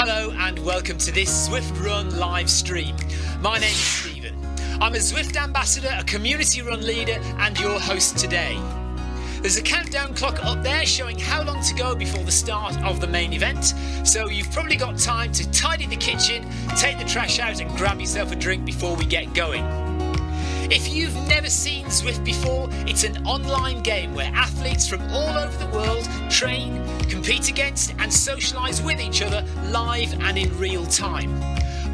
Hello and welcome to this Zwift Run live stream. My name is Stephen. I'm a Zwift ambassador, a community run leader and your host today. There's a countdown clock up there showing how long to go before the start of the main event, so you've probably got time to tidy the kitchen, take the trash out and grab yourself a drink before we get going. If you've never seen Zwift before, it's an online game where athletes from all over the world train, compete against and socialise with each other live and in real time.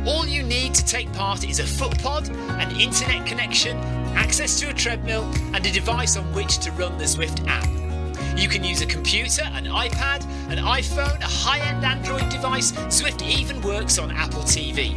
All you need to take part is a footpod, an internet connection, access to a treadmill and a device on which to run the Zwift app. You can use a computer, an iPad, an iPhone, a high-end Android device. Zwift even works on Apple TV.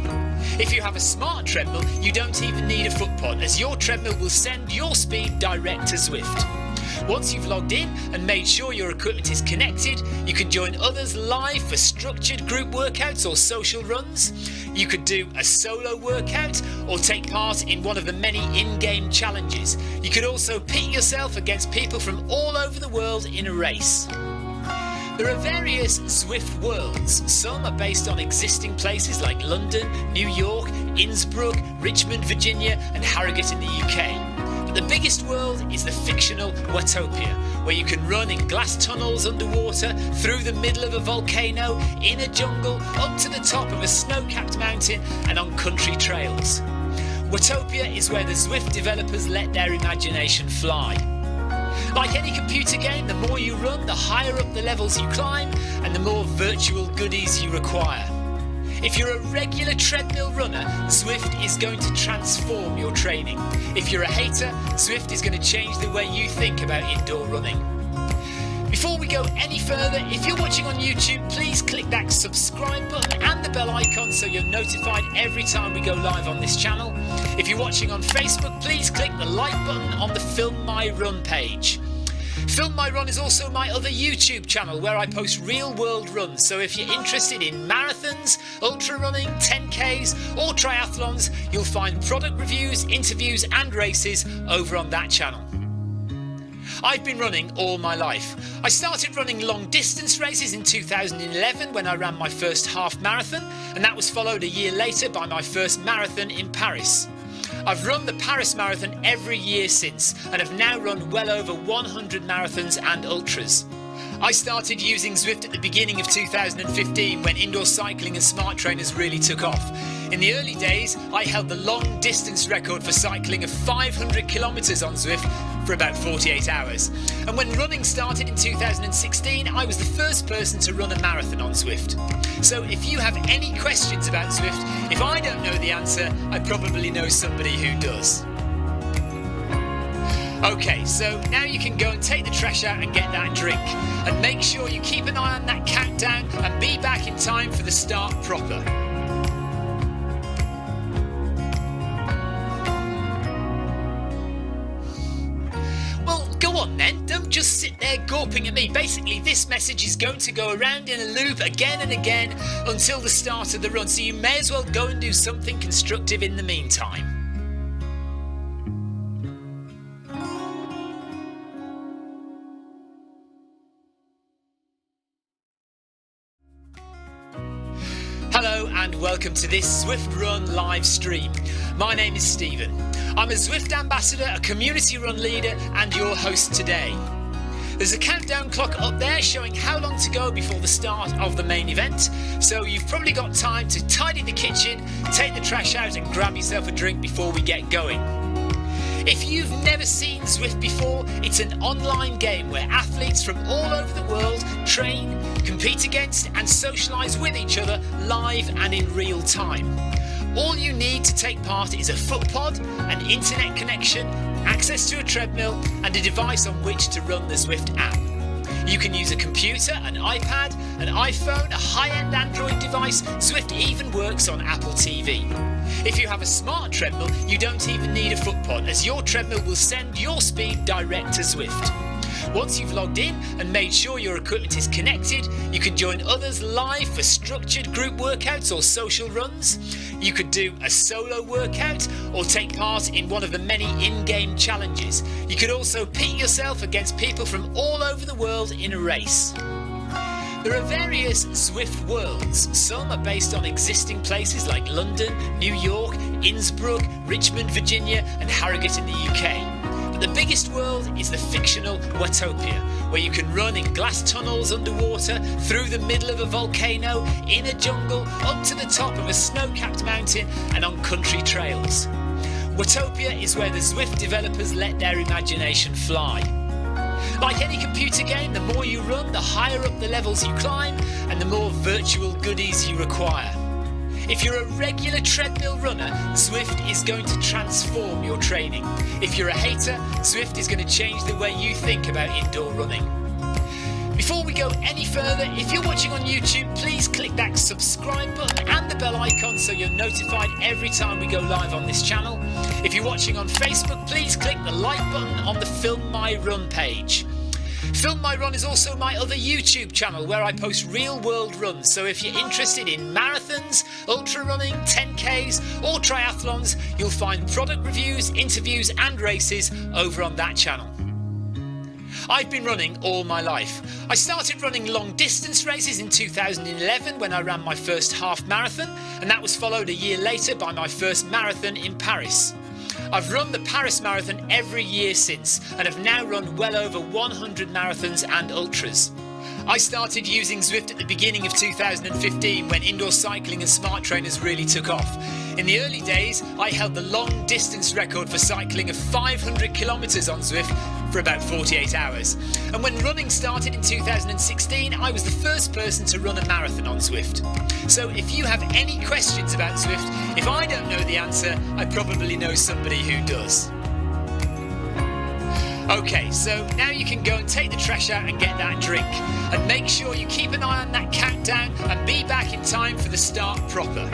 If you have a smart treadmill, you don't even need a footpod, as your treadmill will send your speed direct to Zwift. Once you've logged in and made sure your equipment is connected, you can join others live for structured group workouts or social runs. You could do a solo workout or take part in one of the many in-game challenges. You could also pit yourself against people from all over the world in a race. There are various Zwift worlds. Some are based on existing places like London, New York, Innsbruck, Richmond, Virginia and Harrogate in the UK. But the biggest world is the fictional Watopia, where you can run in glass tunnels underwater, through the middle of a volcano, in a jungle, up to the top of a snow-capped mountain and on country trails. Watopia is where the Zwift developers let their imagination fly. Like any computer game, the more you run, the higher up the levels you climb and the more virtual goodies you require. If you're a regular treadmill runner, Zwift is going to transform your training. If you're a hater, Zwift is going to change the way you think about indoor running. Before we go any further, if you're watching on YouTube, please click that subscribe button and the bell icon so you're notified every time we go live on this channel. If you're watching on Facebook, please click the like button on the Film My Run page. Film My Run is also my other YouTube channel where I post real world runs, so if you're interested in marathons, ultra running, 10Ks or triathlons, you'll find product reviews, interviews and races over on that channel. I've been running all my life. I started running long distance races in 2011 when I ran my first half marathon, and that was followed a year later by my first marathon in Paris. I've run the Paris Marathon every year since and have now run well over 100 marathons and ultras. I started using Zwift at the beginning of 2015 when indoor cycling and smart trainers really took off. In the early days, I held the long distance record for cycling of 500 kilometres on Zwift for about 48 hours. And when running started in 2016, I was the first person to run a marathon on Zwift. So if you have any questions about Zwift, if I don't know the answer, I probably know somebody who does. Okay, so now you can go and take the trash out and get that drink. And make sure you keep an eye on that countdown and be back in time for the start proper. Well, go on then, don't just sit there gawping at me. Basically, this message is going to go around in a loop again and again until the start of the run, so you may as well go and do something constructive in the meantime. Hello and welcome to this Zwift Run live stream. My name is Stephen. I'm a Zwift ambassador, a community run leader and your host today. There's a countdown clock up there showing how long to go before the start of the main event, so you've probably got time to tidy the kitchen, take the trash out and grab yourself a drink before we get going. If you've never seen Zwift before, it's an online game where athletes from all over the world train, compete against and socialise with each other live and in real time. All you need to take part is a footpod, an internet connection, access to a treadmill and a device on which to run the Zwift app. You can use a computer, an iPad, an iPhone, a high-end Android device. Zwift even works on Apple TV. If you have a smart treadmill, you don't even need a footpod, as your treadmill will send your speed direct to Zwift. Once you've logged in and made sure your equipment is connected, you can join others live for structured group workouts or social runs. You could do a solo workout or take part in one of the many in-game challenges. You could also pit yourself against people from all over the world in a race. There are various Zwift worlds. Some are based on existing places like London, New York, Innsbruck, Richmond, Virginia and Harrogate in the UK. But the biggest world is the fictional Watopia, where you can run in glass tunnels underwater, through the middle of a volcano, in a jungle, up to the top of a snow-capped mountain and on country trails. Watopia is where the Zwift developers let their imagination fly. Like any computer game, the more you run, the higher up the levels you climb and the more virtual goodies you require. If you're a regular treadmill runner, Zwift is going to transform your training. If you're a hater, Zwift is going to change the way you think about indoor running. Before we go any further, if you're watching on YouTube, please click that subscribe button and the bell icon so you're notified every time we go live on this channel. If you're watching on Facebook, please click the like button on the Film My Run page. Film My Run is also my other YouTube channel where I post real world runs, so if you're interested in marathons, ultra running, 10Ks or triathlons, you'll find product reviews, interviews and races over on that channel. I've been running all my life. I started running long distance races in 2011 when I ran my first half marathon, and that was followed a year later by my first marathon in Paris. I've run the Paris Marathon every year since and have now run well over 100 marathons and ultras. I started using Zwift at the beginning of 2015 when indoor cycling and smart trainers really took off. In the early days, I held the long distance record for cycling of 500 kilometres on Zwift for about 48 hours. And when running started in 2016, I was the first person to run a marathon on Zwift. So if you have any questions about Zwift, if I don't know the answer, I probably know somebody who does. Okay, so now you can go and take the trash out and get that drink. And make sure you keep an eye on that countdown and be back in time for the start proper.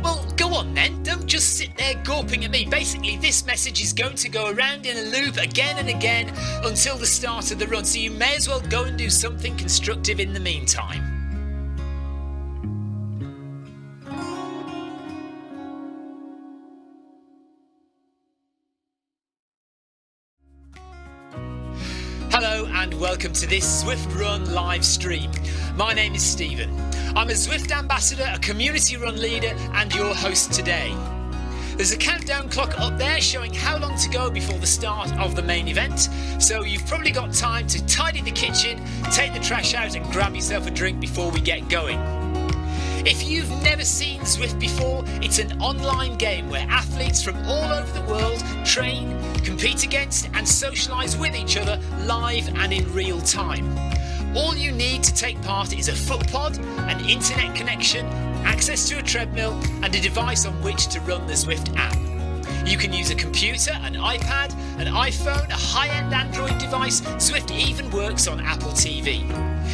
Well, go on then, don't just sit there gawping at me. Basically, this message is going to go around in a loop again and again until the start of the run, so you may as well go and do something constructive in the meantime. Hello and welcome to this Zwift Run live stream. My name is Stephen. I'm a Zwift ambassador, a community run leader and your host today. There's a countdown clock up there showing how long to go before the start of the main event, so you've probably got time to tidy the kitchen, take the trash out and grab yourself a drink before we get going. If you've never seen Zwift before, it's an online game where athletes from all over the world train, compete against and socialise with each other live and in real time. All you need to take part is a foot pod, an internet connection, access to a treadmill and a device on which to run the Zwift app. You can use a computer, an iPad, an iPhone, a high-end Android device. Zwift even works on Apple TV.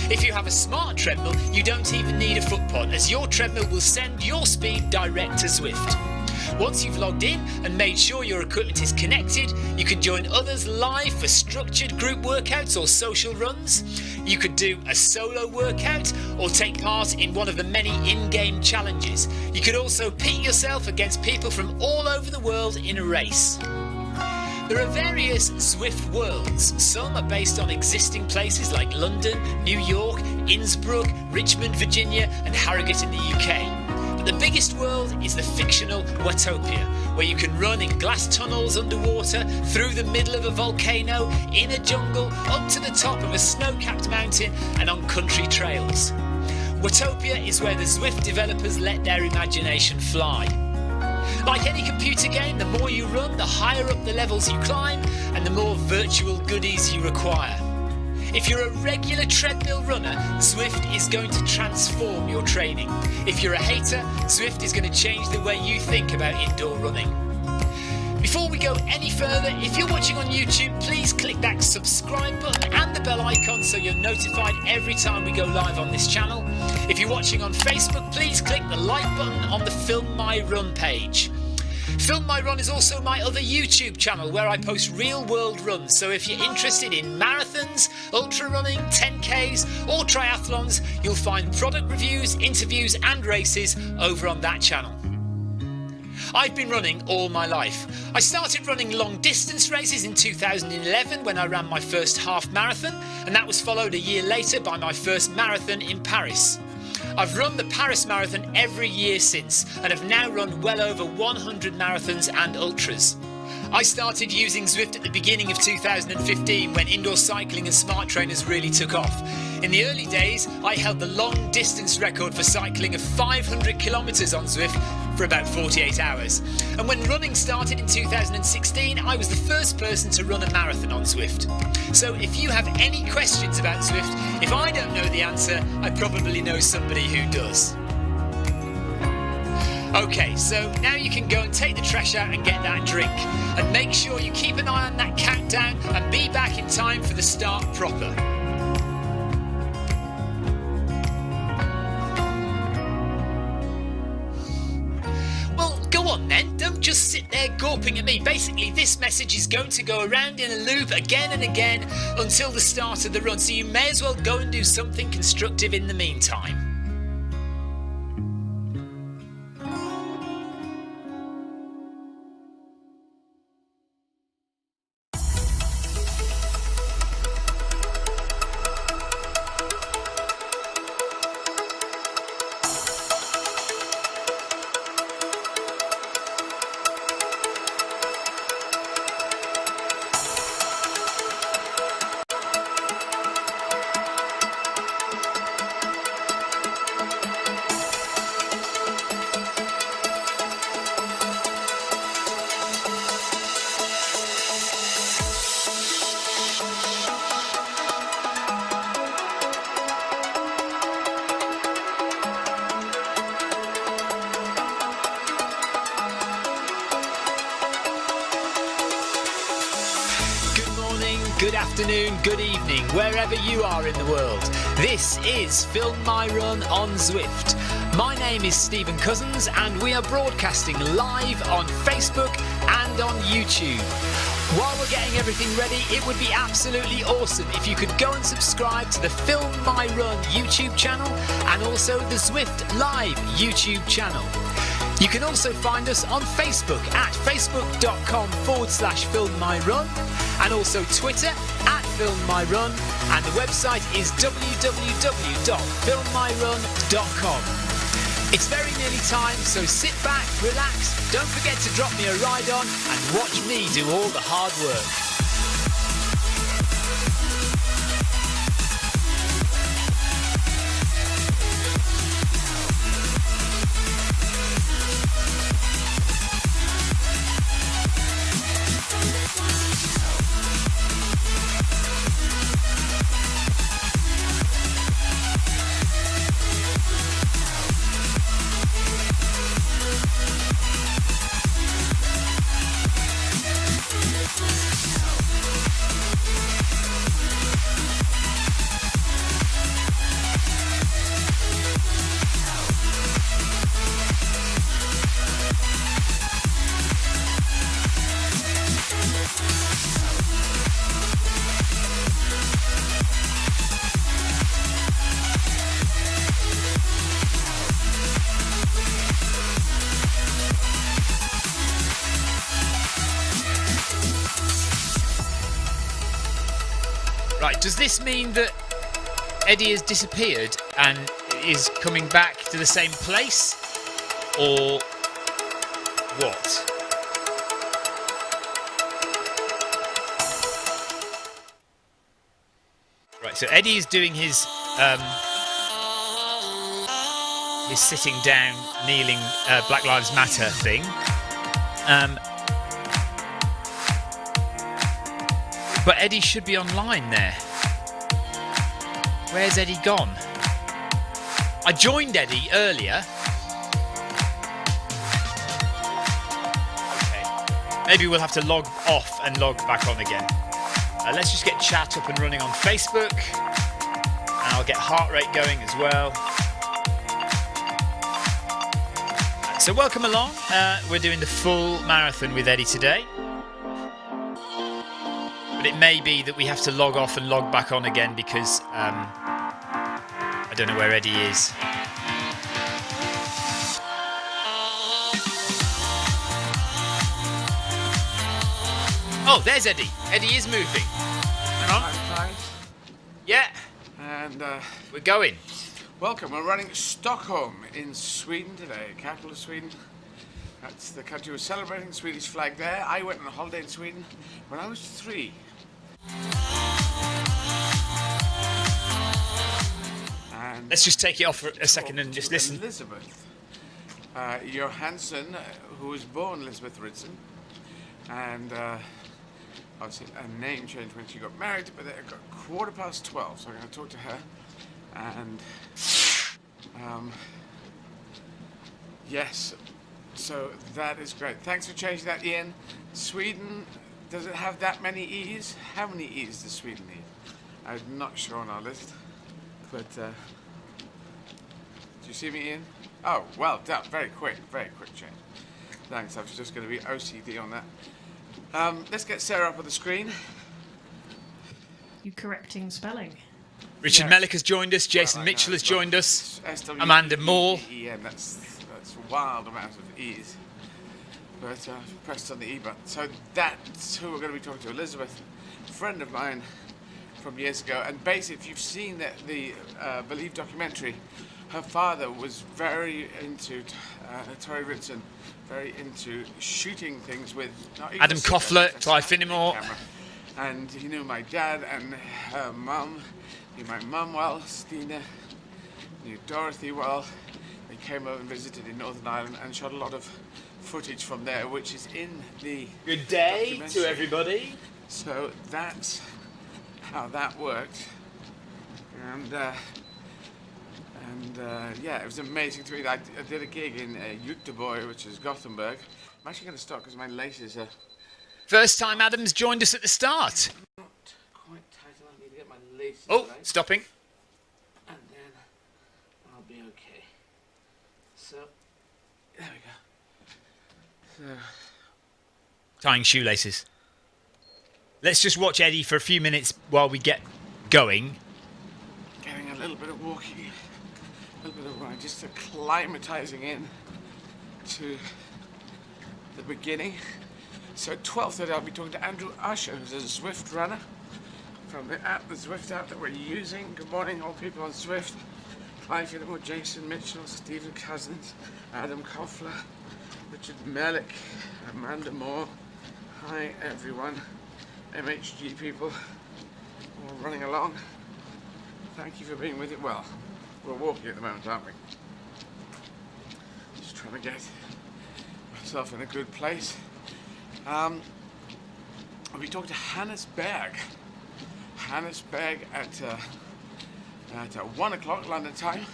If you have a smart treadmill, you don't even need a foot pod, as your treadmill will send your speed direct to Zwift. Once you've logged in and made sure your equipment is connected, you can join others live for structured group workouts or social runs. You could do a solo workout or take part in one of the many in-game challenges. You could also pit yourself against people from all over the world in a race. There are various Zwift worlds. Some are based on existing places like London, New York, Innsbruck, Richmond, Virginia and Harrogate in the UK. But the biggest world is the fictional Watopia, where you can run in glass tunnels underwater, through the middle of a volcano, in a jungle, up to the top of a snow-capped mountain and on country trails. Watopia is where the Zwift developers let their imagination fly. Like any computer game, the more you run, the higher up the levels you climb and the more virtual goodies you require. If you're a regular treadmill runner, Zwift is going to transform your training. If you're a hater, Zwift is going to change the way you think about indoor running. Before we go any further, if you're watching on YouTube, please click that subscribe button and the bell icon so you're notified every time we go live on this channel. If you're watching on Facebook, please click the like button on the Film My Run page. Film My Run is also my other YouTube channel where I post real world runs, so if you're interested in marathons, ultra running, 10Ks or triathlons, you'll find product reviews, interviews and races over on that channel. I've been running all my life. I started running long distance races in 2011 when I ran my first half marathon, and that was followed a year later by my first marathon in Paris. I've run the Paris Marathon every year since and have now run well over 100 marathons and ultras. I started using Zwift at the beginning of 2015 when indoor cycling and smart trainers really took off. In the early days, I held the long distance record for cycling of 500 kilometres on Zwift for about 48 hours. And when running started in 2016, I was the first person to run a marathon on Zwift. So if you have any questions about Zwift, if I don't know the answer, I probably know somebody who does. Okay, so now you can go and take the trash out and get that drink. And make sure you keep an eye on that countdown and be back in time for the start proper. Well, go on then, don't just sit there gawping at me. Basically, this message is going to go around in a loop again and again until the start of the run, so you may as well go and do something constructive in the meantime. Good afternoon, good evening, wherever you are in the world. This is Film My Run on Zwift. My name is Stephen Cousins and we are broadcasting live on Facebook and on YouTube. While we're getting everything ready, it would be absolutely awesome if you could go and subscribe to the Film My Run YouTube channel and also the Zwift Live YouTube channel. You can also find us on Facebook at facebook.com/filmmyrun and also Twitter at filmmyrun, and the website is www.filmmyrun.com. It's very nearly time, so sit back, relax, don't forget to drop me a ride on and watch me do all the hard work. Right, does this mean that Eddie has disappeared and is coming back to the same place? Or what? Right, so Eddie is doing his sitting down, kneeling, Black Lives Matter thing. But Eddie should be online there. Where's Eddie gone? I joined Eddie earlier. Okay. Maybe we'll have to log off and log back on again. Let's just get chat up and running on Facebook. And I'll get heart rate going as well. So welcome along. We're doing the full marathon with Eddie today. But it may be that we have to log off and log back on again because I don't know where Eddie is. Oh, there's Eddie. Eddie is moving. Hang on. Hi. Yeah. And We're going. welcome. We're running Stockholm in Sweden today, capital of Sweden. That's the country we're celebrating, the Swedish flag there. I went on a holiday in Sweden when I was 3. And Let's just take it off for a second and just listen. Elizabeth Johansson, who was born Elizabeth Ridson, and obviously a name change when she got married, but it got 12:15, so I'm going to talk to her. And yes, so that is great. Thanks for changing that, Ian. Sweden, does it have that many E's? How many E's does Sweden need? I'm not sure on our list, but do you see me, Ian? Oh, well done. Very quick change. Thanks. I was just going to be OCD on that. Let's get Sarah up on the screen. You correcting spelling? Richard Mellick has joined us. Jason Mitchell has joined us. Amanda Moore. That's a wild amount of E's. But pressed on the E button. So that's who we're going to be talking to. Elizabeth, a friend of mine from years ago. And basically, if you've seen the Believe documentary, her father was very into Tori Ridson, very into shooting things with Adam Koffler, Twy Finnemore. And he knew my dad and her mum, knew my mum well, Stina, knew Dorothy well. They came over and visited in Northern Ireland and shot a lot of footage from there, which is in the Good day to everybody. So that's how that worked. And yeah, it was amazing to me. I did a gig in Göteborg, which is Gothenburg. I'm actually going to stop because my laces are First time Adam's joined us at the start. not quite tight enough. I need to get my laces right. Stopping. And then I'll be okay. So, there we go. So, Tying shoelaces. Let's just watch Eddie for a few minutes while we get going. getting a little bit of walking, a little bit of running, just acclimatizing in to the beginning. So at 12:30 I'll be talking to Andrew Usher, who's a Zwift runner from the app, the Zwift app that we're using. Good morning, all people on Zwift. Clive Finnemore, Jason Mitchell, Stephen Cousins, Adam Koffler, Richard Mellick, Amanda Moore. Hi everyone, MHG people, all running along. Thank you for being with it. Well, we're walking at the moment, aren't we? Just trying to get myself in a good place. I'll be talking to Hannes Berg. Hannes Berg at 1 o'clock London time,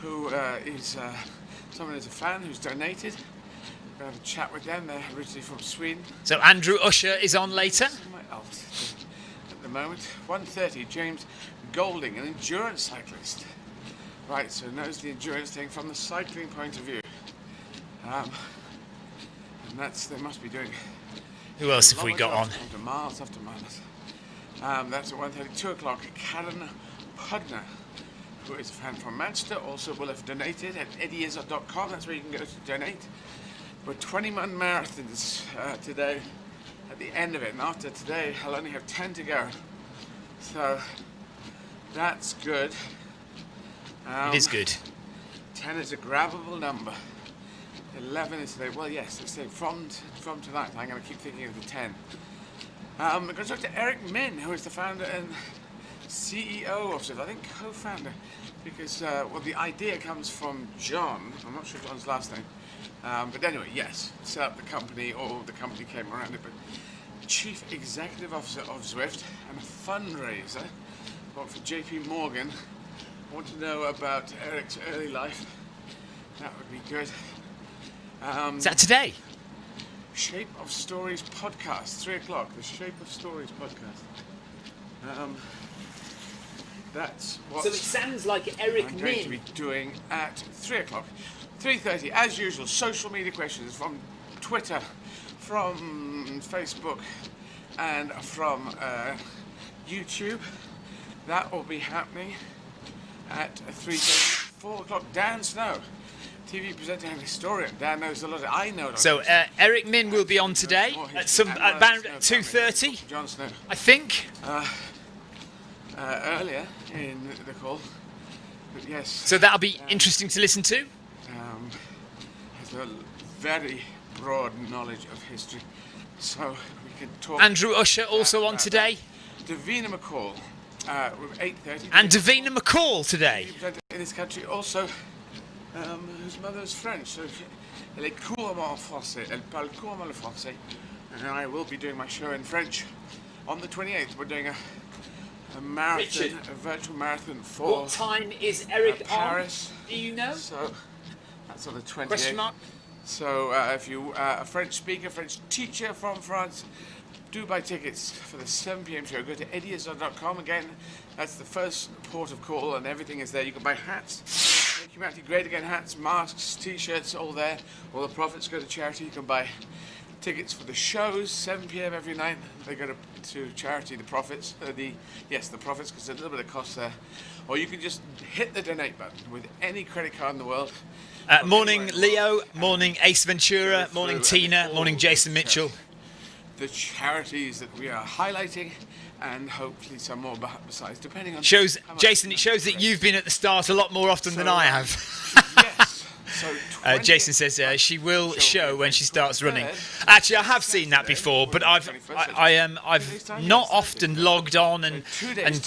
who is someone who's a fan who's donated. We're going to have a chat with them. They're originally from Sweden. So Andrew Usher is on later. Somewhere else at the moment. 1:30, James Golding, an endurance cyclist. Right, so knows the endurance thing from the cycling point of view. And that's, they must be doing... Who else have we got on? After miles after miles. That's at 1:30. 2 o'clock, Karen Pudner, who is a fan from Manchester, also will have donated at eddieizzard.com. That's where you can go to donate. We're 20-man marathons today at the end of it, and after today I'll only have 10 to go. So that's good. It is good. 10 is a grabbable number. 11 is today. Well, yes, it's from tonight. I'm going to keep thinking of the 10. I'm going to talk to Eric Min, who is the founder and CEO of Zwift. I think co-founder, because well, the idea comes from John. I'm not sure John's last name, but anyway, yes, set up the company, or the company came around it. But Chief Executive Officer of Zwift and a fundraiser. Worked for JP Morgan. Want to know about Eric's early life? That would be good. Is that today? Shape of Stories podcast, 3 o'clock. The Shape of Stories podcast. That's what So it sounds like Eric I'm going to Min. be doing at 3 o'clock. 3:30, as usual. Social media questions from Twitter, from Facebook, and from YouTube. That will be happening at 3:30. 4 o'clock. Dan Snow. TV presenter and historian. Dan knows a lot. I know. So Eric Min will be on today at about 2:30, Jon Snow. I think. Earlier in the call, but yes. So that'll be interesting to listen to. Has a very broad knowledge of history, so we can talk. Andrew Usher also on today. Davina McCall, with 8:30. And Davina McCall today. In this country also, whose mother is French, so elle est couramment français. Elle parle couramment le français, and I will be doing my show in French on the 28th. We're doing a marathon, Richard, a virtual marathon for what time is Eric Paris. on? Do you know? So that's on the 28th. Question mark. So if you a French speaker, French teacher from France, do buy tickets for the 7 p.m. show. Go to eddieizzard.com. Again, that's the first port of call, and everything is there. You can buy hats, Make Humanity Great Again hats, masks, t-shirts, all there. All the profits go to charity. You can buy tickets for the shows, 7 p.m. every night. They go to charity. The profits, the profits, because there's a little bit of cost there. Or you can just hit the donate button with any credit card in the world. Morning Leo, morning Ace Ventura, morning Tina, morning Jason Mitchell. The charities that we are highlighting, and hopefully some more besides, depending on. Jason, it shows that you've been at the start a lot more often than I have. Yes. So Jason says she will show when she starts running. Actually, I have seen that before, but I've not often logged on and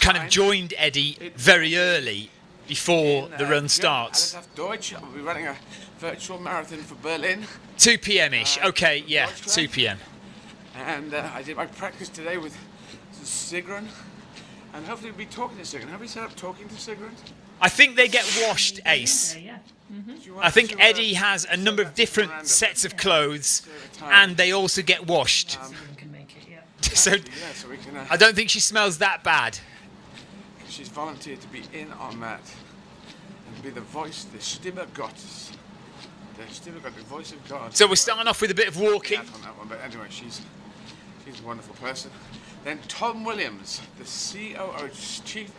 kind of joined Eddie very early before the run starts. Deutsch, I'll be running a virtual marathon for Berlin. 2 p.m.-ish. Okay, yeah, 2 p.m. And I did my practice today with Sigrun, and hopefully we'll be talking to Sigrun. Have we set up talking to Sigrun? I think they get washed, Ace. Yeah. I think Eddie has a number of different sets of clothes, and they also get washed. Can make it, yeah. So we can, I don't think she smells that bad. She's volunteered to be in on that and be the voice, the Stimme Gottes. The Stimme Gott, the voice of God. So we're starting off with a bit of walking. On that one, but anyway, she's a wonderful person. Then Tom Williams, the COO, Chief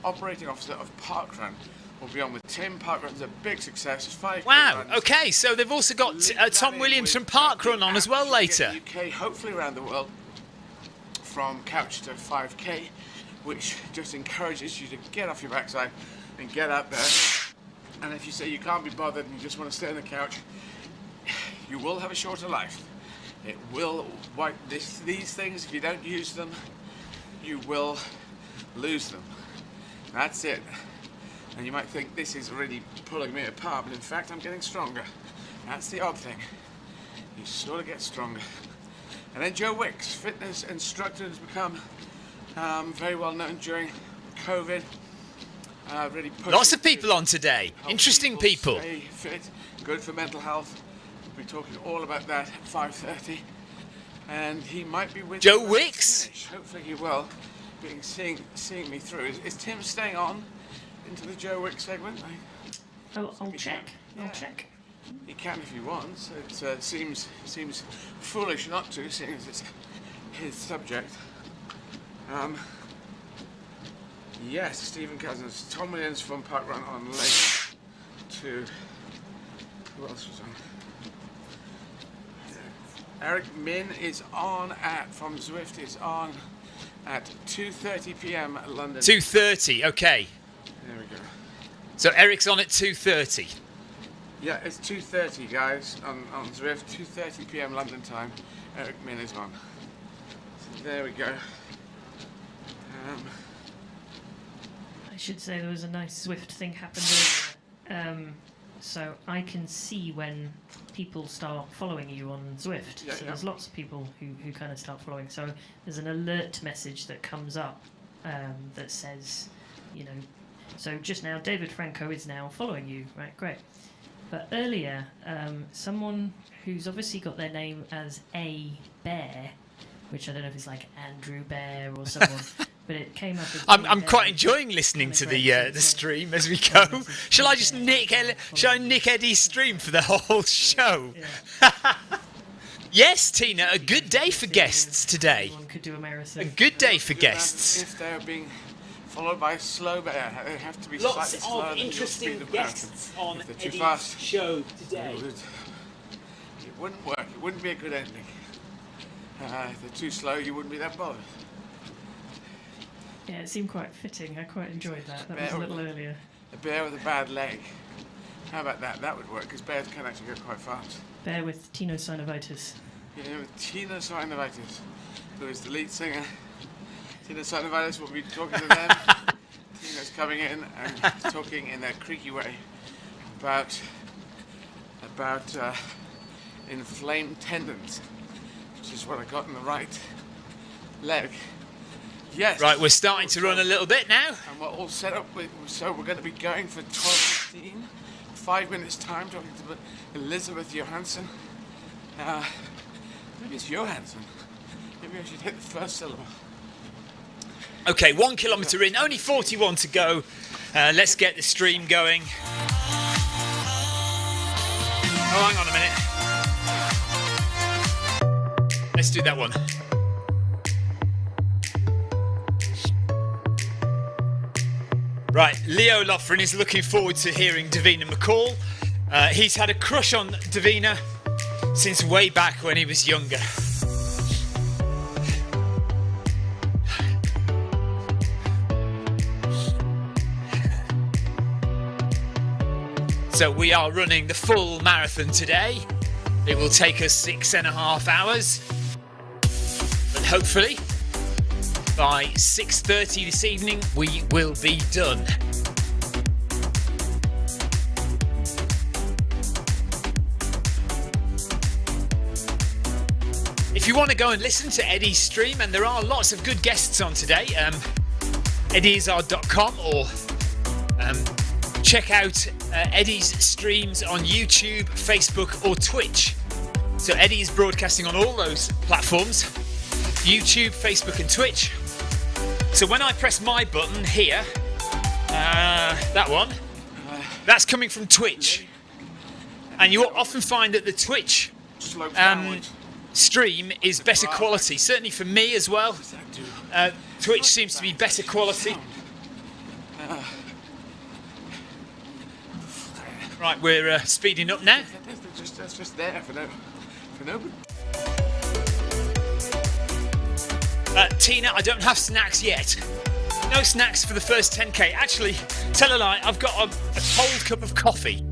Operating Officer of Parkrun, will be on with Tim. Parkrun's a big success. 5K Wow, runs. okay, so they've also got Tom Williams from Parkrun on as well later. UK, hopefully around the world, from couch to 5K, which just encourages you to get off your backside and get out there. And if you say you can't be bothered and you just want to stay on the couch, you will have a shorter life. It will wipe these things. If you don't use them, you will lose them. That's it. And you might think this is really pulling me apart, but in fact I'm getting stronger. That's the odd thing. You sort of get stronger. And then Joe Wicks, fitness instructor, has become very well known during COVID. Really Lots of people on today. Interesting people. Stay fit, good for mental health. We'll be talking all about that at 5:30. And he might be with Joe me Wicks? finish. Hopefully he will. Seeing me through. Is Tim staying on into the Joe Wicks segment? I'll check. I'll check. He can if he wants. It seems foolish not to, seeing as it's his subject. Yes, Stephen Cousins, Tom Williams from Parkrun on later. To who else was on? Eric Min is on from Zwift is on at 2:30 p.m. London. 2:30, okay. There we go. So Eric's on at 2:30. Yeah, it's 2:30, guys, on Zwift. 2:30 p.m. London time. Eric Min is on. So there we go. I should say there was a nice Zwift thing happened earlier. So I can see when people start following you on Zwift. Yeah, so yeah. there's lots of people who kind of start following. So there's an alert message that comes up that says, you know, so just now David Franco is now following you. Right, great. But earlier, someone who's obviously got their name as A Bear, which I don't know if it's like Andrew Bear or someone, but it came up as I'm quite enjoying listening to the stream as we go. Shall I just nick Eddie's stream for the whole show? Yeah. Yes, Tina, a good day for guests today. Anyone could do a marathon. A good day for guests. If they're being followed by a slow bear. They have to be Lots slightly slower of than interesting your speed of guests on If they're too Eddie's fast, show today. it wouldn't work. It wouldn't be a good ending. If they're too slow, you wouldn't be that bothered. Yeah, it seemed quite fitting. I quite enjoyed that. That was a little earlier. A bear with a bad leg. How about that? That would work, because bears can actually go quite fast. Bear with tenosynovitis. Yeah, with tenosynovitis, who is the lead singer. Tenosynovitis will be talking to them. Tina's coming in and talking in a creaky way about inflamed tendons, which is what I got in the right leg. Yes. Right, we're starting to run a little bit now. And we're all set up with, so we're going to be going for 12:15, 5 minutes time, talking to Elizabeth Johansson. Maybe it's Johansson. Maybe I should hit the first syllable. Okay, 1 kilometre in, only 41 to go. Let's get the stream going. Oh, hang on a minute. Let's do that one. Right, Leo Loughran is looking forward to hearing Davina McCall. He's had a crush on Davina since way back when he was younger. So we are running the full marathon today. It will take us 6.5 hours. But hopefully, by 6:30 this evening, we will be done. If you want to go and listen to Eddie's stream, and there are lots of good guests on today, eddyizzard.com or check out Eddie's streams on YouTube, Facebook or Twitch. So Eddie is broadcasting on all those platforms, YouTube, Facebook and Twitch. So when I press my button here, that one, that's coming from Twitch. And you'll often find that the Twitch stream is better quality, certainly for me as well. Twitch seems to be better quality. Right, we're speeding up now. That's just there for nobody. Tina, I don't have snacks yet. No snacks for the first 10k. Actually, tell a lie, I've got a cold cup of coffee.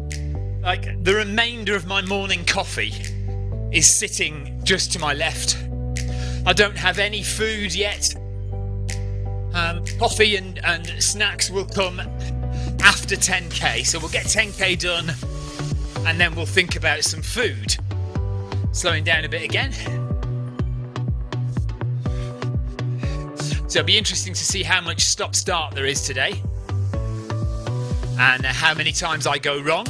Like, the remainder of my morning coffee is sitting just to my left. I don't have any food yet. Coffee and snacks will come after 10k, so we'll get 10k done and then we'll think about some food. Slowing down a bit again. So it'll be interesting to see how much stop-start there is today and how many times I go wrong.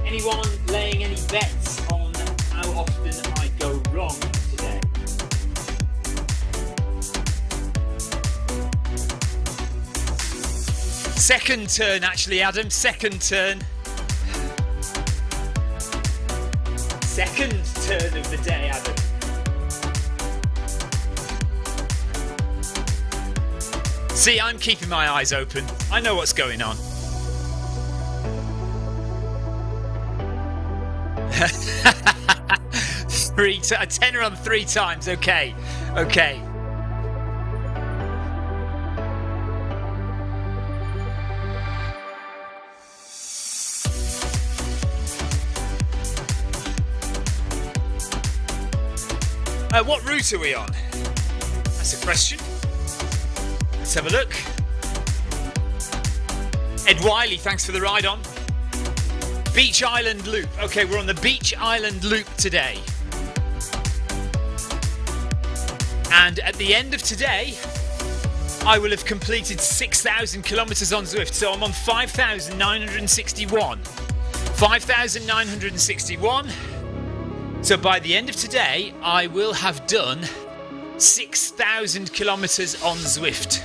Anyone laying any bets on how often I go wrong today? Second turn, actually, Adam. Second turn. Second turn of the day, Adam. See, I'm keeping my eyes open. I know what's going on. A tenner on 3 times. Okay. What route are we on? That's a question. Let's have a look. Ed Wiley, thanks for the ride on. Beach Island Loop. Okay, we're on the Beach Island Loop today. And at the end of today, I will have completed 6,000 kilometers on Zwift. So I'm on 5,961. 5,961. So by the end of today, I will have done 6,000 kilometers on Zwift.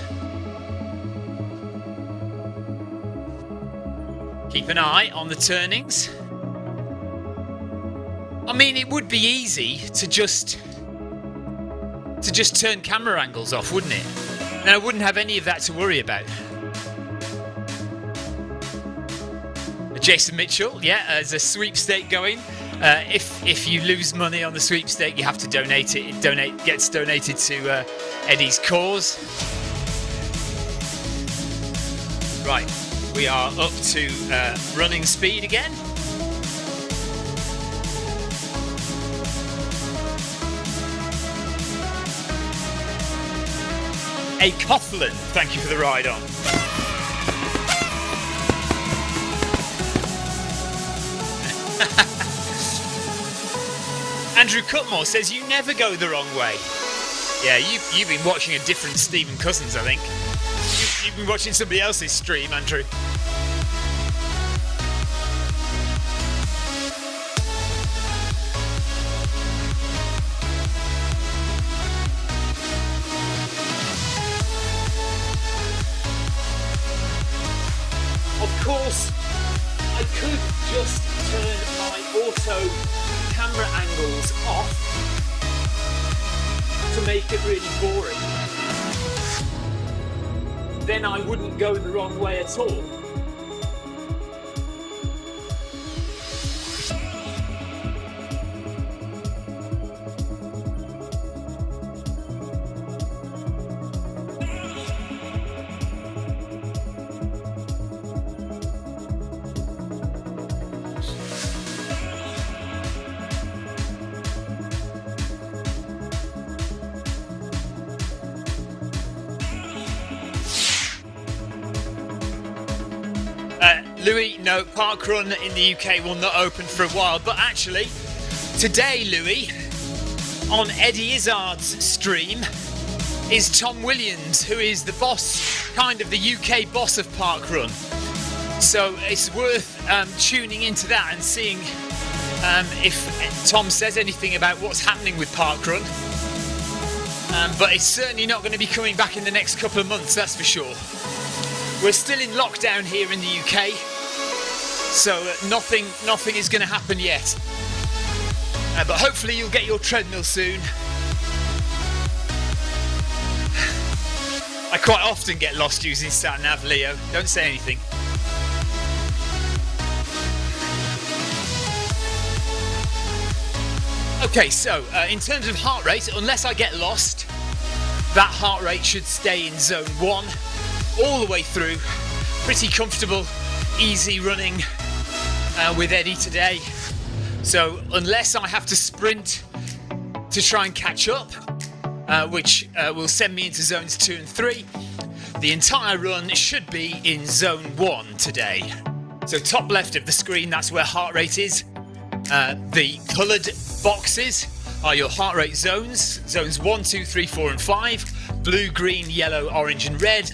Keep an eye on the turnings. I mean, it would be easy to just to just turn camera angles off, wouldn't it? And I wouldn't have any of that to worry about. Jason Mitchell, yeah, there's a sweepstake going. If you lose money on the sweepstake, you have to donate it. It gets donated to Eddie's cause. Right, we are up to running speed again. A Coughlin, thank you for the ride on. Andrew Cutmore says you never go the wrong way. Yeah, you've been watching a different Stephen Cousins, I think. You've been watching somebody else's stream, Andrew. Of course, I could just turn my auto camera angles off to make it really boring. Then I wouldn't go the wrong way at all. Louis, no, parkrun in the UK will not open for a while, but actually, today, Louis, on Eddie Izzard's stream, is Tom Williams, who is the boss, kind of the UK boss of parkrun. So it's worth tuning into that and seeing if Tom says anything about what's happening with parkrun. But it's certainly not going to be coming back in the next couple of months, that's for sure. We're still in lockdown here in the UK, so nothing is going to happen yet. But hopefully you'll get your treadmill soon. I quite often get lost using sat-nav, Leo. Don't say anything. Okay, so in terms of heart rate, unless I get lost, that heart rate should stay in zone 1 all the way through. Pretty comfortable, easy running with Eddie today. So unless I have to sprint to try and catch up, which will send me into zones 2 and 3, the entire run should be in zone 1 today. So top left of the screen, that's where heart rate is. The coloured boxes are your heart rate zones. Zones 1, 2, 3, 4 and 5. Blue, green, yellow, orange and red.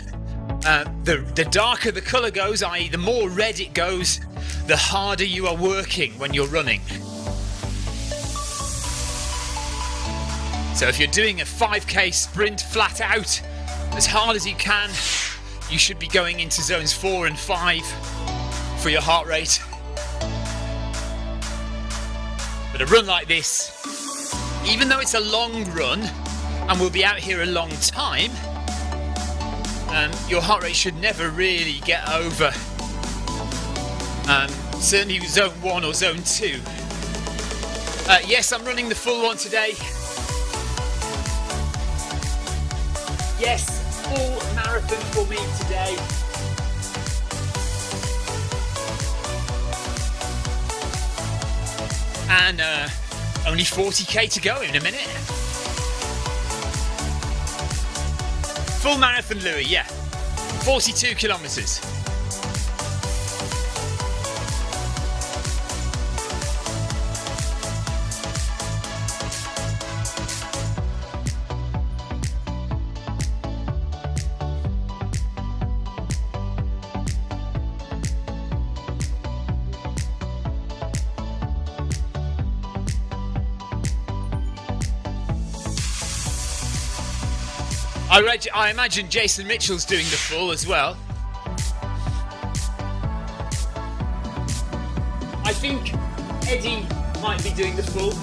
The darker the colour goes, i.e. the more red it goes, the harder you are working when you're running. So if you're doing a 5k sprint flat out, as hard as you can, you should be going into zones 4 and 5 for your heart rate. But a run like this, even though it's a long run and we'll be out here a long time, your heart rate should never really get over certainly zone 1 or zone 2. Yes, I'm running the full one today. Yes, full marathon for me today. And only 40k to go in a minute. Full marathon, Louis, yeah. 42 kilometres. I imagine Jason Mitchell's doing the full as well. I think Eddie might be doing the full.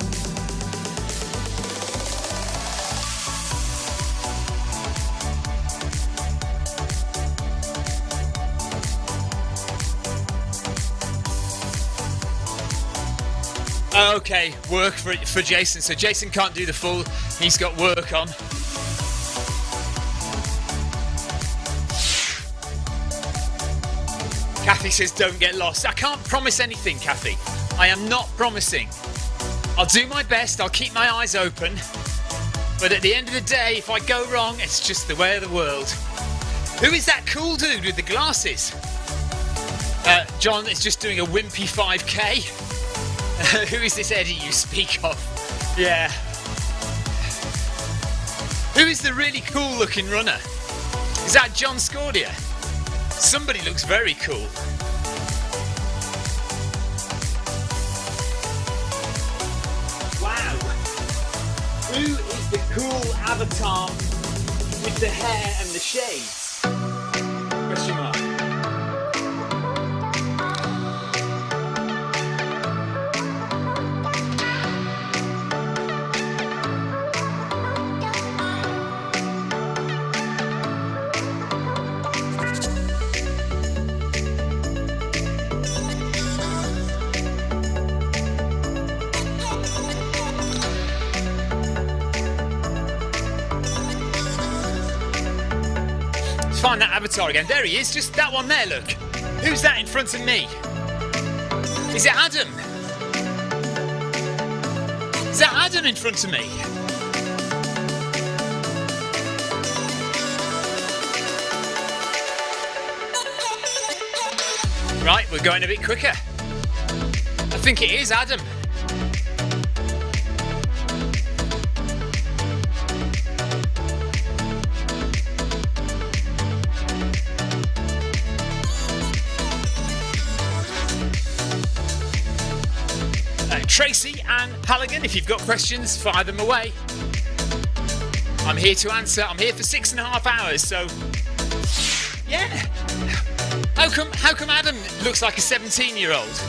Okay, work for Jason. So Jason can't do the full. He's got work on. Kathy says don't get lost. I can't promise anything, Kathy. I am not promising. I'll do my best. I'll keep my eyes open. But at the end of the day, if I go wrong, it's just the way of the world. Who is that cool dude with the glasses? John is just doing a wimpy 5k. Who is this Eddie you speak of? Yeah. Who is the really cool looking runner? Is that John Scordia? Somebody looks very cool. Wow. Who is the cool avatar with the hair and the shades? Question mark. Find that avatar again. There he is, just that one there, look. Who's that in front of me? Is it Adam? Is that Adam in front of me? Right, we're going a bit quicker. I think it is Adam. Tracy and Halligan, if you've got questions, fire them away. I'm here to answer. I'm here for 6.5 hours, so yeah. How come Adam looks like a 17-year-old?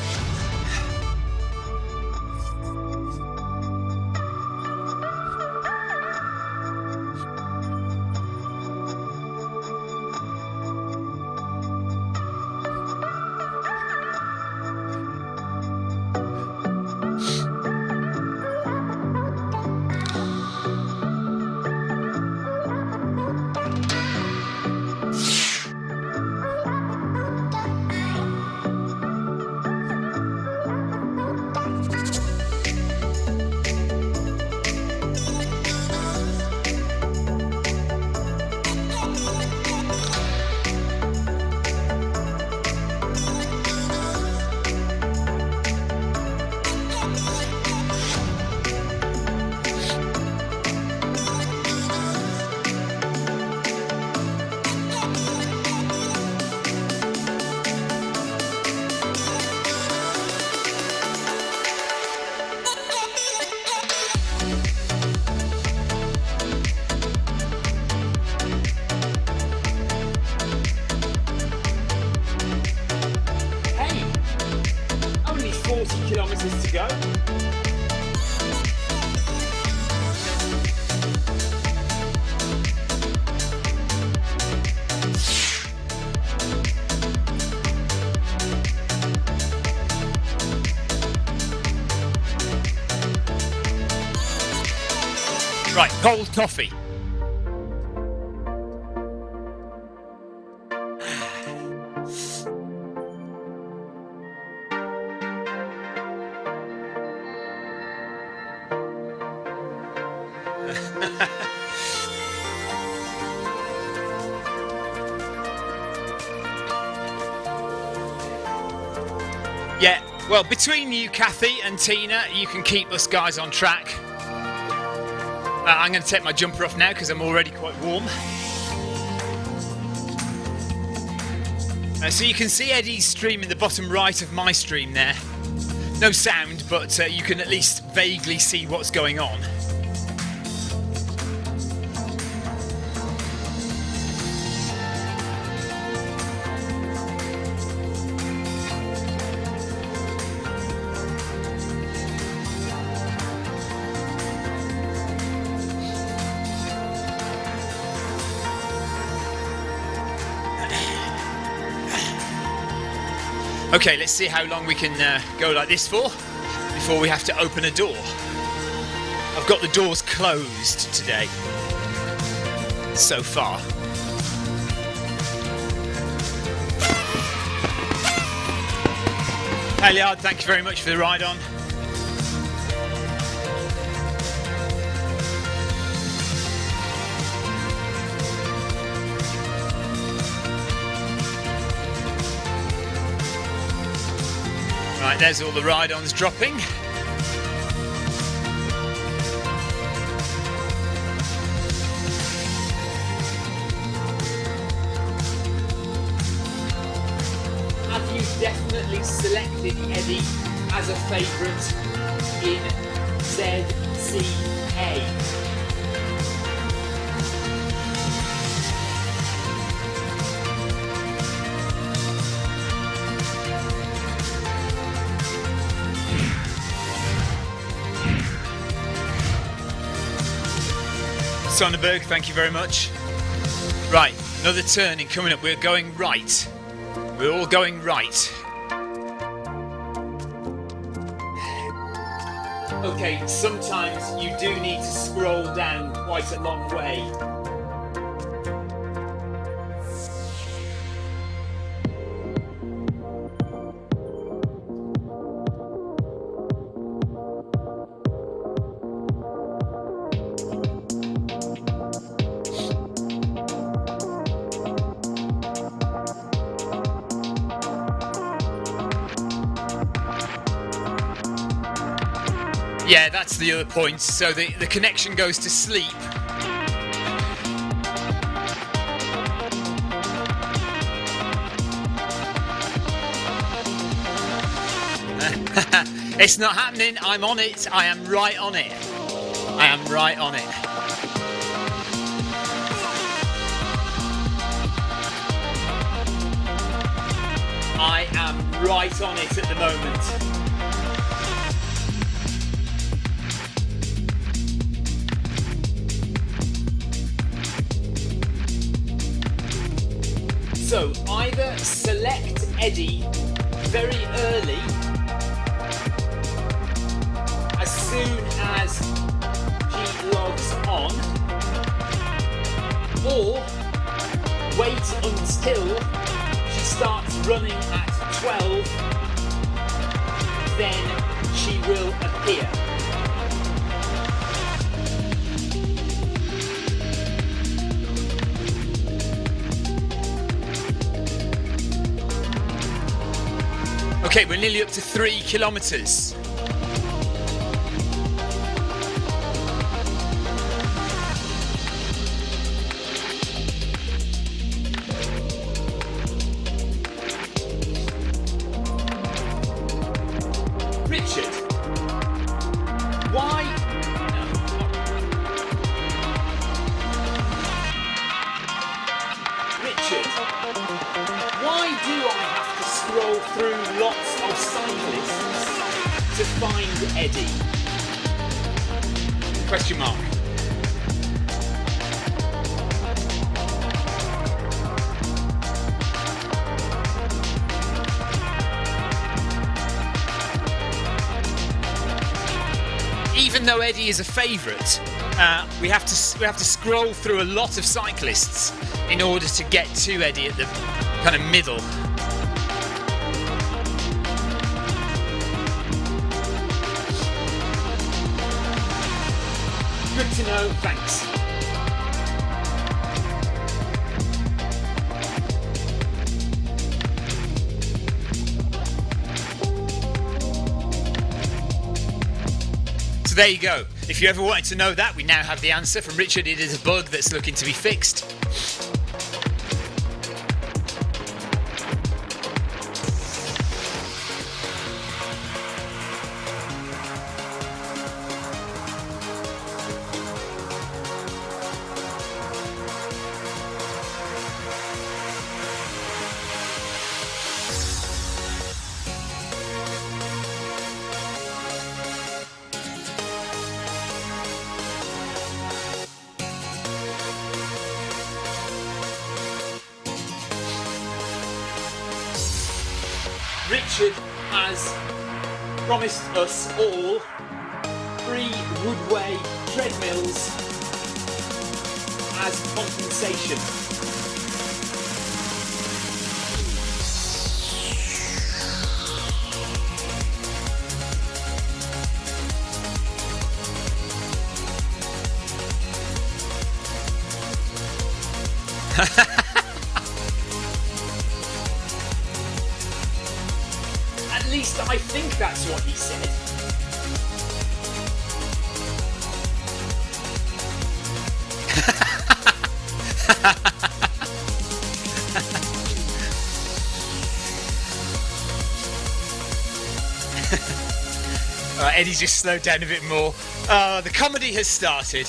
Kilometers to go. Right, cold coffee. Yeah, well, between you, Kathy and Tina, you can keep us guys on track. I'm going to take my jumper off now because I'm already quite warm. So you can see Eddie's stream in the bottom right of my stream there. No sound, but you can at least vaguely see what's going on. Okay, let's see how long we can go like this for before we have to open a door. I've got the doors closed today, so far. Halliard, thank you very much for the ride on. Right, there's all the ride-ons dropping. Have you definitely selected Eddie as a favourite in ZCA? Sonnenberg, thank you very much. Right, another turning coming up. We're going right. We're all going right. Okay, sometimes you do need to scroll down quite a long way. Yeah, that's the other point. So the connection goes to sleep. It's not happening. I'm on it. I am right on it. I am right on it. I am right on it at the moment. So either select Eddie very early, as soon as he logs on, or wait until she starts running at 12, then she will appear. Okay, we're nearly up to 3 kilometres. Richard, why? Richard, why do I have to scroll through lots of cyclists to find Eddie? Question mark. Even though Eddie is a favourite, we have to scroll through a lot of cyclists in order to get to Eddie at the kind of middle. Good to know, thanks. So there you go. If you ever wanted to know that, we now have the answer from Richard. It is a bug that's looking to be fixed. Richard has promised us all free Woodway treadmills as compensation. At least I think that's what he said. Alright, Eddie's just slowed down a bit more. The comedy has started.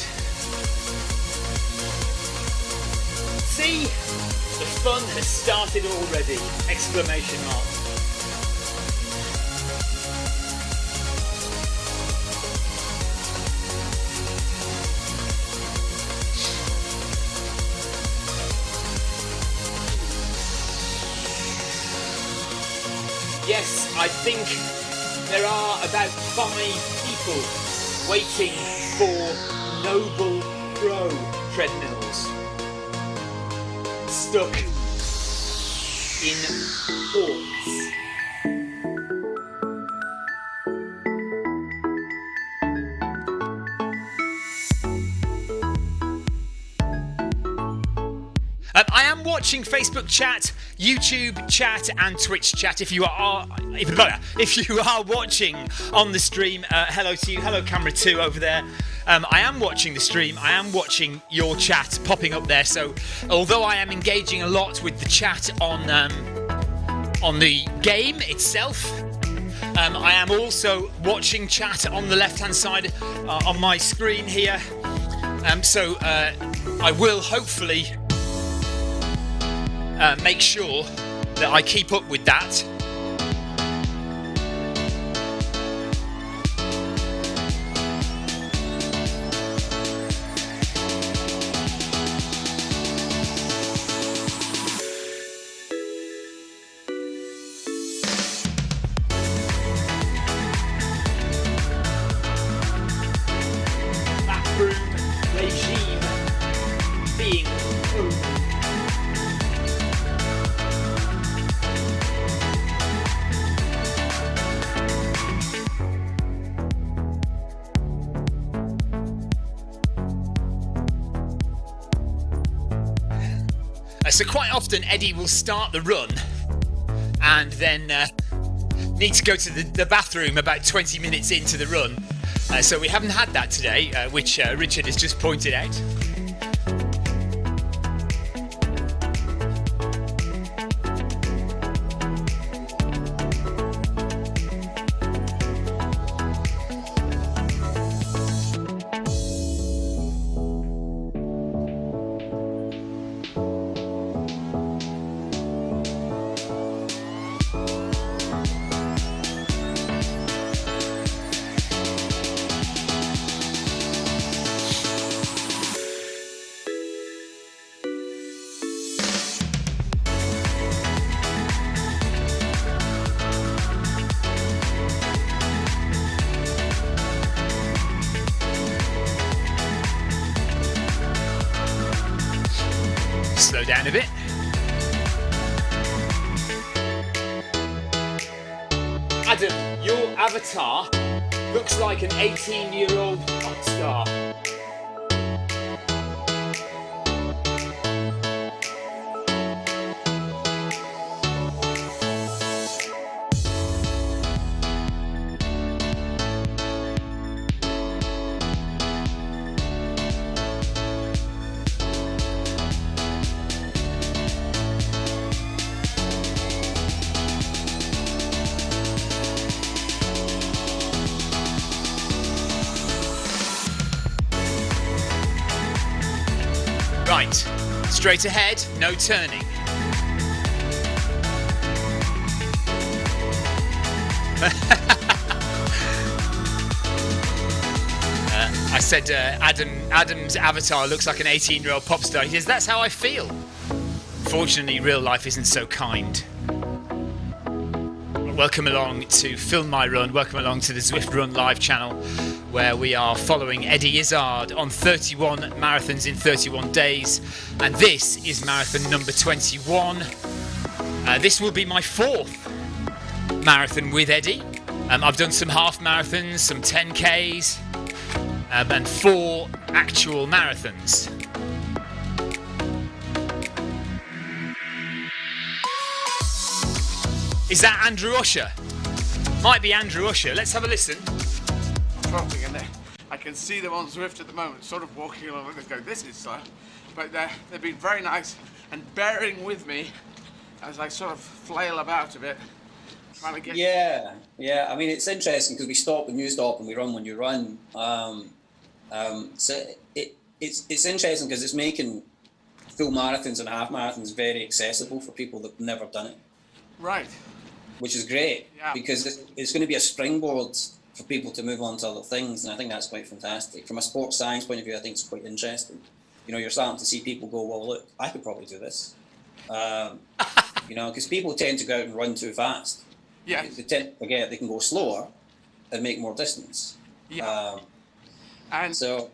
See? The fun has started already! Exclamation mark. Yes, I think there are about 5 people waiting for Noble Pro treadmills. Stuck in ports. I am watching Facebook chat, YouTube chat, and Twitch chat. If you are watching on the stream, hello to you. Hello, camera 2 over there. I am watching the stream. I am watching your chat popping up there. So, although I am engaging a lot with the chat on the game itself, I am also watching chat on the left-hand side on my screen here. So I will hopefully make sure that I keep up with that. Backroom regime being over. So quite often Eddie will start the run and then need to go to the bathroom about 20 minutes into the run. So we haven't had that today, which Richard has just pointed out. Slow down a bit. Adam, your avatar looks like an 18-year-old pop star. Right, straight ahead, no turning. I said Adam's avatar looks like an 18-year-old pop star. He says, that's how I feel. Fortunately, real life isn't so kind. Welcome along to Film My Run, welcome along to the Zwift Run live channel, where we are following Eddie Izzard on 31 marathons in 31 days, and this is marathon number 21. This will be my 4th marathon with Eddie. I've done some half marathons, some 10Ks, and 4 actual marathons. Is that Andrew Usher? Might be Andrew Usher. Let's have a listen. I'm dropping in there. I can see them on Zwift at the moment, sort of walking along and go, this is slow. But they've been very nice and bearing with me as I sort of flail about a bit, trying to get... Yeah. I mean, it's interesting because we stop when you stop and we run when you run. So it's interesting because it's making full marathons and half marathons very accessible for people that've never done it. Right. Which is great, yeah. Because it's going to be a springboard for people to move on to other things, and I think that's quite fantastic. From a sports science point of view, I think it's quite interesting. You know, you're starting to see people go, well, look, I could probably do this. You know, because people tend to go out and run too fast. Yeah. They tend to forget they can go slower and make more distance. Yeah. And so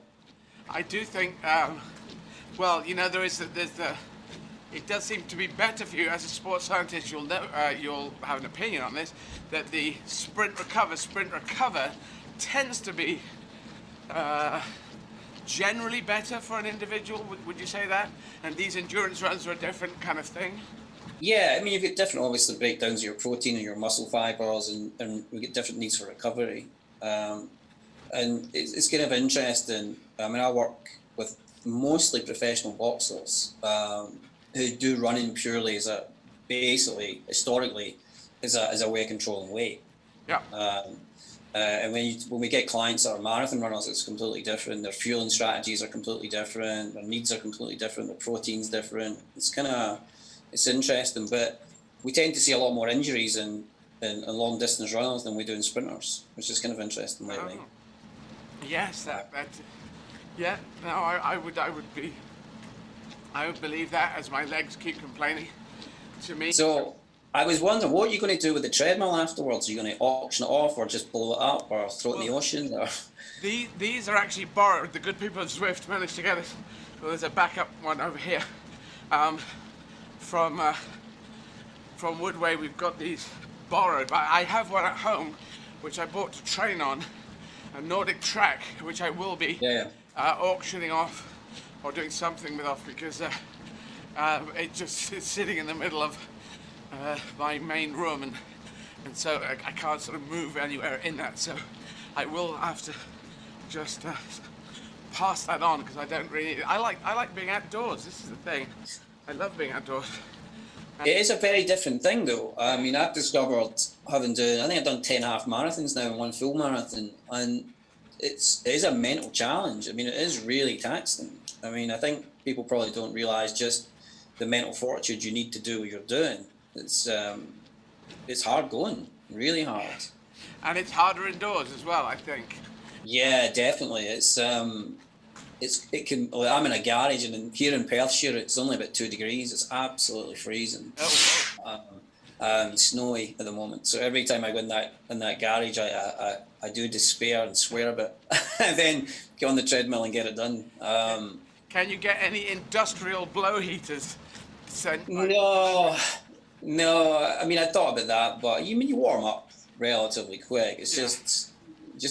I do think, well, you know, there's the it does seem to be better for you as a sports scientist. You'll know, you'll have an opinion on this, that the sprint recover tends to be generally better for an individual. Would you say that? And these endurance runs are a different kind of thing. yeah, I mean, you've got different, obviously, breakdowns of your protein and your muscle fibers, and we get different needs for recovery. And it's kind of interesting. I mean, I work with mostly professional boxers who do running purely as a, basically, historically, as a way of controlling weight. Yeah. And when we get clients that are marathon runners, it's completely different. Their fueling strategies are completely different. Their needs are completely different. Their protein's different. It's interesting, but we tend to see a lot more injuries in long distance runners than we do in sprinters, which is kind of interesting lately. Oh. Yes, yeah. No, I would believe that, as my legs keep complaining to me. So I was wondering, what are you going to do with the treadmill afterwards? Are you going to auction it off, or just blow it up, or throw it in the ocean? Or? These are actually borrowed. The good people of Zwift managed to get us. Well, there's a backup one over here. From Woodway, we've got these borrowed. But I have one at home, which I bought to train on, a Nordic track, which I will be auctioning off or doing something with off, because it's sitting in the middle of my main room, and so I can't sort of move anywhere in that. So I will have to just pass that on, because I don't really. I like being outdoors. This is the thing. I love being outdoors. It is a very different thing, though. I mean, I've discovered, I think I've done 10 half marathons now and 1 full marathon, and it is a mental challenge. I mean, it is really taxing. I mean, I think people probably don't realise just the mental fortitude you need to do what you're doing. It's hard going, really hard. And it's harder indoors as well, I think. Yeah, definitely. It can. Well, I'm in a garage, and here in Perthshire, it's only about 2 degrees. It's absolutely freezing. Snowy at the moment. So every time I go in that garage, I do despair and swear a bit, and then get on the treadmill and get it done. Can you get any industrial blow heaters sent? No. I mean, I thought about that, but you warm up relatively quick. It's just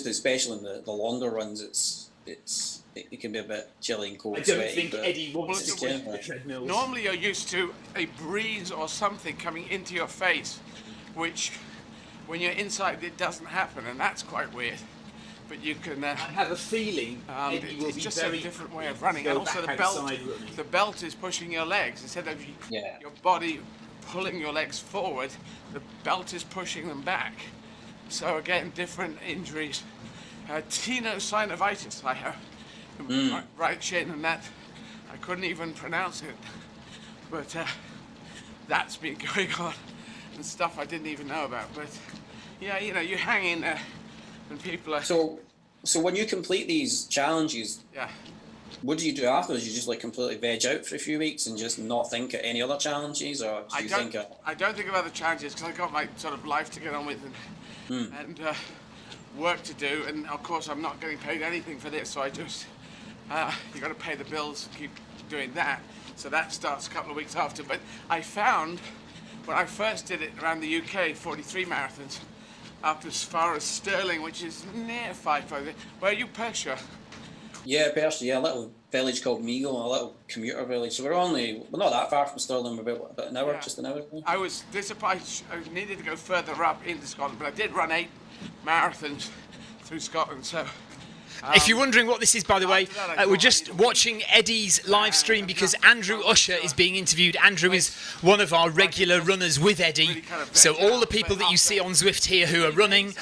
especially in the longer runs, it can be a bit chilly and cold. I don't think Eddie wants to switch the treadmills. Normally you're used to a breeze or something coming into your face, which when you're inside it doesn't happen, and that's quite weird. But you can I have a feeling Eddie will it's be just very a different way of running, and also the belt is pushing your legs instead of your body pulling your legs forward. The belt is pushing them back. So again, different injuries. Tenosynovitis I have. Right shin, and that I couldn't even pronounce it, but that's been going on, and stuff I didn't even know about. But yeah, you know, you hang in there and people are so when you complete these challenges, what do you do afterwards? You just like completely veg out for a few weeks and just not think of any other challenges, or do you think? I don't think of other challenges because I've got my sort of life to get on with and work to do, and of course I'm not getting paid anything for this, so I just you got to pay the bills and keep doing that. So that starts a couple of weeks after. But I found when I first did it around the UK, 43 marathons, up as far as Stirling, which is near 5,000. Where are you, Perthshire? Yeah, Perthshire, yeah, a little village called Meagle, a little commuter village. So we're not that far from Stirling, we're about an hour, just an hour. I was disappointed. I needed to go further up into Scotland, but I did run 8 marathons through Scotland, so... If you're wondering what this is, by the way, we're just watching Eddie's live stream because Andrew Usher is being interviewed. Andrew is one of our regular runners with Eddie. So all the people that you see on Zwift here who are running,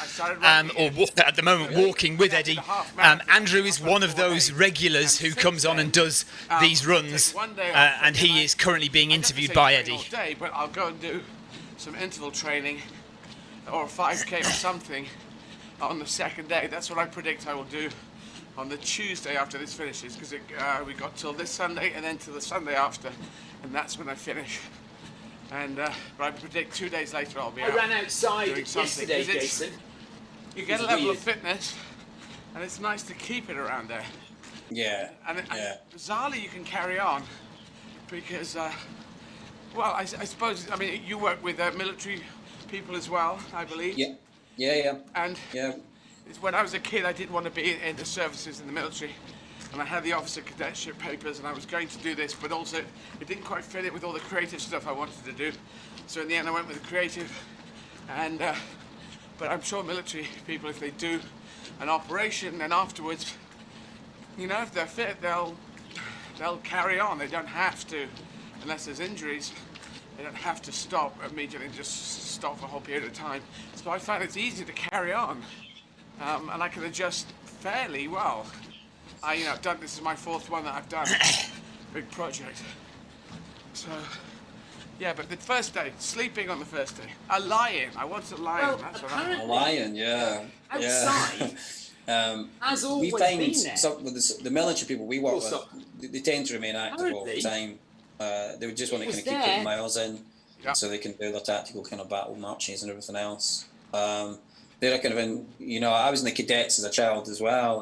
or at the moment walking with Eddie, Andrew is one of those regulars who comes on and does these runs, and he is currently being interviewed by Eddie. But I'll go and do some interval training or a 5K or something on the second day. That's what I predict I will do on the Tuesday after this finishes, because we got till this Sunday and then till the Sunday after, and that's when I finish. And but I predict 2 days later I'll be out. I ran outside doing something, yesterday, Jason. You get a level of fitness, and it's nice to keep it around there. Yeah. And bizarrely you can carry on, because well, I suppose, I mean, you work with military people as well, I believe. Yeah. Yeah. And yeah. When I was a kid, I did want to be in the services in the military, and I had the officer cadetship papers, and I was going to do this, but also it didn't quite fit it with all the creative stuff I wanted to do. So in the end, I went with the creative. And but I'm sure military people, if they do an operation, then afterwards, you know, if they're fit, they'll carry on. They don't have to, unless there's injuries. They don't have to stop immediately and just stop for a whole period of time. So I find it's easy to carry on, and I can adjust fairly well. I've done, this is my 4th one that I've done, big project. So, yeah, but the first day, sleeping on the first day, a lion. I want a lion. Well, that's what A lion, yeah. Outside, has always we find been there. some with the military people we work with, they tend to remain active all the time. They would just want to kind of keep putting miles in, so they can do their tactical kind of battle marches and everything else. They're kind of in, you know, I was in the cadets as a child as well,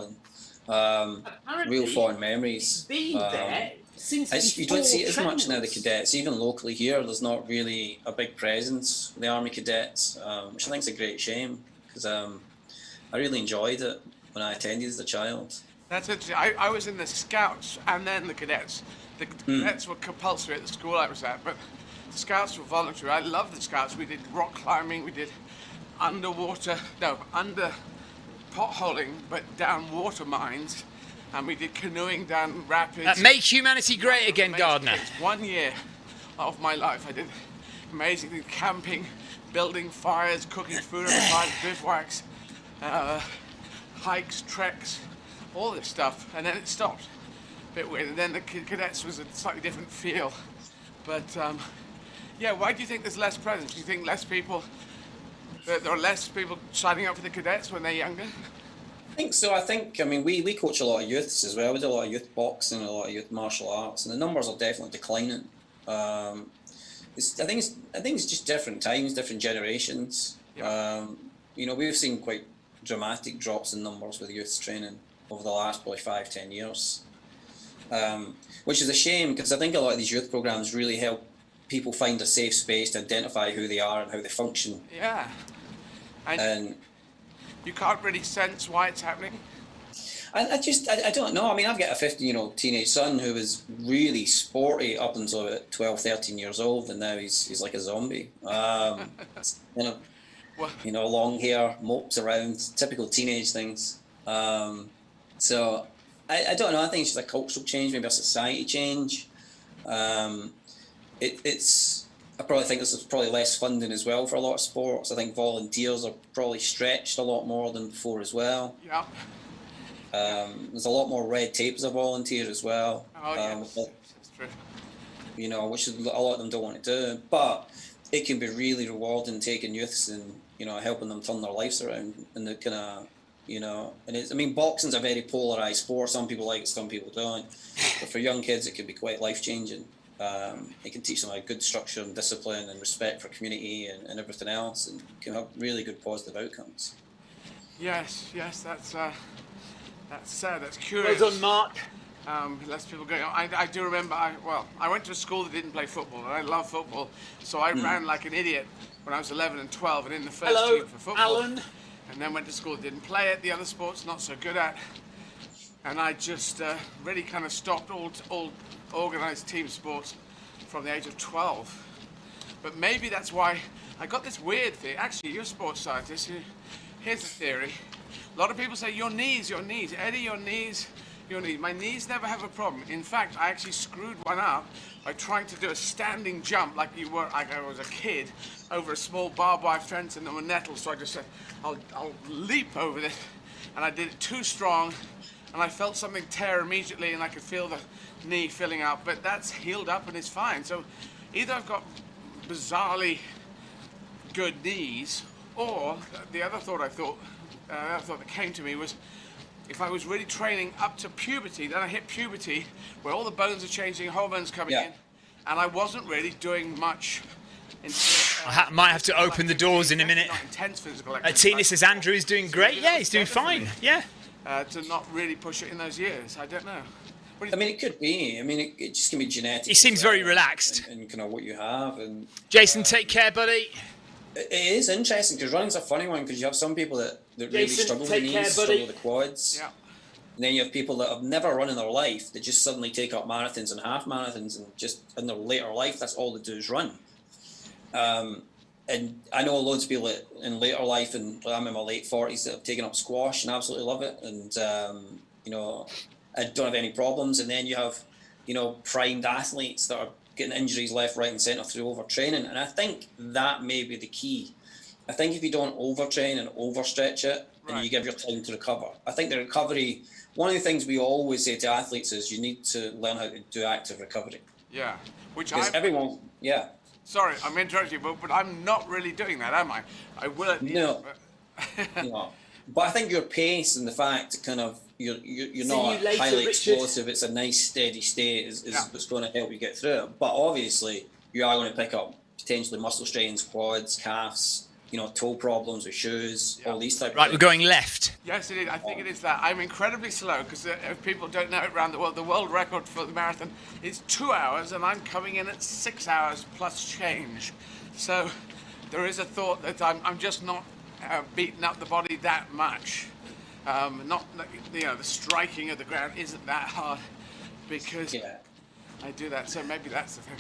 and real fond memories. Been there since you don't see it as much now, the cadets. Even locally here, there's not really a big presence of the Army cadets, which I think is a great shame, because I really enjoyed it when I attended as a child. That's interesting. I was in the Scouts and then the cadets. The cadets were compulsory at the school I was at, but the Scouts were voluntary. I loved the Scouts. We did rock climbing, we did under potholing, but down water mines, and we did canoeing down rapids. Make humanity great again, Gardner. 1 year of my life I did amazing things: camping, building fires, cooking food on the fire, bivouacs, hikes, treks, all this stuff, and then it stopped. A bit weird. And then the cadets was a slightly different feel. But yeah, why do you think there's less presence? Do you think less people, there are less people signing up for the cadets when they're younger? I think so. I mean, we coach a lot of youths as well. We do a lot of youth boxing, a lot of youth martial arts, and the numbers are definitely declining. I think it's just different times, different generations. Yeah. You know, we've seen quite dramatic drops in numbers with youth training over the last probably 5-10 years, which is a shame, because I think a lot of these youth programs really help people find a safe space to identify who they are and how they function. Yeah. And you can't really sense why it's happening? I don't know. I mean, I've got a 15-year-old teenage son who was really sporty up until about 12, 13 years old, and now he's like a zombie. You know, long hair, mopes around, typical teenage things. So I don't know. I think it's just a cultural change, maybe a society change. I probably think there's probably less funding as well for a lot of sports. I think volunteers are probably stretched a lot more than before as well. Yeah. There's a lot more red tape as a volunteer as well. Oh, yes. That's true. You know, which is, a lot of them don't want to do. But it can be really rewarding taking youths and, you know, helping them turn their lives around in the kind of And it's, I mean, boxing's a very polarized sport. Some people like it, some people don't. But for young kids, it can be quite life-changing. It can teach them a good structure and discipline and respect for community and everything else, and can have really good positive outcomes. Yes, that's curious. Well done, Mark. Less people going on. I do remember, I went to a school that didn't play football, and I love football, so I ran like an idiot when I was 11 and 12 and in the first team for football. Alan. And then went to school that didn't play it, the other sports not so good at. And I just really kind of stopped all organised team sports from the age of 12. But maybe that's why I got this weird thing. Actually, you're a sports scientist. Here's the theory. A lot of people say, your knees, Eddie, your knees. My knees never have a problem. In fact, I actually screwed one up by trying to do a standing jump like I was a kid over a small barbed wire fence and there were nettles. So I just said, I'll leap over this. And I did it too strong and I felt something tear immediately and I could feel the knee filling up, but that's healed up and it's fine. So either I've got bizarrely good knees, or the other thought that came to me was, if I was really training up to puberty, then I hit puberty, where all the bones are changing, hormones coming in, and I wasn't really doing much. I might have to open the doors in a minute. Not intense physical exercise. Tina says Andrew's doing great. Yeah, he's doing fine. Yeah. To not really push it in those years, I don't know. I mean, it could be. I mean, it just can be genetic. He seems very relaxed. And kind of what you have. And Jason, take care, buddy. It is interesting because running's a funny one, because you have some people that really struggle with the knees, struggle with the quads. Yeah. And then you have people that have never run in their life that just suddenly take up marathons and half marathons, and just in their later life, that's all they do is run. And I know loads of people in later life, and I'm in my late 40s, that have taken up squash and absolutely love it. And, I don't have any problems. And then you have, primed athletes that are getting injuries left, right and centre through overtraining. And I think that may be the key. I think if you don't overtrain and overstretch it, and you give your time to recover. I think the recovery, one of the things we always say to athletes is you need to learn how to do active recovery. Yeah. Everyone, Sorry, I'm interrupting you, but I'm not really doing that, am I? I will at the end, but... No. But I think your pace and the fact that kind of you're not highly explosive, it's a nice steady state is what's going to help you get through it. But obviously you are going to pick up potentially muscle strains, quads, calves, toe problems with shoes, all these type of things. Right, we're going left. Yes, it is. I think it is that. I'm incredibly slow because if people don't know it around the world record for the marathon is 2 hours and I'm coming in at 6 hours plus change. So there is a thought that I'm just not beating up the body that much. The striking of the ground isn't that hard because I do that. So maybe that's the thing.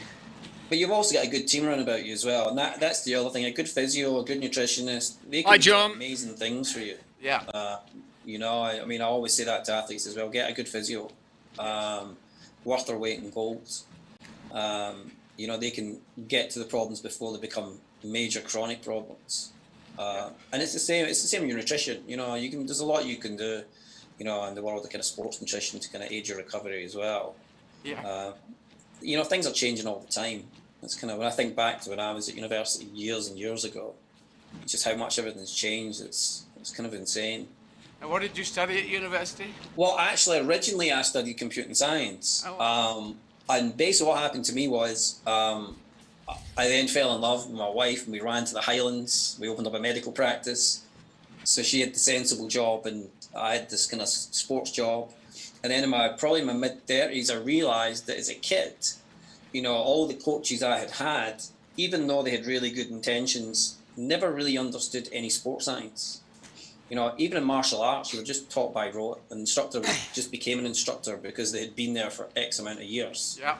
But you've also got a good team around about you as well, and that's the other thing. A good physio, a good nutritionist, they can do amazing things for you. Yeah. I mean, I always say that to athletes as well. Get a good physio, worth their weight in gold. They can get to the problems before they become major chronic problems. And it's the same with your nutrition. There's a lot you can do, in the world of kind of sports nutrition to kind of aid your recovery as well. Yeah. Things are changing all the time. That's kind of, when I think back to when I was at university years and years ago, just how much everything's changed. It's kind of insane. And what did you study at university? Well, actually, originally I studied computing science. And basically what happened to me was I then fell in love with my wife and we ran to the Highlands. We opened up a medical practice. So she had the sensible job and I had this kind of sports job. And then in my mid-30s, I realised that as a kid, all the coaches I had, even though they had really good intentions, never really understood any sports science. Even in martial arts, you were just taught by rote. An instructor just became an instructor because they had been there for X amount of years. Yeah.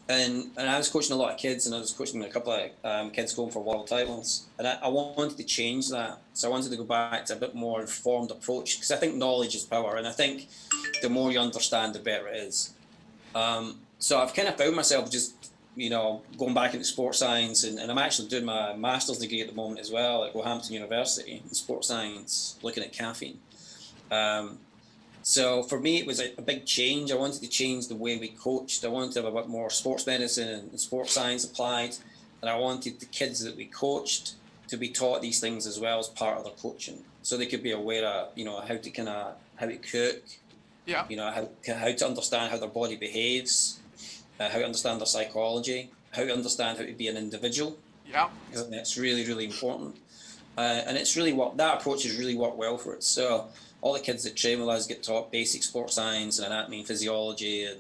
And I was coaching a lot of kids, and I was coaching a couple of kids going for world titles. And I wanted to change that. So I wanted to go back to a bit more informed approach, because I think knowledge is power. And I think the more you understand, the better it is. So I've kind of found myself just, going back into sports science. And I'm actually doing my master's degree at the moment as well at Roehampton University in sports science, looking at caffeine. So for me, it was a big change. I wanted to change the way we coached. I wanted to have a bit more sports medicine and sports science applied. And I wanted the kids that we coached to be taught these things as well as part of their coaching. So they could be aware of, how to cook, Yeah. How to understand how their body behaves, how to understand their psychology, how to understand how to be an individual. Yeah. Because that's really, really important. And it's really that approach has really worked well for us. So all the kids that train with us get taught basic sports science and anatomy and physiology, and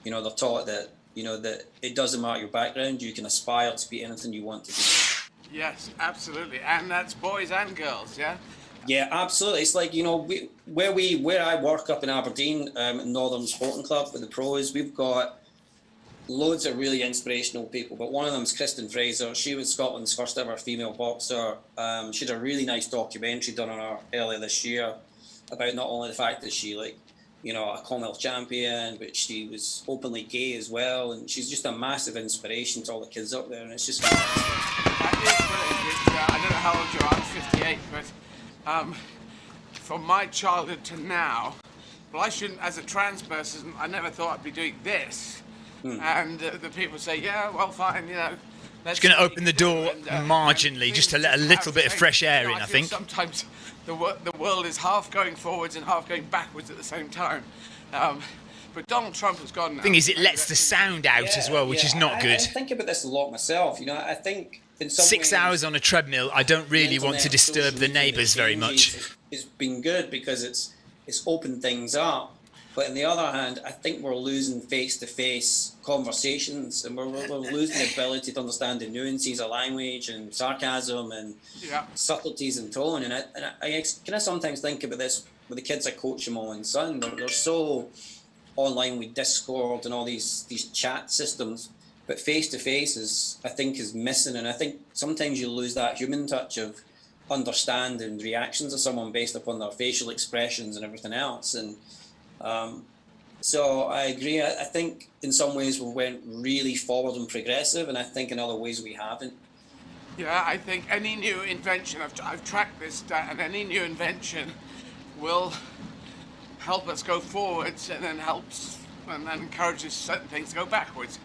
they're taught that that it doesn't matter your background, you can aspire to be anything you want to be. Yes, absolutely, and that's boys and girls, yeah. Yeah, absolutely. It's like where I work up in Aberdeen, Northern Sporting Club with the pros, we've got loads of really inspirational people, but one of them is Kristen Fraser. She was Scotland's first ever female boxer. She had a really nice documentary done on her earlier this year about not only the fact that she a Commonwealth champion, but she was openly gay as well, and she's just a massive inspiration to all the kids up there, and it's just fantastic. That is brilliant. I don't know how old you are, I'm 58, but from my childhood to now, well, I shouldn't, as a trans person, I never thought I'd be doing this. And the people say, yeah, well, fine, It's going to open the door marginally, just to let a little bit of fresh air in, I think. Sometimes the world is half going forwards and half going backwards at the same time. But Donald Trump has gone now. The thing is, it lets the sound out as well, which is not good. I think about this a lot myself. I think in some 6 ways, hours on a treadmill, I don't really want to disturb the neighbours very much. It's been good because it's opened things up. But on the other hand, I think we're losing face-to-face conversations, and we're losing the ability to understand the nuances of language and sarcasm and subtleties in tone. And I kind of sometimes think about this with the kids I coach in my own son. They're so online with Discord and all these chat systems, but face-to-face I think is missing. And I think sometimes you lose that human touch of understanding reactions of someone based upon their facial expressions and everything else. And so I agree. I think in some ways we went really forward and progressive, and I think in other ways we haven't. Yeah, I think any new invention, I've tracked this, and any new invention will help us go forwards, and then encourages certain things to go backwards.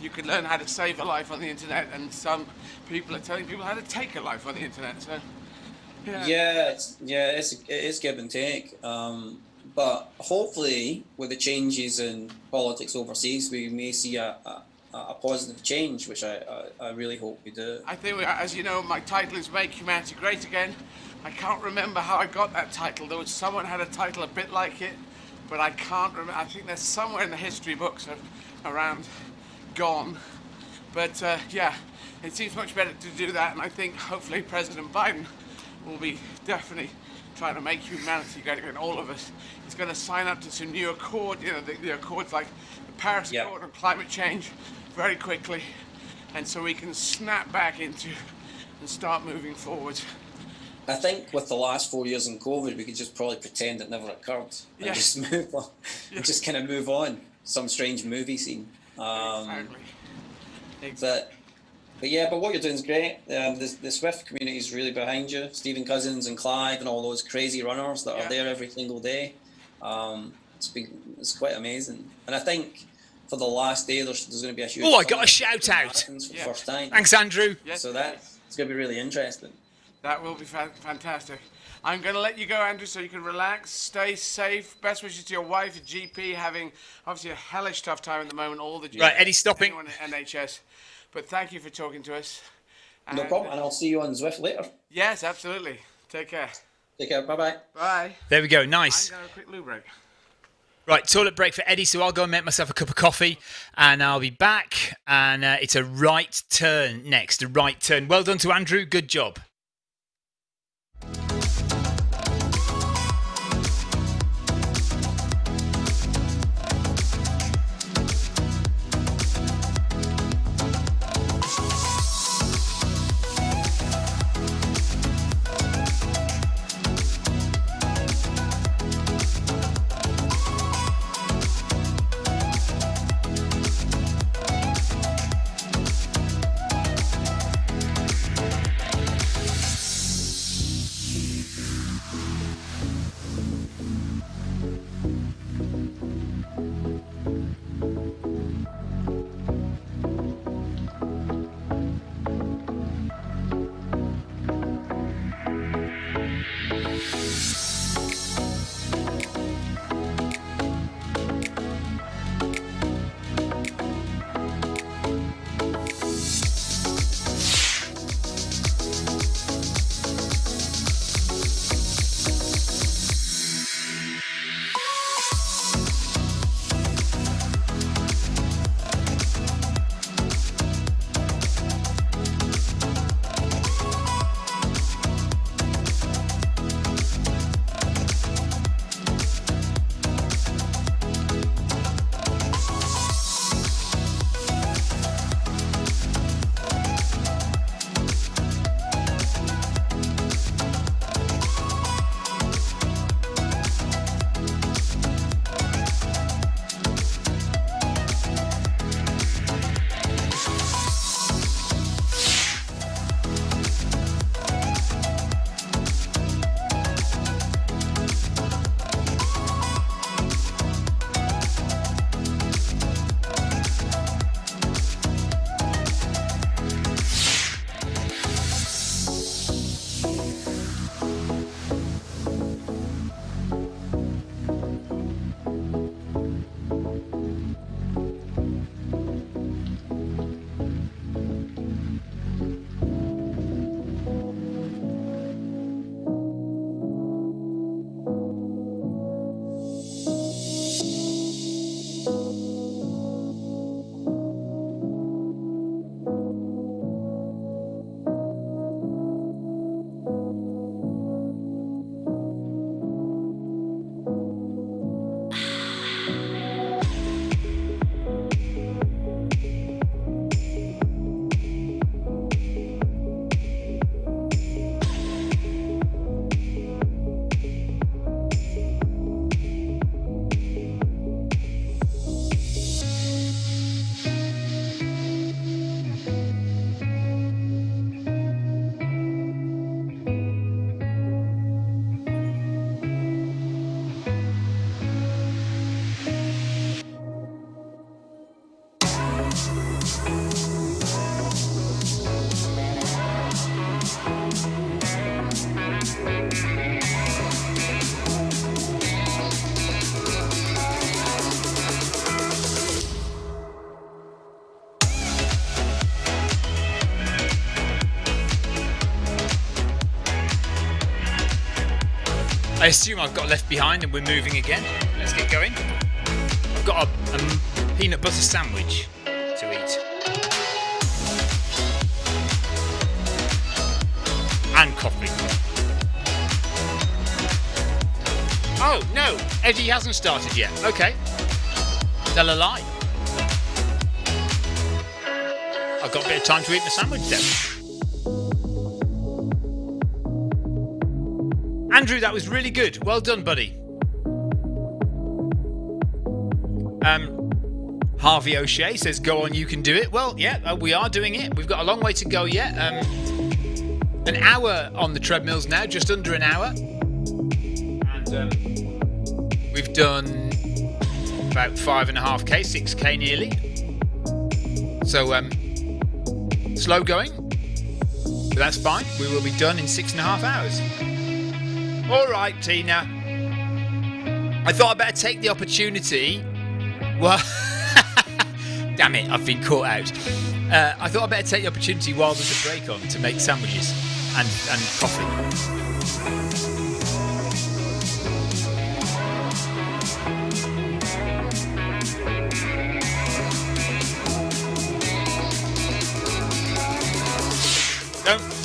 You can learn how to save a life on the internet, and some people are telling people how to take a life on the internet. So it is give and take. But hopefully, with the changes in politics overseas, we may see a positive change, which I really hope we do. I think, as you know, my title is Make Humanity Great Again. I can't remember how I got that title. There was someone had a title a bit like it, but I can't remember. I think there's somewhere in the history books around gone. But it seems much better to do that, and I think hopefully President Biden will be definitely trying to make humanity great again, all of us. He's going to sign up to some new accord, the accords like the Paris Accord on climate change very quickly, and so we can snap back into and start moving forward. I think with the last 4 years in COVID, we could just probably pretend it never occurred and just move on, and just kind of move on. Some strange movie scene. Exactly. But what you're doing is great. The Zwift community is really behind you. Stephen Cousins and Clive and all those crazy runners that are there every single day. It's quite amazing. And I think for the last day, there's going to be a huge... Oh, I got a shout out. For the first time. Thanks, Andrew. Yes, so it's going to be really interesting. That will be fantastic. I'm going to let you go, Andrew, so you can relax, stay safe. Best wishes to your wife, a GP, having obviously a hellish tough time at the moment. All the GPs, right, Eddie, stopping. Anyone at NHS. But thank you for talking to us. No problem, and I'll see you on Zwift later. Yes, absolutely. Take care. Take care. Bye-bye. Bye. There we go. Nice. I'm going to have a quick loo break. Right, toilet break for Eddie, so I'll go and make myself a cup of coffee, and I'll be back, and it's a right turn next, a right turn. Well done to Andrew. Good job. I assume I've got left behind and we're moving again. Let's get going. I've got a peanut butter sandwich to eat. And coffee. Oh, no, Eddie hasn't started yet. Okay. Tell a lie. I've got a bit of time to eat my sandwich then. Andrew, that was really good. Well done, buddy. Harvey O'Shea says, go on, you can do it. Well, yeah, we are doing it. We've got a long way to go yet. An hour on the treadmills now, just under an hour. And we've done about 5.5k, 6k nearly. So, slow going, but that's fine. We will be done in 6.5 hours. All right, Tina. I thought I'd better take the opportunity. Well, damn it, I've been caught out. I thought I'd better take the opportunity while there's a break on to make sandwiches and coffee.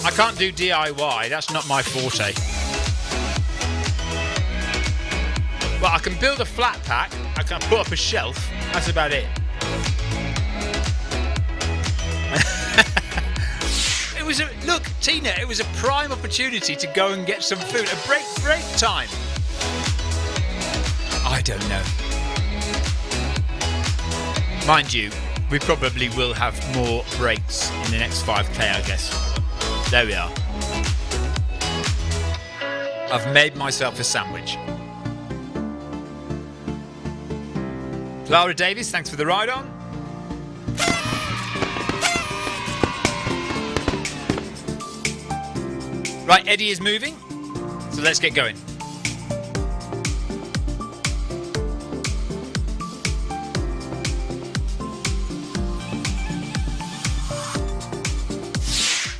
I can't do DIY, that's not my forte. Well, I can build a flat pack, I can put up a shelf, that's about it. Look, Tina, it was a prime opportunity to go and get some food, a break time. I don't know. Mind you, we probably will have more breaks in the next 5k, I guess. There we are. I've made myself a sandwich. Clara Davis, thanks for the ride on. Right, Eddie is moving, so let's get going.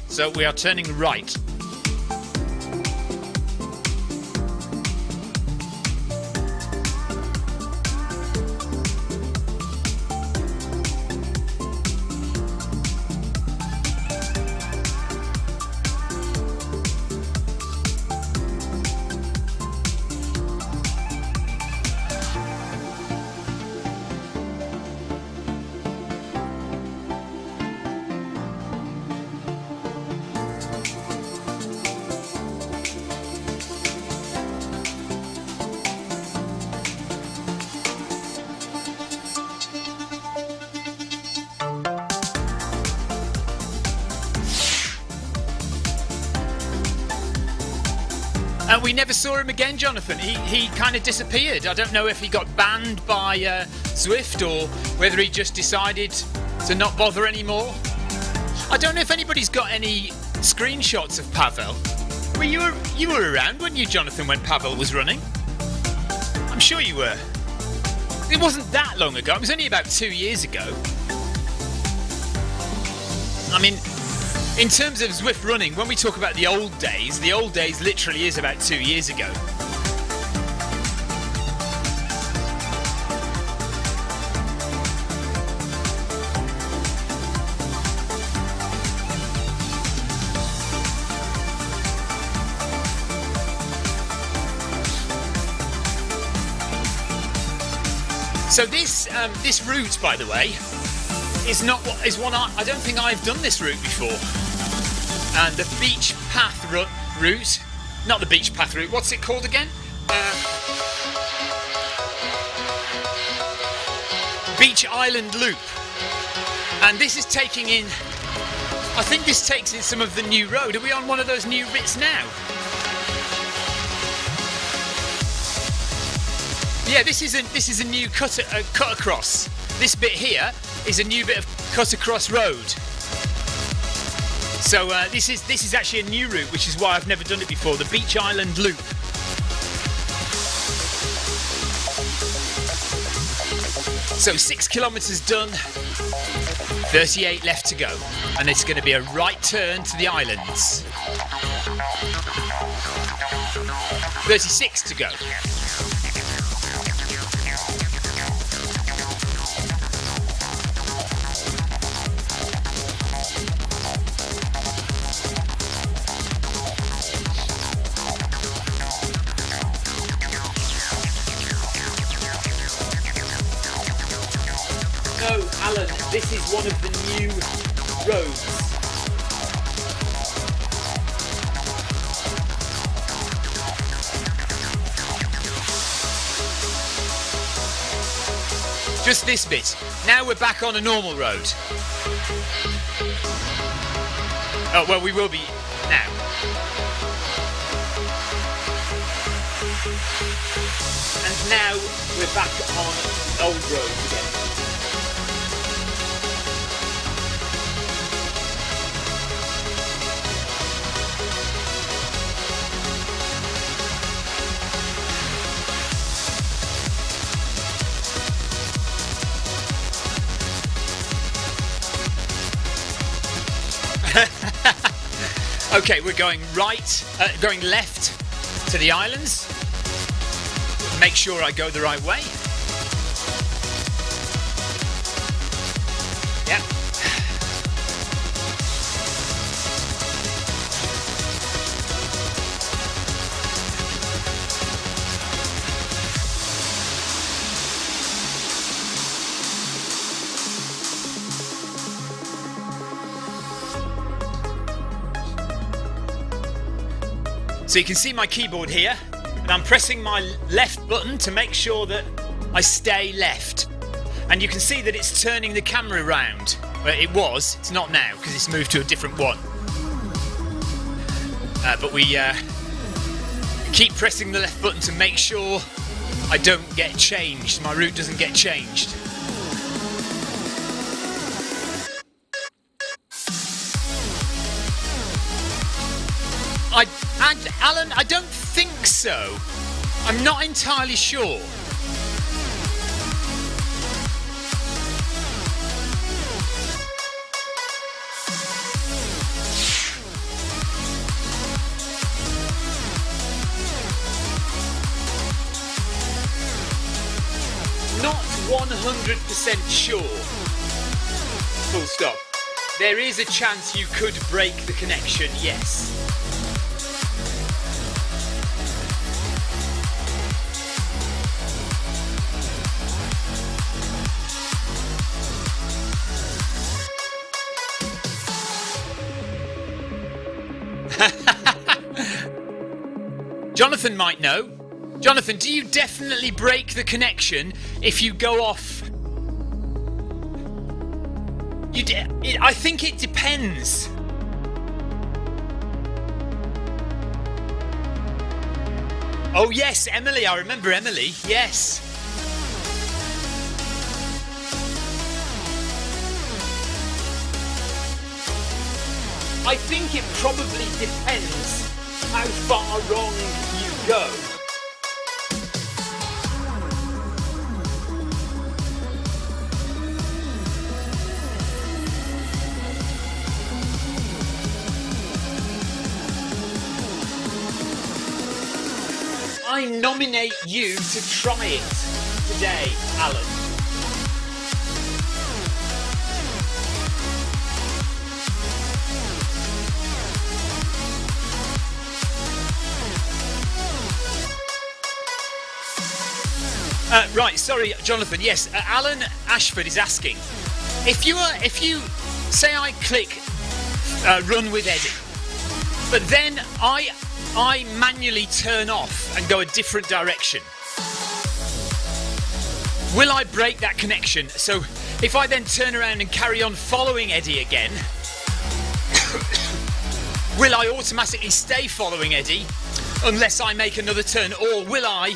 So we are turning right. We never saw him again, Jonathan. He kind of disappeared. I don't know if he got banned by Zwift or whether he just decided to not bother anymore. I don't know if anybody's got any screenshots of Pavel. Well, you were around, weren't you, Jonathan, when Pavel was running? I'm sure you were. It wasn't that long ago. It was only about 2 years ago. I mean, in terms of Zwift running, when we talk about the old days literally is about 2 years ago. So this route, by the way, is one I don't think I've done this route before. And the beach path route, not the beach path route. What's it called again? Beach Island Loop. And this is taking in. I think this takes in some of the new road. Are we on one of those new bits now? Yeah, this is a new cut across. This bit here is a new bit of cut across road. So this is actually a new route, which is why I've never done it before. The Beach Island Loop. So 6 kilometres done, 38 left to go, and it's going to be a right turn to the islands. 36 to go. No, Alan, this is one of the new roads. Just this bit. Now we're back on a normal road. Oh, well, we will be now. And now we're back on old road again. Okay, we're going going left to the islands. Make sure I go the right way. Yep. So you can see my keyboard here, and I'm pressing my left button to make sure that I stay left. And you can see that it's turning the camera around. Well, it was, it's not now, because it's moved to a different one. But we keep pressing the left button to make sure I don't get changed, my route doesn't get changed. Alan, I don't think so. I'm not entirely sure. Not 100% sure. Full stop. There is a chance you could break the connection, yes. Jonathan might know. Jonathan, do you definitely break the connection if you go off? I think it depends. Oh yes, Emily, I remember Emily, yes. I think it probably depends how far wrong you go. I nominate you to try it today, Alan. Right, sorry, Jonathan. Yes, Alan Ashford is asking if you say I click run with Eddie, but then I manually turn off and go a different direction. Will I break that connection? So if I then turn around and carry on following Eddie again, will I automatically stay following Eddie unless I make another turn, or will I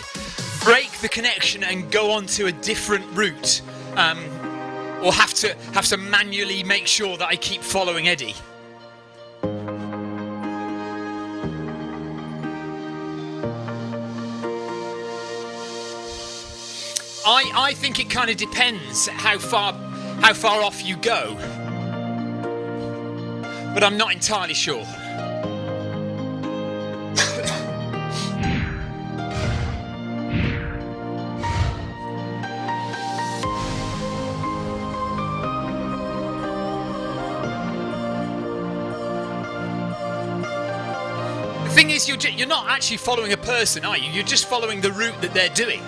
break the connection and go on to a different route, or have to manually make sure that I keep following Eddie? I think it kind of depends how far off you go, but I'm not entirely sure. guess you're not actually following a person, are you? You're just following the route that they're doing.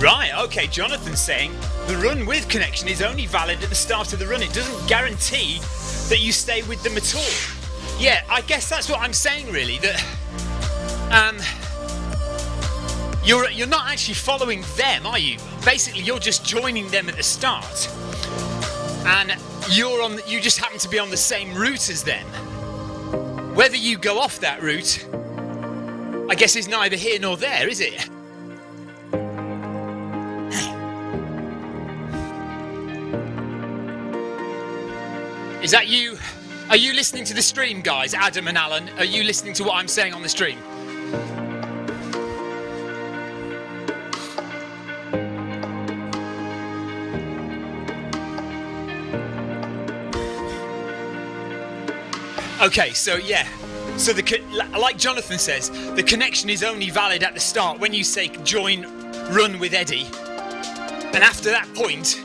Right, okay, Jonathan's saying the run with connection is only valid at the start of the run. It doesn't guarantee that you stay with them at all. Yeah, I guess that's what I'm saying really, that you're not actually following them, are you? Basically, you're just joining them at the start. And you just happen to be on the same route as them. Whether you go off that route, I guess is neither here nor there, is it? Is that you? Are you listening to the stream, guys? Adam and Alan, are you listening to what I'm saying on the stream? Okay, so yeah. So like Jonathan says, the connection is only valid at the start when you say join run with Eddie. And after that point,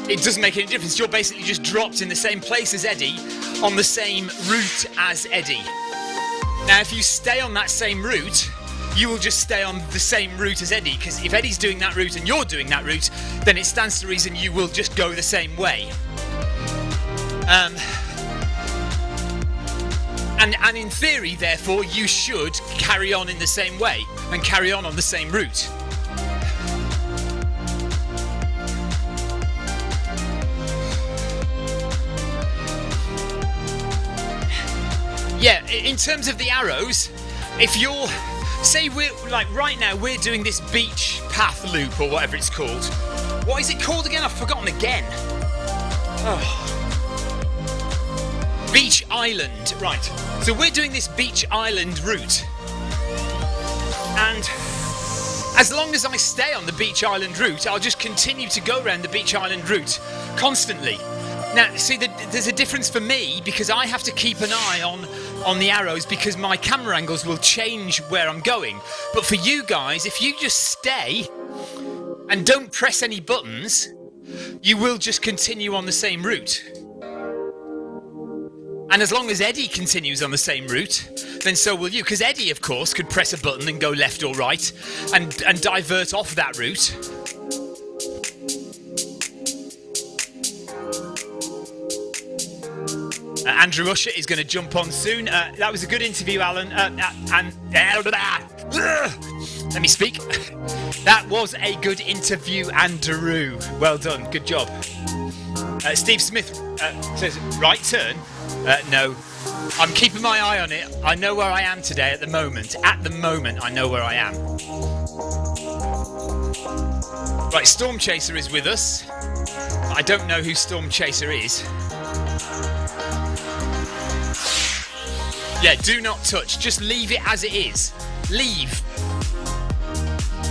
it doesn't make any difference. You're basically just dropped in the same place as Eddie, on the same route as Eddie. Now, if you stay on that same route, you will just stay on the same route as Eddie, because if Eddie's doing that route and you're doing that route, then it stands to reason you will just go the same way. And in theory, therefore, you should carry on in the same way and carry on the same route. Yeah, in terms of the arrows, if you're, say we're, like right now, we're doing this beach path loop or whatever it's called. What is it called again? I've forgotten again. Oh. Beach Island, right. So we're doing this Beach Island route. And as long as I stay on the Beach Island route, I'll just continue to go around the Beach Island route constantly. Now, see, there's a difference for me because I have to keep an eye on the arrows because my camera angles will change where I'm going. But for you guys, if you just stay and don't press any buttons, you will just continue on the same route. And as long as Eddie continues on the same route, then so will you. Because Eddie, of course, could press a button and go left or right and divert off that route. Andrew Usher is going to jump on soon. That was a good interview, Alan. Let me speak. That was a good interview, Andrew. Well done. Good job. Steve Smith says, right turn? No. I'm keeping my eye on it. I know where I am today at the moment. At the moment, I know where I am. Right, Storm Chaser is with us. I don't know who Storm Chaser is. Yeah, do not touch. Just leave it as it is. Leave.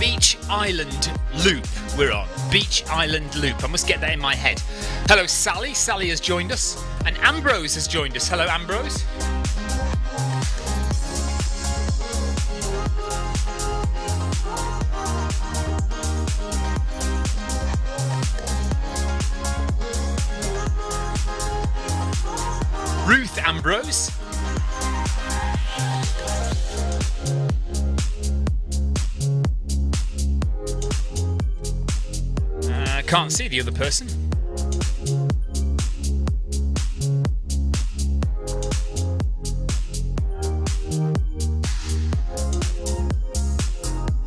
Beach Island Loop we're on. Beach Island Loop. I must get that in my head. Hello, Sally. Sally has joined us. And Ambrose has joined us. Hello, Ambrose. Ruth Ambrose. Can't see the other person.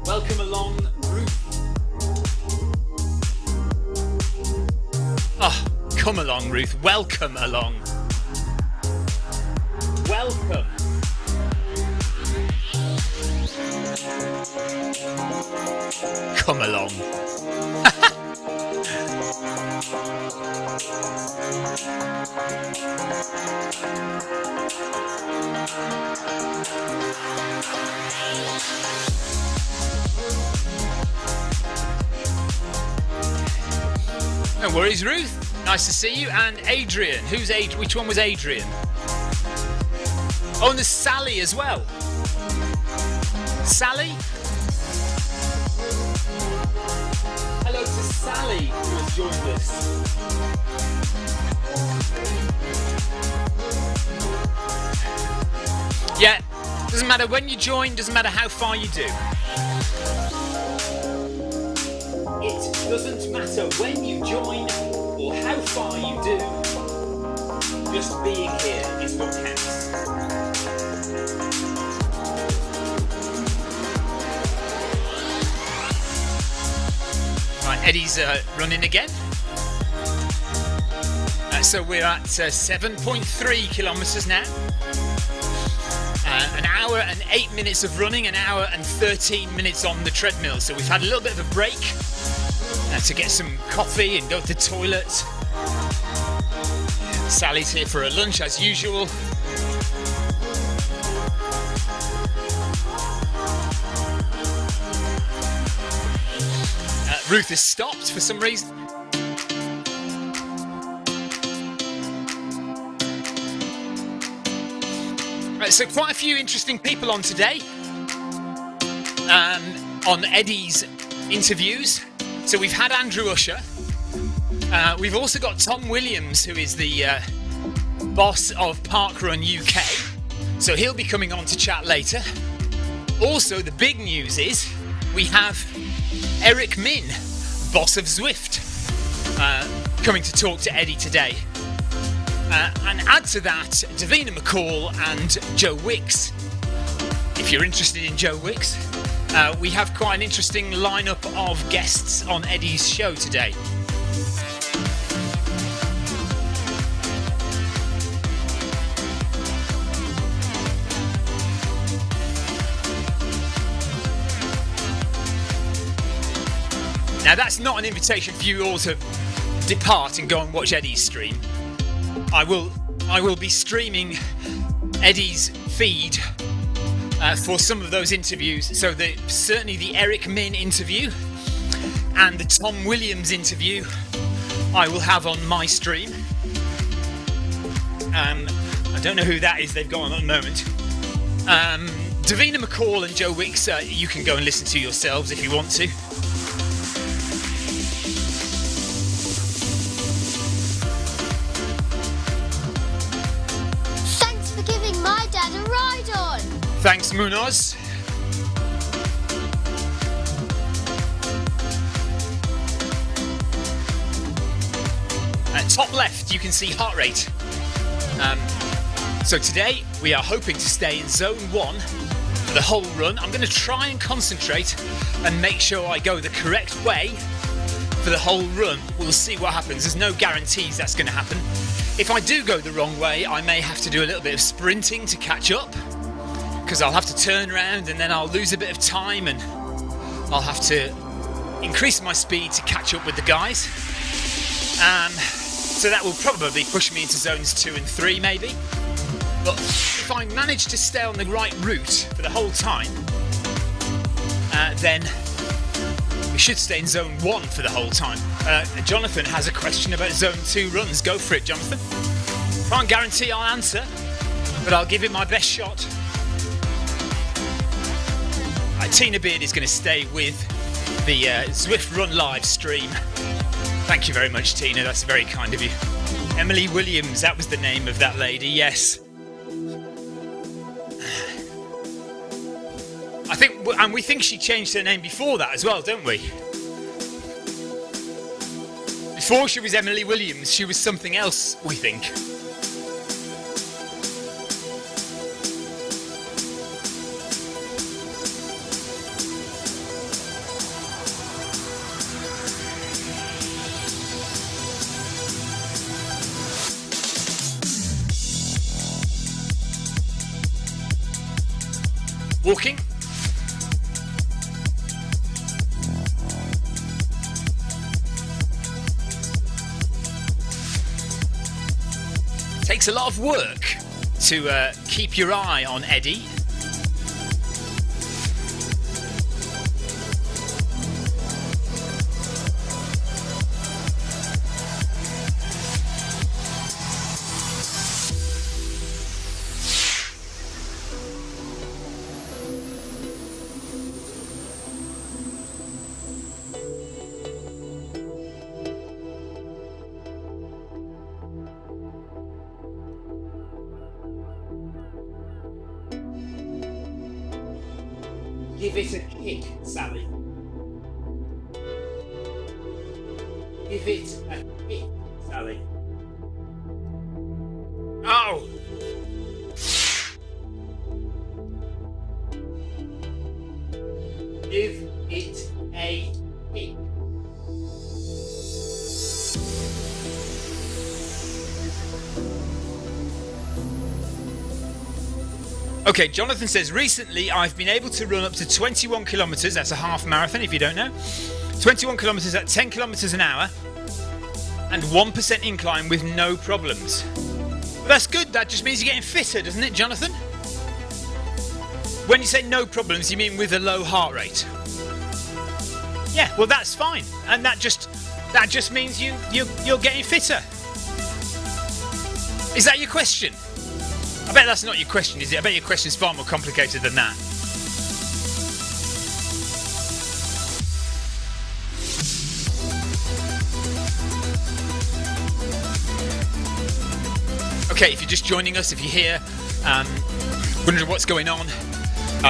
Welcome along, Ruth. Oh, come along, Ruth. Welcome along. Welcome. Come along. No worries, Ruth. Nice to see you. And Adrian. Who's Adrian? Which one was Adrian? Oh, and there's Sally as well. Sally? Hello to Sally, who has joined us. Yeah, doesn't matter when you join, doesn't matter how far you do. It doesn't matter when you join or how far you do. Just being here is what counts. Right, Eddie's running again. So we're at 7.3 kilometres now. An hour and 8 minutes of running, an hour and 13 minutes on the treadmill. So we've had a little bit of a break to get some coffee and go to the toilet. Sally's here for her lunch as usual. Ruth has stopped for some reason. Right, so quite a few interesting people on today. On Eddie's interviews. So we've had Andrew Usher. We've also got Tom Williams, who is the boss of Parkrun UK. So he'll be coming on to chat later. Also, the big news is we have Eric Min, boss of Zwift, coming to talk to Eddie today. And add to that, Davina McCall and Joe Wicks. If you're interested in Joe Wicks, we have quite an interesting lineup of guests on Eddie's show today. Now that's not an invitation for you all to depart and go and watch Eddie's stream. I will be streaming Eddie's feed for some of those interviews. So certainly the Eric Min interview and the Tom Williams interview I will have on my stream. I don't know who that is they've got on at the moment. Davina McCall and Joe Wicks, you can go and listen to yourselves if you want to. Thanks, Munoz. Top left, you can see heart rate. So today, we are hoping to stay in zone 1 for the whole run. I'm going to try and concentrate and make sure I go the correct way for the whole run. We'll see what happens. There's no guarantees that's going to happen. If I do go the wrong way, I may have to do a little bit of sprinting to catch up, because I'll have to turn around and then I'll lose a bit of time and I'll have to increase my speed to catch up with the guys. So that will probably push me into zones 2 and 3 maybe. But if I manage to stay on the right route for the whole time, then we should stay in zone 1 for the whole time. Jonathan has a question about zone 2 runs. Go for it, Jonathan. Can't guarantee I'll answer, but I'll give it my best shot. Tina Beard is going to stay with the Zwift Run live stream. Thank you very much, Tina. That's very kind of you. Emily Williams, that was the name of that lady, yes. I think, and we think she changed her name before that as well, don't we? Before she was Emily Williams, she was something else, we think. Walking. Takes a lot of work to keep your eye on Eddie. Give it a kick, Sally. Give it a kick, Sally. Oh! Give it a kick. Okay, Jonathan says, recently I've been able to run up to 21 kilometres, that's a half marathon if you don't know, 21 kilometres at 10 kilometres an hour and 1% incline with no problems. Well, that's good, that just means you're getting fitter, doesn't it, Jonathan? When you say no problems, you mean with a low heart rate? Yeah, well that's fine, and that just means you're getting fitter. Is that your question? I bet that's not your question, is it? I bet your question's far more complicated than that. Okay, if you're just joining us, if you're here, wondering what's going on,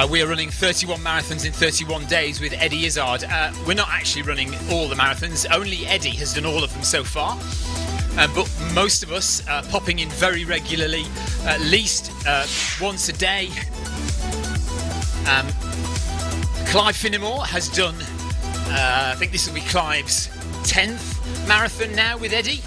we are running 31 marathons in 31 days with Eddie Izzard. We're not actually running all the marathons, only Eddie has done all of them so far. But most of us are popping in very regularly, at least once a day. Clive Finnemore has done, I think this will be Clive's 10th marathon now with Eddie.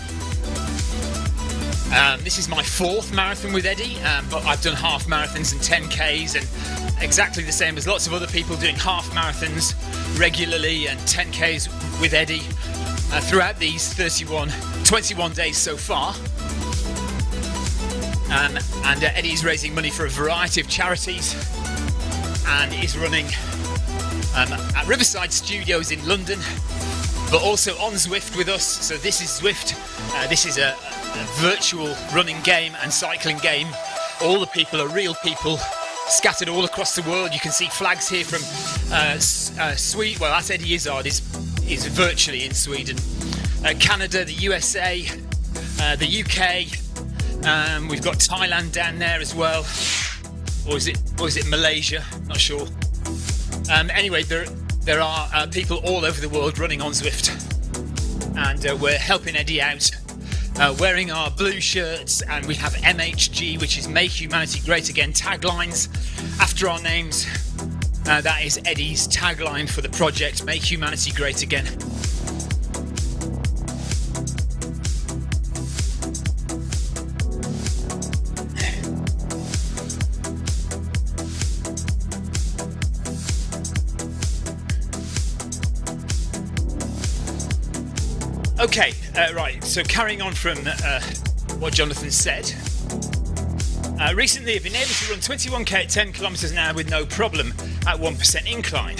This is my 4th marathon with Eddie, but I've done half marathons and 10Ks, and exactly the same as lots of other people doing half marathons regularly and 10Ks with Eddie throughout these 21 days so far. And Eddie's raising money for a variety of charities and is running at Riverside Studios in London, but also on Zwift with us. So this is Zwift. This is a virtual running game and cycling game. All the people are real people scattered all across the world. You can see flags here from Sweden. Well, that's Eddie Izzard is virtually in Sweden, Canada, the USA, the UK. We've got Thailand down there as well, or is it Malaysia? Not sure. Anyway, there are people all over the world running on Zwift, and we're helping Eddie out, wearing our blue shirts, and we have MHG, which is Make Humanity Great Again taglines after our names. That is Eddie's tagline for the project, Make Humanity Great Again. Okay, right, so carrying on from what Jonathan said. Recently I've been able to run 21k at 10 kilometres an hour with no problem at 1% incline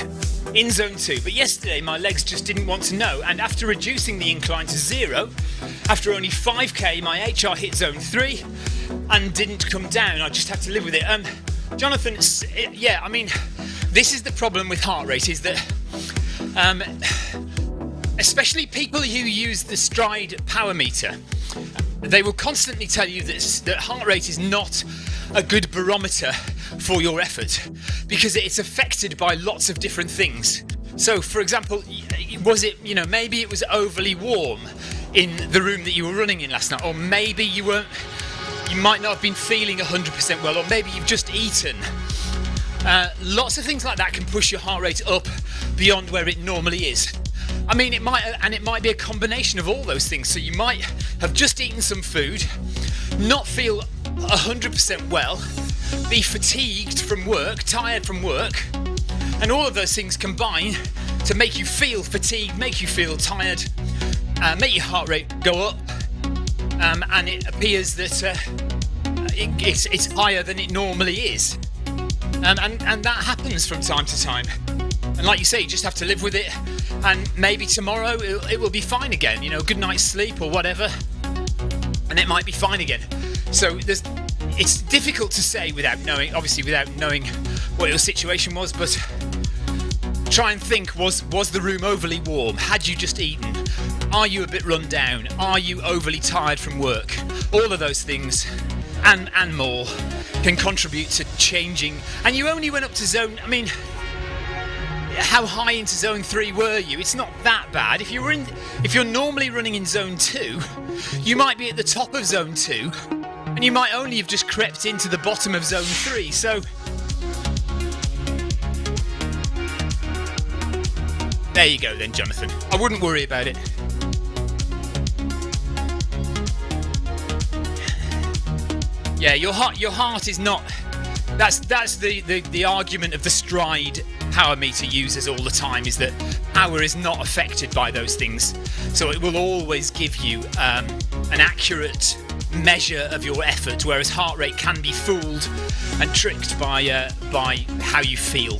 in zone 2, but yesterday my legs just didn't want to know, and after reducing the incline to 0, after only 5k my HR hit zone 3 and didn't come down. I just had to live with it. Jonathan, yeah, I mean, this is the problem with heart rate, is that especially people who use the Stride power meter, they will constantly tell you that heart rate is not a good barometer for your effort because it's affected by lots of different things. So, for example, was it, maybe it was overly warm in the room that you were running in last night, or maybe you might not have been feeling 100% well, or maybe you've just eaten. Lots of things like that can push your heart rate up beyond where it normally is. I mean, it might be a combination of all those things. So you might have just eaten some food, not feel 100% well, be fatigued from work, tired from work, and all of those things combine to make you feel fatigued, make you feel tired, make your heart rate go up, and it appears that it's higher than it normally is. And that happens from time to time. And like you say, you just have to live with it, and maybe tomorrow it will be fine again. You know, good night's sleep or whatever, and it might be fine again. So it's difficult to say without knowing what your situation was, but try and think, was the room overly warm? Had you just eaten? Are you a bit run down? Are you overly tired from work? All of those things and more can contribute to changing. And you only went up to zone, I mean, how high into zone 3 were you? It's not that bad. If you're normally running in zone 2, you might be at the top of zone 2, and you might only have just crept into the bottom of zone 3. So there you go then, Jonathan. I wouldn't worry about it. Yeah, your heart is not. That's the argument of the stride power meter users all the time, is that power is not affected by those things. So it will always give you an accurate measure of your effort, whereas heart rate can be fooled and tricked by how you feel.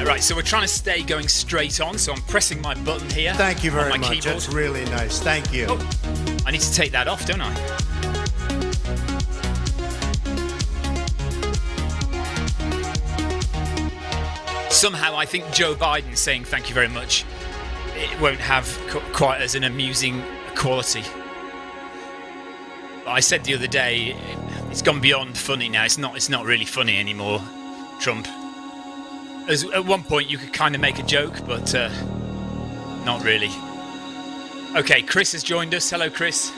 Right, so we're trying to stay going straight on, so I'm pressing my button here. Thank you very on my much. keyboard. That's really nice. Thank you. Oh, I need to take that off, don't I? Somehow I think Joe Biden saying thank you very much, it won't have quite as an amusing quality. I said the other day, it's gone beyond funny now. It's not really funny anymore, Trump. At one point you could kind of make a joke, but not really. Okay, Chris has joined us. Hello, Chris.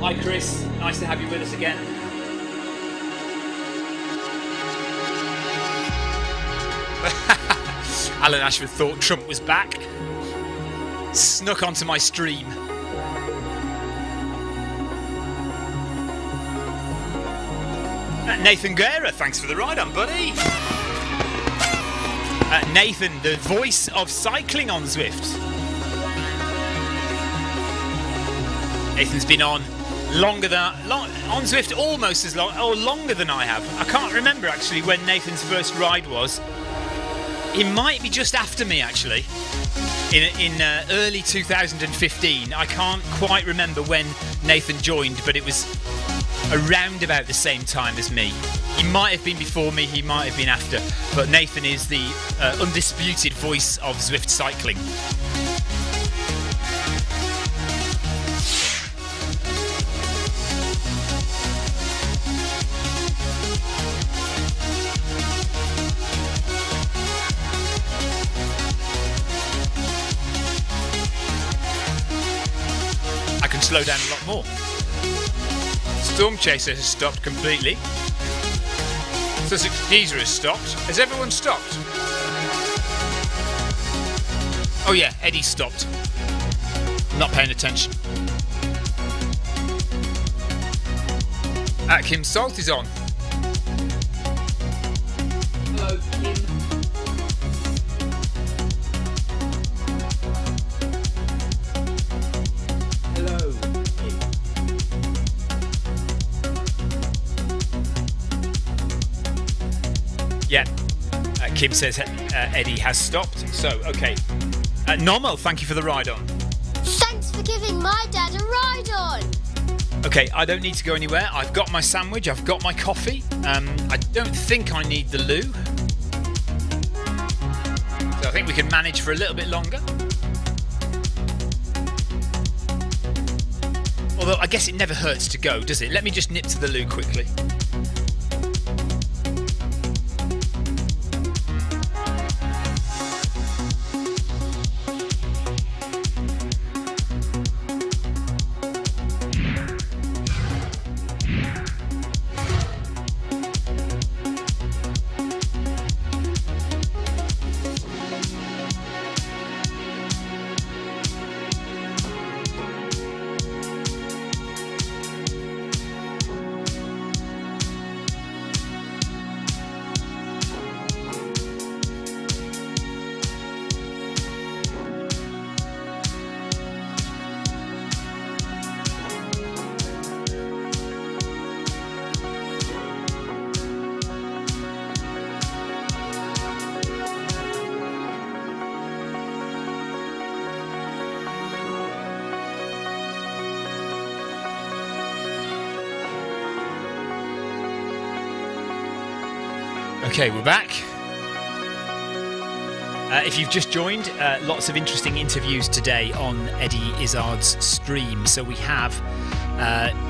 Hi, Chris. Nice to have you with us again. Alan Ashford thought Trump was back. Snuck onto my stream. Nathan Guerra, thanks for the ride on, buddy. Nathan, the voice of cycling on Zwift. Nathan's been on on Zwift almost as long, or longer than I have. I can't remember actually when Nathan's first ride was. He might be just after me actually. In early 2015. I can't quite remember when Nathan joined, but it was around about the same time as me. He might have been before me, he might have been after, but Nathan is the undisputed voice of Zwift cycling. I can slow down a lot more. Storm Chaser has stopped completely. Sussex Geezer has stopped. Has everyone stopped? Oh yeah, Eddie stopped. I'm not paying attention. Kim Salt is on. Hello, Kim. Hello, Kim. Yeah, Kim says Eddie has stopped. So, okay. Normal, thank you for the ride on. Thanks for giving my dad a ride on. Okay, I don't need to go anywhere. I've got my sandwich, I've got my coffee. I don't think I need the loo. So I think we can manage for a little bit longer. Although I guess it never hurts to go, does it? Let me just nip to the loo quickly. Okay, we're back. If you've just joined, lots of interesting interviews today on Eddie Izzard's stream. So we have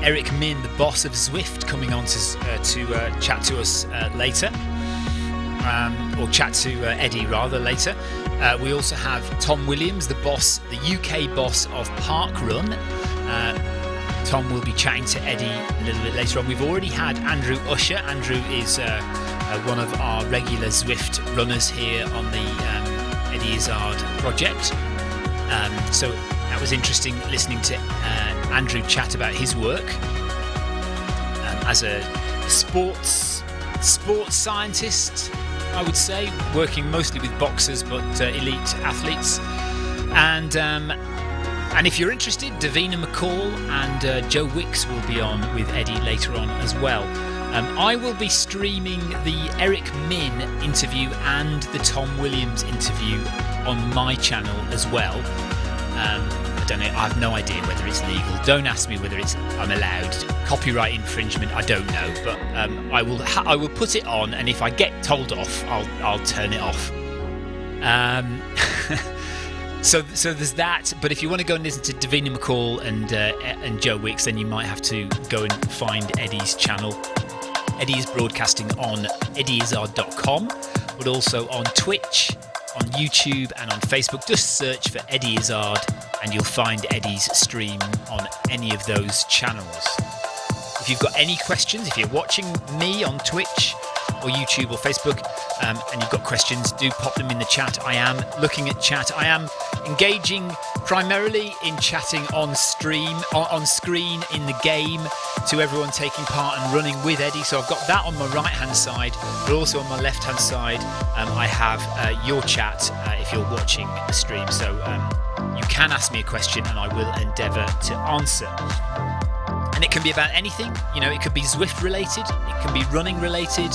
Eric Min, the boss of Zwift, coming on to chat to us later, or chat to Eddie rather later. We also have Tom Williams, the UK boss of Parkrun. Tom will be chatting to Eddie a little bit later on. We've already had Andrew Usher. Andrew is one of our regular Zwift runners here on the Eddie Izzard project. So that was interesting listening to Andrew chat about his work as a sports scientist, I would say, working mostly with boxers but elite athletes. And if you're interested, Davina McCall and Joe Wicks will be on with Eddie later on as well. I will be streaming the Eric Min interview and the Tom Williams interview on my channel as well. I don't know, I have no idea whether it's legal. Don't ask me whether I'm allowed. Copyright infringement, I don't know. But I will put it on, and if I get told off, I'll turn it off. So there's that. But if you want to go and listen to Davina McCall and Joe Wicks, then you might have to go and find Eddie's channel. Eddie is broadcasting on eddyizzard.com, but also on Twitch, on YouTube and on Facebook. Just search for Eddie Izzard and you'll find Eddie's stream on any of those channels. If you've got any questions, if you're watching me on Twitch or YouTube or Facebook, and you've got questions, do pop them in the chat. I am looking at chat. I am engaging primarily in chatting on screen in the game to everyone taking part and running with Eddie. So I've got that on my right hand side, but also on my left hand side I have your chat if you're watching the stream. So you can ask me a question and I will endeavour to answer. And it can be about anything, it could be Zwift related, it can be running related,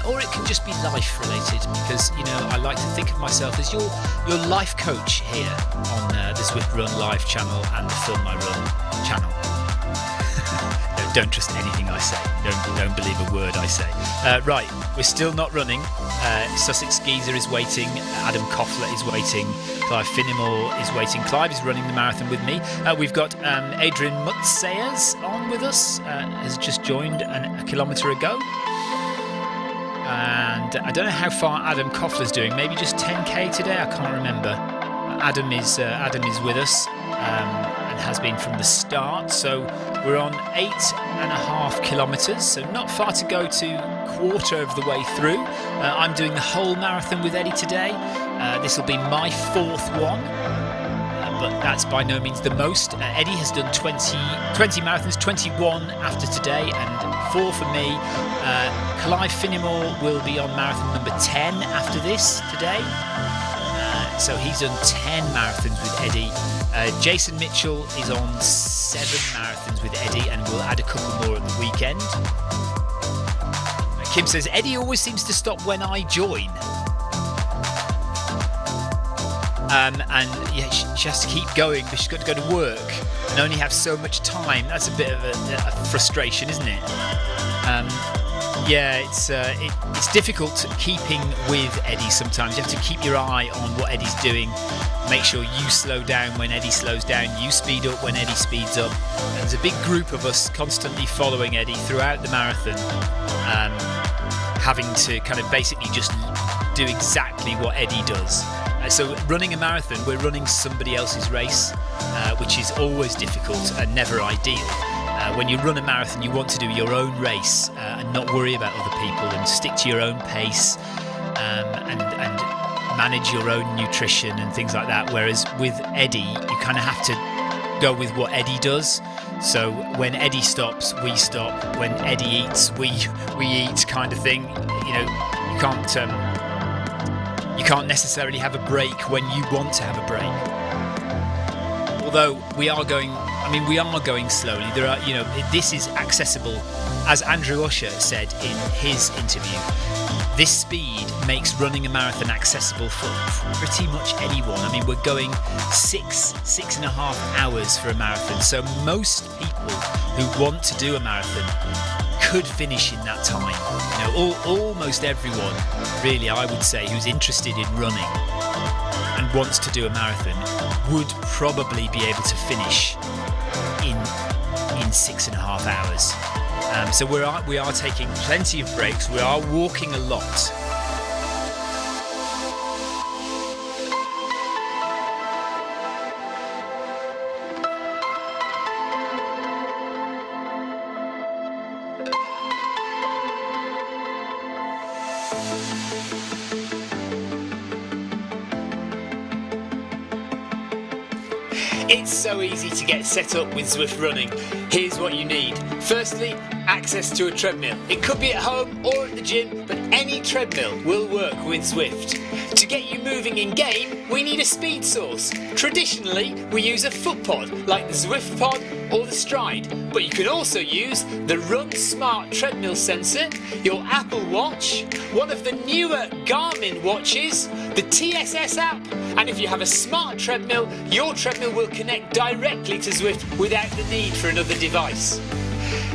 or it can just be life related, because, I like to think of myself as your life coach here on the Zwift Run Live channel and the Film My Run channel. No, don't trust anything I say. Don't believe a word I say. Right, we're still not running. Sussex Geezer is waiting. Adam Koffler is waiting. Clive Finnemore is waiting. Clive is running the marathon with me. We've got Adrian Mutsayers on with us. Has just joined a kilometre ago. And I don't know how far Adam Koffler's doing. Maybe just 10k today. I can't remember. Adam is with us and has been from the start. So we're on 8.5 kilometres. So not far to go to quarter of the way through. I'm doing the whole marathon with Eddie today. This will be my fourth one, but that's by no means the most. Eddie has done 20 marathons, 21 after today, and 4 for me. Clive Finnemore will be on marathon number 10 after this today. So he's done 10 marathons with Eddie. Jason Mitchell is on 7 marathons with Eddie and will add a couple more at the weekend. Kim says, Eddie always seems to stop when I join. And yeah, she has to keep going because she's got to go to work and only have so much time. That's a bit of a frustration, isn't it? Yeah, it's difficult keeping with Eddie sometimes. You have to keep your eye on what Eddie's doing. Make sure you slow down when Eddie slows down. You speed up when Eddie speeds up. And there's a big group of us constantly following Eddie throughout the marathon, having to kind of basically just do exactly what Eddie does. So running a marathon, we're running somebody else's race, which is always difficult and never ideal. When you run a marathon, you want to do your own race and not worry about other people and stick to your own pace and manage your own nutrition and things like that. Whereas with Eddie, you kind of have to go with what Eddie does. So when Eddie stops, we stop. When Eddie eats, we eat, kind of thing. You can't necessarily have a break when you want to have a break. Although we are going slowly. There are, this is accessible, as Andrew Usher said in his interview. This speed makes running a marathon accessible for pretty much anyone. I mean, we're going 6.5 hours for a marathon. So most people who want to do a marathon could finish in that time. Almost everyone, really, I would say, who's interested in running and wants to do a marathon would probably be able to finish in 6.5 hours. So we are taking plenty of breaks. We are walking a lot. It's so easy to get set up with Zwift running. Here's what you need. Firstly, access to a treadmill. It could be at home or at the gym, but any treadmill will work with Zwift. To get you moving in game, we need a speed source. Traditionally, we use a foot pod like the Zwift pod or the Stride, but you can also use the Run Smart treadmill sensor, your Apple Watch, one of the newer Garmin watches, the TSS app, and if you have a smart treadmill, your treadmill will connect directly to Zwift without the need for another device.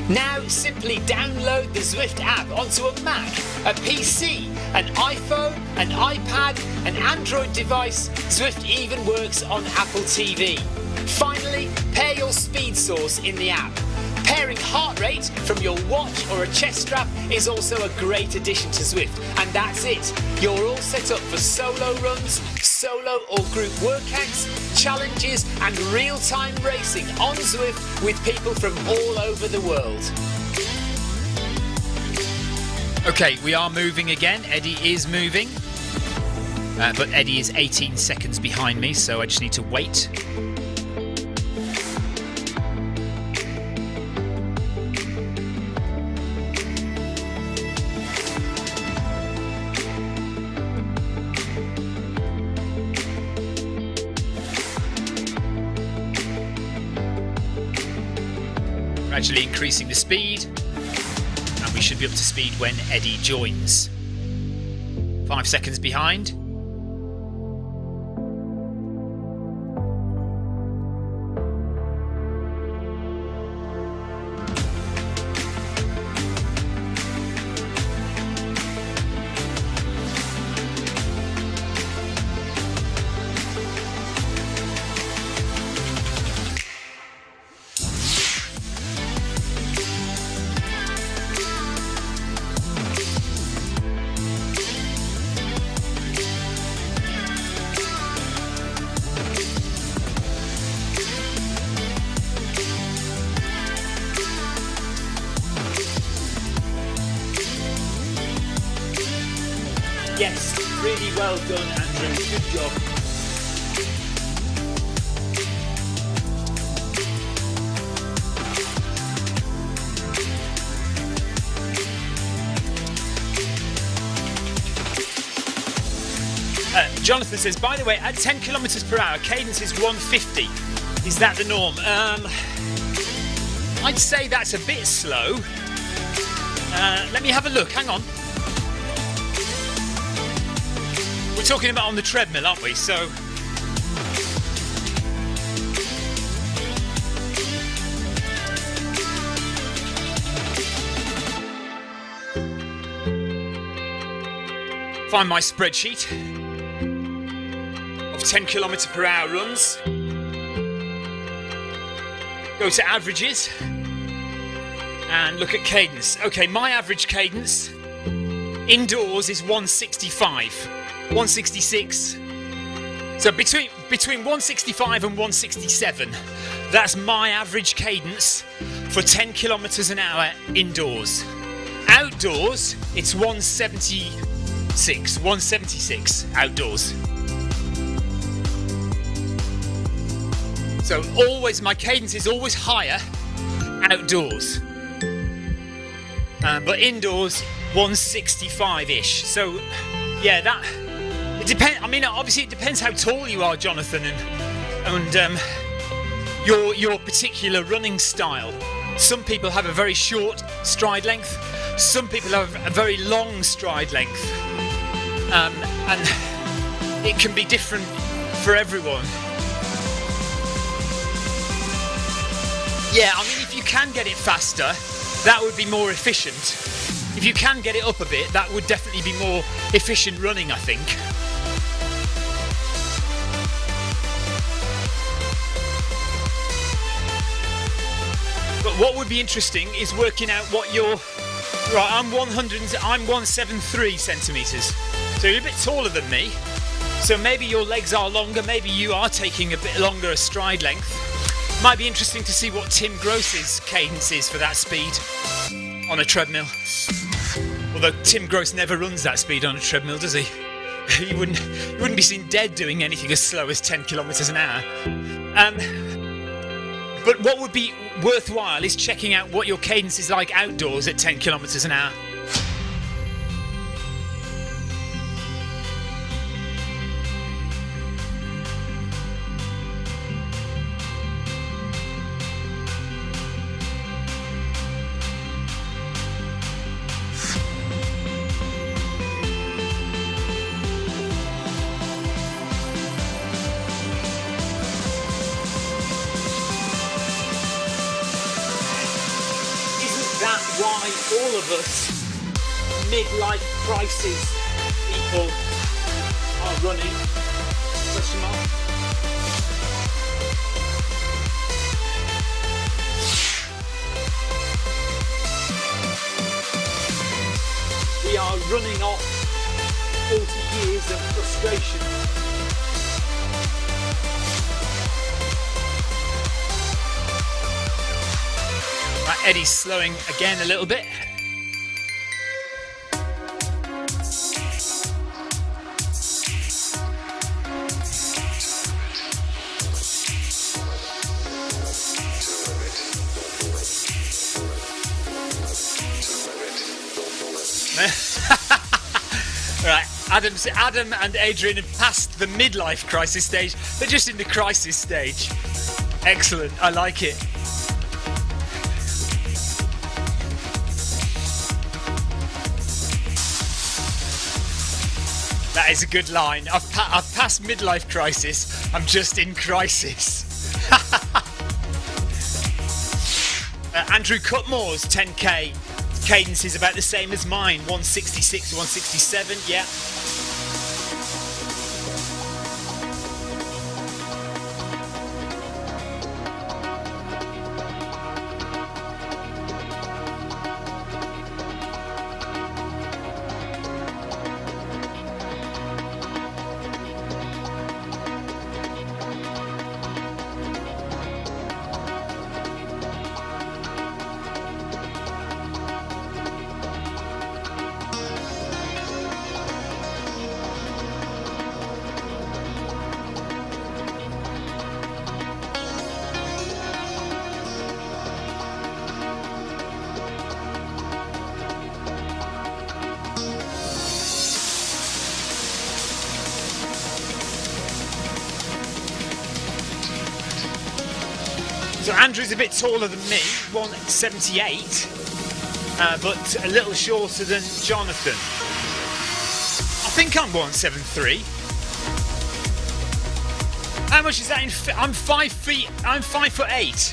Now simply download the Zwift app onto a Mac, a PC, an iPhone, an iPad, an Android device. Zwift even works on Apple TV. Finally, pair your speed source in the app. Pairing heart rate from your watch or a chest strap is also a great addition to Zwift. And that's it. You're all set up for solo runs, solo or group workouts, challenges and real-time racing on Zwift with people from all over the world. Okay, we are moving again. Eddie is moving. But Eddie is 18 seconds behind me, so I just need to wait. Gradually increasing the speed, and we should be up to speed when Eddie joins. 5 seconds behind. Yes, really well done, Andrew. Good job. Jonathan says, by the way, at 10 kilometers per hour, cadence is 150. Is that the norm? I'd say that's a bit slow. Let me have a look. Hang on. We're talking about on the treadmill, aren't we? So find my spreadsheet of 10 kilometer per hour runs. Go to averages and look at cadence. Okay, my average cadence indoors is 165, 166. So between 165 and 167, that's my average cadence for 10 kilometers an hour indoors. Outdoors, it's 176 outdoors. So always, my cadence is always higher outdoors. But indoors, 165-ish. So, yeah, that it depends. I mean, obviously, it depends how tall you are, Jonathan, and your particular running style. Some people have a very short stride length. Some people have a very long stride length, and it can be different for everyone. Yeah, I mean, if you can get it faster, that would be more efficient. If you can get it up a bit, that would definitely be more efficient running, I think. But what would be interesting is working out what your... Right, I'm 173 centimetres, so you're a bit taller than me. So maybe your legs are longer, maybe you are taking a bit longer a stride length. Might be interesting to see what Tim Gross's cadence is for that speed on a treadmill. Although Tim Gross never runs that speed on a treadmill, does he? He wouldn't be seen dead doing anything as slow as 10 kilometres an hour. But what would be worthwhile is checking out what your cadence is like outdoors at 10 kilometres an hour. Why all of us midlife crisis people are running? Question mark. We are running off 40 years of frustration. Right, Eddie's slowing again a little bit. Right, Adam and Adrian have passed the midlife crisis stage. They're just in the crisis stage. Excellent, I like it. That is a good line. I've passed midlife crisis. I'm just in crisis. Andrew Cutmore's 10k cadence is about the same as mine. 166, 167. Yeah. So Andrew's a bit taller than me, 178, but a little shorter than Jonathan. I think I'm 173. How much is that in feet? I'm 5 feet. I'm 5'8".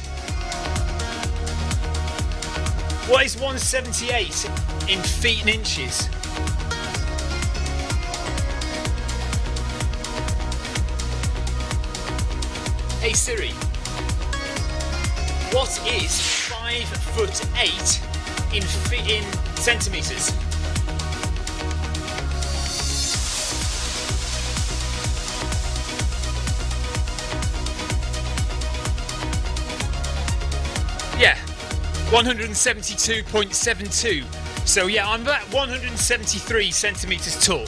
What is 178 in feet and inches? Hey Siri. What is 5'8" in centimetres? Yeah, 172.72. So yeah, I'm about 173 centimetres tall.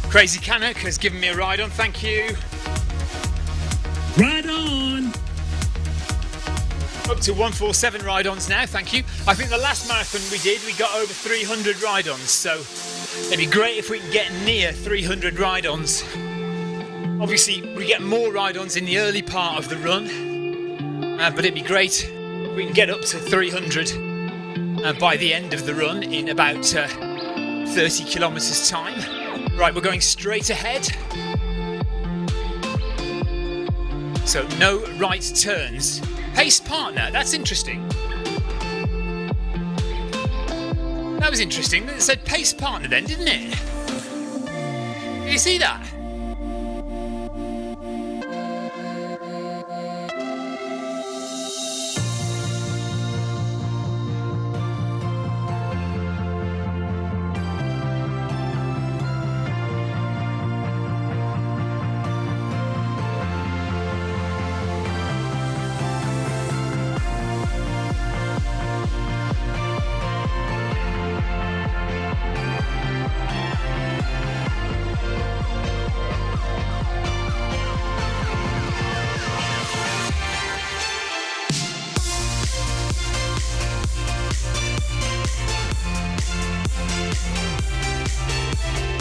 Crazy Canuck has given me a ride on, thank you. Ride on! Up to 147 ride-ons now, thank you. I think the last marathon we did, we got over 300 ride-ons, so it'd be great if we can get near 300 ride-ons. Obviously, we get more ride-ons in the early part of the run, but it'd be great if we can get up to 300 by the end of the run in about 30 kilometres time. Right, we're going straight ahead. So no right turns. Pace partner, that's interesting. That was interesting. It said pace partner then, didn't it? Did you see that?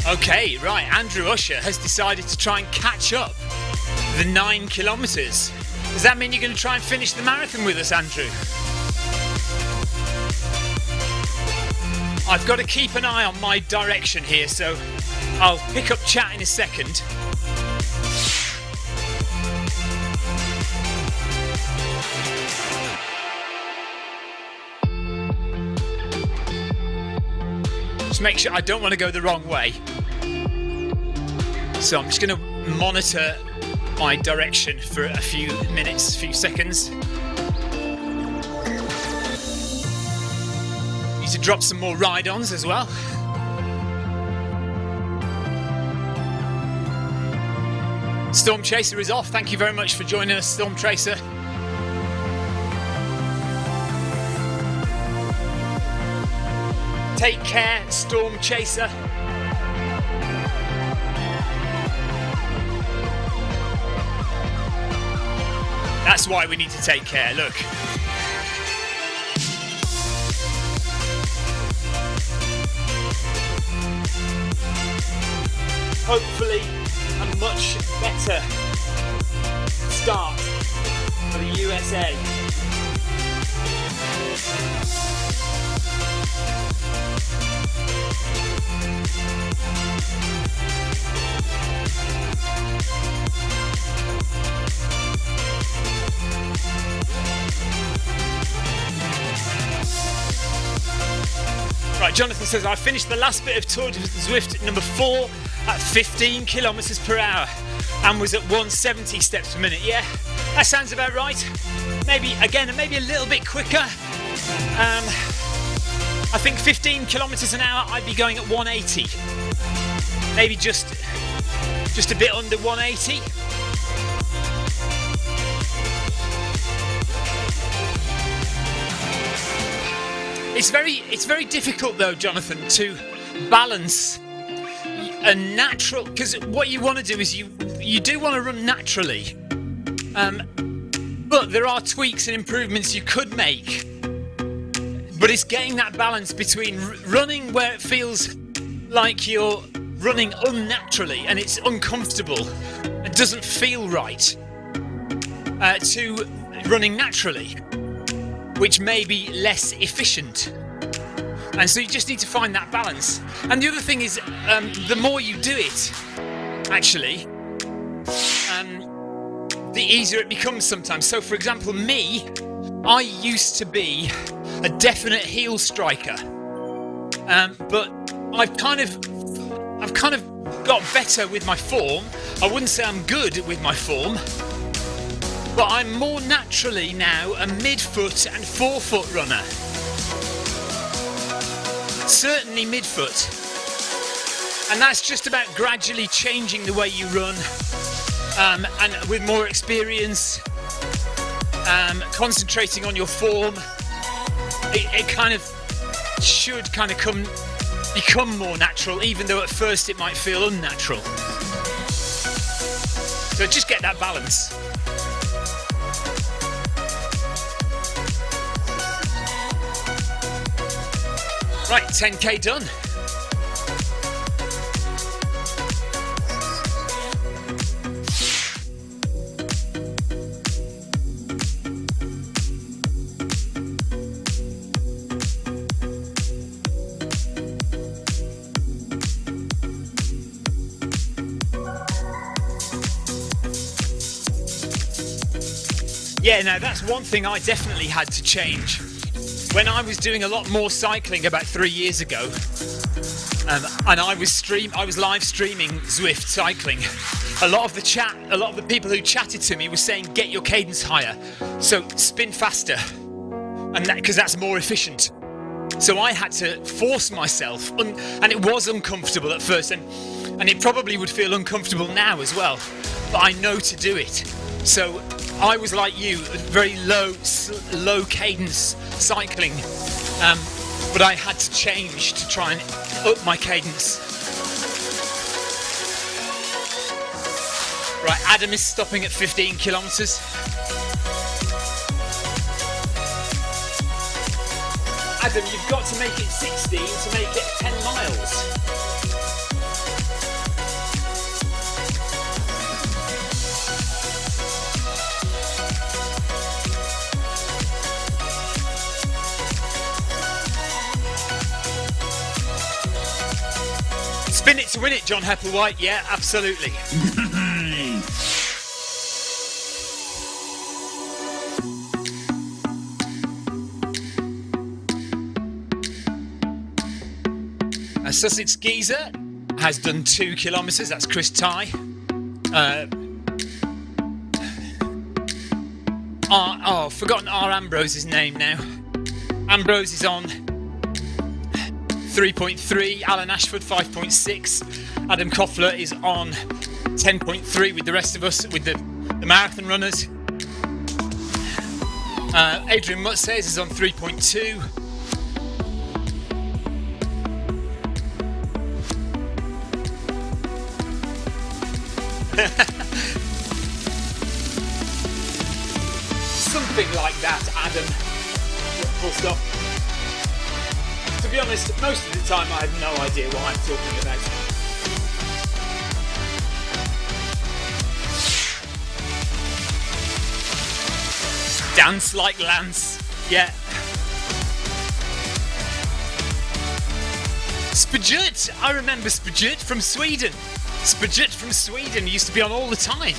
Okay, right, Andrew Usher has decided to try and catch up the 9 kilometres. Does that mean you're going to try and finish the marathon with us, Andrew? I've got to keep an eye on my direction here, so I'll pick up chat in a second. Just make sure I don't want to go the wrong way. So I'm just going to monitor my direction for a few minutes, a few seconds. Need to drop some more ride-ons as well. Storm Chaser is off. Thank you very much for joining us, Storm Chaser. Take care, Storm Chaser. That's why we need to take care, look. Hopefully a much better start for the USA. Right, Jonathan says, I finished the last bit of Tour de Zwift number 4 at 15 kilometres per hour and was at 170 steps per minute. Yeah, that sounds about right. Maybe a little bit quicker. I think 15 kilometres an hour, I'd be going at 180. Maybe just a bit under 180. It's very difficult though, Jonathan, to balance a natural, because what you want to do is you do want to run naturally, but there are tweaks and improvements you could make. But it's getting that balance between running where it feels like you're running unnaturally and it's uncomfortable and doesn't feel right, to running naturally, which may be less efficient. And so you just need to find that balance. And the other thing is, the more you do it, actually, the easier it becomes sometimes. So for example, me, I used to be a definite heel striker, but I've kind of got better with my form. I wouldn't say I'm good with my form, but I'm more naturally now a mid-foot and forefoot runner. Certainly mid-foot. And that's just about gradually changing the way you run, and with more experience, concentrating on your form, it kind of should kind of become more natural, even though at first it might feel unnatural. So just get that balance. Right, 10k done. Yeah, now that's one thing I definitely had to change. When I was doing a lot more cycling about 3 years ago, and I was live streaming Zwift cycling, a lot of the people who chatted to me were saying, get your cadence higher, so spin faster, and because that's more efficient. So I had to force myself, and it was uncomfortable at first, and it probably would feel uncomfortable now as well, but I know to do it. So I was like you, very low cadence cycling, but I had to change to try and up my cadence. Right, Adam is stopping at 15 kilometres. Adam, you've got to make it 16 to make it 10 miles. Spin it to win it, John Hepplewhite. Yeah, absolutely. Sussex Geezer has done 2 kilometres. That's Chris Ty. Forgotten R. Ambrose's name now. Ambrose is on 3.3. Alan Ashford 5.6. Adam Koffler is on 10.3 with the rest of us, with the marathon runners. Adrian Mutsays is on 3.2. Something like that, Adam. Full stop. To be honest, most of the time I have no idea what I'm talking about. Dance like Lance. Yeah. Spajut. I remember Spajut from Sweden. Spajut from Sweden used to be on all the time.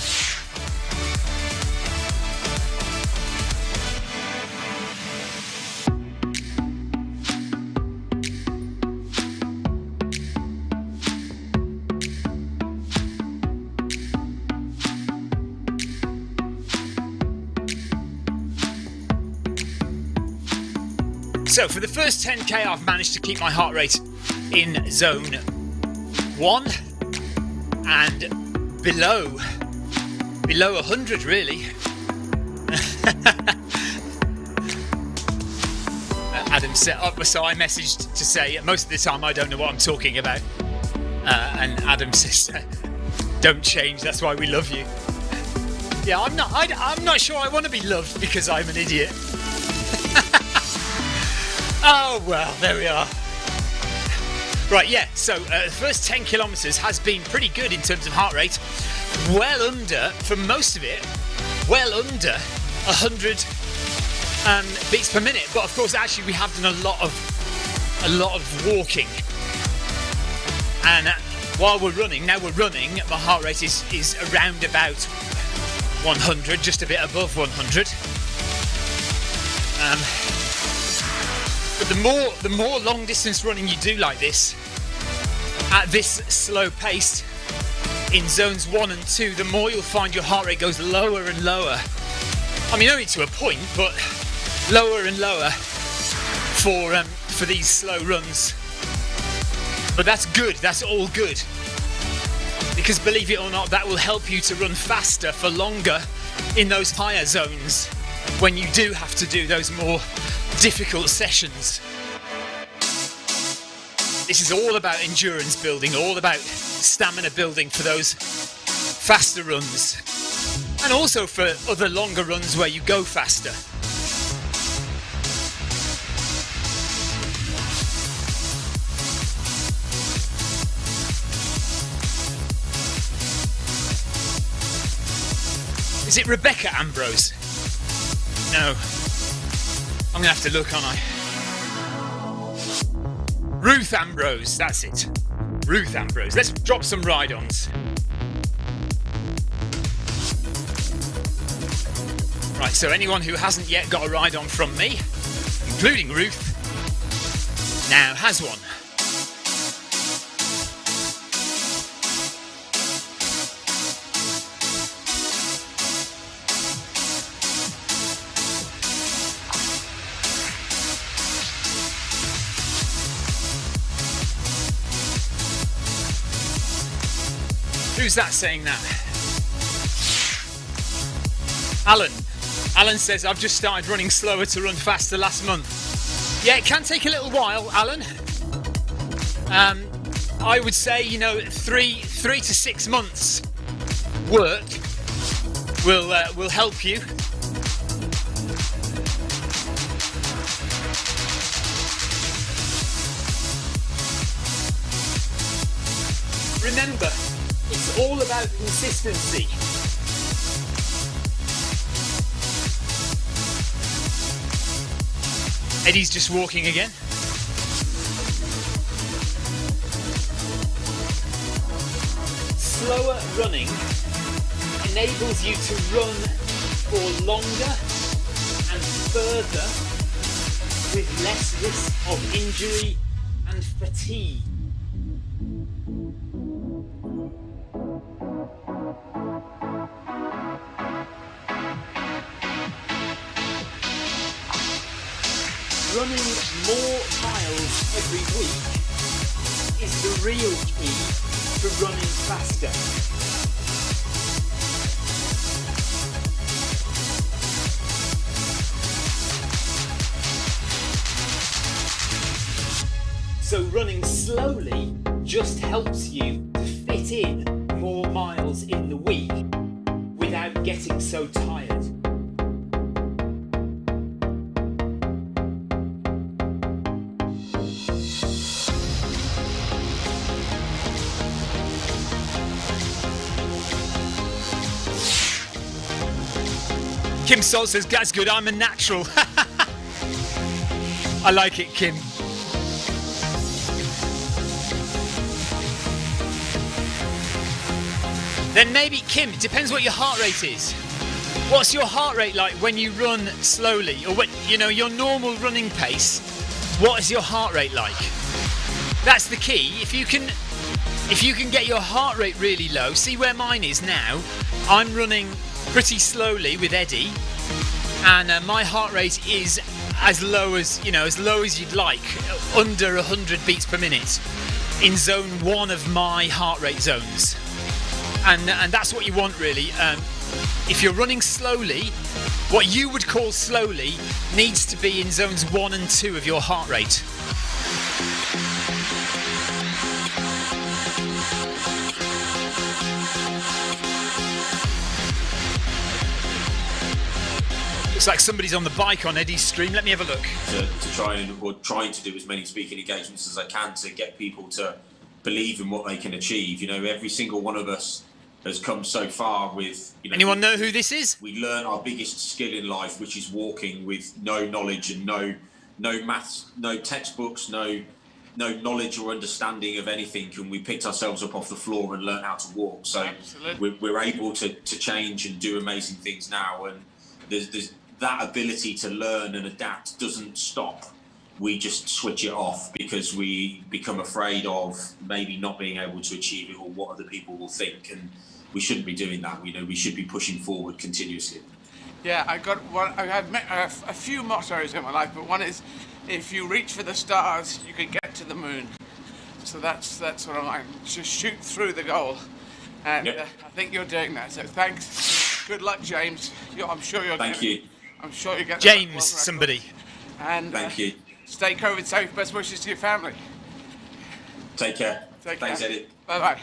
So for the first 10k I've managed to keep my heart rate in zone 1 and below 100 really. Adam set up, so I messaged to say most of the time I don't know what I'm talking about, and Adam says don't change, that's why we love you. Yeah, I'm not sure I want to be loved because I'm an idiot. Oh well, there we are. Right, yeah, so the first 10 kilometres has been pretty good in terms of heart rate. Well under, for most of it, well under 100 beats per minute. But of course, actually, we have done a lot of walking. And while we're running, my heart rate is around about 100, just a bit above 100. But the more long distance running you do like this, at this slow pace, in zones 1 and 2, the more you'll find your heart rate goes lower and lower. I mean, only to a point, but lower and lower for these slow runs. But that's good, that's all good. Because believe it or not, that will help you to run faster for longer in those higher zones when you do have to do those more difficult sessions. This is all about endurance building, all about stamina building for those faster runs, and also for other longer runs where you go faster. Is it Rebecca Ambrose? No. I'm going to have to look, aren't I? Ruth Ambrose, that's it. Ruth Ambrose. Let's drop some ride-ons. Right, so anyone who hasn't yet got a ride on from me, including Ruth, now has one. Who's that saying that? Alan. Alan says, I've just started running slower to run faster last month. Yeah, it can take a little while, Alan. I would say, you know, 3 to 6 months work will help you. Remember, it's all about consistency. Eddie's just walking again. Slower running enables you to run for longer and further with less risk of injury and fatigue. Running more miles every week is the real key to running faster. So running slowly just helps you to fit in more miles in the week without getting so tired. Kim Sol says, that's good, I'm a natural. I like it, Kim. Then maybe, Kim, it depends what your heart rate is. What's your heart rate like when you run slowly? Or when, you know, your normal running pace, what is your heart rate like? That's the key. If you can get your heart rate really low, see where mine is now. I'm running pretty slowly with Eddie, and my heart rate is as low as you'd like, under 100 beats per minute, in zone 1 of my heart rate zones, and that's what you want really. If you're running slowly, what you would call slowly needs to be in zones 1 and 2 of your heart rate. Looks like somebody's on the bike on Eddie's stream. Let me have a look. Trying to do as many speaking engagements as I can to get people to believe in what they can achieve. You know, every single one of us has come so far with. You know, anyone know who this is? We learn our biggest skill in life, which is walking, with no knowledge and no maths, no textbooks, no knowledge or understanding of anything, and we picked ourselves up off the floor and learned how to walk. So we're able to change and do amazing things now, and there's that ability to learn and adapt doesn't stop. We just switch it off because we become afraid of maybe not being able to achieve it or what other people will think, and we shouldn't be doing that. You know, we should be pushing forward continuously. Yeah, I got one. I had a few mottos in my life, but one is, if you reach for the stars, you can get to the moon. So that's what I'm like. Just shoot through the goal, and yep. I think you're doing that. So thanks. Good luck, James. I'm sure you're. Thank you. I'm sure you get James, somebody. And thank you. Stay COVID safe. Best wishes to your family. Take care. Thanks, Eddie. Bye bye.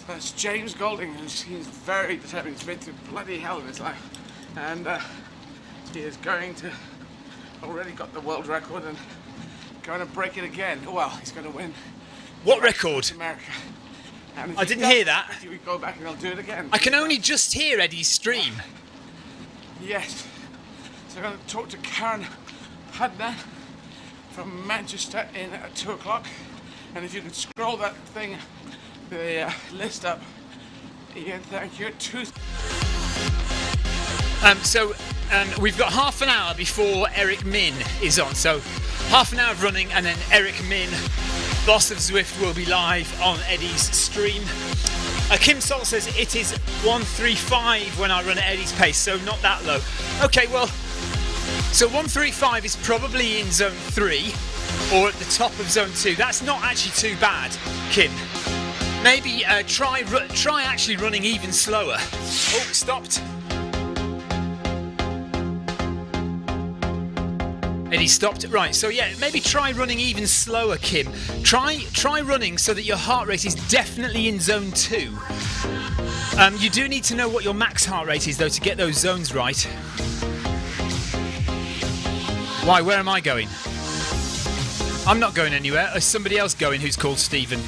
That's James Golding, and he's very determined. He's been through bloody hell in his life, and he is going to already got the world record and going to break it again. Well, he's going to win. What record? America. I didn't hear that. He will go back and he'll do it again. I can only just hear Eddie's stream. Yes. So I'm going to talk to Karen Hudner from Manchester in at 2 o'clock. And if you can scroll that thing, the list up. Ian, thank you. We've got half an hour before Eric Min is on. So half an hour of running, and then Eric Min, boss of Zwift, will be live on Eddie's stream. Kim Sol says it is 1:35 when I run at Eddie's pace, so not that low. Okay, well, so 1:35 is probably in zone 3 or at the top of zone 2. That's not actually too bad, Kim. Maybe try actually running even slower. Oh, stopped. Eddie stopped. Right, so yeah, maybe try running even slower, Kim. Try running so that your heart rate is definitely in zone 2. You do need to know what your max heart rate is, though, to get those zones right. Why, where am I going? I'm not going anywhere. There's somebody else going who's called Stephen.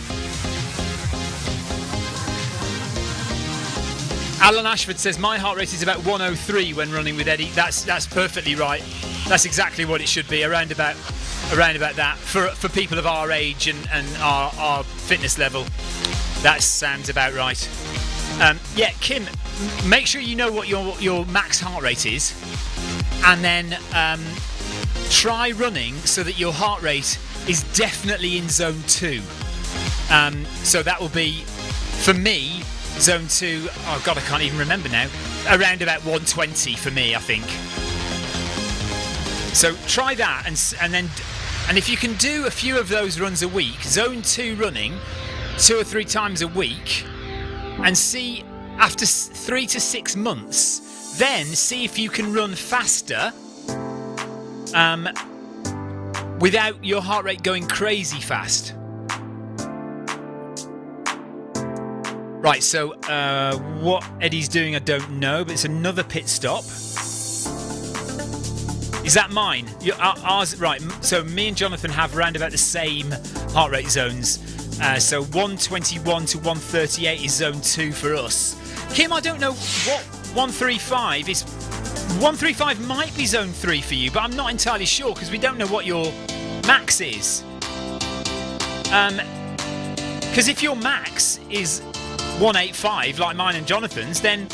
Alan Ashford says my heart rate is about 103 when running with Eddie. That's perfectly right. That's exactly what it should be, around about that for people of our age and our fitness level. That sounds about right. Yeah, Kim, make sure you know what your max heart rate is, and then try running so that your heart rate is definitely in zone 2. So that will be, for me, zone 2. Oh God, I can't even remember now. Around about 120 for me, I think. So try that, and if you can do a few of those runs a week, zone 2 running 2 or 3 times a week, and see after 3 to 6 months, then see if you can run faster without your heart rate going crazy fast. Right, so what Eddie's doing I don't know, but it's another pit stop. Is that mine? Ours, right, so me and Jonathan have around about the same heart rate zones. So 121 to 138 is zone 2 for us. Kim, I don't know what 135 is. 135 might be zone 3 for you, but I'm not entirely sure because we don't know what your max is. Because if your max is 185 like mine and Jonathan's, then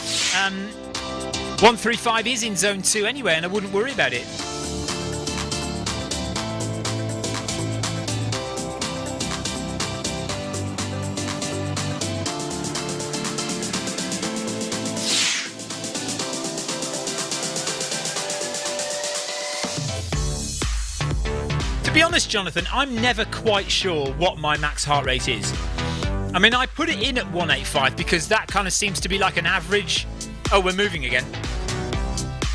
135 is in zone 2 anyway, and I wouldn't worry about it. To be honest, Jonathan, I'm never quite sure what my max heart rate is. I mean, I put it in at 185 because that kind of seems to be like an average. Oh, we're moving again.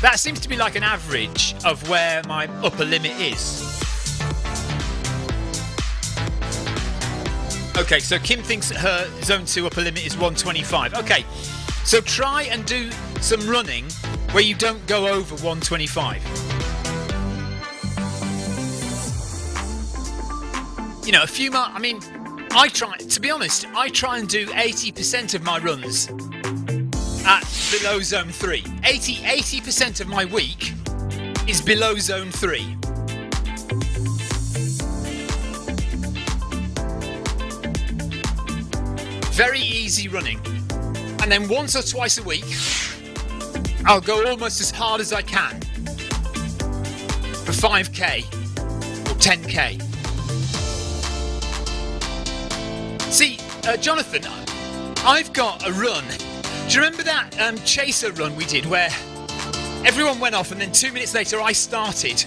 That seems to be like an average of where my upper limit is. Okay, so Kim thinks that her zone 2 upper limit is 125. Okay, so try and do some running where you don't go over 125. You know, a few miles. I mean, to be honest, I try and do 80% of my runs at below zone 3. 80% of my week is below zone 3. Very easy running. And then once or twice a week, I'll go almost as hard as I can for 5k or 10k. See, Jonathan, I've got a run. Do you remember that chaser run we did where everyone went off and then 2 minutes later I started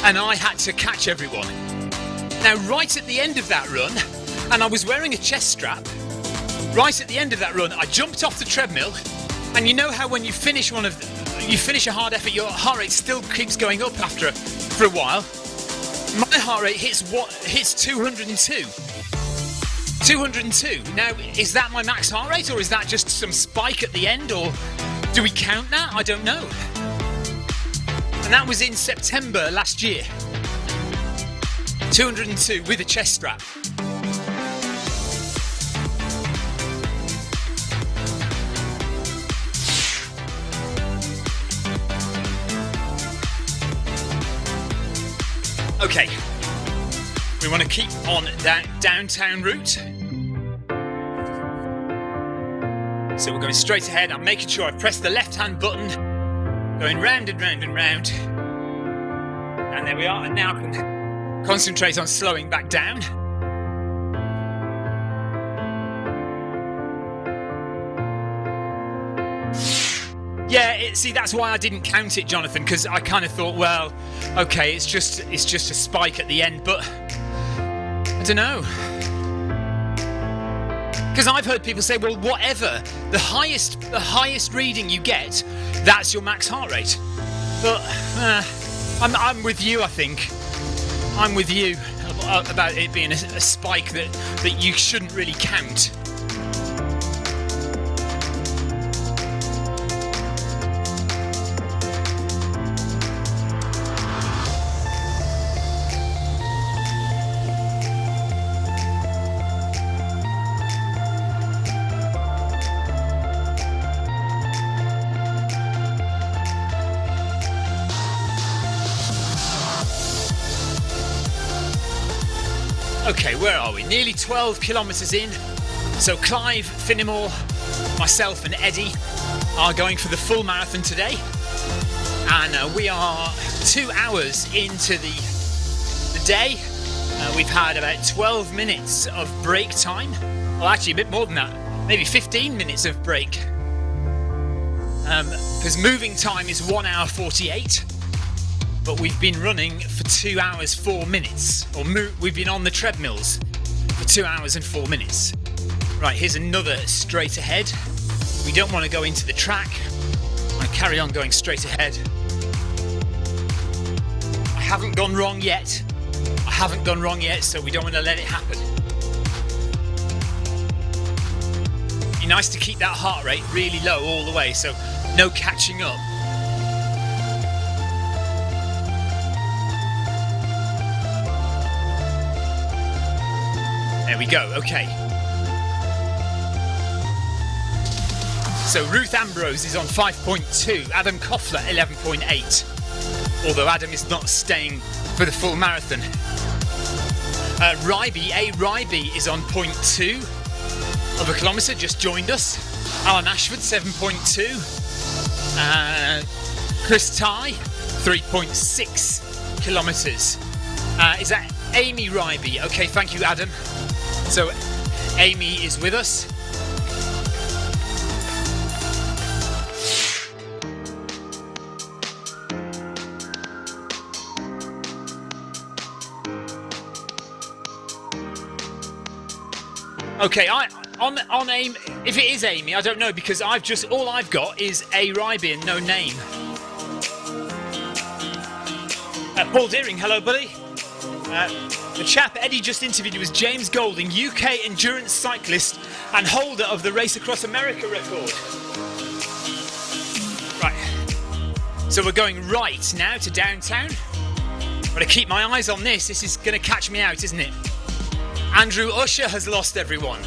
and I had to catch everyone? Now, right at the end of that run, and I was wearing a chest strap, right at the end of that run, I jumped off the treadmill, and you know how when you finish you finish a hard effort, your heart rate still keeps going up for a while. My heart rate hits 202. 202. Now, is that my max heart rate, or is that just some spike at the end, or do we count that? I don't know. And that was in September last year. 202 with a chest strap. Okay, we want to keep on that downtown route. So we're going straight ahead. I'm making sure I press the left-hand button going round and round and round. And there we are, and now I can concentrate on slowing back down. Yeah, see, that's why I didn't count it, Jonathan, because I kind of thought, well, okay, it's just a spike at the end, but I don't know. Because I've heard people say, well, whatever, the highest reading you get, that's your max heart rate. But I'm with you, I think. I'm with you about it being a spike that you shouldn't really count. Okay, where are we? Nearly 12 kilometres in. So Clive, Finnemore, myself and Eddie are going for the full marathon today. And we are 2 hours into the day. We've had about 12 minutes of break time. Well, actually a bit more than that. Maybe 15 minutes of break. Because moving time is 1 hour 48. But we've been running for 2 hours 4 minutes, or we've been on the treadmills for 2 hours and 4 minutes. Right, here's another straight ahead. We don't want to go into the track. I carry on going straight ahead. I haven't gone wrong yet. So we don't want to let it happen. Be nice to keep that heart rate really low all the way, so no catching up. There we go, okay. So Ruth Ambrose is on 5.2, Adam Koffler 11.8. Although Adam is not staying for the full marathon. Ryby is on 0.2 of a kilometre, just joined us. Alan Ashford 7.2. Chris Ty 3.6 kilometres. Is that Amy Ryby? Okay, thank you, Adam. So Amy is with us. Okay, on Amy, if it is Amy, I don't know, because all I've got is A Ryby and no name. Paul Deering, hello buddy. The chap Eddie just interviewed was James Golding, UK endurance cyclist and holder of the Race Across America record. Right, so we're going right now to downtown. Got to keep my eyes on this. This is going to catch me out, isn't it? Andrew Usher has lost everyone.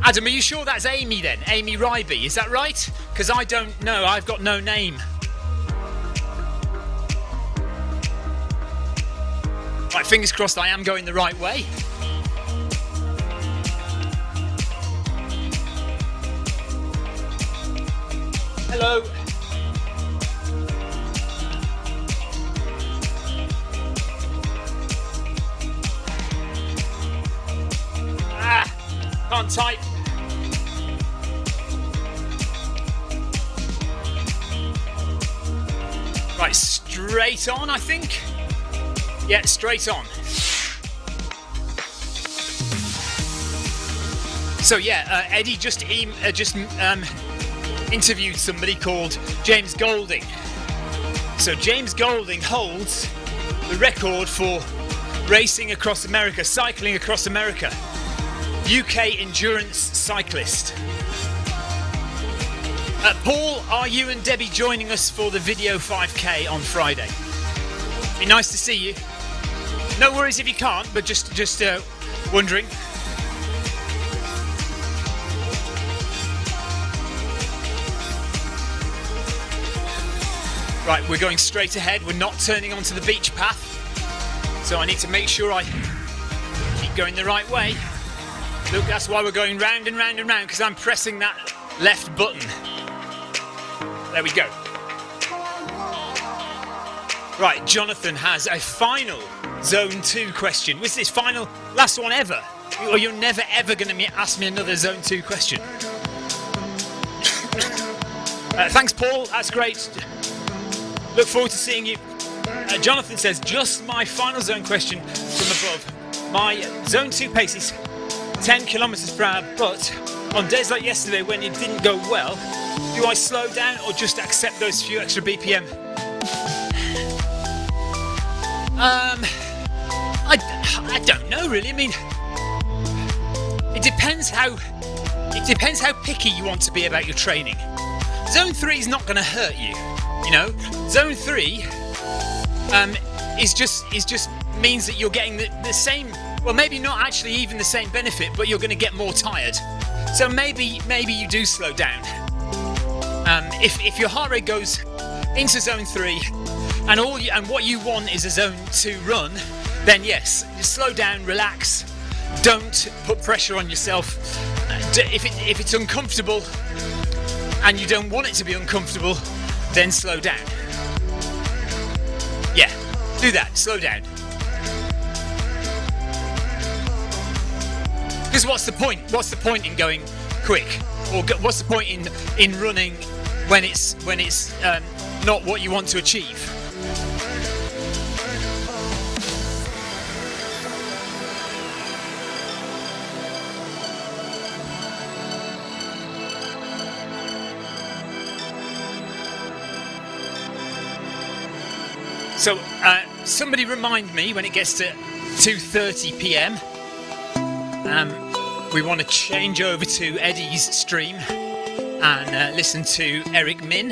Adam, are you sure that's Amy then? Amy Ryby, is that right? Because I don't know, I've got no name. Right, fingers crossed I am going the right way. Hello. Can't type. Right, straight on, I think. Yeah, straight on. So yeah, Eddie just interviewed somebody called James Golding. So James Golding holds the record for racing across America, cycling across America. UK endurance cyclist. Paul, are you and Debbie joining us for the video 5K on Friday? Be nice to see you. No worries if you can't, but just wondering. Right, we're going straight ahead. We're not turning onto the beach path. So I need to make sure I keep keep going the right way. Look, that's why we're going round and round and round, because I'm pressing that left button. There we go. Right, Jonathan has a final Zone 2 question. Was this final, last one ever? Or you're never ever going to ask me another Zone 2 question? Thanks, Paul. That's great. Look forward to seeing you. Jonathan says, just my final zone question from above. My Zone 2 pace is 10 kilometers per hour, but on days like yesterday when it didn't go well, do I slow down or just accept those few extra BPM? I don't know really. I mean, it depends how picky you want to be about your training. Zone 3 is not going to hurt you, you know. Zone 3 is just means that you're getting the same, well, maybe not actually even the same benefit, but you're going to get more tired. So maybe you do slow down. If your heart rate goes into Zone 3 and what you want is a Zone 2 run, then yes, slow down, relax. Don't put pressure on yourself. If it's uncomfortable and you don't want it to be uncomfortable, then slow down. Yeah, do that, slow down. Because what's the point? What's the point in going quick? Or what's the point in running when it's not what you want to achieve? So somebody remind me when it gets to 2:30 p.m. We want to change over to Eddie's stream and listen to Eric Min.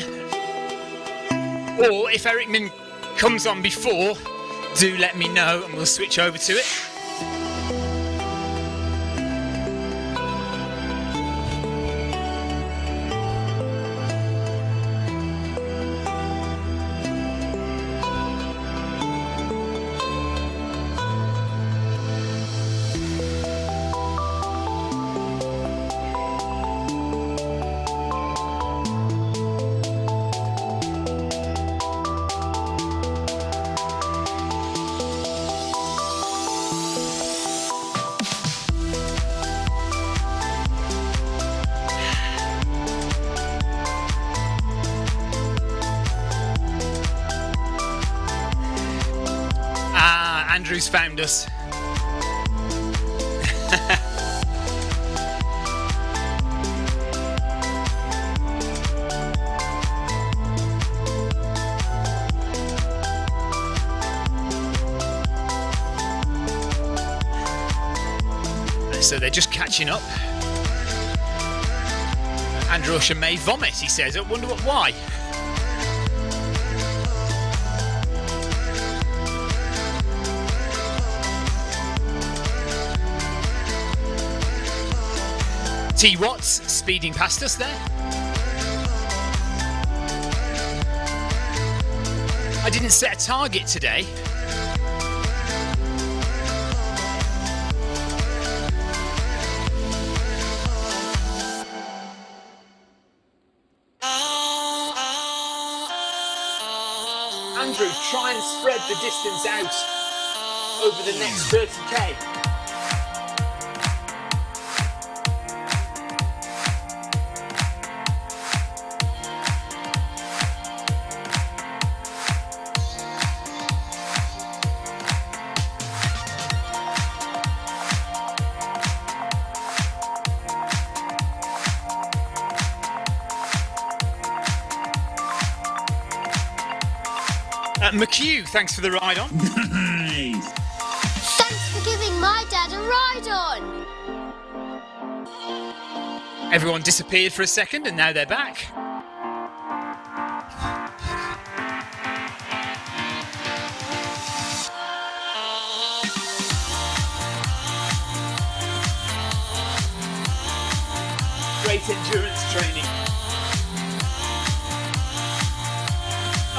Or if Eric Min comes on before, do let me know and we'll switch over to it. Andrew's found us. So they're just catching up. Andrew Usher may vomit, he says. I wonder why. T. Watts speeding past us there. I didn't set a target today. Andrew, try and spread the distance out over the next 30k. McHugh, thanks for the ride on. Thanks for giving my dad a ride on. Everyone disappeared for a second and now they're back. Great endurance training.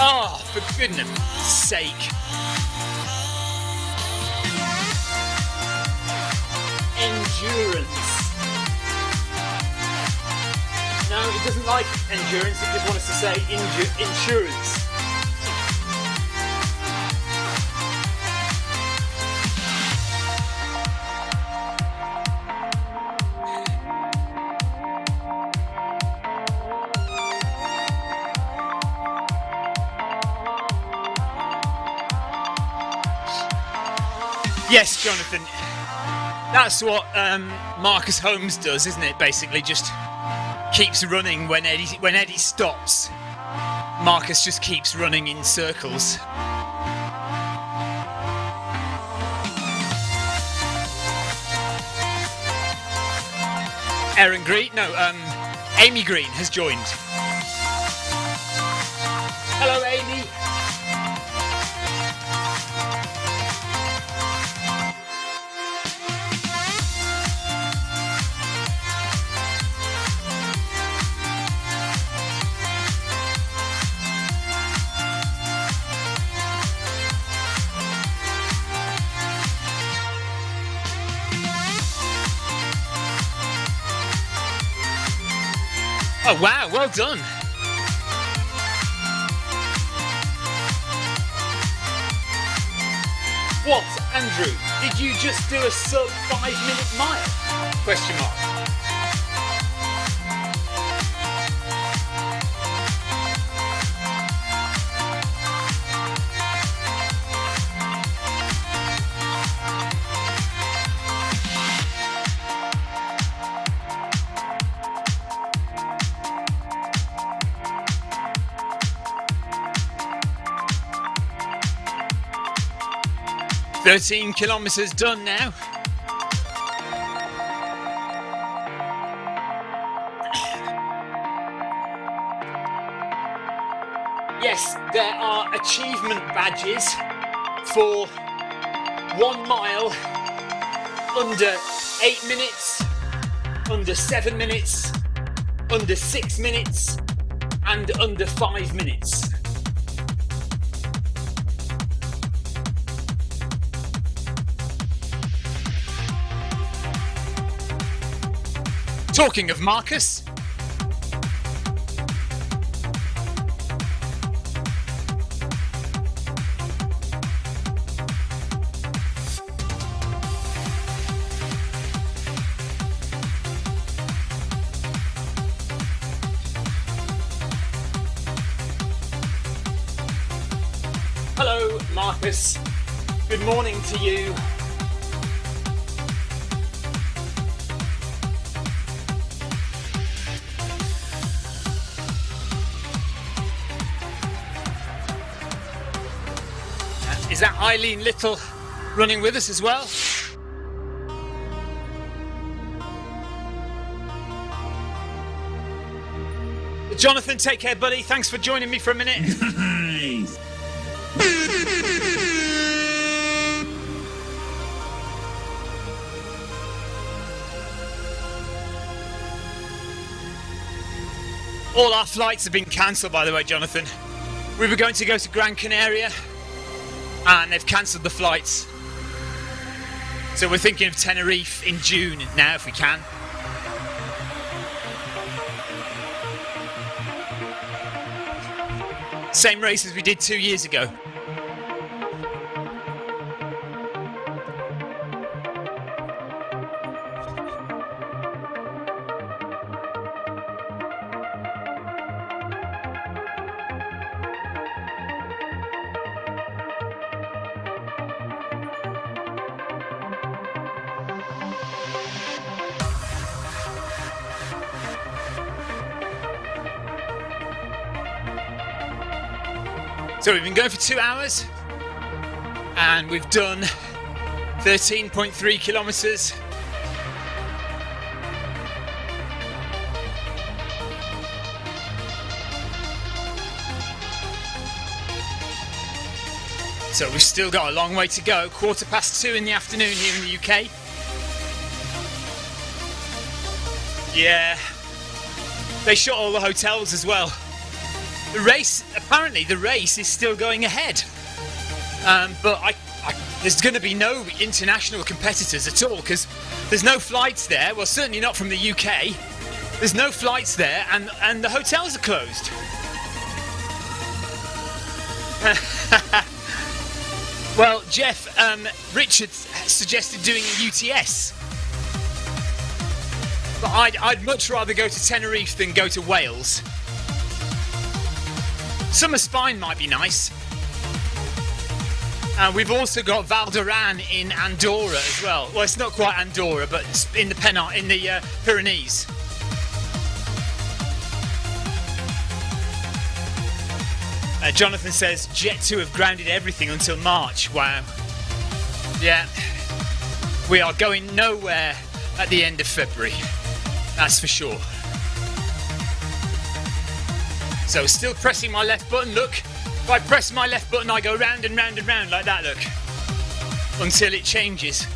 Oh, for goodness sake. endurance. No, it doesn't like endurance, it just wants to say insurance. Yes, Jonathan. That's what Marcus Holmes does, isn't it? Basically, just keeps running when Eddie stops. Marcus just keeps running in circles. Amy Green has joined. Hello, Amy. Oh wow, well done. What, Andrew? Did you just do a sub 5-minute mile? Question mark. Kilometres done now. Yes, there are achievement badges for 1 mile under 8 minutes, under 7 minutes, under 6 minutes, and under 5 minutes. Talking of Marcus, hello Marcus, good morning to you. Is that Eileen Little running with us as well? Jonathan, take care, buddy. Thanks for joining me for a minute. Nice. All our flights have been cancelled, by the way, Jonathan. We were going to go to Gran Canaria, and they've cancelled the flights. So we're thinking of Tenerife in June now, if we can. Same race as we did 2 years ago. So we've been going for 2 hours and we've done 13.3 kilometres. So we've still got a long way to go. 2:15 in the afternoon here in the UK. Yeah, they shut all the hotels as well. Apparently the race is still going ahead. But there's going to be no international competitors at all because there's no flights there. Well, certainly not from the UK. There's no flights there, and the hotels are closed. Well, Jeff, Richard suggested doing a UTS. But I'd much rather go to Tenerife than go to Wales. Summer Spine might be nice. We've also got Val d'Aran in Andorra as well. Well, it's not quite Andorra, but it's in the Pyrenees. Jonathan says Jet2 have grounded everything until March. Wow. Yeah. We are going nowhere at the end of February. That's for sure. So still pressing my left button, look. If I press my left button, I go round and round and round like that, look. Until it changes.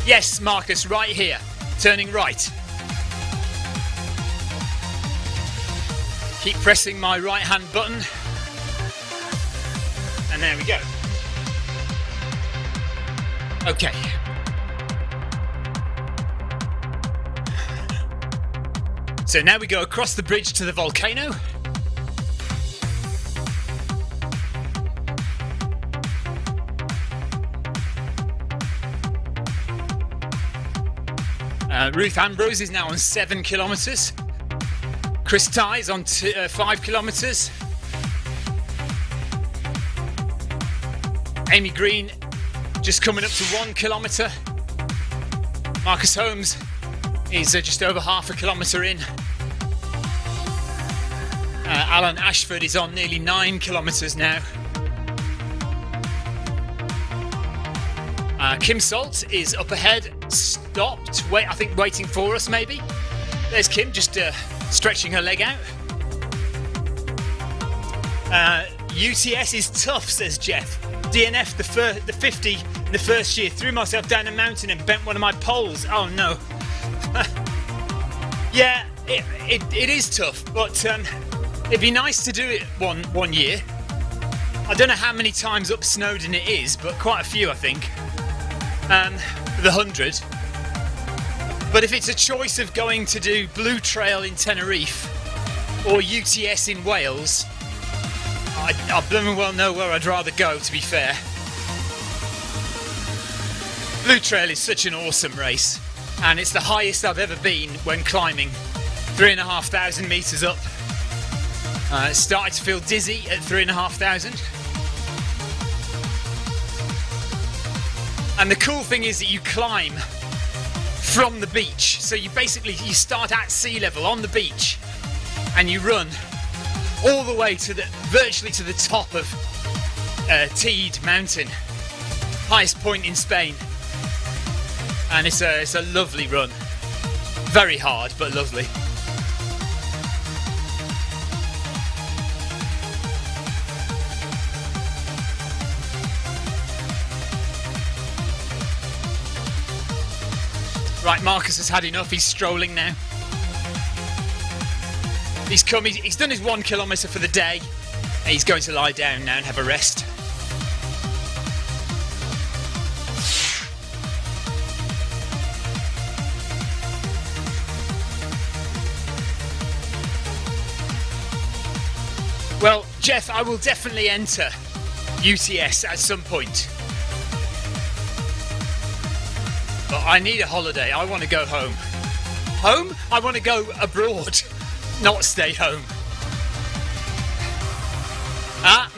Yes, Marcus, right here. Turning right. Keep pressing my right hand button. And there we go. Okay. So now we go across the bridge to the volcano. Ruth Ambrose is now on 7 kilometres. Chris Ty is on 5 kilometres. Amy Green just coming up to 1 kilometre. Marcus Holmes is just over half a kilometre in. Alan Ashford is on nearly 9 kilometres now. Kim Salt is up ahead, stopped, I think waiting for us maybe. There's Kim just stretching her leg out. UTS is tough, says Jeff. DNF the 50 in the first year, threw myself down a mountain and bent one of my poles. Oh no. Yeah, it is tough, but it'd be nice to do it one year. I don't know how many times up Snowdon it is, but quite a few I think. The 100. But if it's a choice of going to do Blue Trail in Tenerife or UTS in Wales, I blooming well know where I'd rather go, to be fair. Blue Trail is such an awesome race, and it's the highest I've ever been when climbing. 3,500 metres up. It started to feel dizzy at 3,500. And the cool thing is that you climb from the beach. So you start at sea level on the beach and you run all the way to virtually to the top of Teide Mountain, highest point in Spain. And it's a lovely run. Very hard, but lovely. Right, Marcus has had enough. He's strolling now. He's done his 1 kilometre for the day. And he's going to lie down now and have a rest. Well, Jeff, I will definitely enter UTS at some point. But I need a holiday. I want to go home. Home? I want to go abroad, not stay home.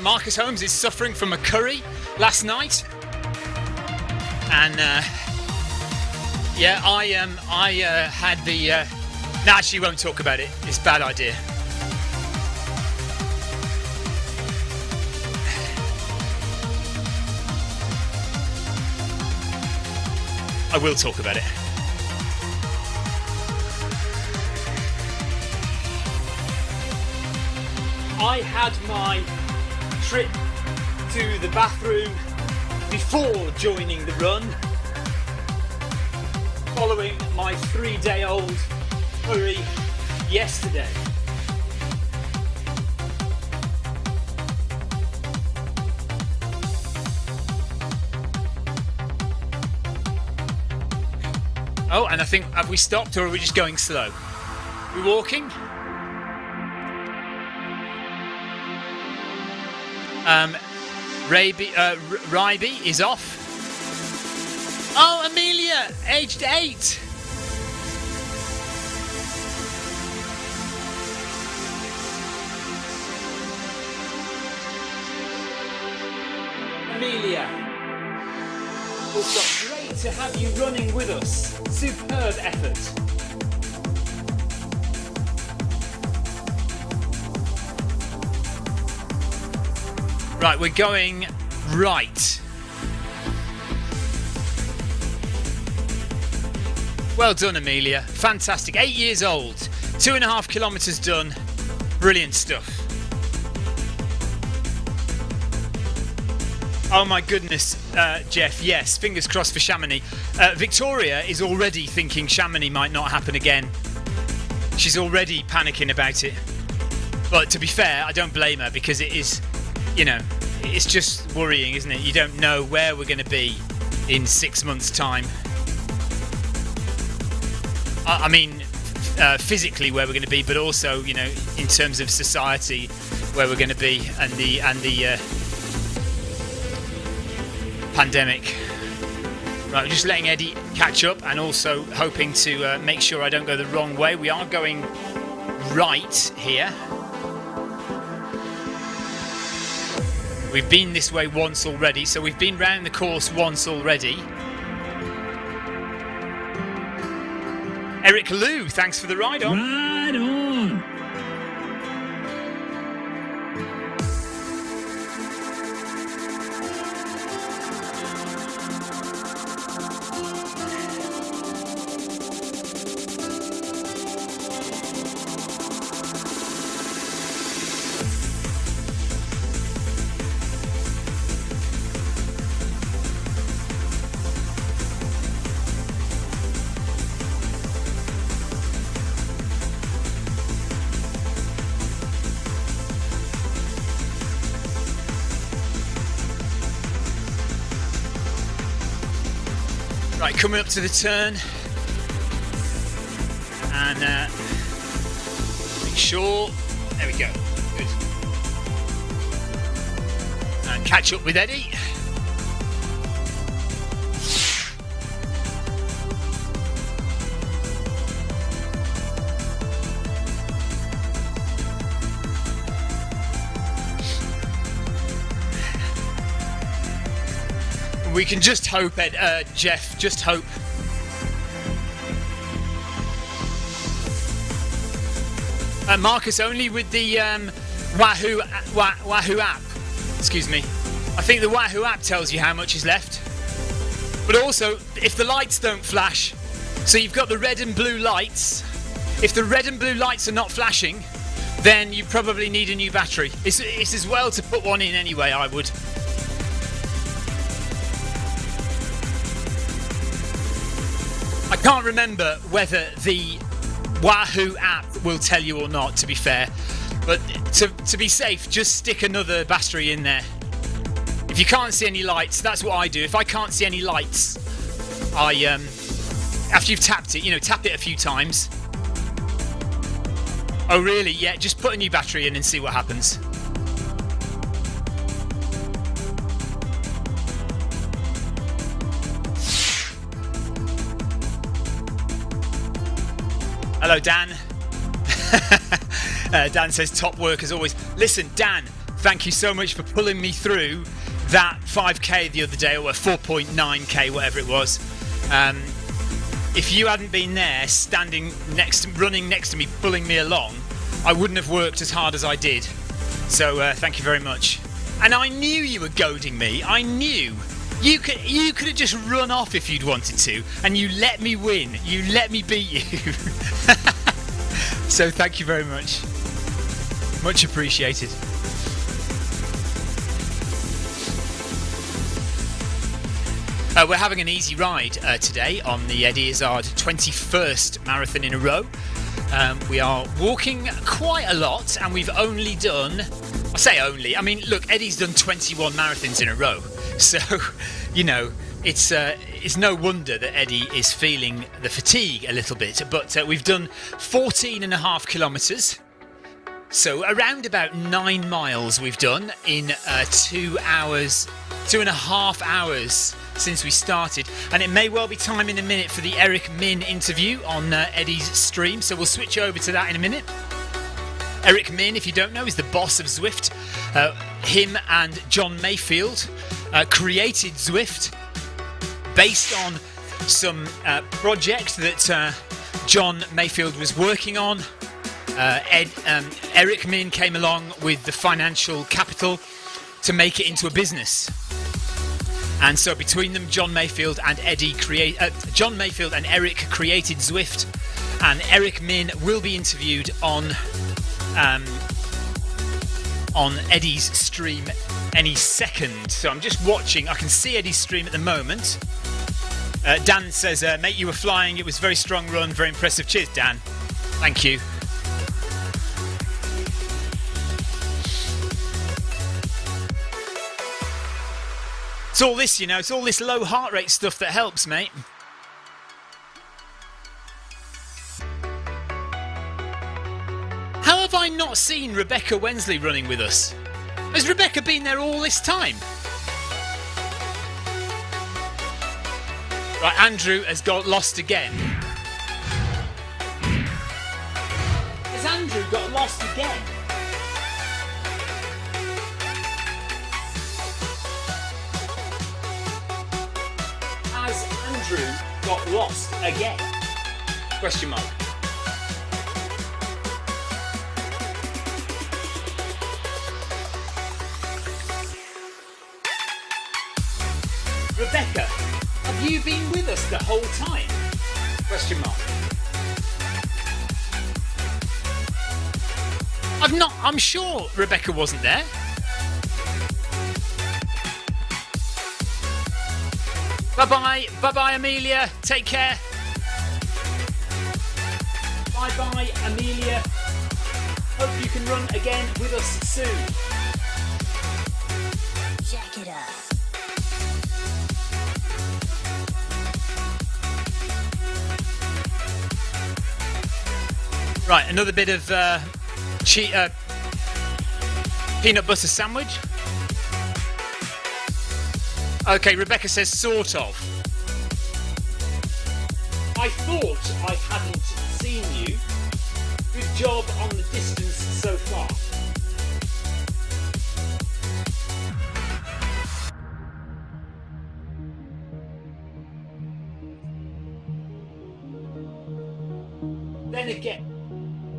Marcus Holmes is suffering from a curry last night. And, yeah, I had the... No, actually, won't talk about it. It's a bad idea. I will talk about it. I had my trip to the bathroom before joining the run, following my 3-day-old curry yesterday. Oh, and I think, have we stopped or are we just going slow? We walking? Ryby is off. Oh, Amelia, aged 8. Amelia. Well, so great to have you running with us. Superb effort. Right, we're going right. Well done, Amelia. Fantastic. 8 years old. 2.5 kilometres done. Brilliant stuff. Oh my goodness, Jeff, yes, fingers crossed for Chamonix. Victoria is already thinking Chamonix might not happen again. She's already panicking about it. But to be fair, I don't blame her because it is, you know, it's just worrying, isn't it? You don't know where we're going to be in 6 months' time. I mean, physically where we're going to be, but also, you know, in terms of society where we're going to be and the pandemic. Right, we're just letting Eddie catch up and also hoping to make sure I don't go the wrong way. We are going right here. We've been this way once already, so we've been round the course once already. Eric Lou, thanks for the ride on. Ride on! Right, coming up to the turn, and make sure, there we go, good, and catch up with Eddie. We can just hope, Jeff, just hope. Marcus, only with the Wahoo app. Excuse me. I think the Wahoo app tells you how much is left. But also, if the lights don't flash, so you've got the red and blue lights. If the red and blue lights are not flashing, then you probably need a new battery. It's as well to put one in anyway, I would. I can't remember whether the Wahoo app will tell you or not, to be fair. But to be safe, just stick another battery in there. If you can't see any lights, that's what I do. If I can't see any lights, I after you've tapped it, you know, tap it a few times. Oh really? Yeah, just put a new battery in and see what happens. Hello, Dan. Dan says top work as always. Listen, Dan, thank you so much for pulling me through that 5k the other day, or 4.9k, whatever it was. If you hadn't been there, running next to me, pulling me along, I wouldn't have worked as hard as I did. So thank you very much. And I knew you were goading me. I knew. You could have just run off if you'd wanted to, and you let me win. You let me beat you. So thank you very much. Much appreciated. We're having an easy ride today on the Eddie Izzard 21st marathon in a row. We are walking quite a lot, and we've only done, I say only, I mean, look, Eddie's done 21 marathons in a row. So, you know, It's no wonder that Eddie is feeling the fatigue a little bit, but we've done 14.5 kilometres, so around about 9 miles we've done in 2.5 hours since we started, and it may well be time in a minute for the Eric Min interview on Eddie's stream, so we'll switch over to that in a minute. Eric Min, if you don't know, is the boss of Zwift. Him and John Mayfield created Zwift based on some project that John Mayfield was working on. Eric Min came along with the financial capital to make it into a business. And so between them, John Mayfield and Eric created Zwift, and Eric Min will be interviewed on Eddie's stream any second. So I'm just watching. I can see Eddie's stream at the moment. Dan says, mate, you were flying. It was a very strong run, very impressive. Cheers, Dan. Thank you. It's all this, you know, it's all this low heart rate stuff that helps, mate. How have I not seen Rebecca Wensley running with us? Has Rebecca been there all this time? Right, Andrew has got lost again. Has Andrew got lost again? Has Andrew got lost again? Question mark. Rebecca, have you been with us the whole time? Question mark. I'm sure Rebecca wasn't there. Bye-bye, Amelia. Take care. Bye-bye, Amelia. Hope you can run again with us soon. Jack it up. Right, another bit of peanut butter sandwich. Okay, Rebecca says sort of. I thought I hadn't seen you. Good job on the distance so far.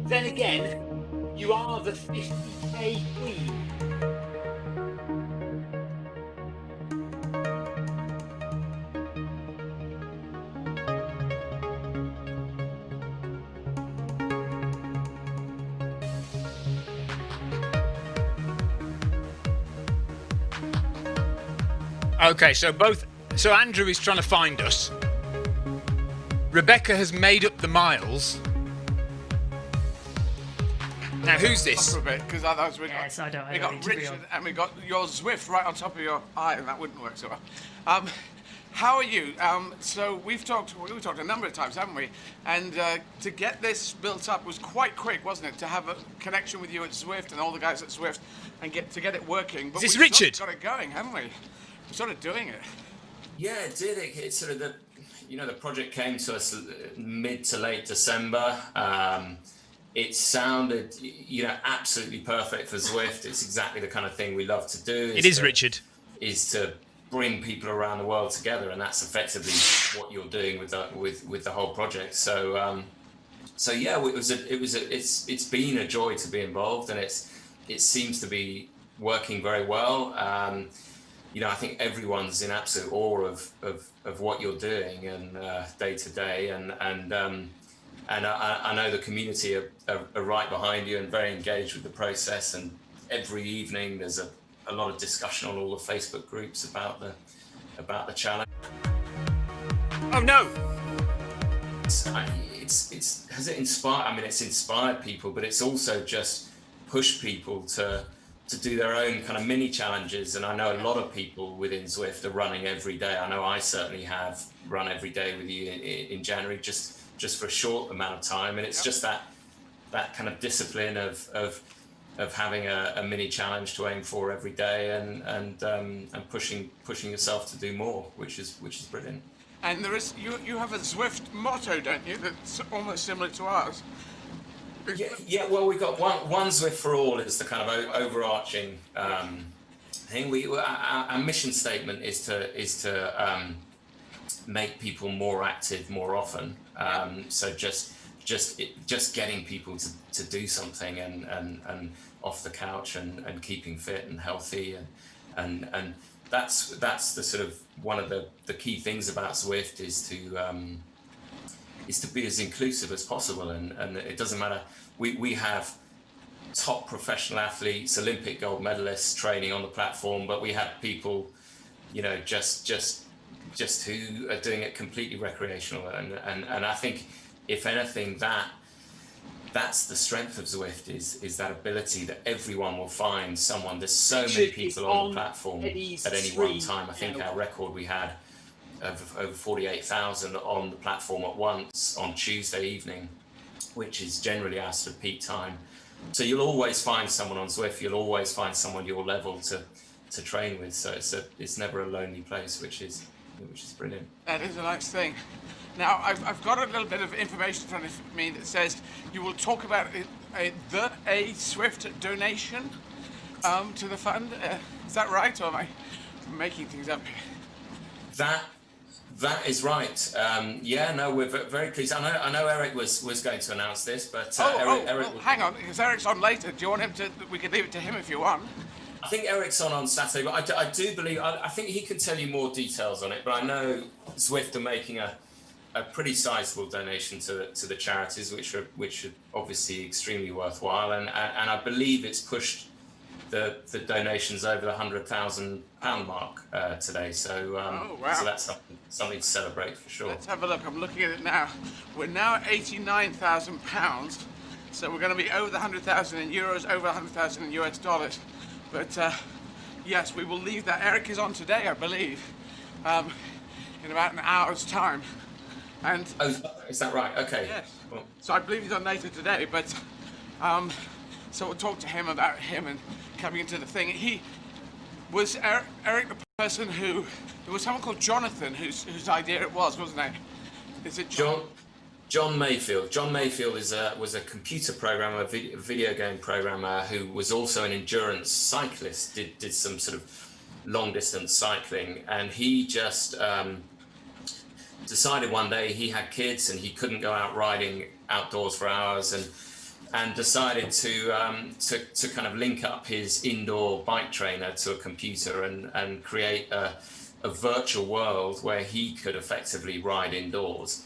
Then again, you are the 50k queen. Okay, so Andrew is trying to find us. Rebecca has made up the miles. Now, who's this? Because otherwise we Yes, I don't we got need to be Richard on. and we got your Zwift right on top of your eye, and that wouldn't work so well. How are you? So we've talked a number of times, haven't we? And to get this built up was quite quick, wasn't it? To have a connection with you at Zwift and all the guys at Zwift and get it working. But Is this we've Richard? sort of got it going, haven't we? We're sort of doing it. Yeah, it did. It's sort of the project came to us mid to late December. It sounded, absolutely perfect for Zwift. It's exactly the kind of thing we love to do. Richard. Is to bring people around the world together, and that's effectively what you're doing with the whole project. So yeah, it's been a joy to be involved, and it seems to be working very well. I think everyone's in absolute awe of what you're doing and day to day, and I know the community are right behind you and very engaged with the process. And every evening there's a lot of discussion on all the Facebook groups about the challenge. Oh no! Has it inspired? I mean, it's inspired people, but it's also just pushed people to do their own kind of mini challenges. And I know a lot of people within Zwift are running every day. I know I certainly have run every day with you in January, just for a short amount of time. And it's just that kind of discipline of having a mini challenge to aim for every day, and pushing yourself to do more, which is brilliant. And there is you have a Zwift motto, don't you? That's almost similar to ours. Yeah. Well, we've got one Zwift for all is the kind of overarching thing. Our mission statement is to make people more active more often. So just getting people to do something and off the couch and keeping fit and healthy, and that's the sort of one of the key things about Zwift is to be as inclusive as possible, and it doesn't matter. We have top professional athletes, Olympic gold medalists training on the platform, but we have people, just who are doing it completely recreational, and I think if anything that's the strength of Zwift is that ability that everyone will find someone. There's so many people on the platform at any one time. I think our record we had of over 48,000 on the platform at once on Tuesday evening, which is generally our sort of peak time. So you'll always find someone on Zwift. You'll always find someone your level to train with. So it's never a lonely place, which is brilliant. That is a nice thing. Now, I've got a little bit of information in front of me that says you will talk about a Zwift donation to the fund. Is that right, or am I making things up here? That is right. We're very pleased. I know Eric was going to announce this, but Eric hang on, because Eric's on later. Do you want him to? We could leave it to him if you want. I think Eric's on Saturday, but I do believe I think he can tell you more details on it. But I know Zwift are making a pretty sizable donation to the charities, which are obviously extremely worthwhile, and I believe it's pushed the donations over the £100,000 mark today. So wow. So that's something to celebrate for sure. Let's have a look. I'm looking at it now. We're now at £89,000, so we're going to be over the 100,000 in euros, over 100,000 in US dollars. But yes, we will leave that. Eric is on today, I believe, in about an hour's time. And is that right? Okay. Yes. Well, so I believe he's on later today, but so we'll talk to him about him and coming into the thing. He was Eric the person who there was someone called Jonathan whose idea it was, wasn't it? Is it John Mayfield? John Mayfield was a computer programmer, a video game programmer who was also an endurance cyclist. Did some sort of long distance cycling, and he just decided one day he had kids and he couldn't go out riding outdoors for hours, and decided to kind of link up his indoor bike trainer to a computer and create a virtual world where he could effectively ride indoors.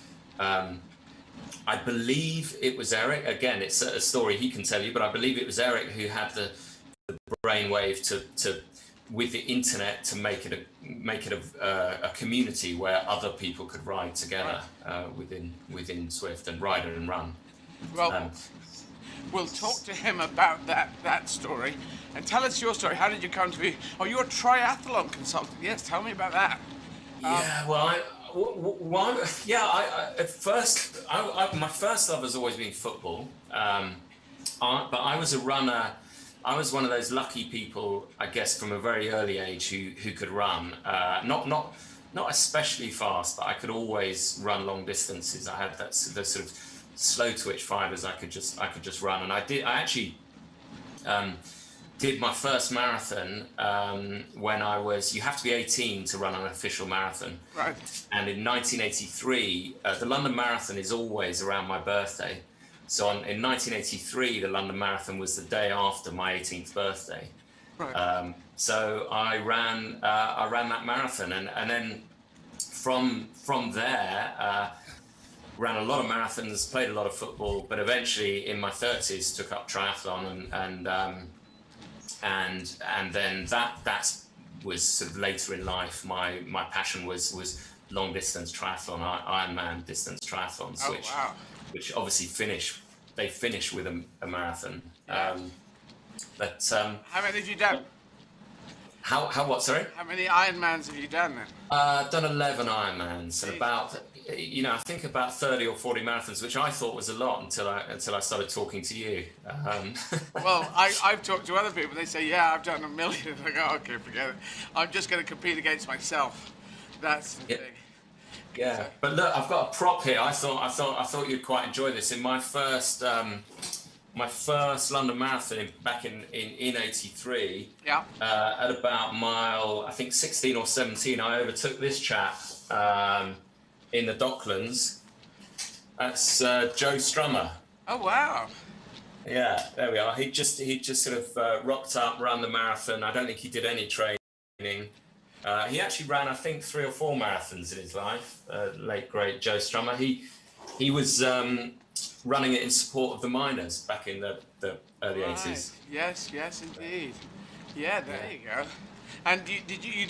I believe it was Eric. Again, it's a story he can tell you, but I believe it was Eric who had the brainwave to with the internet to make it a community where other people could ride together within Zwift and ride and run. Well, we'll talk to him about that story, and tell us your story. How did you come to be? Oh, you're a triathlon consultant. Yes, tell me about that. At first, my first love has always been football, but I was a runner. I was one of those lucky people, I guess, from a very early age who could run. Not especially fast, but I could always run long distances. I had the sort of slow twitch fibers. I could just run, and I actually did my first marathon when I was. You have to be 18 to run an official marathon. Right. And in 1983, the London Marathon is always around my birthday. So in 1983, the London Marathon was the day after my 18th birthday. Right. So I ran that marathon, and then from there, ran a lot of marathons, played a lot of football, but eventually in my 30s took up triathlon, and then that was sort of later in life. My passion was long distance triathlon, Ironman distance triathlons, which obviously finish with a marathon. But How many have you done? how what? Sorry. How many Ironmans have you done then? I've done 11 Ironmans and about, I think about 30 or 40 marathons, which I thought was a lot until I started talking to you. Well, I've talked to other people. They say, yeah, I've done 1 million. I go, okay, forget it. I'm just going to compete against myself. That's the thing. Yeah, but look, I've got a prop here. I thought you'd quite enjoy this. In my first London Marathon back in '83, Yeah. at about mile, I think 16 or 17, I overtook this chap in the Docklands. That's Joe Strummer. Oh wow. Yeah, there we are. He just sort of rocked up, ran the marathon. I don't think he did any training. He actually ran, I think, 3 or 4 marathons in his life. Late great Joe Strummer. He was running it in support of the miners back in the early '80s. Yes, indeed. Yeah, there you go. And did you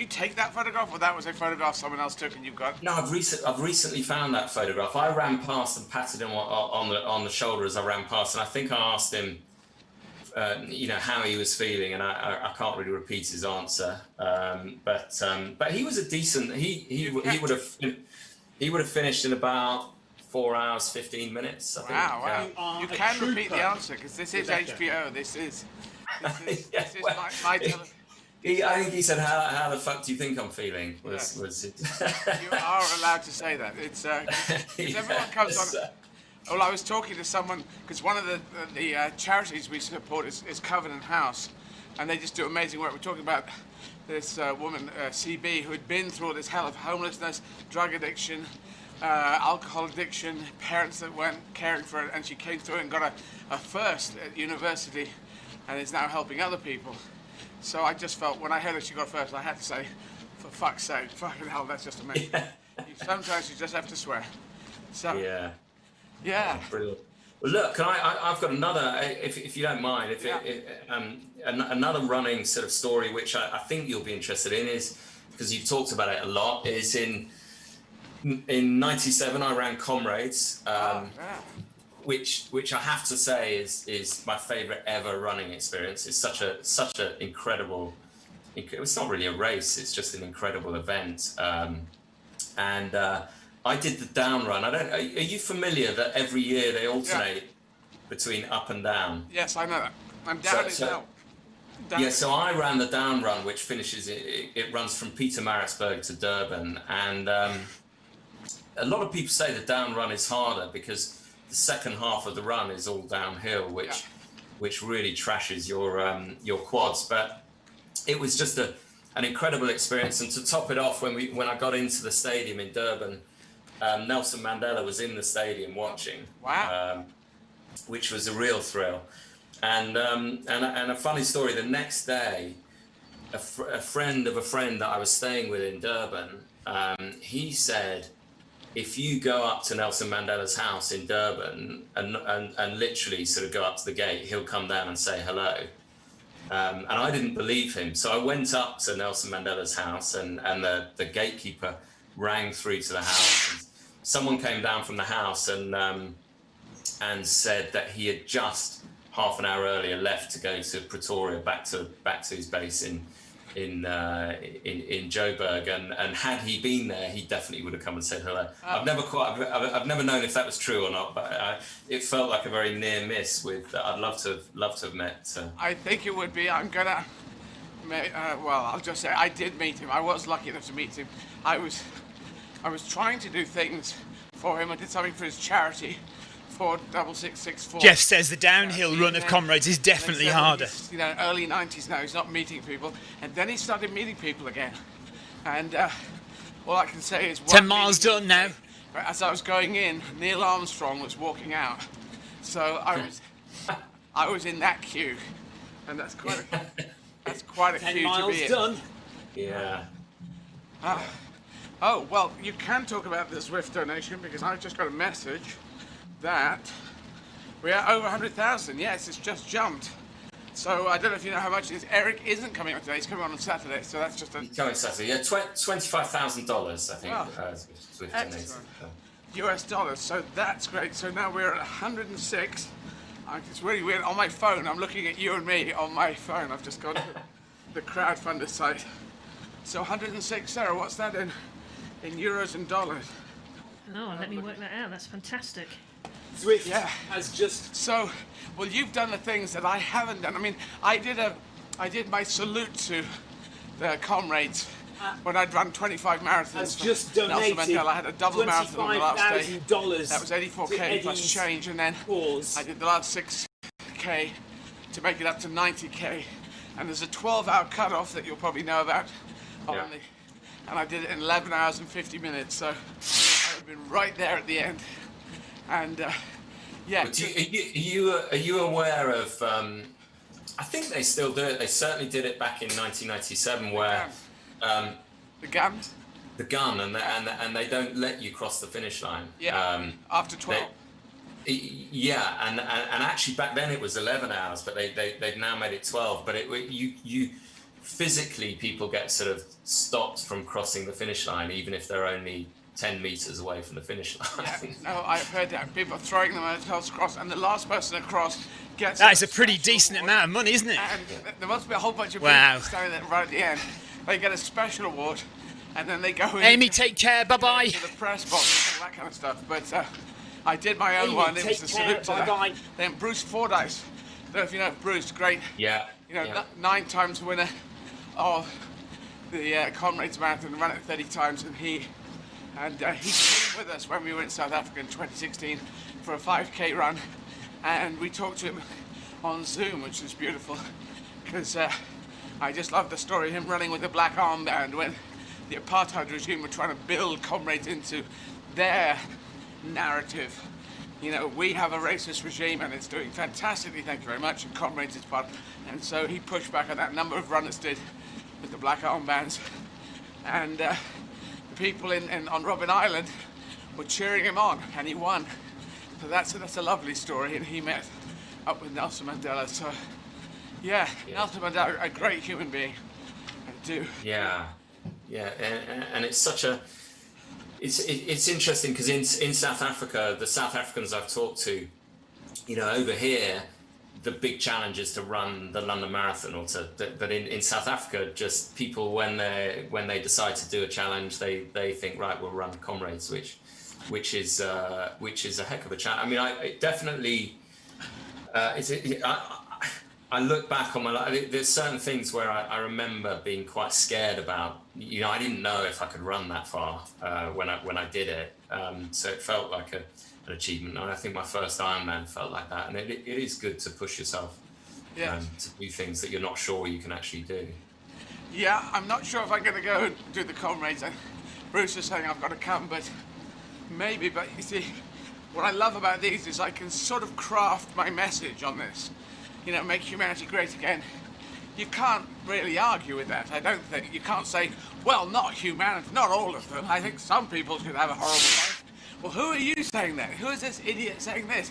take that photograph, or that was a photograph someone else took and you've got? No, I've recently found that photograph. I ran past and patted him on the shoulder as I ran past, and I think I asked him, how he was feeling, and I can't really repeat his answer. But he was a decent. He would have finished in about 4 hours 15 minutes. I think. Wow! You can repeat the answer because this is HBO. This is my I think he said, "How the fuck do you think I'm feeling?" Was it? You are allowed to say that. It's because everyone comes on. Well, I was talking to someone because one of the charities we support is Covenant House, and they just do amazing work. We're talking about this woman, CB, who had been through all this hell of homelessness, drug addiction, alcohol addiction, parents that weren't caring for her, and she came through and got a first at university, and is now helping other people. So I just felt, when I heard that she got first, I had to say, for fuck's sake, fucking hell, that's just amazing. Sometimes you just have to swear. So, yeah. Brilliant. Well, look, I've got another, if you don't mind, another running sort of story, which I think you'll be interested in, is, because you've talked about it a lot, is in '97 I ran Comrades, which I have to say is my favourite ever running experience. It's such an incredible. It's not really a race; it's just an incredible event. And I did the down run. Are you familiar that every year they alternate between up and down? Yes, I know that. And down is down. Yeah, so I ran the down run, which finishes. It runs from Pietermaritzburg to Durban, and a lot of people say the down run is harder because the second half of the run is all downhill, which really trashes your quads. But it was just an incredible experience. And to top it off, when I got into the stadium in Durban, Nelson Mandela was in the stadium watching. Wow. Which was a real thrill. And a funny story, the next day, a friend of a friend that I was staying with in Durban, he said, if you go up to Nelson Mandela's house in Durban and literally sort of go up to the gate, he'll come down and say hello. And I didn't believe him. So I went up to Nelson Mandela's house, and the gatekeeper rang through to the house. Someone came down from the house and said that he had just half an hour earlier left to go to Pretoria, back to his base in Joburg, and had he been there, he definitely would have come and said hello. I've never known if that was true or not, but it felt like a very near miss. I'd love to have met. I think it would be. I'm gonna. Well, I'll just say I did meet him. I was lucky enough to meet him. I was trying to do things for him. I did something for his charity. 46664. Jeff says the downhill run of Comrades is definitely harder. Early 90s now, he's not meeting people. And then he started meeting people again. And all I can say is... 10 miles done now. As I was going in, Neil Armstrong was walking out. So I was in that queue. And that's quite a queue to be in. 10 miles done. Yeah. Oh, well, you can talk about the Zwift donation, because I've just got a message that we are over 100,000. Yes, it's just jumped. So I don't know if you know how much it is. Eric isn't coming on today. He's coming on Saturday. So that's just He's coming Saturday. Yeah, $25,000, I think. Excellent. US dollars. So that's great. So now we're at 106, It's really weird. On my phone, I'm looking at you and me on my phone. I've just gone to the crowdfunder site. So 106, Sarah, what's that in euros and dollars? Oh, let me work that out. That's fantastic. Zwift Yeah. has just... So, well, you've done the things that I haven't done. I mean, I did my salute to the comrades when I'd run 25 marathons. Has for just Nelson donated Mandela. I had a double marathon on the last day. $25,000 That was 84k plus change, and then I did the last 6k to make it up to 90k. And there's a 12-hour cutoff that you'll probably know about. Yeah. And I did it in 11 hours and 50 minutes. So I've been right there at the end. And yeah. But are you aware of? I think they still do it. They certainly did it back in 1997, where The gun? the gun and they don't let you cross the finish line. Yeah. After 12. Yeah, and actually back then it was 11 hours, but they've now made it 12. But you physically, people get sort of stopped from crossing the finish line, even if they're only 10 meters away from the finish line. Yeah, no, I've heard that. People are throwing themselves across, and the last person across gets... That is a pretty decent amount of money, isn't it? And there must be a whole bunch of Wow. people standing there right at the end. They get a special award, and then they go in... Amy, take care. Bye-bye. To the press box and that kind of stuff. But I did my own Amy, one. It take was a care, salute to that. bye-bye. Then Bruce Fordyce. I don't know if you know Bruce, great. Yeah. You know, yeah. 9 times winner of the Comrades Marathon, ran it 30 times, and he came with us when we were in South Africa in 2016 for a 5k run, and we talked to him on Zoom, which is beautiful, because I just love the story of him running with a black armband when the apartheid regime were trying to build comrades into their narrative. You know, we have a racist regime and it's doing fantastically, thank you very much, and comrades is part. And so he pushed back on that. Number of runners did with the black armbands, and the people on Robben Island were cheering him on, and he won. So that's a lovely story, and he met up with Nelson Mandela. So yeah. Nelson Mandela, a great human being. I do. Yeah, yeah, and it's such a... It's interesting because in South Africa, the South Africans I've talked to, you know, over here, the big challenge is to run the London Marathon, but in South Africa, just people when they decide to do a challenge, they think, right, we'll run Comrades, which is a heck of a challenge. I mean, I definitely I look back on my life. There's certain things where I remember being quite scared about. You know, I didn't know if I could run that far when I did it. So it felt like an achievement. And I think my first Ironman felt like that. And it is good to push yourself to do things that you're not sure you can actually do. Yeah, I'm not sure if I'm going to go and do the Comrades. And Bruce is saying I've got to come, but maybe. But you see, what I love about these is I can sort of craft my message on this. You know, make humanity great again. You can't really argue with that, I don't think. You can't say, well, not humanity, not all of them. I think some people should have a horrible life. Well, who are you saying that? Who is this idiot saying this?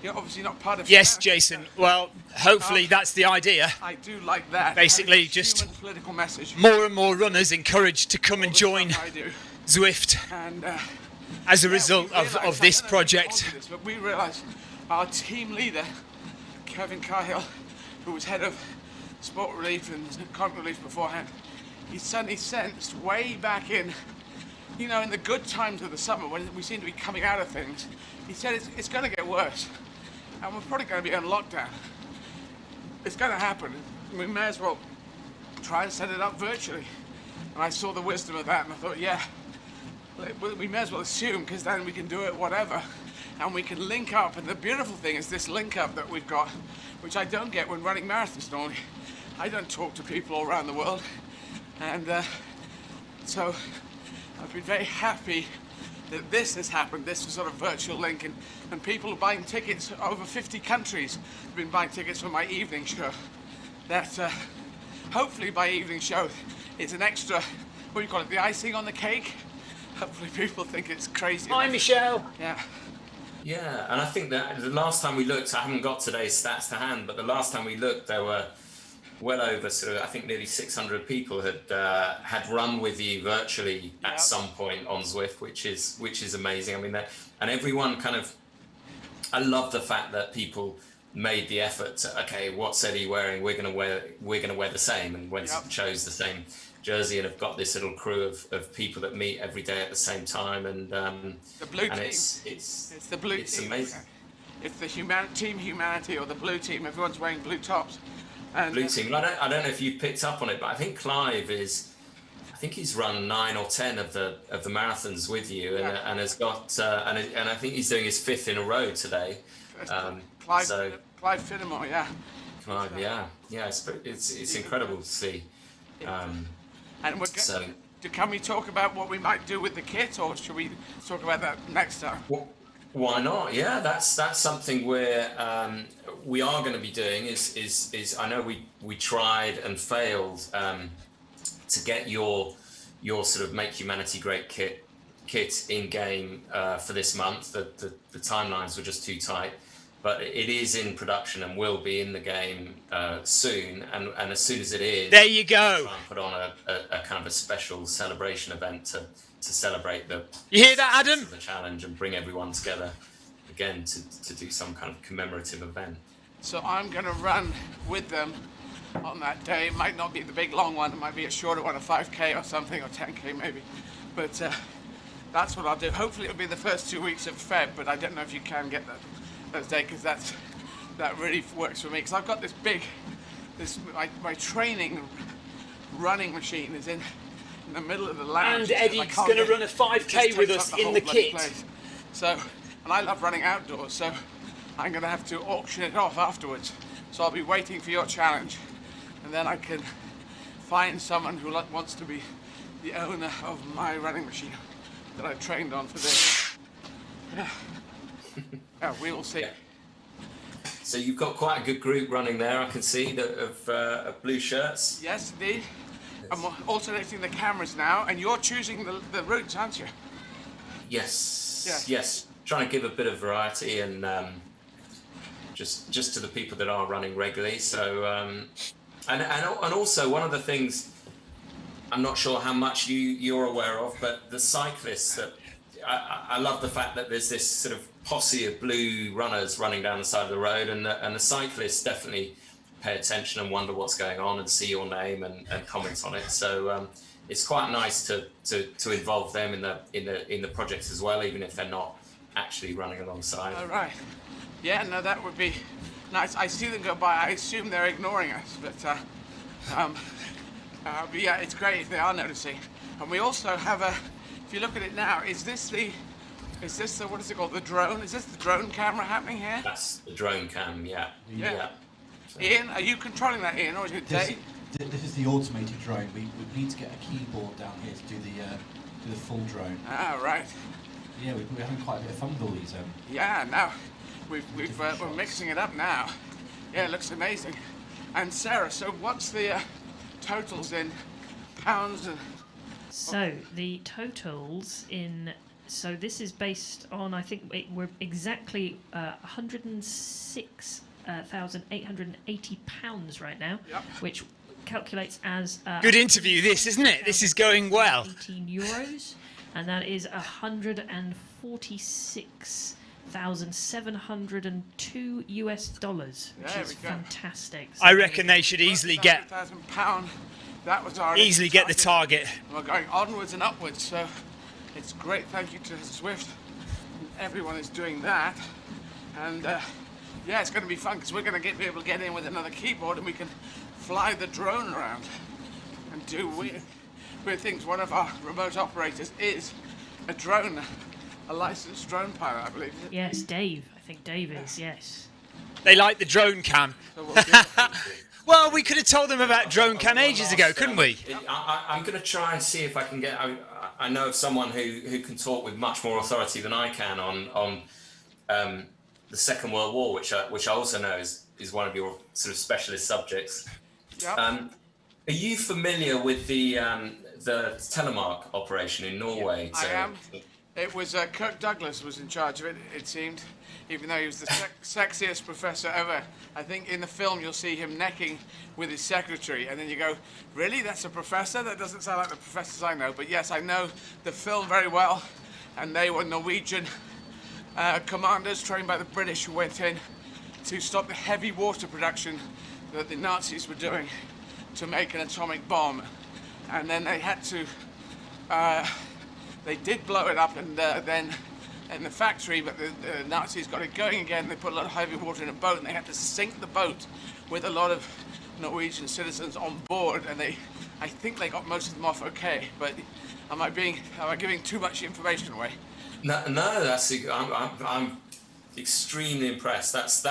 You're obviously not part of Yes, humanity. Jason. Well, hopefully that's the idea. I do like that. Basically, Having a just human political message. More and more runners encouraged to come and join I do. Zwift And as a result of this project. But we realised our team leader, Kevin Cahill, who was head of sport relief and conflict relief beforehand, he suddenly sensed way back in, you know, in the good times of the summer when we seem to be coming out of things, he said it's going to get worse and we're probably going to be on lockdown. It's going to happen. We may as well try and set it up virtually. And I saw the wisdom of that and I thought, yeah, we may as well assume, because then we can do it whatever. And we can link up, and the beautiful thing is this link up that we've got, which I don't get when running marathons normally. I don't talk to people all around the world, and so I've been very happy that this has happened, this sort of virtual link, and people are buying tickets. Over 50 countries have been buying tickets for my evening show. That hopefully by evening show it's an extra, what do you call it, the icing on the cake. Hopefully people think it's crazy. Hi, Michelle. Yeah. Yeah, and I think that the last time we looked, I haven't got today's stats to hand, but the last time we looked, there were well over sort of, I think nearly 600 people had run with you virtually at some point on Zwift, which is amazing. I mean, and everyone kind of, I love the fact that people made the effort to, okay, what's Eddie wearing? We're gonna wear the same, and went and chose the same jersey, and have got this little crew of people that meet every day at the same time, and the blue team. It's the blue team. It's amazing. It's the Team Humanity, or the blue team. Everyone's wearing blue tops. And blue team. I don't know if you picked up on it, but I think Clive I think he's run 9 or 10 of the marathons with you, and has got and I think he's doing his 5th in a row today. Clive Finnemore, yeah. Clive, yeah. It's incredible to see. And can we talk about what we might do with the kit, or should we talk about that next time? Why not? Yeah, that's something we are going to be doing. Is I know we tried and failed to get your sort of Make Humanity Great kit in game for this month. The timelines were just too tight, but it is in production and will be in the game soon. And as soon as it is, there you go. Try and put on a kind of a special celebration event to celebrate you hear that, Adam? The challenge, and bring everyone together again to do some kind of commemorative event. So I'm going to run with them on that day. It might not be the big long one, it might be a shorter one, a 5k or something, or 10k maybe, but that's what I'll do. Hopefully it'll be the first 2 weeks of Feb, but I don't know if you can get that day, because that really works for me, because I've got my training running machine is in the middle of the lounge, and Eddie's going to run a 5k with us in the kit. So, and I love running outdoors, so I'm going to have to auction it off afterwards. So I'll be waiting for your challenge, and then I can find someone who wants to be the owner of my running machine that I trained on for this. We will see. Yeah. So you've got quite a good group running there, I can see, of blue shirts. Yes, indeed. I'm alternating the cameras now, and you're choosing the routes, aren't you? Yes. Trying to give a bit of variety, and just to the people that are running regularly. So, and also one of the things, I'm not sure how much you're aware of, but the cyclists, that I love the fact that there's this sort of posse of blue runners running down the side of the road, and the cyclists definitely pay attention and wonder what's going on and see your name and comment on it. So it's quite nice to involve them in the projects as well, even if they're not actually running alongside. All right. Yeah, no, that would be nice. I see them go by. I assume they're ignoring us, but yeah, it's great if they are noticing. And we also have if you look at it now, is this the what is it called? The drone? Is this the drone camera happening here? That's the drone cam, yeah. So. Ian, are you controlling that, Ian, or is it Dave? This is the automated drone. We need to get a keyboard down here to do the full drone. Ah, right. Yeah, we're having quite a bit of fun with all these. Yeah, now we're mixing it up now. Yeah, it looks amazing. And Sarah, so what's the totals in pounds? So the totals in. So this is based on, I think we're exactly 106,880 pounds right now, which calculates as good interview. This, isn't it? This is going well. 18 euros, and that is 146,702 US dollars, which is fantastic. So I reckon they should easily get £1,000. That was our get the target. We're going onwards and upwards, so it's great. Thank you to Zwift. Everyone is doing that, and yeah, it's going to be fun, because we're going to be able to get in with another keyboard, and we can fly the drone around and do weird things. One of our remote operators is a licensed drone pilot, I believe. Yes, Dave. I think Dave is. Yes. They like the drone cam. So well, we could have told them about drone cam ages ago, couldn't we? I'm going to try and see if I can get. I know of someone who can talk with much more authority than I can on the Second World War, which I also know is one of your sort of specialist subjects. Yep. Are you familiar with the telemark operation in Norway? I am. It was Kirk Douglas was in charge of it, it seemed, even though he was the sexiest professor ever. I think in the film you'll see him necking with his secretary, and then you go, really? That's a professor? That doesn't sound like the professors I know. But yes, I know the film very well, and they were Norwegian commanders trained by the British who went in to stop the heavy water production that the Nazis were doing to make an atomic bomb. And then they had to, they did blow it up, and then in the factory, but the Nazis got it going again. They put a lot of heavy water in a boat, and they had to sink the boat with a lot of Norwegian citizens on board, and I think they got most of them off okay. But am I giving too much information away? No, I'm extremely impressed. That's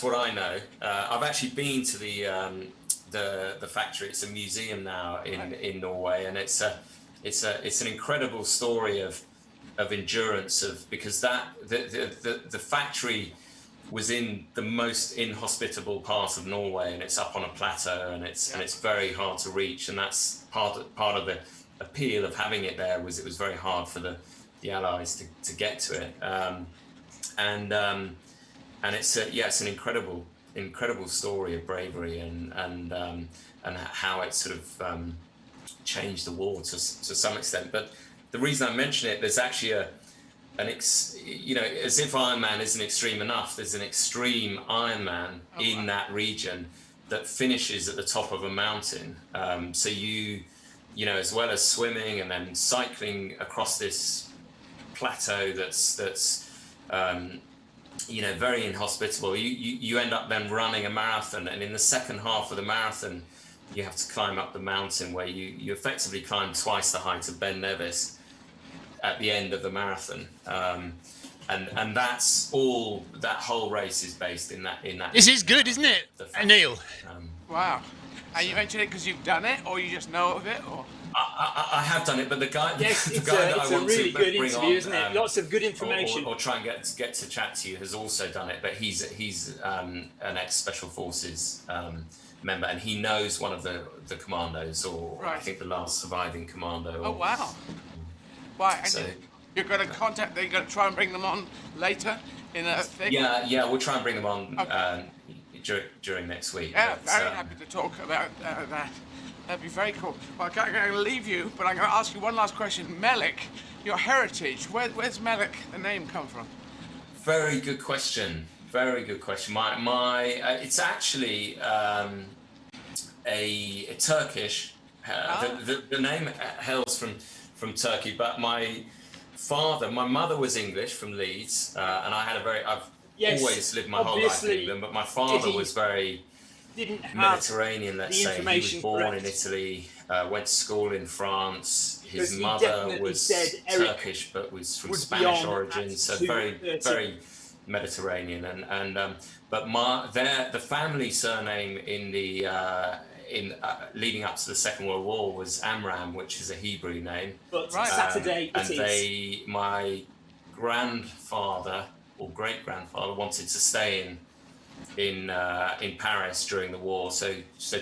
what I know. I've actually been to the factory. It's a museum now in Norway, and it's an incredible story of endurance, because the factory was in the most inhospitable part of Norway, and it's up on a plateau, and it's very hard to reach, and that's part of the appeal of having it there. Was it was very hard for the Allies to get to it, and it's it's an incredible story of bravery and how it sort of changed the war to some extent. But the reason I mention it, there's actually as if Ironman isn't extreme enough, there's an extreme Ironman in that region that finishes at the top of a mountain. So you as well as swimming and then cycling across this plateau that's very inhospitable, you end up then running a marathon, and in the second half of the marathon, you have to climb up the mountain where you effectively climb twice the height of Ben Nevis at the end of the marathon, and that's all. That whole race is based in that. This is good, isn't it, Neil? Wow. And you mentioned it because you've done it, or you just know of it, or? I have done it, but the guy. Yes, the it's guy that it's I a want really to good bring interview, on, isn't it? Lots of good information. Or try and get to chat to you has also done it, but he's an ex-Special Forces member, and he knows one of the commandos, or I think the last surviving commando. Oh wow! Why? So, you're going to contact. They're going to try and bring them on later in a thing. Yeah, we'll try and bring them on during next week. Yeah, very happy to talk about that. That'd be very cool. Well, I'm going to leave you, but I'm going to ask you one last question. Melik, your heritage. Where's Melik, the name, come from? Very good question. Very good question. My it's actually a Turkish. The name hails from Turkey, but my mother was English from Leeds, and I've always lived my whole life in England, but my father was very Mediterranean, let's say. He was born in Italy, went to school in France. His mother was Turkish, but was from Spanish origin, so very Mediterranean. But the family surname in leading up to the Second World War was Amram, which is a Hebrew name. But Saturday it is. My grandfather or great grandfather wanted to stay in Paris during the war, so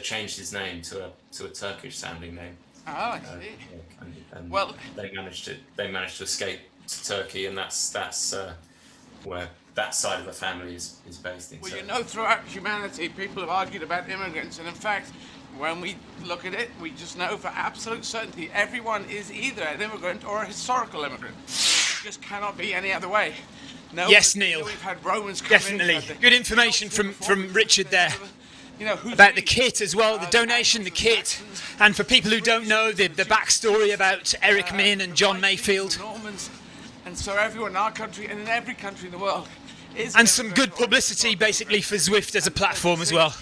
changed his name to a Turkish sounding name. Oh, I see. And well, they managed to escape to Turkey, and that's where that side of the family is based in. Well, throughout humanity, people have argued about immigrants, and in fact, when we look at it, we just know for absolute certainty everyone is either an immigrant or a historical immigrant. It just cannot be any other way. No, yes, Neil. We've had Romans come definitely. Good information from Richard there. About the kit as well, the donation, the kit, and for people who don't know the backstory about Eric Min and John Mayfield. Normans, and so everyone in our country and in every country in the world. And some good publicity basically for Zwift as a platform as well.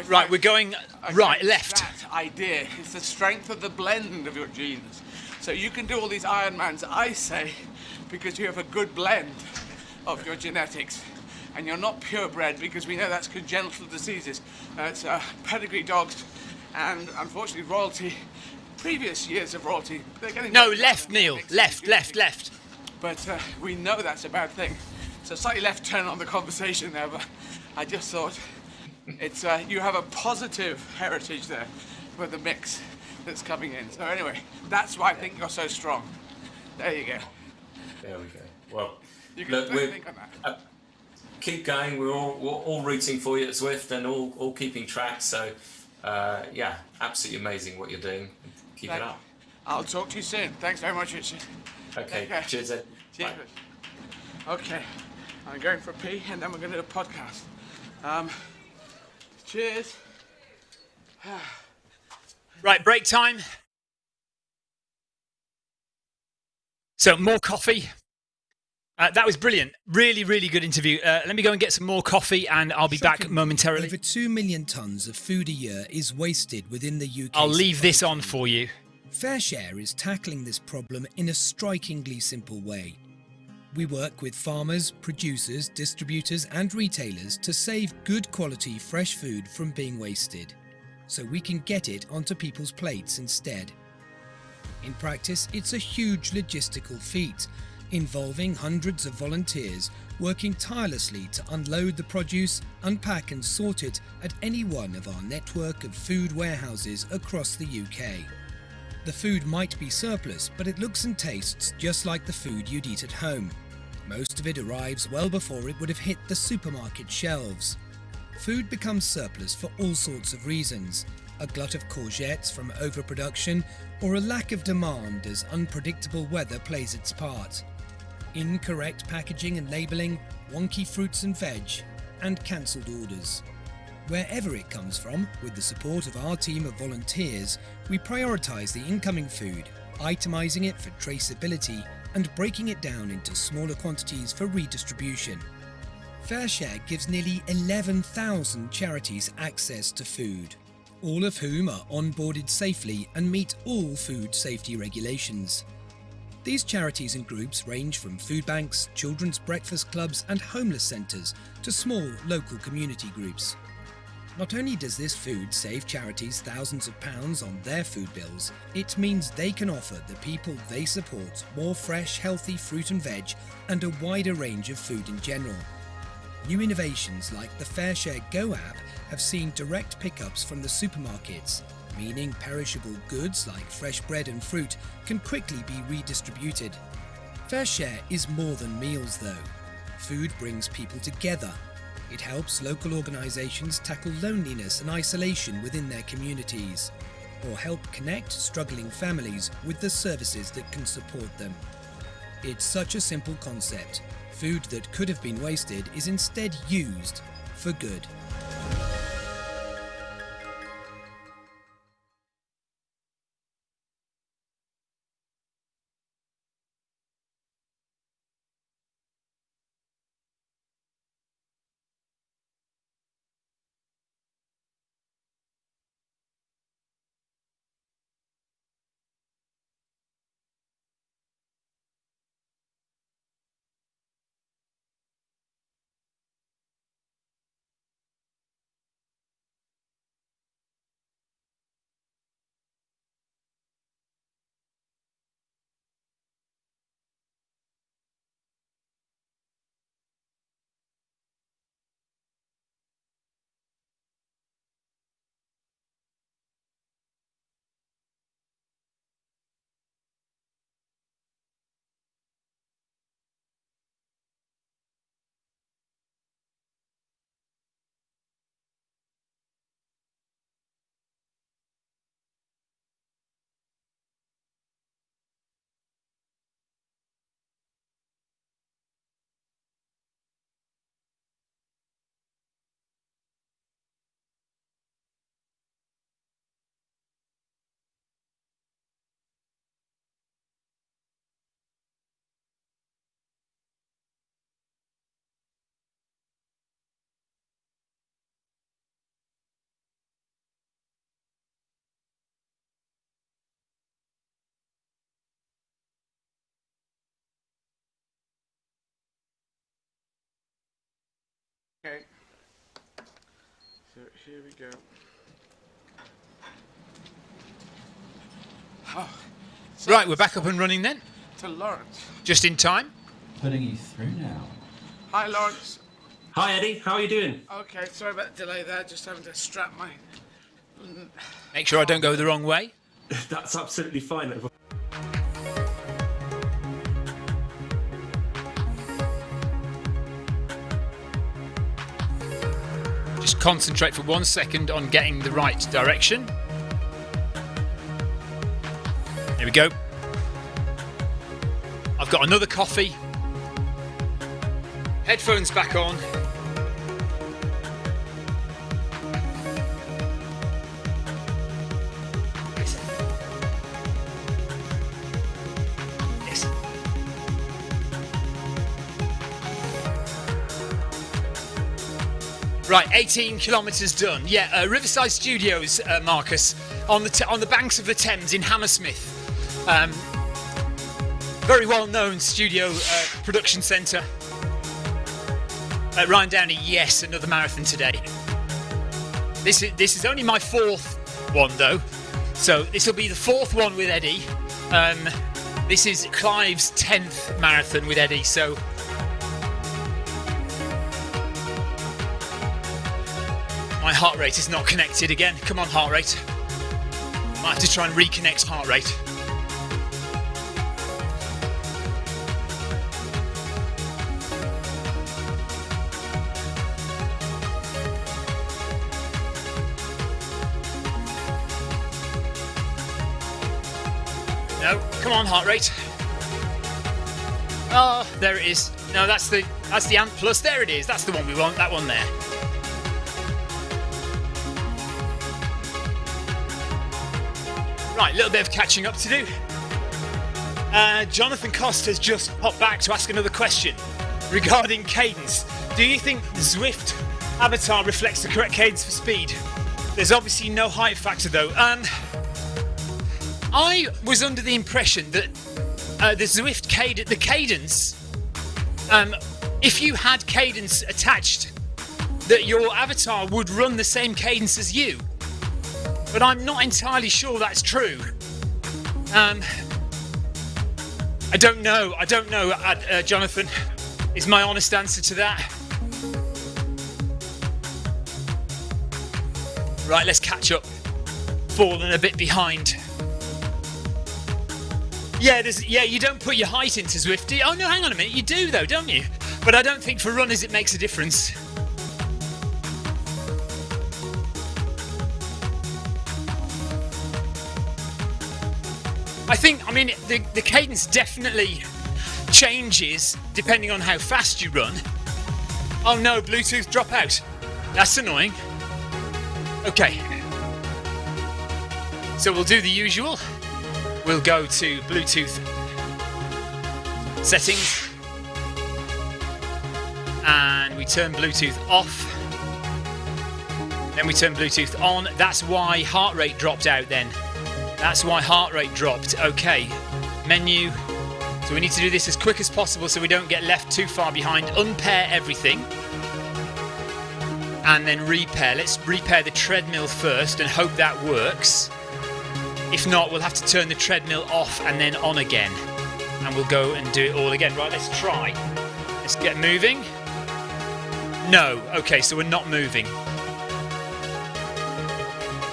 Right, we're going left. That idea is the strength of the blend of your genes. So you can do all these Ironmans, I say, because you have a good blend of your genetics. And you're not purebred, because we know that's congenital diseases. It's pedigree dogs, and unfortunately royalty, previous years of royalty, they're getting... No, left, Neil, left. But we know that's a bad thing. So slightly left turn on the conversation there, but I just thought it's you have a positive heritage there with the mix that's coming in. So anyway, that's why I think you're so strong. There you go. There we go. Well, you can think on that. Keep going. We're all rooting for you at Zwift and all keeping track. So absolutely amazing what you're doing. Keep it up. I'll talk to you soon. Thanks very much, Richard. Okay. Cheers, Ed. Cheers. Okay. I'm going for a pee, and then we're going to do a podcast. Cheers. Right, break time. So more coffee. That was brilliant. Really, really good interview. Let me go and get some more coffee and I'll be back momentarily. Over 2 million tonnes of food a year is wasted within the UK. I'll leave this on for you. FareShare is tackling this problem in a strikingly simple way. We work with farmers, producers, distributors and retailers to save good quality fresh food from being wasted, so we can get it onto people's plates instead. In practice, it's a huge logistical feat, involving hundreds of volunteers working tirelessly to unload the produce, unpack and sort it at any one of our network of food warehouses across the UK. The food might be surplus, but it looks and tastes just like the food you'd eat at home. Most of it arrives well before it would have hit the supermarket shelves. Food becomes surplus for all sorts of reasons. A glut of courgettes from overproduction, or a lack of demand as unpredictable weather plays its part. Incorrect packaging and labelling, wonky fruits and veg, and cancelled orders. Wherever it comes from, with the support of our team of volunteers, we prioritise the incoming food, itemising it for traceability and breaking it down into smaller quantities for redistribution. FareShare gives nearly 11,000 charities access to food, all of whom are onboarded safely and meet all food safety regulations. These charities and groups range from food banks, children's breakfast clubs and homeless centres to small local community groups. Not only does this food save charities thousands of pounds on their food bills, it means they can offer the people they support more fresh, healthy fruit and veg and a wider range of food in general. New innovations like the FareShare Go app have seen direct pickups from the supermarkets, meaning perishable goods like fresh bread and fruit can quickly be redistributed. FareShare is more than meals though. Food brings people together. It helps local organisations tackle loneliness and isolation within their communities, or help connect struggling families with the services that can support them. It's such a simple concept. Food that could have been wasted is instead used for good. Okay, so here we go. Oh, so Right, we're back up and running then. to Lawrence. Just in time. Putting you through now. Hi, Lawrence. Hi Eddie, how are you doing? Okay, sorry about the delay there. Just having to strap my. Make sure I don't go the wrong way. That's absolutely fine. Just concentrate for 1 second on getting the right direction. Here we go. I've got another coffee. Headphones back on. Right, 18 kilometres done. Yeah, Riverside Studios, Marcus, on the banks of the Thames in Hammersmith. Very well-known studio production centre. Ryan Downey, yes, another marathon today. This is only my 4th one though, so this will be the 4th one with Eddie. This is Clive's 10th marathon with Eddie, so. My heart rate is not connected again. Come on, heart rate. Might have to try and reconnect heart rate. No, come on, heart rate. Oh, there it is. No, that's the Ant Plus. There it is. That's the one we want. That one there. Right, a little bit of catching up to do. Jonathan Cost has just popped back to ask another question regarding cadence. Do you think the Zwift avatar reflects the correct cadence for speed? There's obviously no height factor though. I was under the impression that the Zwift cadence, if you had cadence attached, that your avatar would run the same cadence as you. But I'm not entirely sure that's true. I don't know, Jonathan, is my honest answer to that. Right, let's catch up. Fallen a bit behind. Yeah, you don't put your height into Zwift, do you? Oh no, hang on a minute, you do though, don't you? But I don't think for runners it makes a difference. I mean, the cadence definitely changes depending on how fast you run. Oh no, Bluetooth drop out. That's annoying. Okay. So we'll do the usual. We'll go to Bluetooth settings. And we turn Bluetooth off. Then we turn Bluetooth on. That's why heart rate dropped out then. That's why heart rate dropped. Okay, menu. So we need to do this as quick as possible so we don't get left too far behind. Unpair everything. And then repair. Let's repair the treadmill first and hope that works. If not, we'll have to turn the treadmill off and then on again. And we'll go and do it all again. Right, let's try. Let's get moving. No, okay, so we're not moving.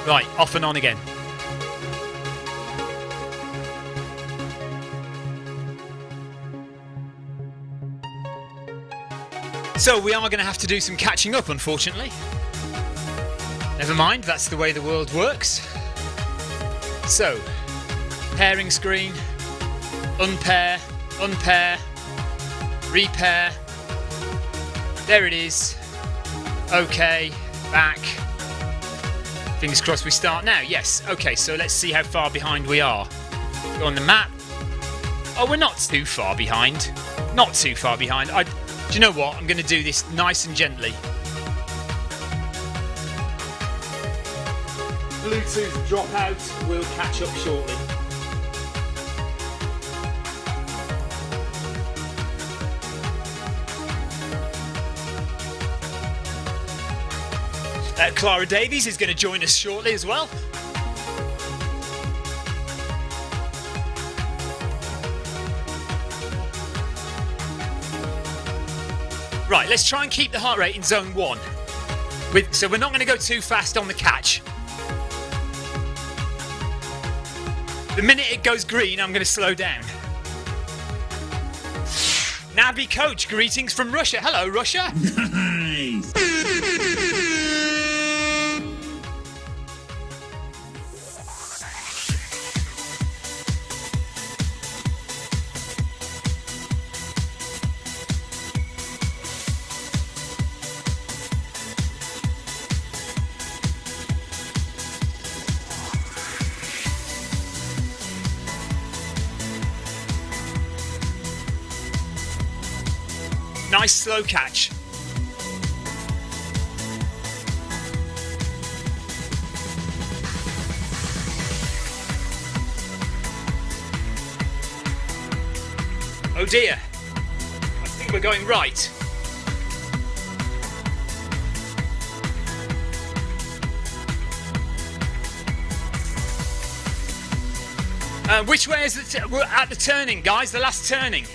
Right, off and on again. So we are going to have to do some catching up, unfortunately. Never mind, that's the way the world works. So, pairing screen, unpair, repair. There it is. Okay, back. Fingers crossed we start now. Yes, okay, so let's see how far behind we are. Go on the map. Oh, we're not too far behind. Not too far behind. Do you know what? I'm going to do this nice and gently. Bluetooth drop out. We'll catch up shortly. Clara Davies is going to join us shortly as well. Right, let's try and keep the heart rate in zone 1. So we're not going to go too fast on the catch. The minute it goes green, I'm going to slow down. Navi Coach, greetings from Russia. Hello, Russia. Nice. Nice slow catch. Oh dear. I think we're going right. Which way is it? We're at the turning, guys, the last turning.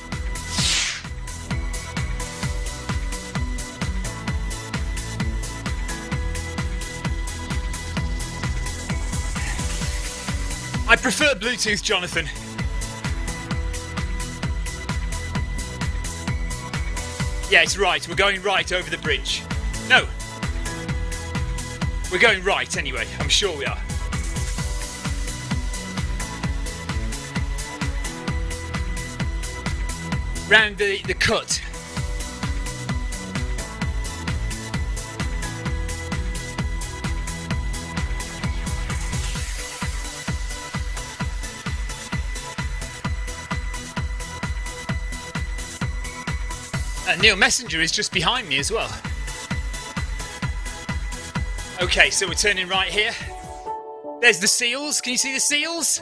I prefer Bluetooth, Jonathan. Yeah, it's right. We're going right over the bridge. No. We're going right anyway. I'm sure we are. Round the cut. Neil Messenger is just behind me as well. Okay, so we're turning right here. There's the seals. Can you see the seals?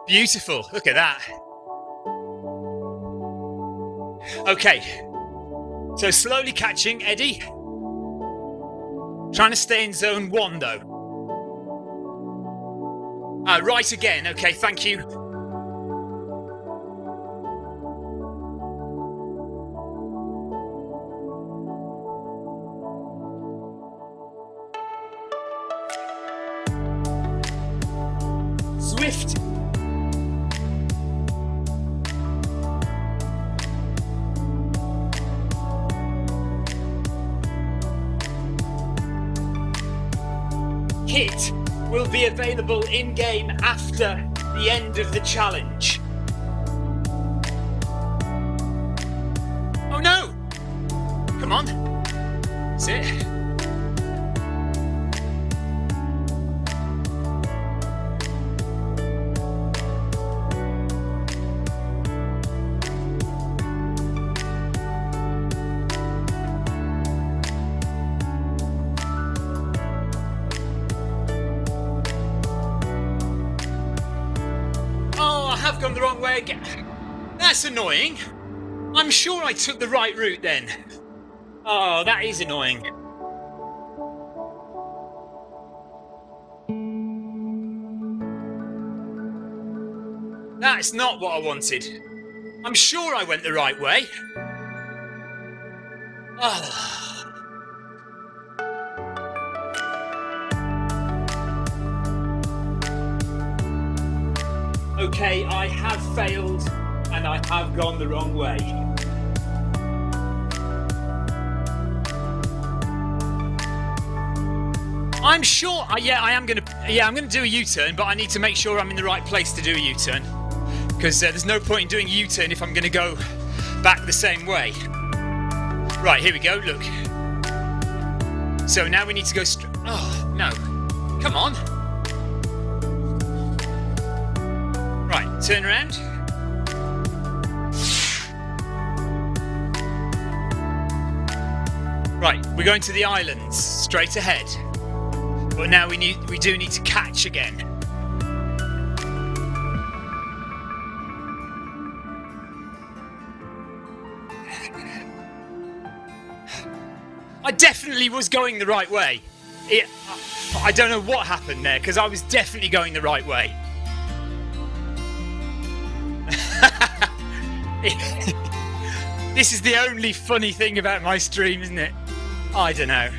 Beautiful. Look at that. Okay. So slowly catching, Eddie. Trying to stay in zone 1 though. Right again. Okay, thank you. Zwift. Kit will be available in-game after the end of the challenge. Oh no! Come on. That's it. Gone the wrong way again. That's annoying. I'm sure I took the right route then. Oh, that is annoying. That's not what I wanted. I'm sure I went the right way. Oh. Okay, I have failed and I have gone the wrong way. I'm sure, I'm gonna do a U-turn, but I need to make sure I'm in the right place to do a U-turn. Because there's no point in doing a U-turn if I'm gonna go back the same way. Right, here we go, look. So now we need to go straight. Oh, no. Come on. Right, turn around. Right, we're going to the islands, straight ahead. But now we do need to catch again. I definitely was going the right way. I don't know what happened there, because I was definitely going the right way. This is the only funny thing about my stream, isn't it? I don't know.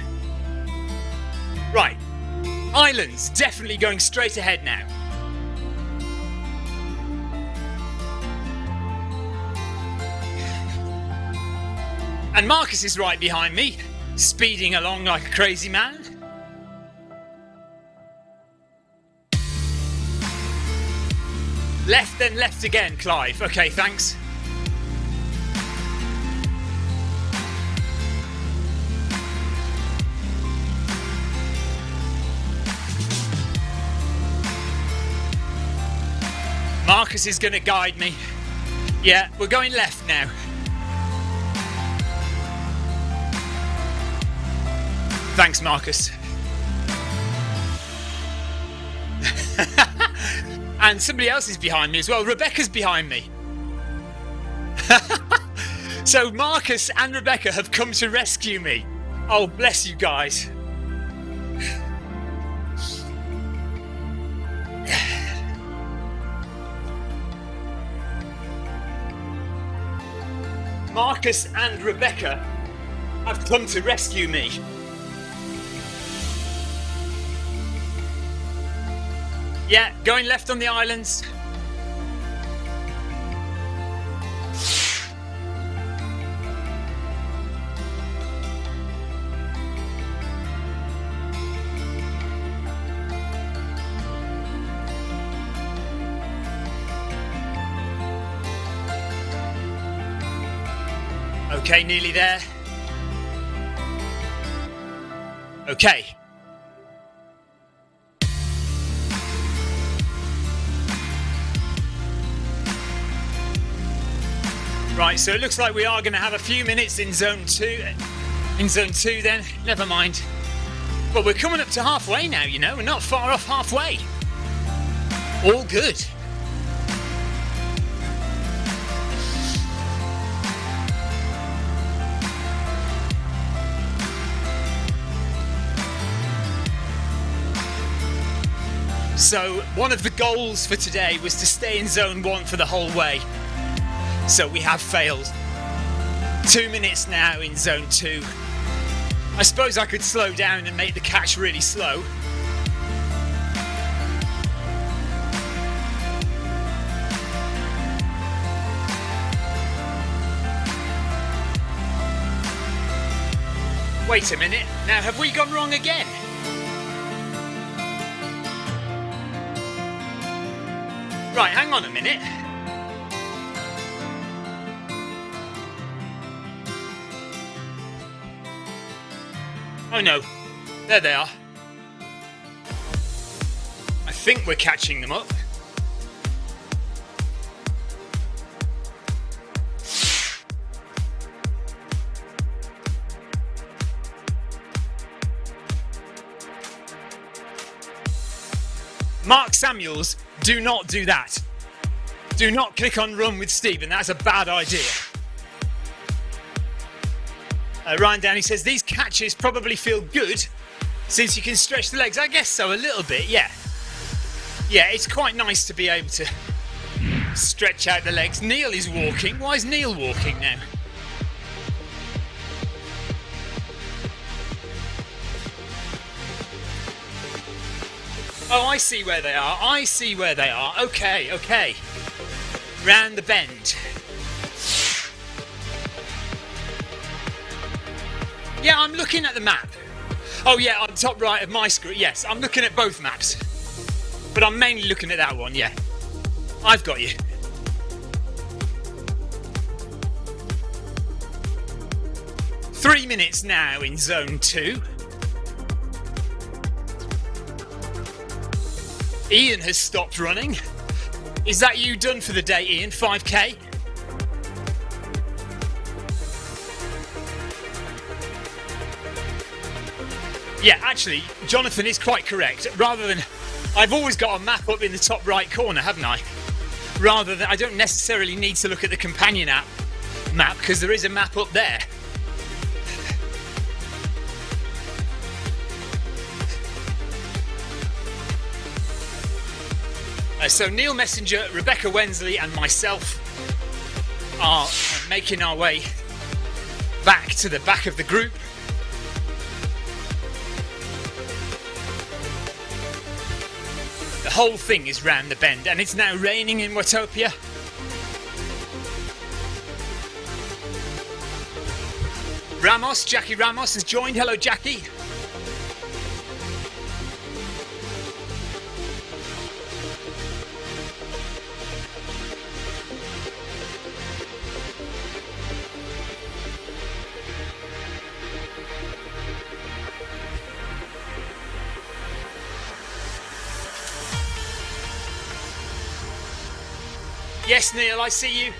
Right. Islands, definitely going straight ahead now. And Marcus is right behind me, speeding along like a crazy man. Left, then left again, Clive. Okay, thanks. Marcus is going to guide me. Yeah, we're going left now. Thanks, Marcus. And somebody else is behind me as well. Rebecca's behind me. So Marcus and Rebecca have come to rescue me. Oh, bless you guys. Marcus and Rebecca have come to rescue me. Yeah, going left on the islands. Okay, nearly there. Okay. Right, so it looks like we are going to have a few minutes in zone 2. In zone 2 then, never mind. Well, we're coming up to halfway now, you know, we're not far off halfway. All good. So one of the goals for today was to stay in zone 1 for the whole way. So we have failed. 2 minutes now in zone 2. I suppose I could slow down and make the catch really slow. Wait a minute, now have we gone wrong again? Right, hang on a minute. Oh no, there they are. I think we're catching them up. Mark Samuels, do not do that. Do not click on run with Stephen, that's a bad idea. Ryan Downey says, these catches probably feel good since you can stretch the legs. I guess so, a little bit, yeah. Yeah, it's quite nice to be able to stretch out the legs. Neil is walking. Why is Neil walking now? Oh, I see where they are. I see where they are. Okay, okay. Round the bend. Yeah, I'm looking at the map. Oh yeah, on top right of my screen. Yes, I'm looking at both maps. But I'm mainly looking at that one, yeah. I've got you. Three minutes now in zone 2. Ian has stopped running. Is that you done for the day, Ian? 5k? Yeah, actually, Jonathan is quite correct. Rather than... I've always got a map up in the top right corner, haven't I? Rather than... I don't necessarily need to look at the companion map, because there is a map up there. So Neil Messenger, Rebecca Wensley and myself are making our way back to the back of the group. The whole thing is round the bend and it's now raining in Watopia. Ramos, Jackie Ramos has joined. Hello, Jackie. Yes, Neil, I see you.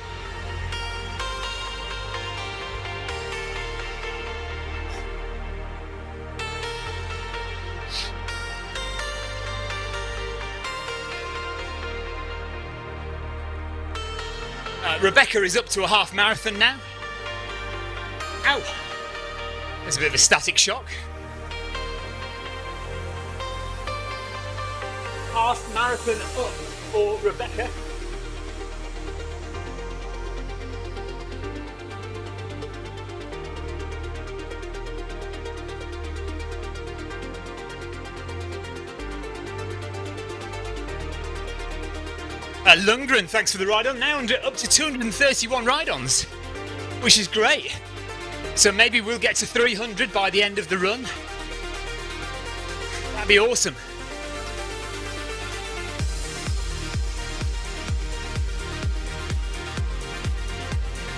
Rebecca is up to a half marathon now. Ow! There's a bit of a static shock. Half marathon up for Rebecca. Lundgren, thanks for the ride-on. Now up to 231 ride-ons, which is great. So maybe we'll get to 300 by the end of the run. That'd be awesome.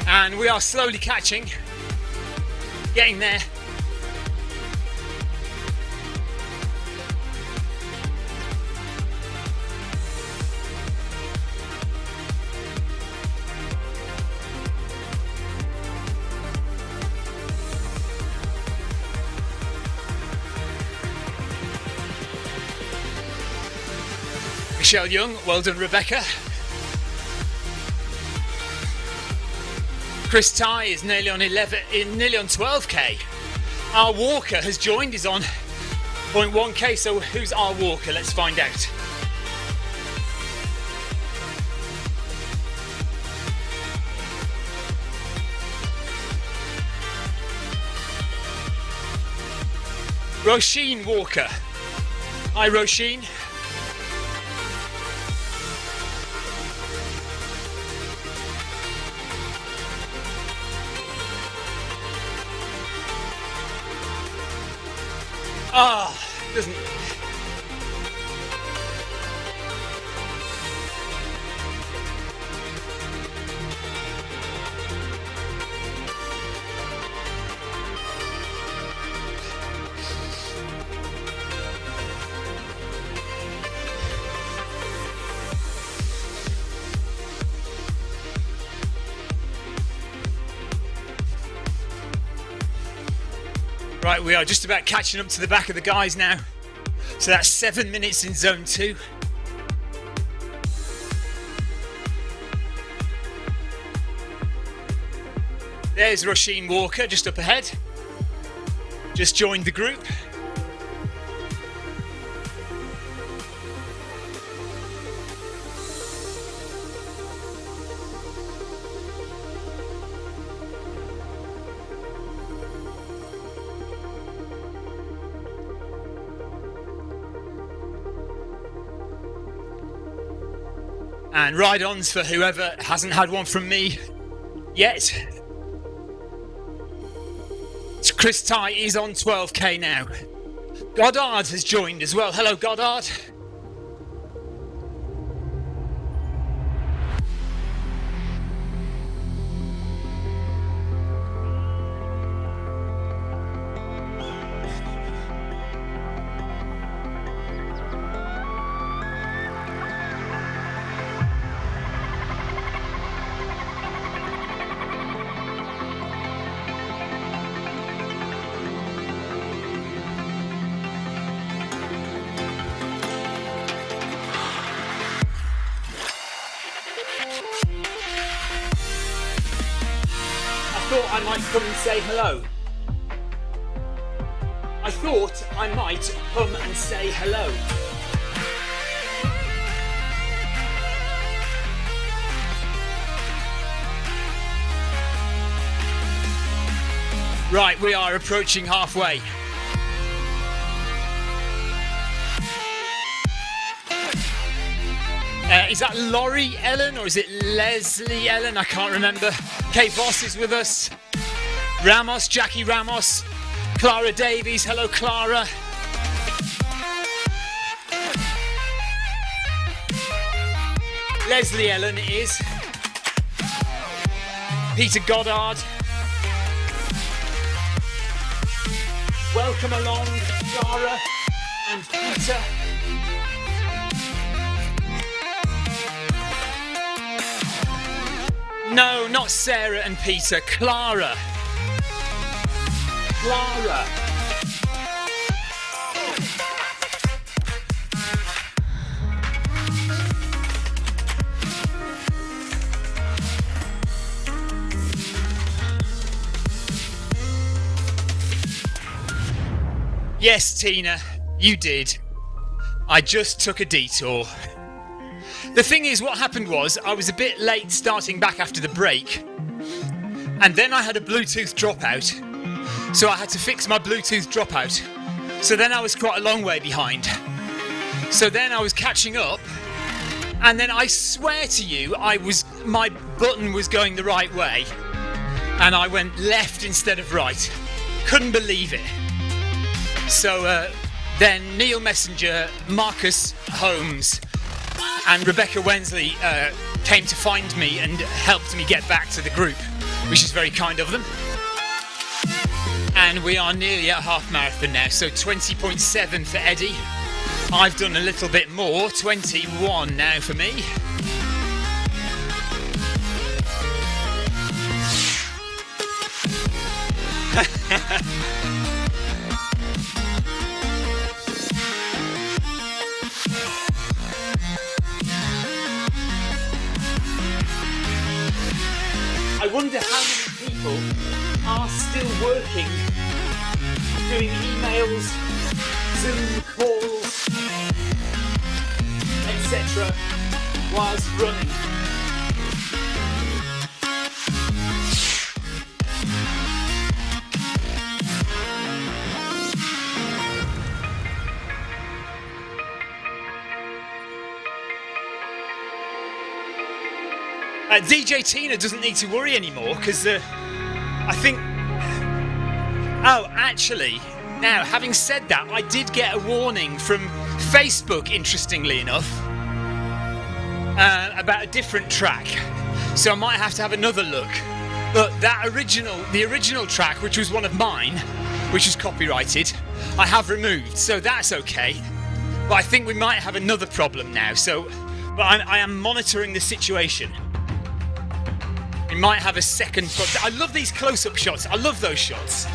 And we are slowly catching, getting there. Michelle Young, well done Rebecca. Chris Ty is nearly on 12k. Our Walker has joined, he's on 0.1k, so who's our Walker? Let's find out. Roisin Walker. Hi Roisin. Doesn't. Right, we are just about catching up to the back of the guys now. So that's 7 minutes in zone 2. There's Roisin Walker just up ahead. Just joined the group. And ride-ons for whoever hasn't had one from me yet. So Chris Ty is on 12k now. Goddard has joined as well. Hello, Goddard. I might come and say hello. I thought I might come and say hello. Right, we are approaching halfway. Is that Laurie Ellen or is it Leslie Ellen? I can't remember. Kate Voss is with us. Ramos, Jackie Ramos. Clara Davies, hello Clara. Leslie Ellen it is. Peter Goddard. Welcome along, Clara and Peter. No, not Sarah and Peter, Clara. Clara. Yes, Tina, you did. I just took a detour. The thing is, what happened was, I was a bit late starting back after the break, and then I had a Bluetooth dropout, so I had to fix my Bluetooth dropout. So then I was quite a long way behind. So then I was catching up, and then I swear to you, my button was going the right way, and I went left instead of right. Couldn't believe it. So then Neil Messenger, Marcus Holmes, and Rebecca Wensley came to find me and helped me get back to the group, which is very kind of them. And we are nearly at half marathon now, so 20.7 for Eddie. I've done a little bit more, 21 now for me. I wonder how many people are still working, doing emails, Zoom calls, etc. whilst running. DJ Tina doesn't need to worry anymore because I think... Oh, actually, now, having said that, I did get a warning from Facebook, interestingly enough, about a different track. So I might have to have another look. But the original track, which was one of mine, which is copyrighted, I have removed, so that's okay. But I think we might have another problem now, but I am monitoring the situation. We might have a second. I love these close-up shots. I love those shots.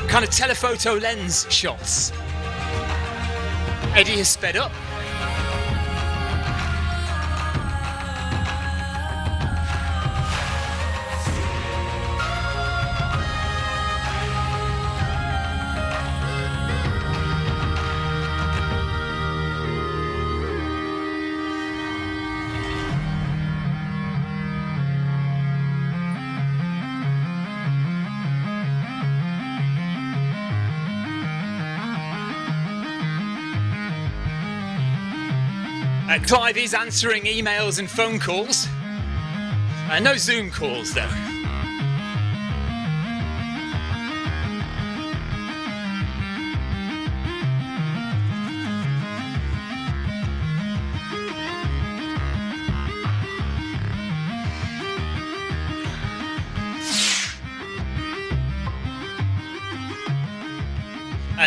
Kind of telephoto lens shots. Eddie has sped up. Clive is answering emails and phone calls. No Zoom calls, though.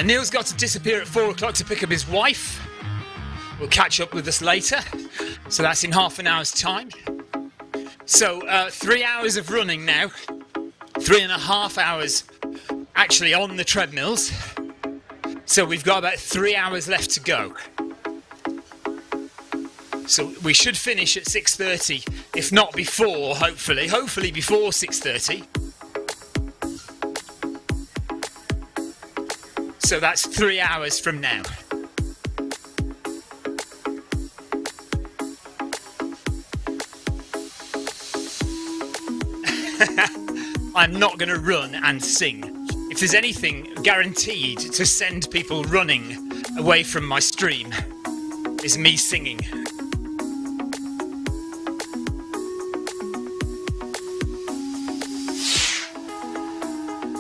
Neil's got to disappear at 4 o'clock to pick up his wife. Will catch up with us later, so that's in half an hour's time. So 3 hours of running now, 3.5 hours actually on the treadmills, so we've got about 3 hours left to go. So we should finish at 6:30, if not before, hopefully before 6:30. So that's 3 hours from now. I'm not going to run and sing. If there's anything guaranteed to send people running away from my stream, it's me singing.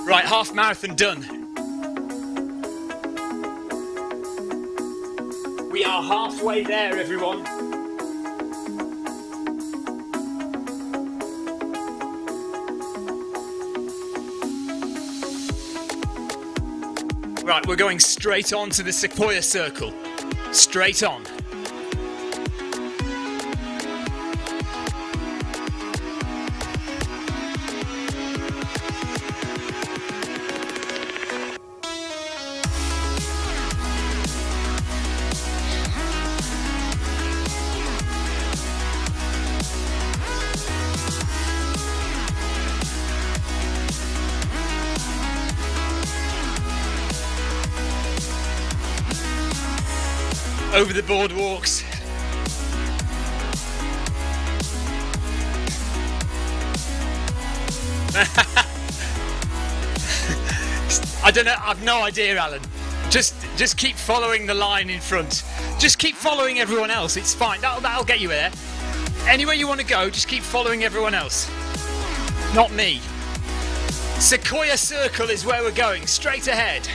Right, half marathon done. We are halfway there, everyone. Right, we're going straight on to the Sequoia Circle. Straight on. over the boardwalks. I don't know, I've no idea, Alan. Just keep following the line in front. Just keep following everyone else, it's fine. That'll get you there. Anywhere you want to go, just keep following everyone else. Not me. Sequoia Circle is where we're going, straight ahead.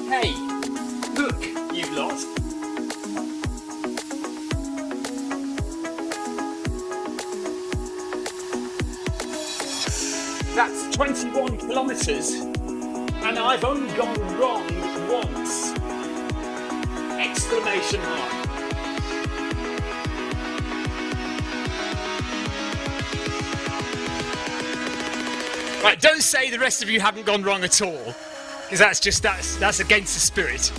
Hey, look, you lot. That's 21 kilometres, and I've only gone wrong once! Exclamation mark. Right, don't say the rest of you haven't gone wrong at all, because that's against the spirit.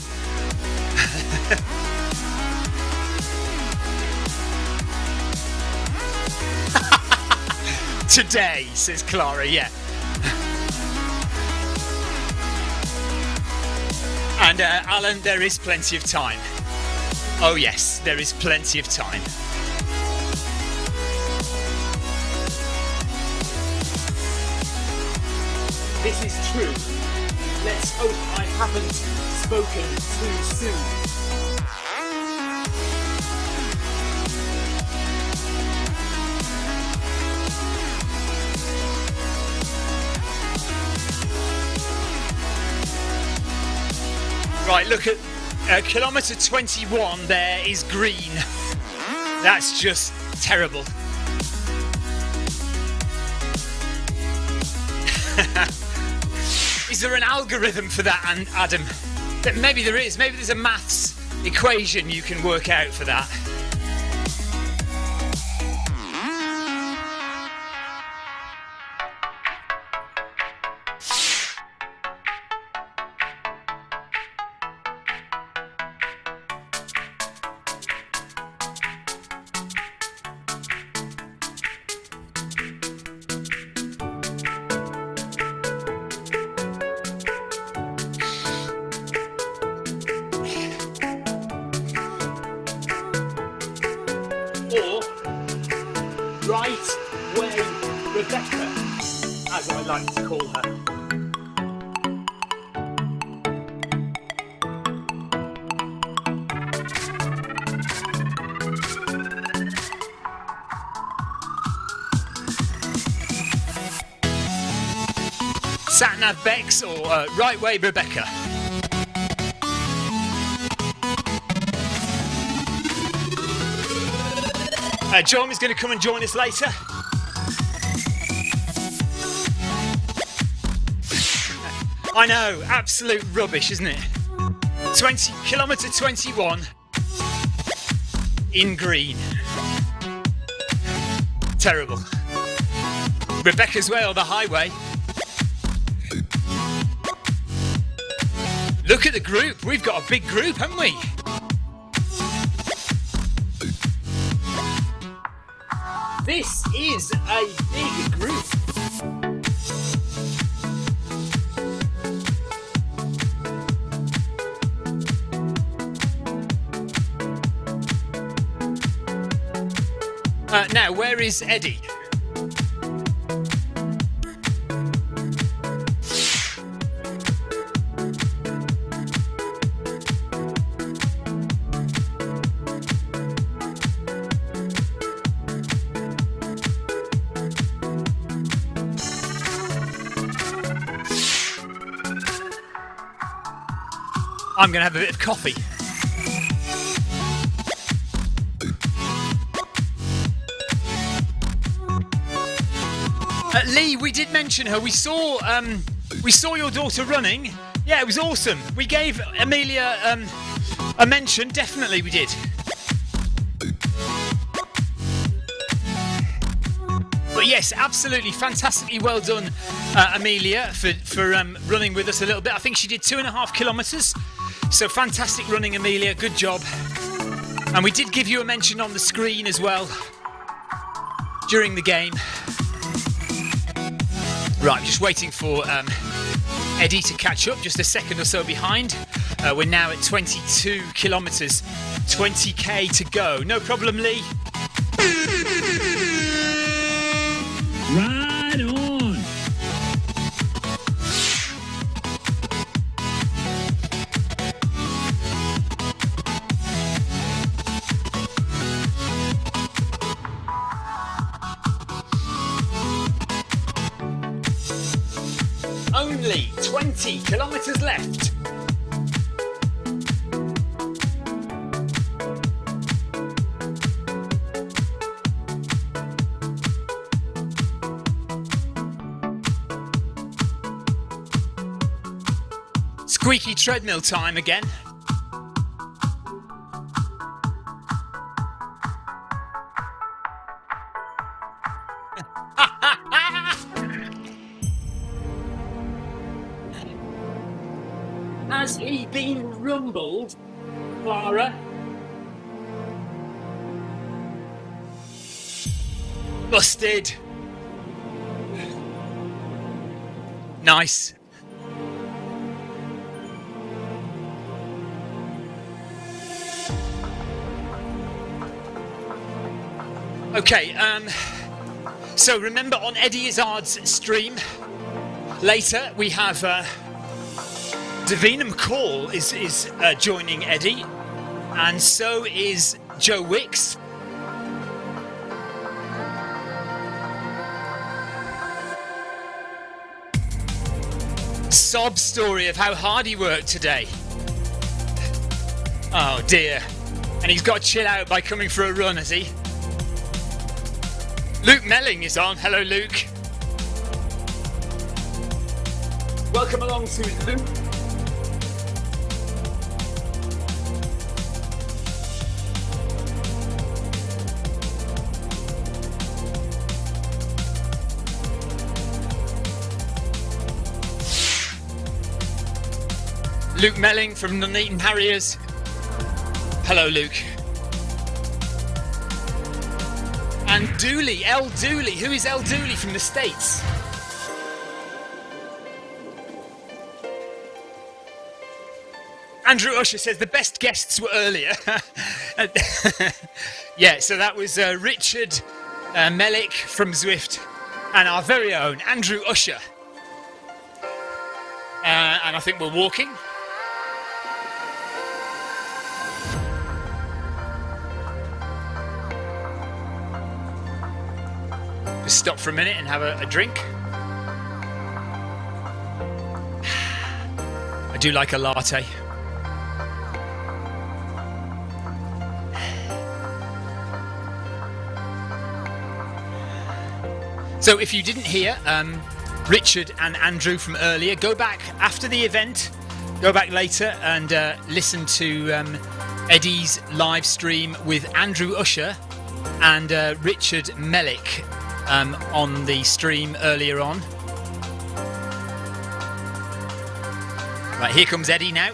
Today, says Clara, yeah. And Alan, there is plenty of time. Oh yes, there is plenty of time. This is true. Let's hope I haven't spoken too soon. Right, look at kilometre 21 there is green. That's just terrible. Is there an algorithm for that, Adam? Maybe there is. Maybe there's a maths equation you can work out for that. Satnav Bex or Right Way Rebecca? John is going to come and join us later. I know, absolute rubbish, isn't it? Kilometre 21 in green. Terrible. Rebecca's Way or the highway. Look at the group. We've got a big group, haven't we? This is a big group. Now, where is Eddie? I'm going to have a bit of coffee. Lee, we did mention her. We saw your daughter running. Yeah, it was awesome. We gave Amelia a mention. Definitely, we did. But yes, absolutely, fantastically well done, Amelia, for running with us a little bit. I think she did 2.5 kilometres. So fantastic running, Amelia. Good job. And we did give you a mention on the screen as well during the game. Right, just waiting for Eddie to catch up, just a second or so behind. We're now at 22 kilometres, 20k to go. No problem, Lee. Right on. Only 20 kilometres left. Squeaky treadmill time again. Has he been rumbled, Clara? Busted. Nice. Okay, so remember on Eddie Izzard's stream later we have Davina McCall is joining Eddie, and so is Joe Wicks. Sob story of how hard he worked today. Oh dear. And he's got to chill out by coming for a run, has he? Luke Melling is on. Hello, Luke. Welcome along to Luke. Luke Melling from Nuneaton Harriers. Hello, Luke. And Dooley, L. Dooley. Who is L. Dooley from the States? Andrew Usher says the best guests were earlier. Yeah, so that was Richard Melick from Zwift and our very own Andrew Usher. And I think we're walking. Just stop for a minute and have a drink. I do like a latte. So if you didn't hear Richard and Andrew from earlier, go back after the event, go back later and listen to Eddie's live stream with Andrew Usher and Richard Melick on the stream earlier on. Right, here comes Eddie now.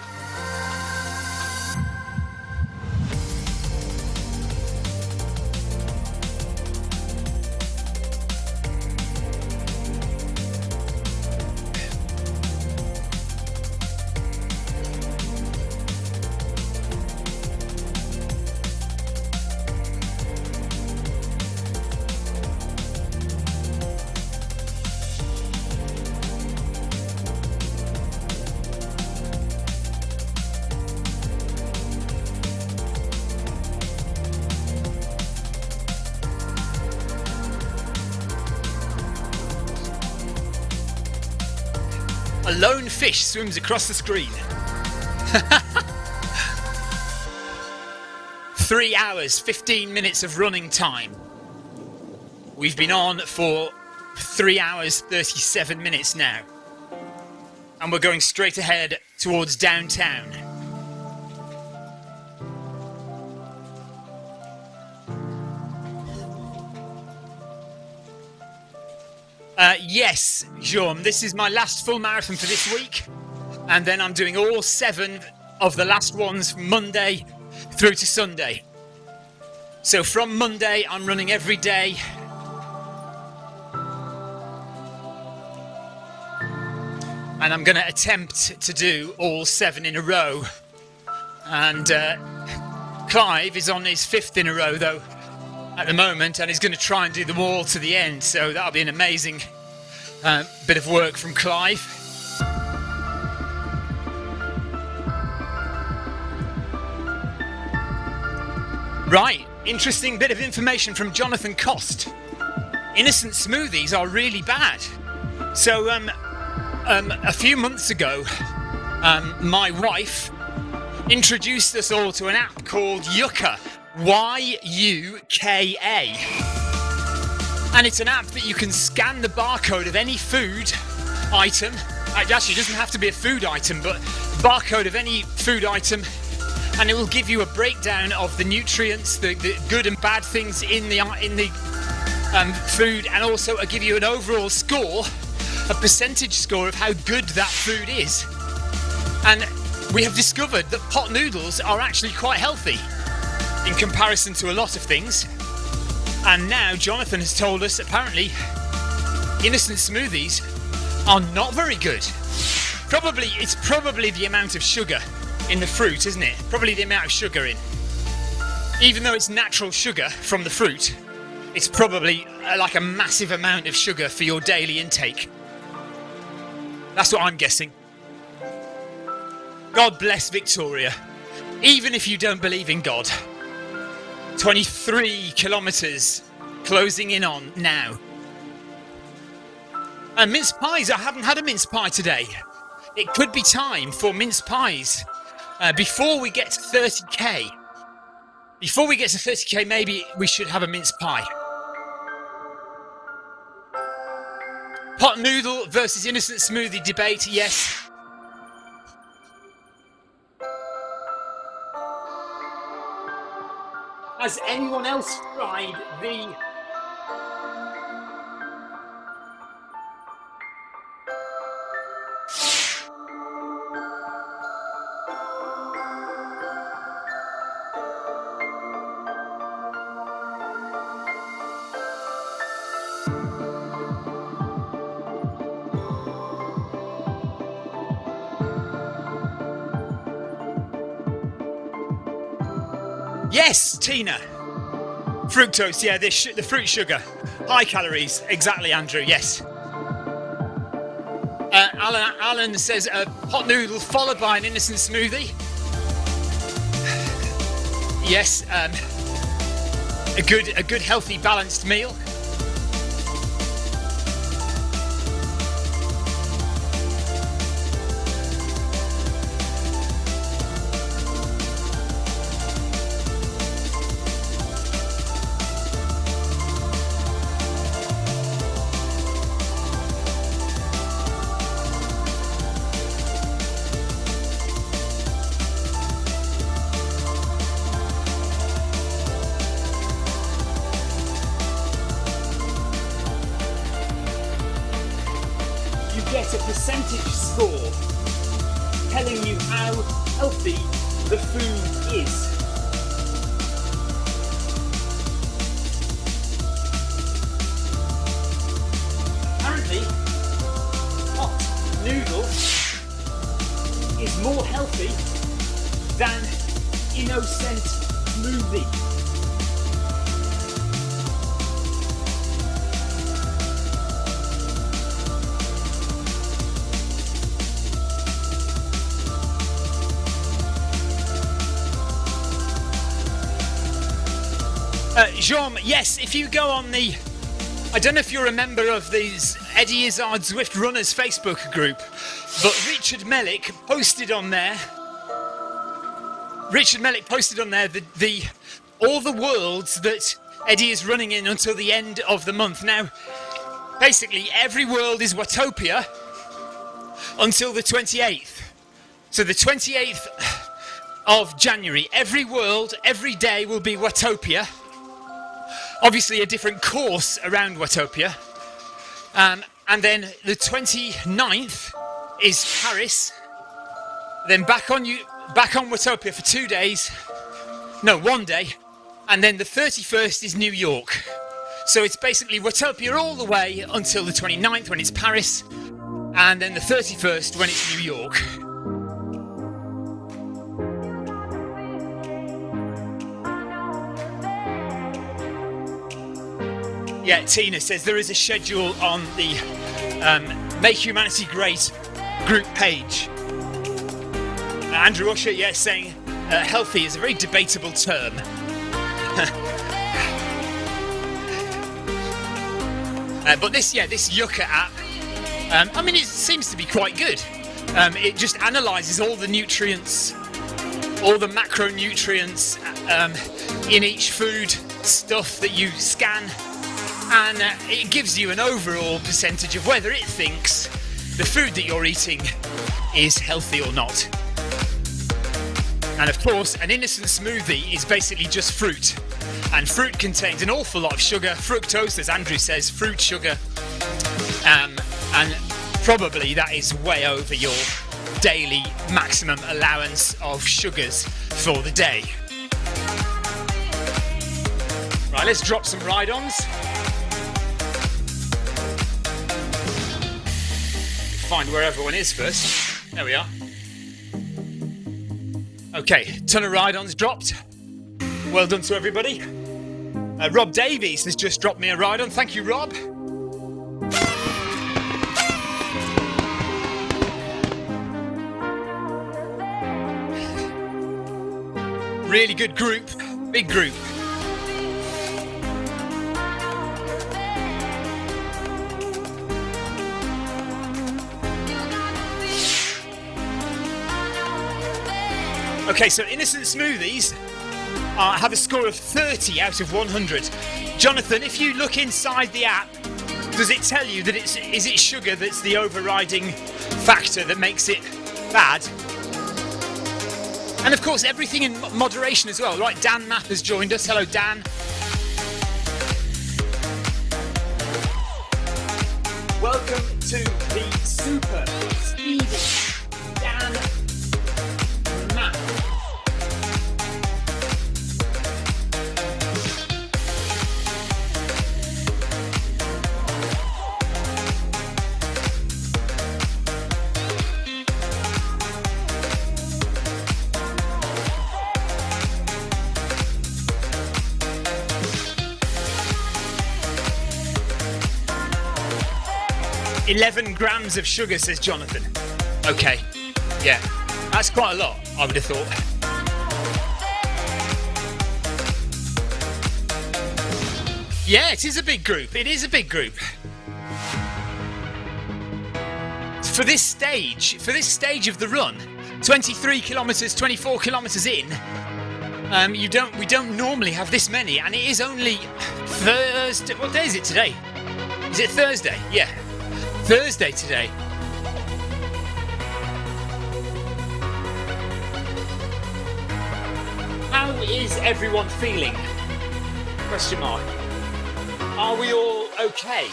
A lone fish swims across the screen. 3 hours, 15 minutes of running time. We've been on for 3 hours, 37 minutes now. And we're going straight ahead towards downtown. Yes, Jean, this is my last full marathon for this week. And then I'm doing all 7 of the last ones from Monday through to Sunday. So from Monday, I'm running every day. And I'm going to attempt to do all 7 in a row. And Clive is on his 5th in a row, though, at the moment, and he's going to try and do them all to the end. So that'll be an amazing bit of work from Clive. Right, interesting bit of information from Jonathan Cost. Innocent smoothies are really bad. So a few months ago, my wife introduced us all to an app called Yuka, Y-U-K-A. And it's an app that you can scan the barcode of any food item. It actually doesn't have to be a food item, but barcode of any food item, and it will give you a breakdown of the nutrients, the good and bad things in the food, and also it'll give you an overall score, a percentage score of how good that food is. And we have discovered that pot noodles are actually quite healthy in comparison to a lot of things. And now Jonathan has told us apparently innocent smoothies are not very good. It's probably the amount of sugar in the fruit, isn't it? Probably the amount of sugar in. Even though it's natural sugar from the fruit, it's probably like a massive amount of sugar for your daily intake. That's what I'm guessing. God bless Victoria. Even if you don't believe in God. 23 kilometres closing in on now. And mince pies, I haven't had a mince pie today. It could be time for mince pies. Before we get to 30k. Before we get to 30k, maybe we should have a mince pie. Pot noodle versus innocent smoothie debate, yes. Has anyone else tried the... Yes, Tina. Fructose, yeah, the fruit sugar. High calories, exactly, Andrew, yes. Alan says a hot noodle followed by an innocent smoothie. Yes, a good healthy balanced meal. Get a percentage score telling you how healthy the food is. Apparently, hot noodle is more healthy than innocent smoothie. Jean, yes, if you go on the... I don't know if you're a member of these Eddie Izzard Zwift Runners Facebook group, but Richard Mellick posted on there the all the worlds that Eddie is running in until the end of the month. Now, basically, every world is Watopia until the 28th. So the 28th of January, every world, every day will be Watopia. Obviously a different course around Watopia. And then the 29th is Paris. Then back on Watopia for 2 days. No, 1 day. And then the 31st is New York. So it's basically Watopia all the way until the 29th when it's Paris, and then the 31st when it's New York. Yeah, Tina says there is a schedule on the Make Humanity Great group page. Andrew Usher, yes, saying healthy is a very debatable term. But this Yucca app, I mean, it seems to be quite good. It just analyses all the nutrients, all the macronutrients in each food stuff that you scan, and it gives you an overall percentage of whether it thinks the food that you're eating is healthy or not. And of course, an innocent smoothie is basically just fruit. And fruit contains an awful lot of sugar, fructose, as Andrew says, fruit sugar. And probably that is way over your daily maximum allowance of sugars for the day. Right, let's drop some ride-ons. Find where everyone is first. There we are. Okay, ton of ride-ons dropped. Well done to everybody. Rob Davies has just dropped me a ride-on. Thank you, Rob. Really good group. Big group. Okay, so innocent smoothies have a score of 30 out of 100. Jonathan, if you look inside the app, does it tell you that is it sugar that's the overriding factor that makes it bad? And of course, everything in moderation as well. Right, Dan Mapp has joined us. Hello, Dan. Welcome to the Super Stevie Dan Mapp. "11 grams of sugar," says Jonathan. Okay, yeah, that's quite a lot, I would have thought. Yeah, it is a big group. It is a big group. For this stage of the run, 23 kilometres, 24 kilometres in, we don't normally have this many, and it is only Thursday. What day is it today? Is it Thursday? Yeah. Thursday today. How is everyone feeling? Question mark. Are we all okay?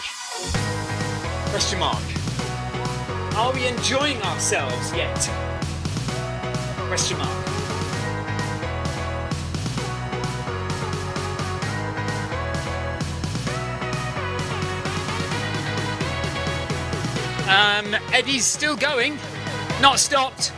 Question mark. Are we enjoying ourselves yet? Question mark. Eddie's still going, not stopped.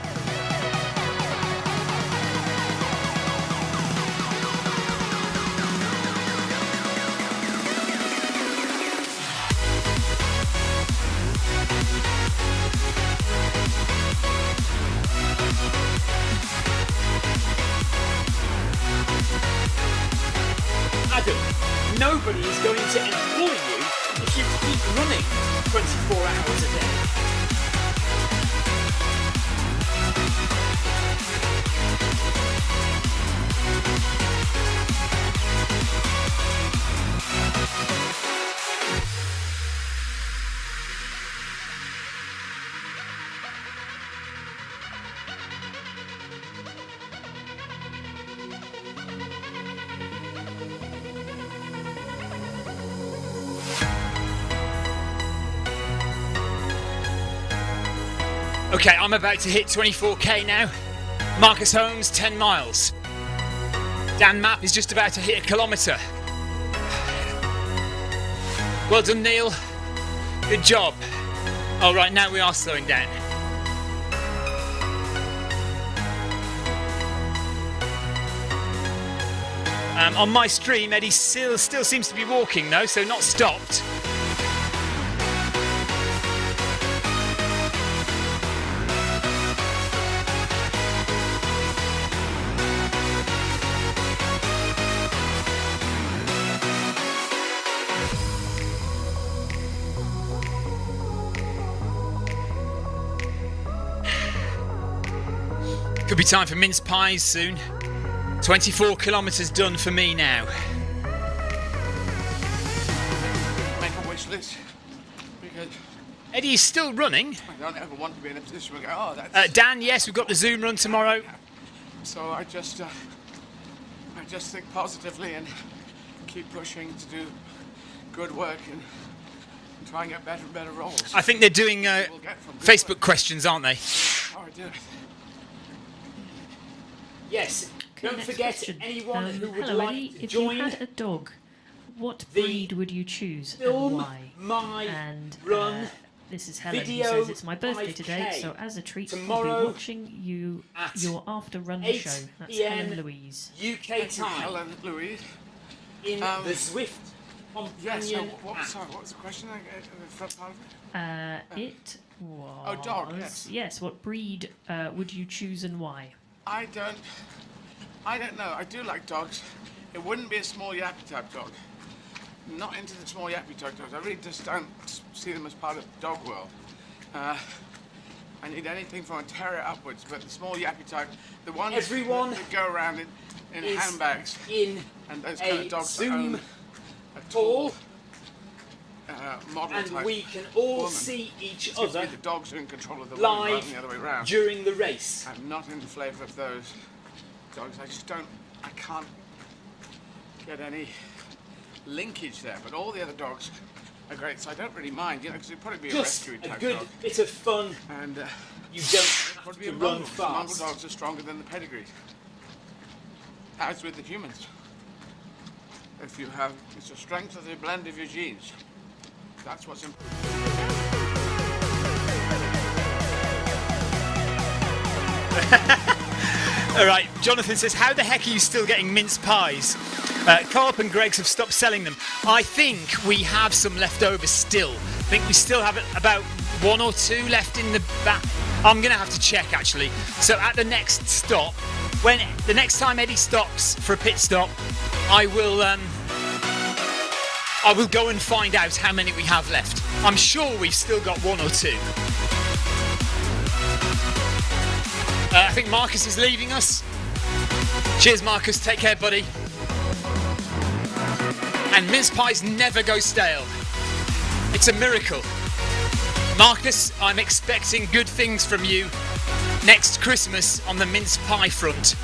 Adam, nobody is going to employ you if you keep running 24 hours a day. Okay, I'm about to hit 24k now. Marcus Holmes, 10 miles. Dan Map is just about to hit a kilometre. Well done, Neil. Good job. All right, now we are slowing down. On my stream, Eddie still seems to be walking though, so not stopped. Could be time for mince pies soon. 24 kilometres done for me now. Make a wish list because Eddie is still running. I don't ever want to be in a position where I go, oh, that's... Dan, yes, we've got the Zoom run tomorrow. So I just think positively and keep pushing to do good work and try and get better and better roles. I think they're doing Facebook questions, aren't they? Oh, I do. Yes. Don't forget anyone who would hello, like Eddie, to if join. you had a dog, what breed would you choose and why? My and run this is Helen who video says it's my birthday 5K today, so as a treat we'll tomorrow be watching your after run 8 show. That's PM Helen Louise. UK time. Helen Louise. In the Zwift Yes, so companion what app. was the question? The first part of it? It was... Oh, dog, yes. Yes, what breed would you choose and why? I don't know. I do like dogs. It wouldn't be a small yappy type dog. Not into the small yappy type dogs. I really just don't see them as part of the dog world. I need anything from a terrier upwards, but the small yappy type, the ones Everyone that go around in handbags, in and those kind of dogs that own Zoom a tall model and type we can all woman. see each It's good to other be the dogs are in control of the woman rather live than the other way around. during the race. I'm not in the flavour of those dogs. I can't get any linkage there. But all the other dogs are great, so I don't really mind, because it'd probably be a Just rescue a type good dog. bit of fun. And You don't have probably to be a run mongrel. The mongrel fast. dogs are stronger than the pedigrees. As with the humans. It's the strength of the blend of your genes. That's what's important. All right, Jonathan says, how the heck are you still getting mince pies? Co-op and Greggs have stopped selling them. I think we have some left over still. I think we still have about 1 or 2 left in the back. I'm going to have to check, actually. So at the next stop, when the next time Eddie stops for a pit stop, I will go and find out how many we have left. I'm sure we've still got 1 or 2. I think Marcus is leaving us. Cheers, Marcus. Take care, buddy. And mince pies never go stale. It's a miracle. Marcus, I'm expecting good things from you next Christmas on the mince pie front.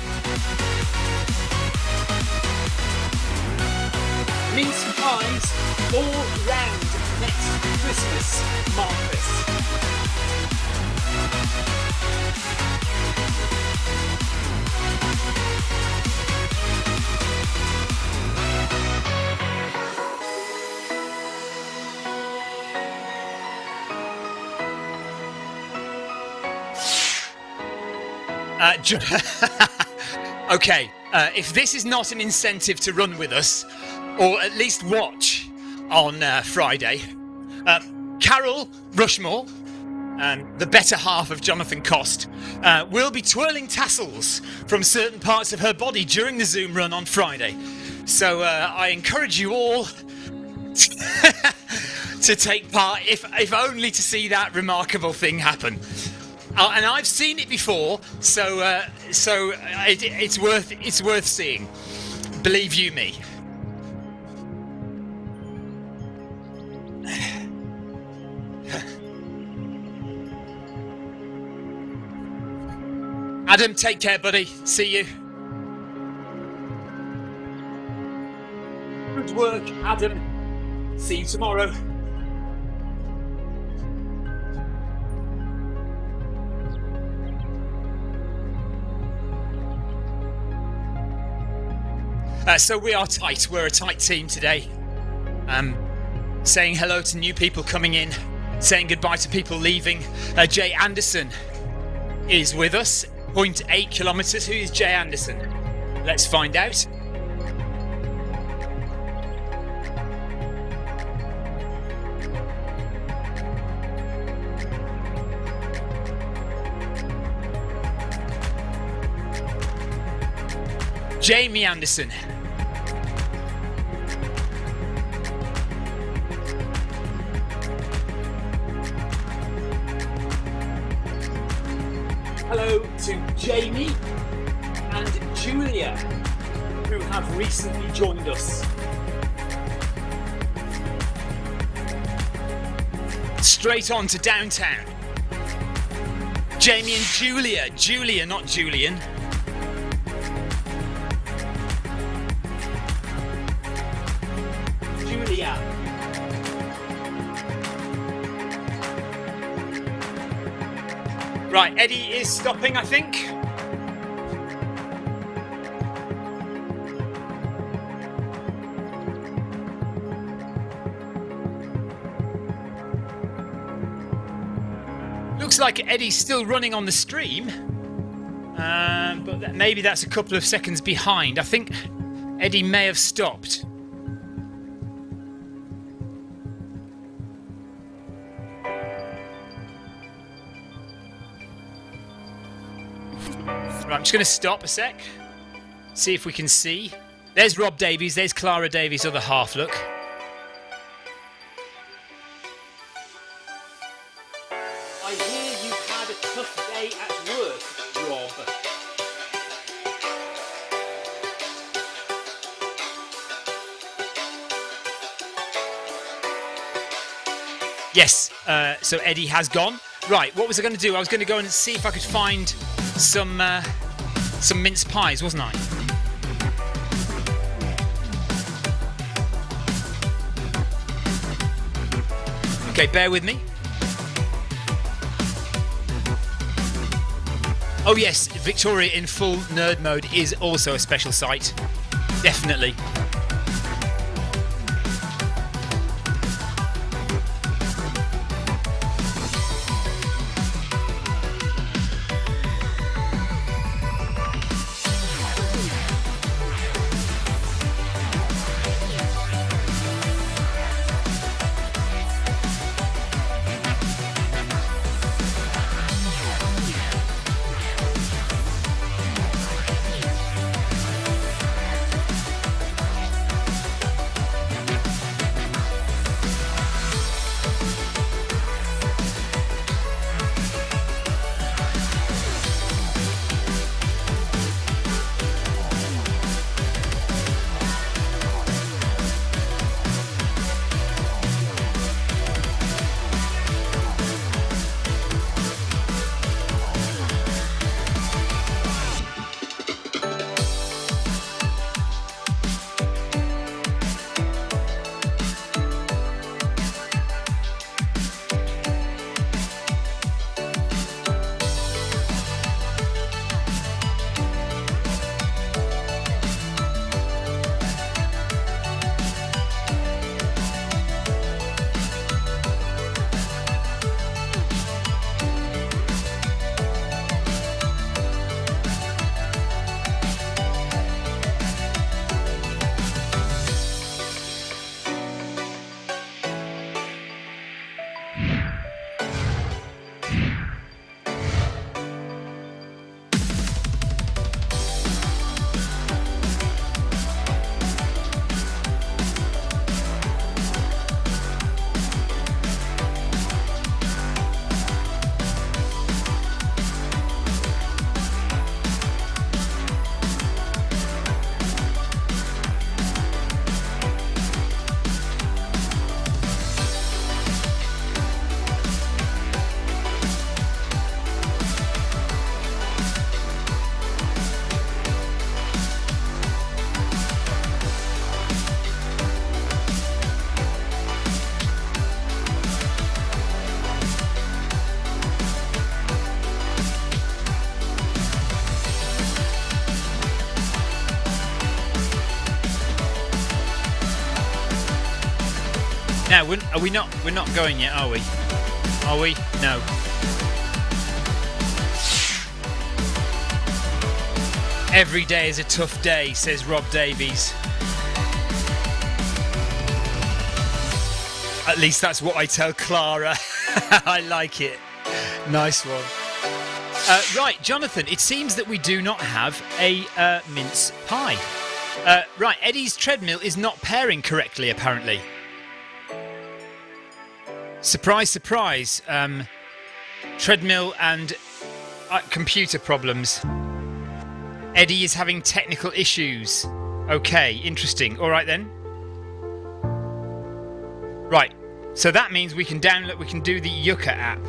Mince pies all round next Christmas, Marcus. Okay, if this is not an incentive to run with us, or at least watch on Friday, Carol Rushmore, the better half of Jonathan Cost, will be twirling tassels from certain parts of her body during the Zoom run on Friday. So I encourage you all to take part, if only to see that remarkable thing happen. And I've seen it before, so it's worth seeing. Believe you me. Adam, take care, buddy. See you. Good work, Adam. See you tomorrow. So we are tight. We're a tight team today. Saying hello to new people coming in, saying goodbye to people leaving. Jay Anderson is with us, 0.8 kilometres. Who is Jay Anderson? Let's find out. Jamie Anderson. Hello to Jamie and Julia, who have recently joined us. Straight on to downtown. Jamie and Julia. Julia, not Julian. Julia. Right, Eddie is stopping, I think. Looks like Eddie's still running on the stream, but maybe that's a couple of seconds behind. I think Eddie may have stopped. Right, I'm just going to stop a sec, see if we can see. There's Rob Davies, there's Clara Davies' other half, look. I hear you've had a tough day at work, Rob. Yes, so Eddie has gone. Right, what was I going to do? I was going to go and see if I could find some mince pies, wasn't I? Okay, bear with me. Oh yes, Victoria in full nerd mode is also a special sight. Definitely. Now, are we not? We're not going yet, are we? Are we? No. Every day is a tough day, says Rob Davies. At least that's what I tell Clara. I like it. Nice one. Right, Jonathan, it seems that we do not have a mince pie. Right, Eddie's treadmill is not pairing correctly, apparently. Surprise, surprise. Treadmill and computer problems. Eddie is having technical issues. Okay, interesting. All right then. Right, so that means we can download. We can do the Yucca app.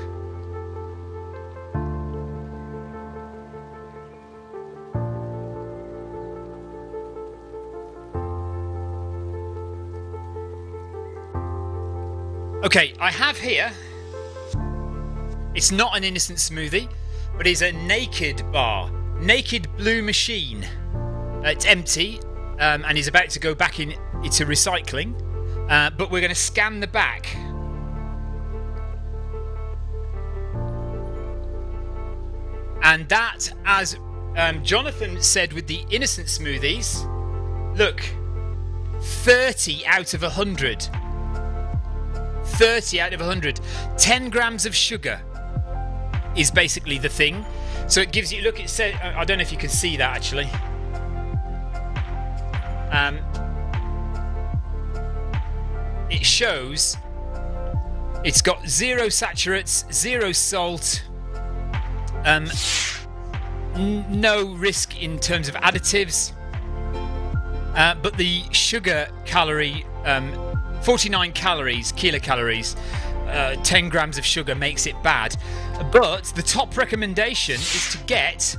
Okay, I have here. It's not an innocent smoothie, but it's a naked bar. Naked blue machine. It's empty and is about to go back into recycling, but we're going to scan the back. And that, as Jonathan said with the innocent smoothies, look, 30 out of 100. 30 out of 100. 10 grams of sugar is basically the thing. So it gives you, look, it says, I don't know if you can see that actually. It shows it's got 0 saturates, 0 salt, no risk in terms of additives, but the sugar calorie, 49 calories, kilocalories, 10 grams of sugar makes it bad. But the top recommendation is to get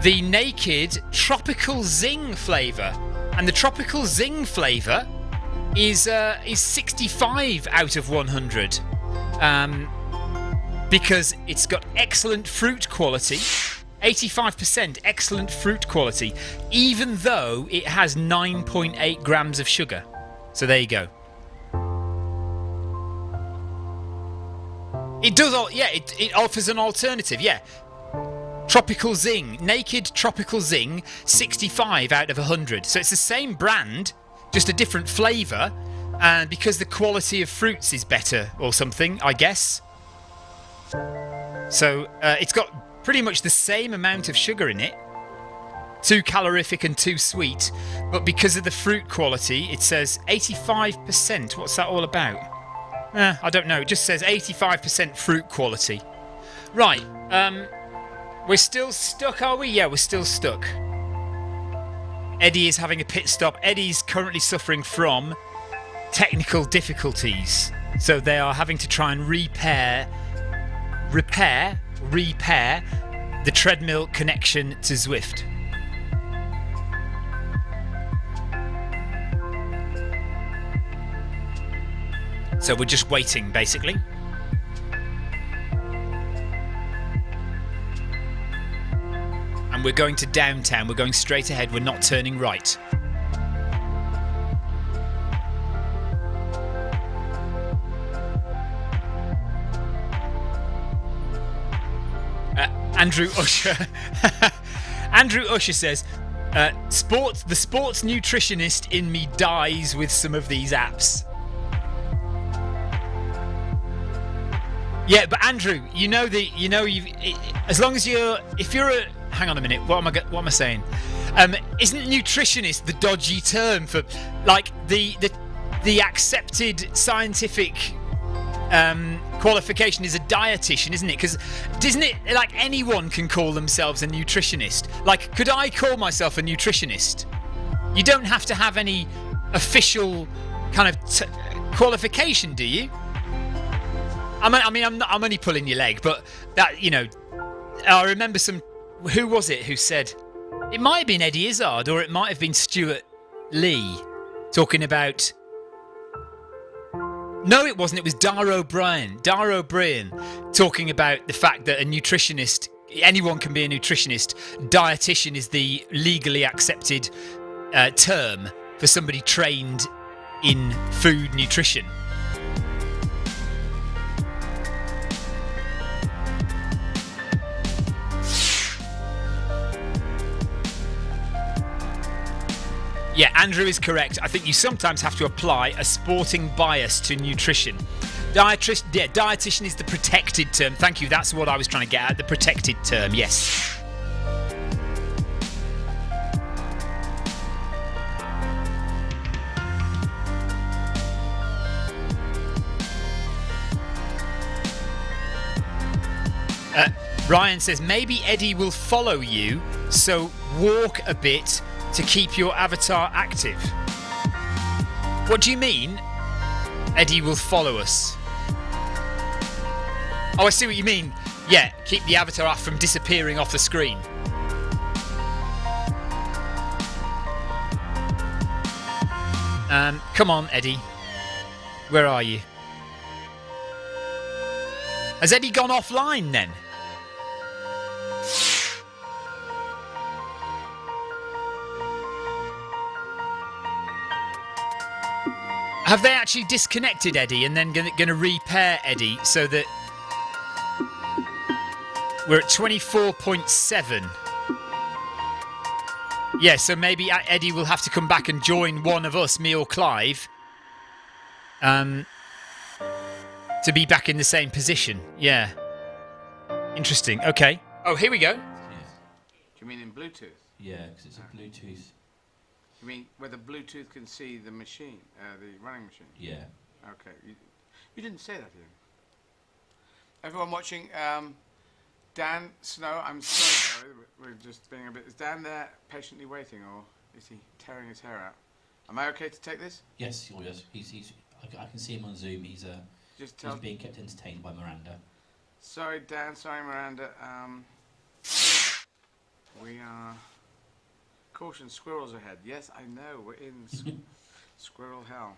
the Naked Tropical Zing flavour, and the Tropical Zing flavour is 65 out of 100, because it's got excellent fruit quality, 85% excellent fruit quality, even though it has 9.8 grams of sugar. So there you go. It does, yeah, it offers an alternative, yeah. Tropical Zing, Naked Tropical Zing, 65 out of 100. So it's the same brand, just a different flavour, and because the quality of fruits is better or something, I guess. So it's got pretty much the same amount of sugar in it, too calorific and too sweet, but because of the fruit quality, it says 85%. What's that all about? I don't know. It just says 85% fruit quality. Right. We're still stuck, are we? Yeah, we're still stuck. Eddie is having a pit stop. Eddie's currently suffering from technical difficulties. So they are having to try and repair the treadmill connection to Zwift. So we're just waiting, basically. And we're going to downtown. We're going straight ahead. We're not turning right. Andrew Usher. Andrew Usher says, the sports nutritionist in me dies with some of these apps. Yeah, but Andrew, as long as hang on a minute, what am I saying? Isn't nutritionist the dodgy term for, like, the accepted scientific qualification is a dietitian, isn't it? Because isn't it like anyone can call themselves a nutritionist? Like, could I call myself a nutritionist? You don't have to have any official kind of qualification, do you? I'm only pulling your leg, but that, I remember who was it who said, it might have been Eddie Izzard or it might have been Stuart Lee talking about, no it wasn't, it was Dara O'Brien talking about the fact that a nutritionist, anyone can be a nutritionist, dietitian is the legally accepted term for somebody trained in food nutrition. Yeah, Andrew is correct. I think you sometimes have to apply a sporting bias to nutrition. Dietitian is the protected term. Thank you. That's what I was trying to get at. The protected term. Yes. Ryan says maybe Eddie will follow you, so walk a bit to keep your avatar active. What do you mean? Eddie will follow us. Oh, I see what you mean. Yeah, keep the avatar off from disappearing off the screen. Come on, Eddie. Where are you? Has Eddie gone offline then? Have they actually disconnected Eddie and then going to repair Eddie so that we're at 24.7? Yeah, so maybe Eddie will have to come back and join one of us, me or Clive, to be back in the same position. Yeah. Interesting. Okay. Oh, here we go. Do you mean in Bluetooth? Yeah, because it's a Bluetooth. You mean where the Bluetooth can see the machine, the running machine? Yeah. Okay. You didn't say that, did you? Everyone watching, Dan Snow, I'm so sorry, we're just being a bit... Is Dan there patiently waiting, or is he tearing his hair out? Am I okay to take this? Yes, oh yes. I can see him on Zoom. He's being kept entertained by Miranda. Sorry, Dan. Sorry, Miranda. We are... Caution, squirrels ahead. Yes, I know, we're in squirrel hell.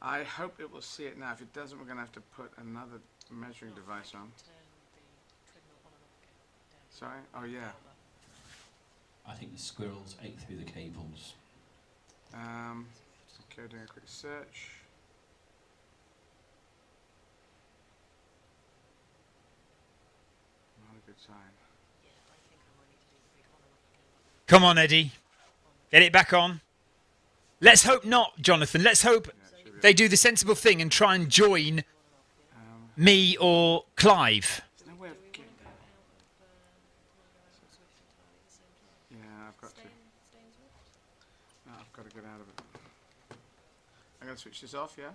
I hope it will see it now. If it doesn't, we're going to have to put another measuring device on. Sorry? Oh, yeah. I think the squirrels ate through the cables. Okay, doing a quick search. Not a good sign. Come on, Eddie. Get it back on. Let's hope not, Jonathan. Let's hope they do the sensible thing and try and join me or Clive. There's no way of getting that. Yeah, I've got to. No, I've got to get out of it. I'm going to switch this off, yeah?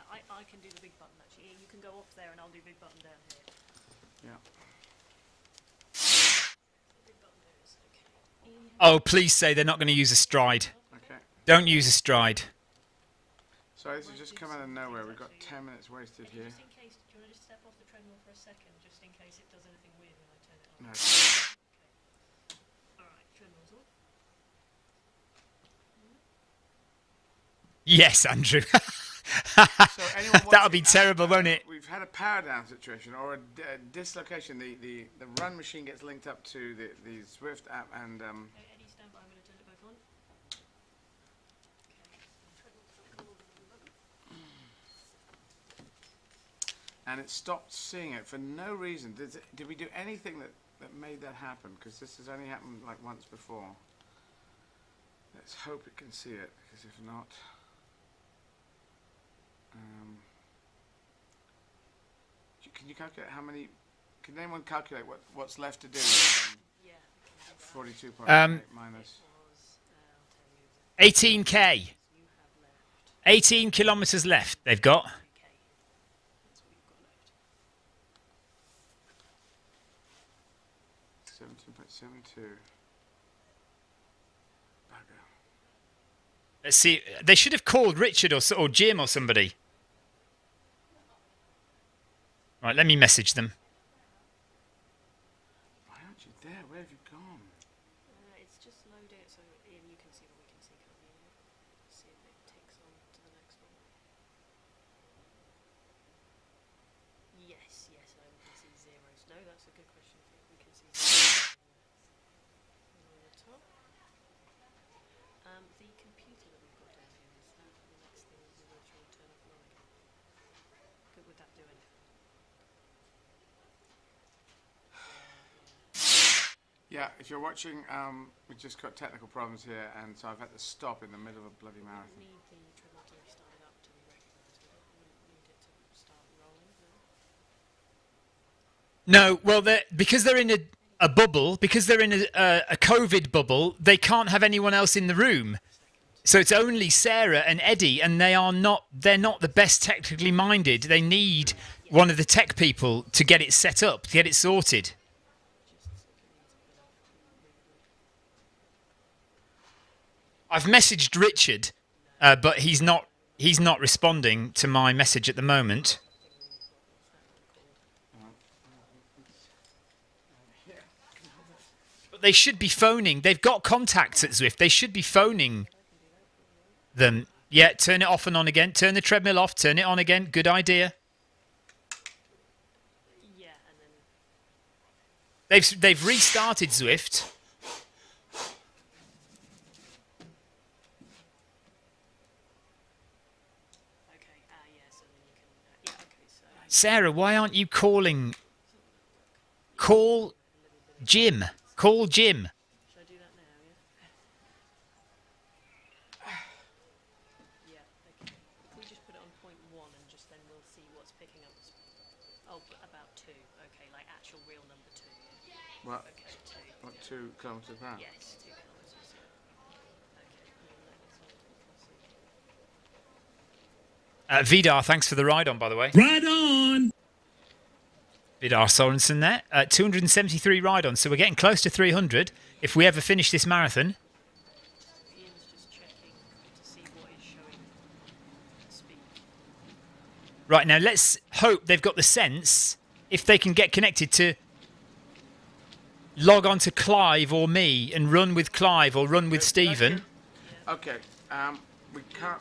I can do the big button, actually. You can go off there and I'll do big button down here. Yeah. Oh, please say they're not going to use a stride. Okay. Don't use a stride. Sorry, this has just come out of nowhere. We've got 10 minutes wasted here. Just in case, do you want to just step off the treadmill for a second, just in case it does anything weird when I turn it on? No. Okay. Alright, treadmill's off. Yes, Andrew. So That'll be terrible, won't it? We've had a power down situation or a dislocation. The run machine gets linked up to the Zwift app and... Eddie, stand by. I'm going to turn it back on. And it stopped seeing it for no reason. Did we do anything that made that happen? Because this has only happened like once before. Let's hope it can see it, because if not... can you calculate how many... Can anyone calculate what's left to do? 42.8 minus... 18k. 18 kilometres left they've got. 17.72. Let's see. They should have called Richard or Jim or somebody. Right, let me message them. Why aren't you there? Where have you gone? It's just load it so Ian, you can see what we can see, can't you? See if it takes on to the next one. Yes, I can see zeros. No, that's a good question. We can see zeros on the top. The computer that we've got down here, is that the next thing we will try and turn off and on again? Would that do anything? Yeah, if you're watching, we just got technical problems here, and so I've had to stop in the middle of a bloody marathon. No, well, because they're in a bubble, because they're in a COVID bubble, they can't have anyone else in the room. So it's only Sarah and Eddie, and they're not the best technically minded. They need one of the tech people to get it set up, to get it sorted. I've messaged Richard, but he's not responding to my message at the moment. But they should be phoning. They've got contacts at Zwift. They should be phoning them. Yeah, turn it off and on again. Turn the treadmill off. Turn it on again. Good idea. They've restarted Zwift. Sarah, why aren't you calling? Call Jim. Call Jim. Should I do that now, yeah? Yeah, okay. If we just put it on point 1 and just then we'll see what's picking up. Oh, about 2. Okay, like actual real number 2. Yeah. What? Okay, 2. What, 2 kilometres an hour? Yes, 2 kilometres. Okay. Vidar, thanks for the ride on, by the way. Ride on! Vidar Sorensen there. 273 ride on, so we're getting close to 300 if we ever finish this marathon. Ian's just checking to see what is showing speed. Right, now let's hope they've got the sense, if they can get connected, to log on to Clive or me and run with Clive or run with Stephen. Okay, we can't...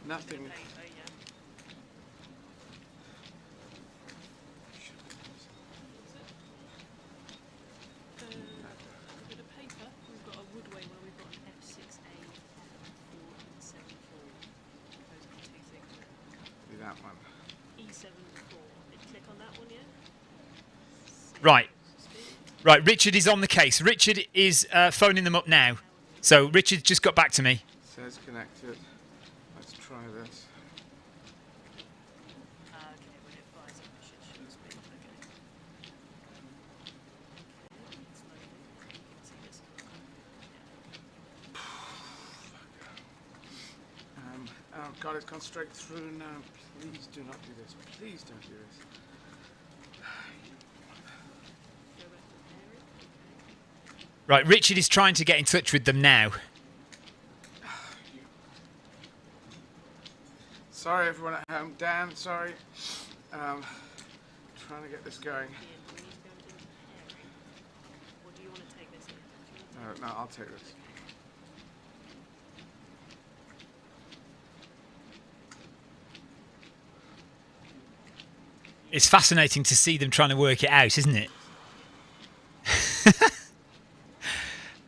Nothing. That one. E74. Click on that one, yeah? Right. Right, Richard is on the case. Richard is phoning them up now. So Richard just got back to me. Says connected. Let's try this. Okay, when it fires up, it should show speed. Okay. It's loading. You can see this. Oh God, it's gone straight through now. Please do not do this. Please don't do this. Right, Richard is trying to get in touch with them now. Sorry, everyone at home. Dan, sorry. Trying to get this going. Or do you want to take this in? No, I'll take this. It's fascinating to see them trying to work it out, isn't it?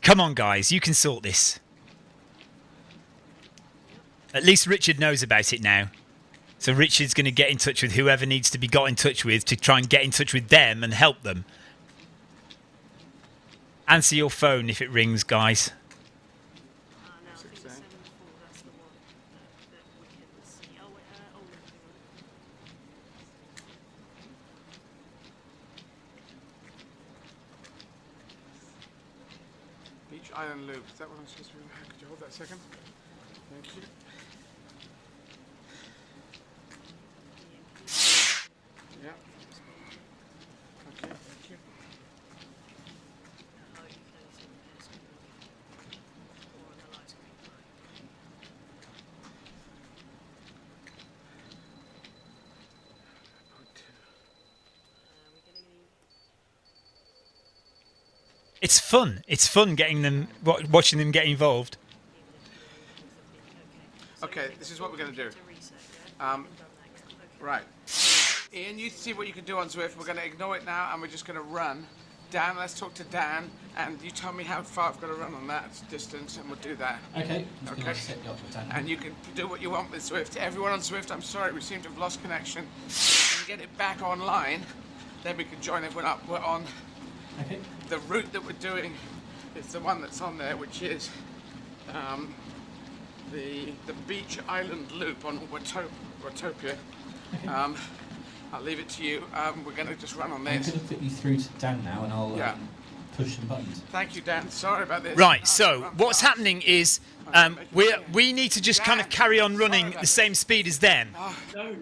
Come on, guys, you can sort this. At least Richard knows about it now. So Richard's going to get in touch with whoever needs to be got in touch with to try and get in touch with them and help them. Answer your phone if it rings, guys. Beach Island Loop. Is that what I'm supposed to be? Could you hold that a second? Thank you. Yeah. Okay, thank you. It's fun. It's fun getting them, watching them get involved. Okay, this is what we're going to do. Right. Ian, you see what you can do on Zwift. We're going to ignore it now, and we're just going to run. Dan, let's talk to Dan, and you tell me how far I've got to run on that distance, and we'll do that. Okay. Okay. Set you up with Dan. And you can do what you want with Zwift. Everyone on Zwift, I'm sorry, we seem to have lost connection. You can get it back online, then we can join everyone up. We're on the route that we're doing. It's the one that's on there, which is the beach island loop on Watopia. I'll leave it to you. We're going to just run on this. I'm going to put you through to Dan now, and I'll push some buttons. Thank you, Dan. Sorry about this. Right, so what's happening is we need to just kind of carry on running at the same speed as them,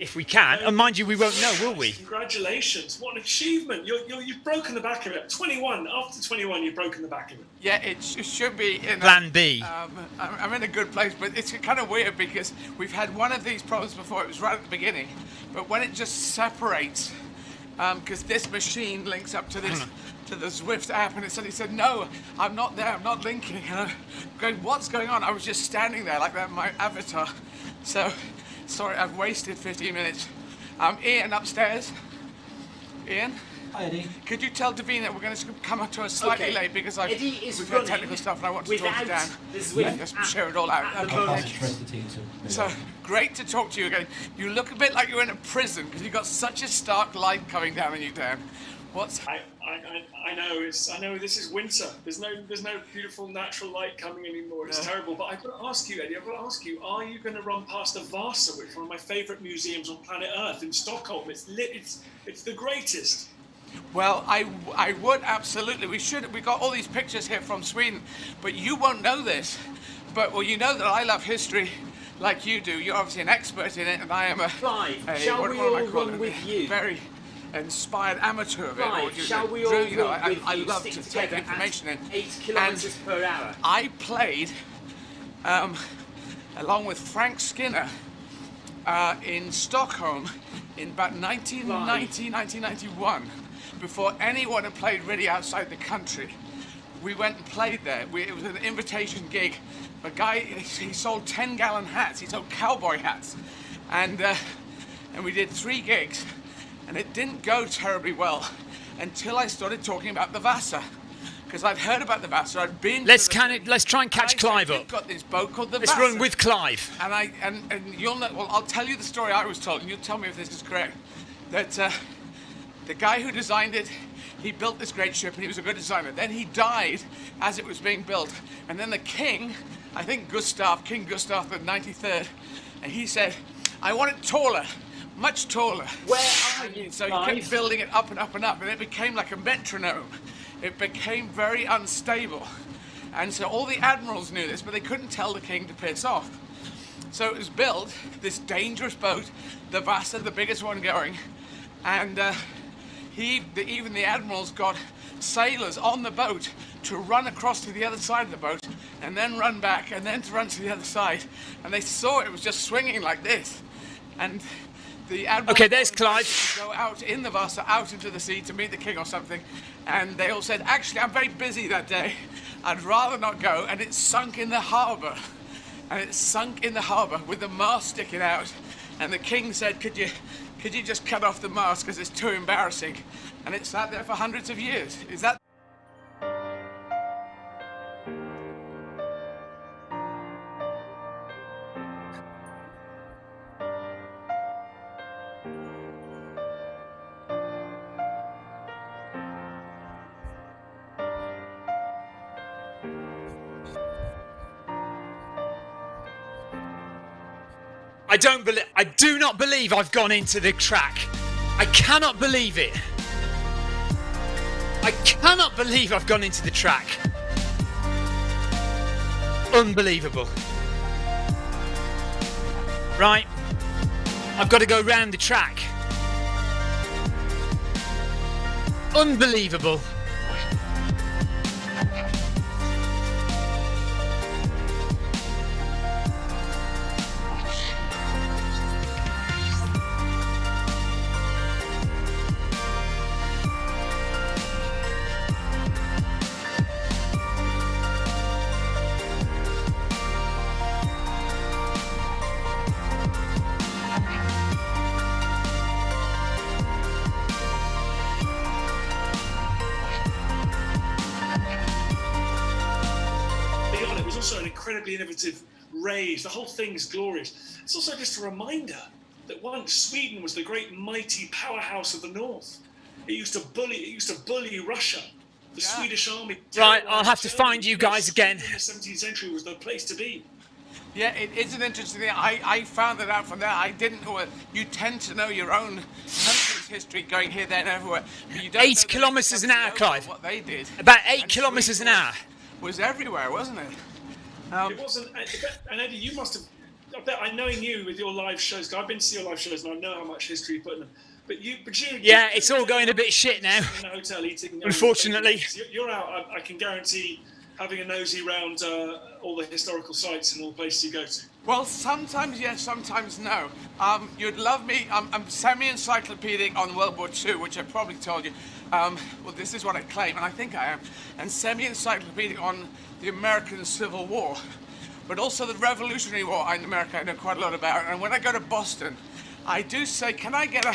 if we can. And mind you, we won't know, will we? Congratulations! What an achievement! You've broken the back of it. 21. After 21, you've broken the back of it. Yeah, it should be in Plan B. I'm in a good place, but it's kind of weird because we've had one of these problems before. It was right at the beginning, but when it just separates, because this machine links up to this. To the Zwift app, and it suddenly said, no, I'm not there, I'm not linking. And I'm going, what's going on? I was just standing there like that, my avatar. So, sorry, I've wasted 15 minutes. Ian upstairs. Ian? Hi, Eddie. Could you tell Davina we're going to come up to us slightly late because we've had technical stuff and I want to talk to Dan. Just share it all out. So, great to talk to you again. You look a bit like you're in a prison because you've got such a stark light coming down on you, Dan. I know this is winter. There's no beautiful natural light coming anymore. It's terrible. But I've got to ask you, Eddie. Are you going to run past the Vasa, which is one of my favourite museums on planet Earth in Stockholm? It's the greatest. Well, I would absolutely. We should. We got all these pictures here from Sweden, but you won't know this. But you know that I love history, like you do. You're obviously an expert in it, and I am shall we all run with you? Very inspired amateur of it. Right, shall we all run with you? I love to take information in. 8 kilometres per hour. I played along with Frank Skinner in Stockholm in about 1990, 1991, before anyone had played really outside the country. We went and played there. It was an invitation gig. A guy, he sold 10-gallon hats. He sold cowboy hats. And we did 3 gigs. And it didn't go terribly well until I started talking about the Vasa, because I'd heard about the Vasa. I'd been. Let's try and catch Clive up. We've got this boat called the Let's Vasa. run with Clive. And you'll know. Well, I'll tell you the story I was told, and you'll tell me if this is correct. That the guy who designed it, he built this great ship, and he was a good designer. Then he died as it was being built, and then the king, I think King Gustav the 93rd, and he said, "I want it taller." Much taller. Where are you? So he kept building it up and up and up, and it became like a metronome. It became very unstable. And so all the admirals knew this, but they couldn't tell the king to piss off. So it was built, this dangerous boat, the Vasa, the biggest one going, and even the admirals got sailors on the boat to run across to the other side of the boat, and then run back, and then to run to the other side. And they saw it was just swinging like this. And the admiral there's Clive. To go out in the Vasa, out into the sea to meet the king or something, and they all said, "Actually, I'm very busy that day. I'd rather not go." And it sunk in the harbour, with the mast sticking out. And the king said, "Could you just cut off the mast because it's too embarrassing?" And it sat there for hundreds of years. Is that? I do not believe I've gone into the track. I cannot believe it. I cannot believe I've gone into the track. Unbelievable. Right. I've got to go round the track. Unbelievable. Incredibly innovative raise. The whole thing is glorious. It's also just a reminder that once Sweden was the great mighty powerhouse of the north. It used to bully Russia. The Swedish army. Right, I'll have to find you guys again. In the 17th century was the place to be. Yeah, it is an interesting thing. I found it out from there. I didn't know it. You tend to know your own country's history going here, there, and everywhere. But you don't 8 kilometres an hour, Clive. What they did. About 8 kilometres an hour. Was everywhere, wasn't it? It wasn't. And Eddie, you must have. I bet I knowing you with your live shows. 'Cause I've been to see your live shows, and I know how much history you put in them. But you. Yeah, it's all going a bit shit now. In a hotel eating. Unfortunately. You're out. I can guarantee having a nosy round all the historical sites and all the places you go to. Well, sometimes yes, sometimes no. You'd love me. I'm semi-encyclopedic on World War II, which I probably told you. Well, this is what I claim, and I think I am. And semi-encyclopedic on the American Civil War, but also the Revolutionary War in America. I know quite a lot about. And when I go to Boston, I do say, can I get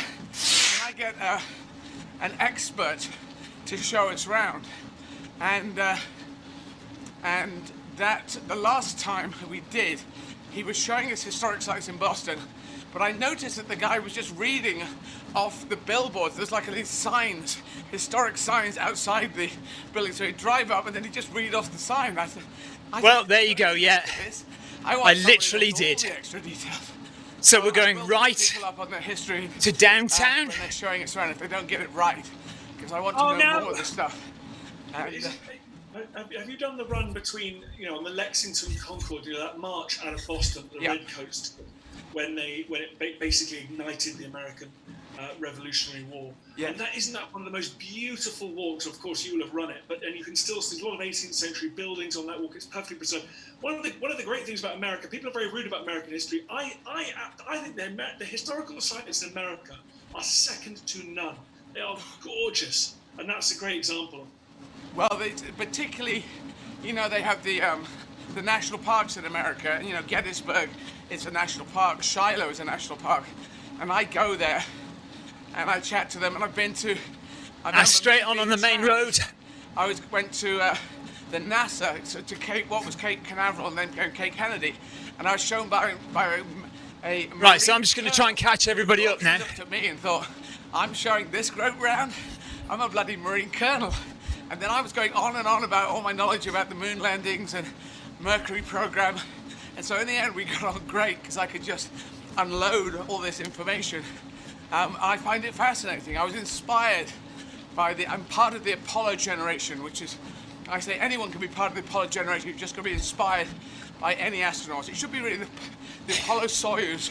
an expert to show us around? And that the last time we did, he was showing us historic sites in Boston, but I noticed that the guy was just reading off the billboards. There's like these signs, historic signs outside the building. So he'd drive up and then he'd just read off the sign. Well, there you go, yeah. I literally did. All the extra details. So we're going right to downtown. When they're showing us around, if they don't get it right, because I want to know more of the stuff. Have you done the run between, on the Lexington Concord, that march out of Boston, the Red Coast, when it basically ignited the American Revolutionary War? Yeah. And isn't that one of the most beautiful walks? Of course, you will have run it, and you can still see a lot of 18th century buildings on that walk. It's perfectly preserved. One of the great things about America, people are very rude about American history. I think the historical sites in America are second to none. They are gorgeous, and that's a great example. Well, particularly, they have the national parks in America. Gettysburg is a national park. Shiloh is a national park, and I go there and I chat to them. And I've been to. Straight on the main road. I went to the NASA to Cape Canaveral and then Cape Kennedy, and I was shown by a right. So I'm just going to try and catch everybody up now. Looked at me and thought, I'm showing this group round. I'm a bloody Marine colonel. And then I was going on and on about all my knowledge about the moon landings and Mercury program. And so in the end, we got on great because I could just unload all this information. I find it fascinating. I was inspired by I'm part of the Apollo generation, which is, I say anyone can be part of the Apollo generation. You've just got to be inspired by any astronauts. It should be really the Apollo Soyuz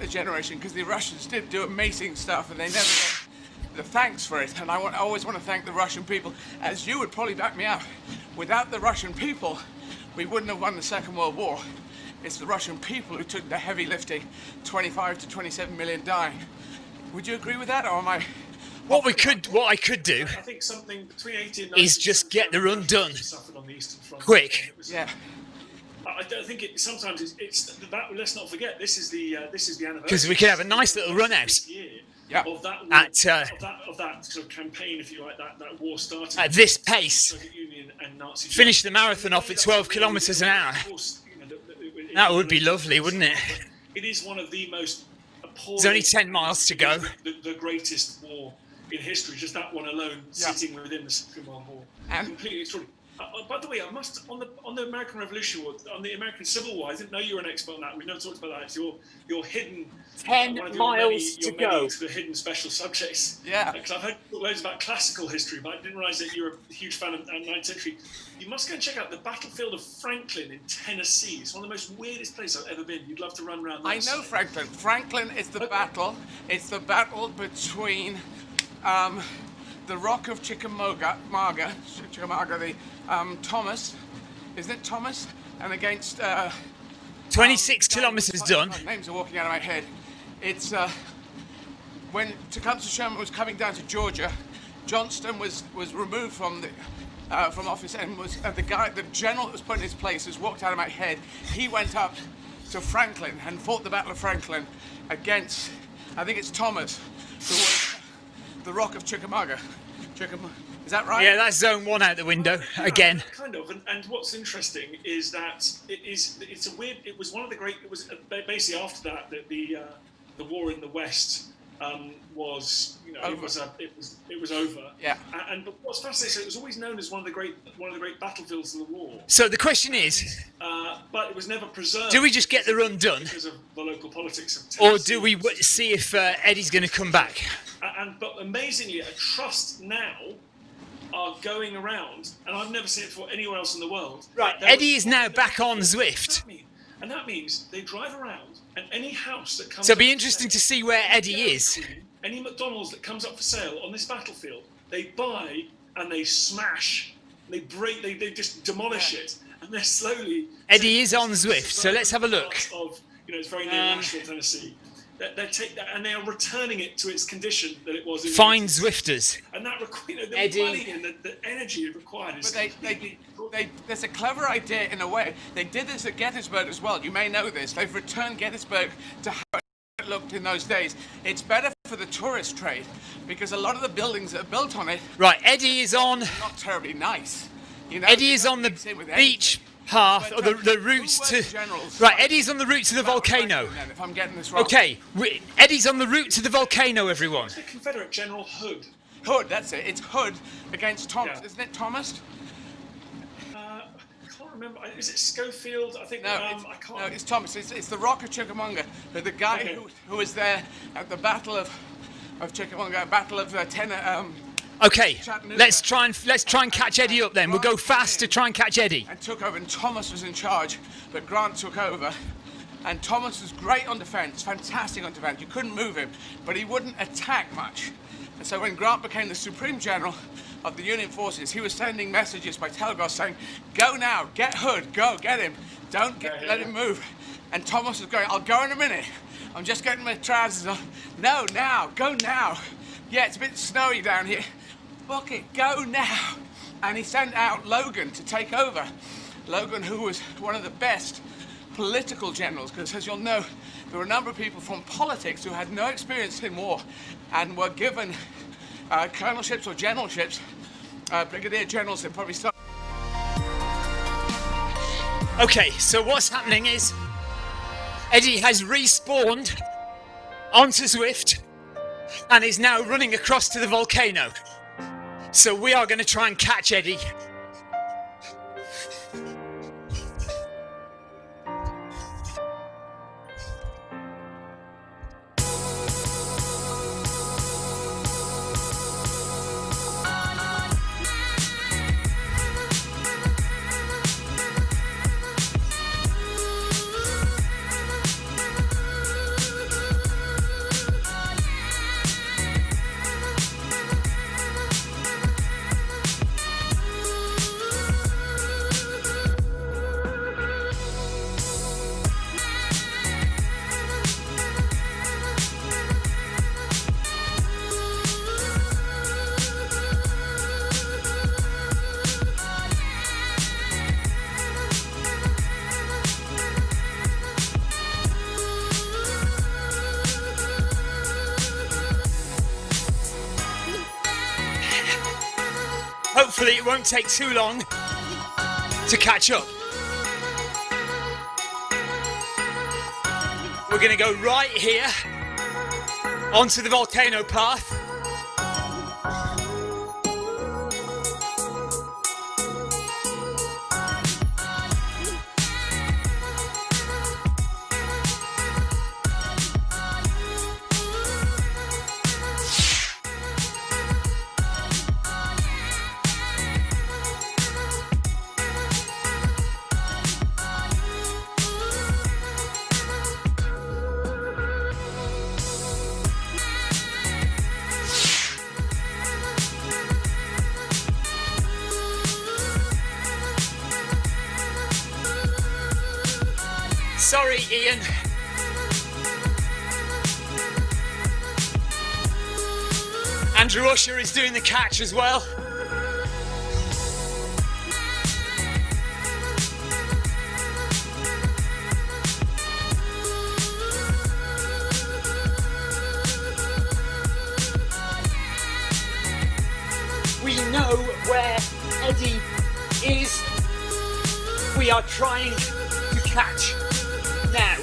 generation, because the Russians did do amazing stuff and they never got the thanks for it, and I always want to thank the Russian people, as you would probably back me up. Without the Russian people, we wouldn't have won the Second World War. It's the Russian people who took the heavy lifting, 25 to 27 million dying. Would you agree with that, or am I? What I could do, I think something between 80 and is just get the run done, on the Eastern Front. quick. Yeah. I don't think sometimes it's that. Let's not forget, this is the anniversary. Because we could have a nice little run out. Yeah. Of that sort of campaign, if you like, that war started at this pace. Soviet Union and Nazi Finish the marathon off at 12 kilometres an hour. That would be lovely, wouldn't it? It is one of the most appalling. There's only 10 miles to go. The greatest war in history, just that one alone, sitting within the Second World War. Completely extraordinary. By the way, I must on the American Revolution War, on the American Civil War. I didn't know you were an expert on that. We've never talked about that. It's your hidden 10 miles to go. The hidden special subjects. Yeah. Because I've heard loads about classical history, but I didn't realise that you were a huge fan of 9th century. You must go and check out the battlefield of Franklin in Tennessee. It's one of the most weirdest places I've ever been. You'd love to run around. I know Franklin. Franklin is the battle. It's the battle between the Rock of Chickamauga, the Thomas, isn't it Thomas? And against 26 kilometres done. Names are walking out of my head. It's when Tecumseh Sherman was coming down to Georgia, Johnston was removed from office, and was the general that was put in his place has walked out of my head. He went up to Franklin and fought the Battle of Franklin against, I think it's Thomas, who was the Rock of Chickamauga. Is that right? Yeah, that's zone 1 out the window again. Kind of, and what's interesting is that it was one of the great. It was basically after that the the war in the West was, you know, over. It was over. Yeah. But what's fascinating, it was always known as one of the great battlefields of the war. So the question is, but it was never preserved. do we just get the run done, because of the local politics of or Tennessee? do we see if Eddie's going to come back? But amazingly, a trust now are going around, and I've never seen it before anywhere else in the world. Right, Eddie is now back on Zwift. And that means they drive around, and any house that comes So it'll be up for interesting to sale, see where Eddie Dairy is. Queen, any McDonald's that comes up for sale on this battlefield, they buy and they smash, they break, they just demolish it, and they're slowly. Eddie is on Zwift, so let's have a look. Of, you know, it's very near Nashville, Tennessee. They take that and they are returning it to its condition that it was in. Find Zwifters. And that, you know, the Eddie. money and the energy required is. But there's a clever idea in a way. They did this at Gettysburg as well. You may know this. They've returned Gettysburg to how it looked in those days. It's better for the tourist trade because a lot of the buildings that are built on it. Right, Eddie is on. Not terribly nice. You know, Eddie is on the beach path, or the route to. Right, Eddie's on the route to the volcano. If I'm getting this wrong. Okay, Eddie's on the route to the volcano, everyone. The Confederate General Hood. Hood, that's it. It's Hood against Thomas, isn't it, Thomas? I can't remember. Is it Schofield? I think. No, I can't. No, it's Thomas. It's the Rock of Chickamauga. The guy who was there at the Battle of Chickamauga, Battle of Okay, let's try and catch Eddie up then. We'll go fast to try and catch Eddie. And took over, and Thomas was in charge, but Grant took over. And Thomas was great on defense, fantastic on defense. You couldn't move him, but he wouldn't attack much. And so when Grant became the Supreme General of the Union Forces, he was sending messages by telegraph saying, "Go now, get Hood, go, get him. Don't let him move." And Thomas was going, "I'll go in a minute. I'm just getting my trousers on." "No, now, go now. Yeah, it's a bit snowy down here. Book it, go now." And he sent out Logan to take over. Logan, who was one of the best political generals, because as you'll know, there were a number of people from politics who had no experience in war and were given colonelships or generalships, brigadier generals that probably started. Okay, so what's happening is Eddie has respawned onto Zwift and is now running across to the volcano. So we are going to try and catch Eddie. Hopefully it won't take too long to catch up. We're going to go right here onto the volcano path. Sorry, Ian. Andrew Usher is doing the catch as well. We know where Eddie is. We are trying to catch now.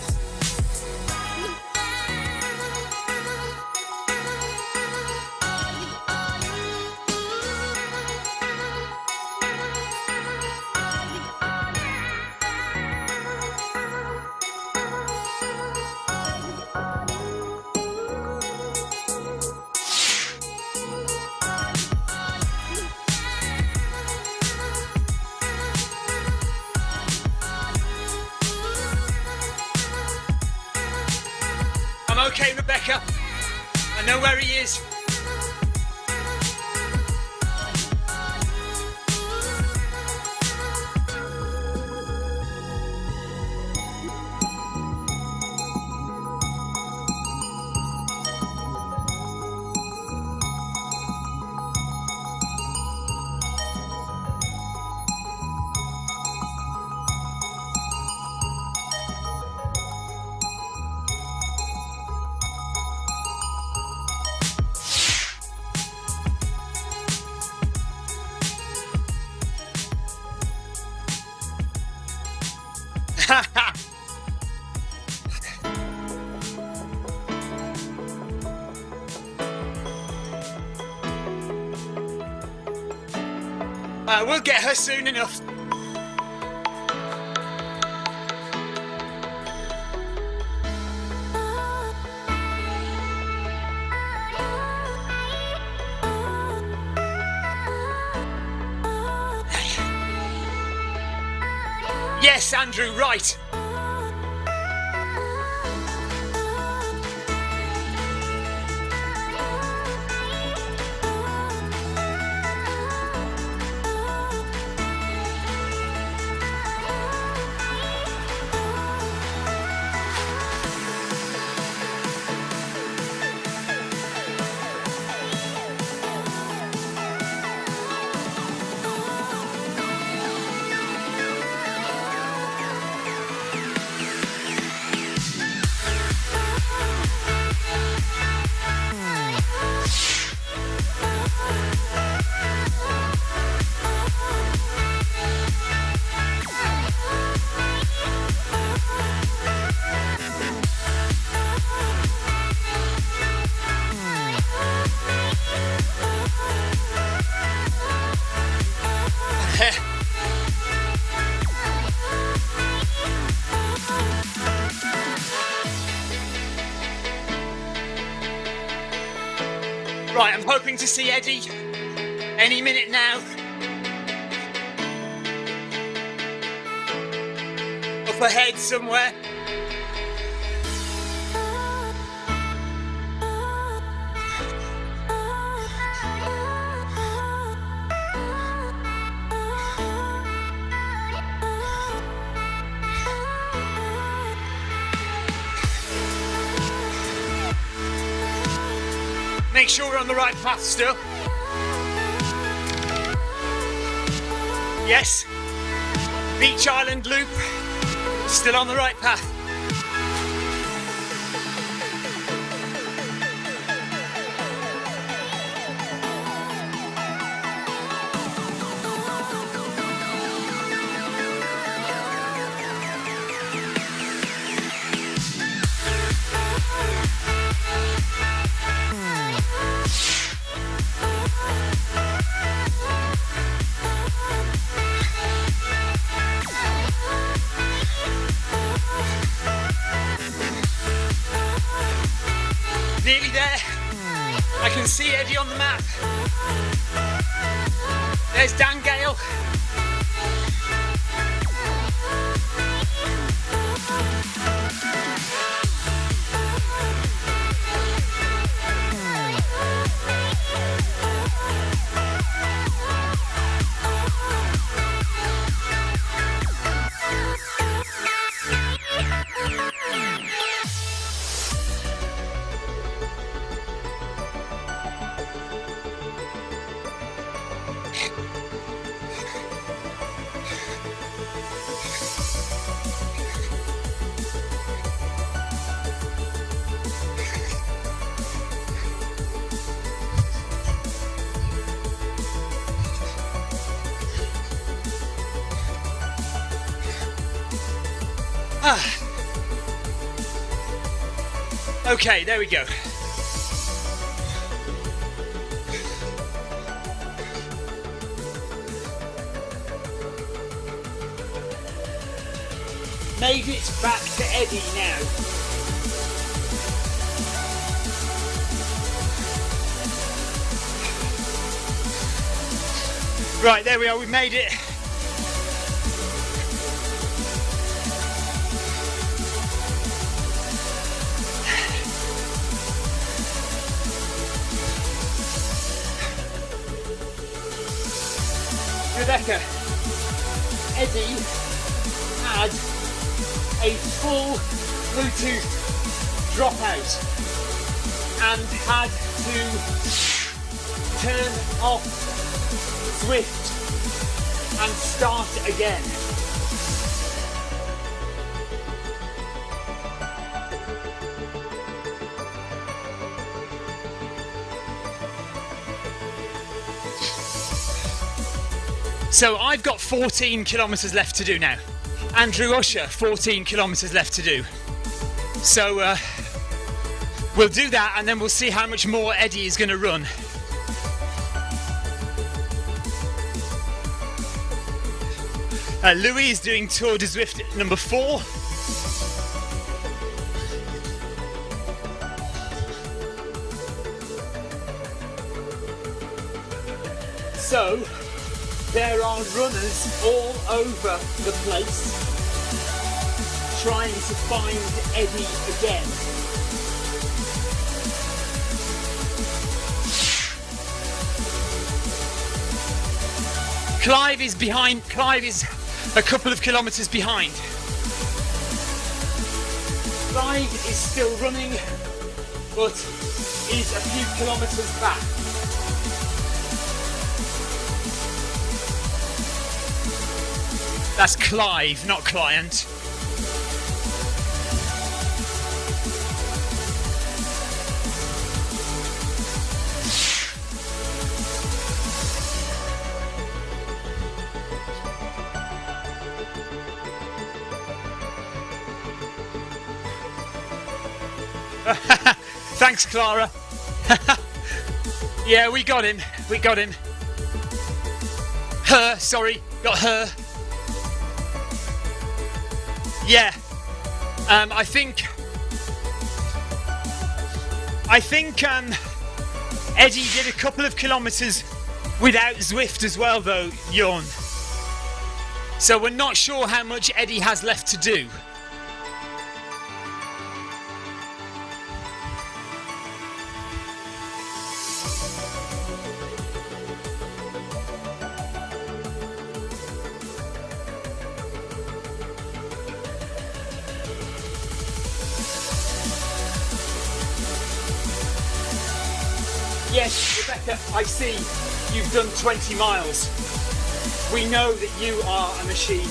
Okay, Rebecca. I know where he is. We'll get her soon enough. Yes, Andrew, right. Right, I'm hoping to see Eddie any minute now. Up ahead somewhere. Make sure we're on the right path still. Yes. Beach Island Loop. Still on the right path. Nearly there. I can see Eddie on the map. There's Dan Gale. Okay, there we go. Made it back to Eddie now. Right, there we are, we made it. Rebecca, Eddie had a full Bluetooth dropout and had to turn off Zwift and start again. So I've got 14 kilometres left to do now. Andrew Usher, 14 kilometres left to do. So we'll do that and then we'll see how much more Eddie is going to run. Louis is doing Tour de Zwift number 4. So, there are runners all over the place trying to find Eddie again. Clive is behind. Clive is a couple of kilometres behind. Clive is still running, but is a few kilometres back. That's Clive, not client. Thanks, Clara. Yeah, we got him. We got him. Her, sorry, got her. Yeah, I think Eddie did a couple of kilometres without Zwift as well, though, Jorn. So we're not sure how much Eddie has left to do. Yes, Rebecca, I see you've done 20 miles. We know that you are a machine.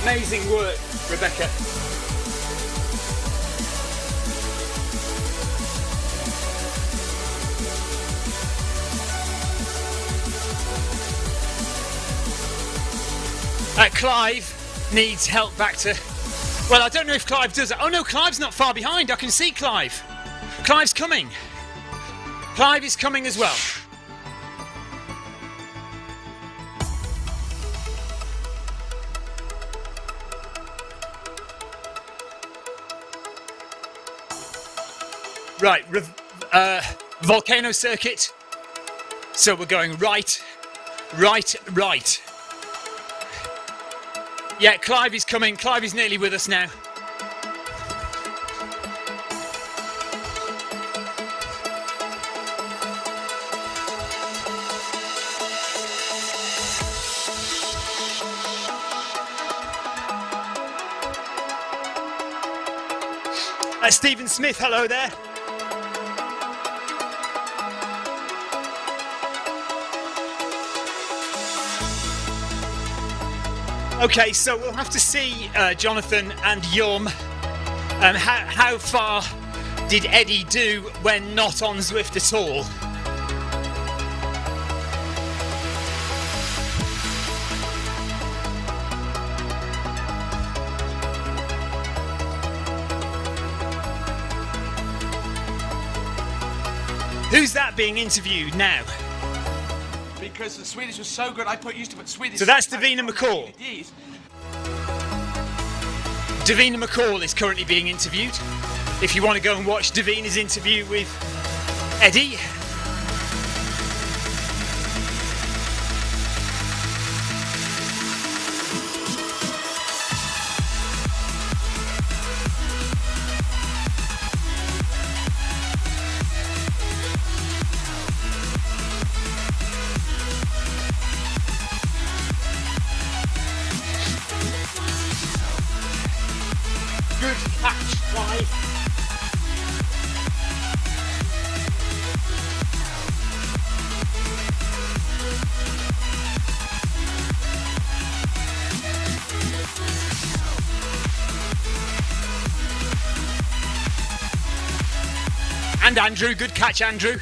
Amazing work, Rebecca. Clive needs help back to... Well, I don't know if Clive does it. Oh no, Clive's not far behind. I can see Clive. Clive's coming. Clive is coming as well. Right, volcano circuit. So we're going right, right, right. Yeah, Clive is coming. Clive is nearly with us now. Stephen Smith, hello there. Okay, so we'll have to see, Jonathan and Yum, how far did Eddie do when not on Zwift at all? Who's that being interviewed now? Because the Swedish was so good, used to put Swedish. So that's Davina McCall. Davina McCall is currently being interviewed. If you want to go and watch Davina's interview with Eddie. good catch, Clive. And Andrew, good catch, Andrew.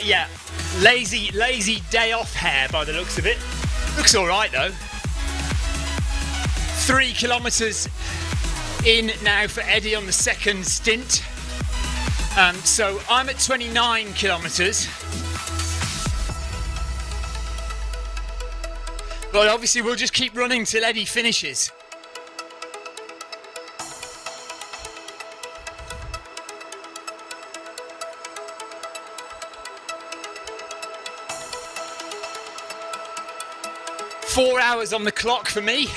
Yeah, lazy day off hair by the looks of it. Looks all right though. 3 kilometres in now for Eddie on the second stint. So I'm at 29 kilometres. But obviously we'll just keep running till Eddie finishes. Four hours on the clock for me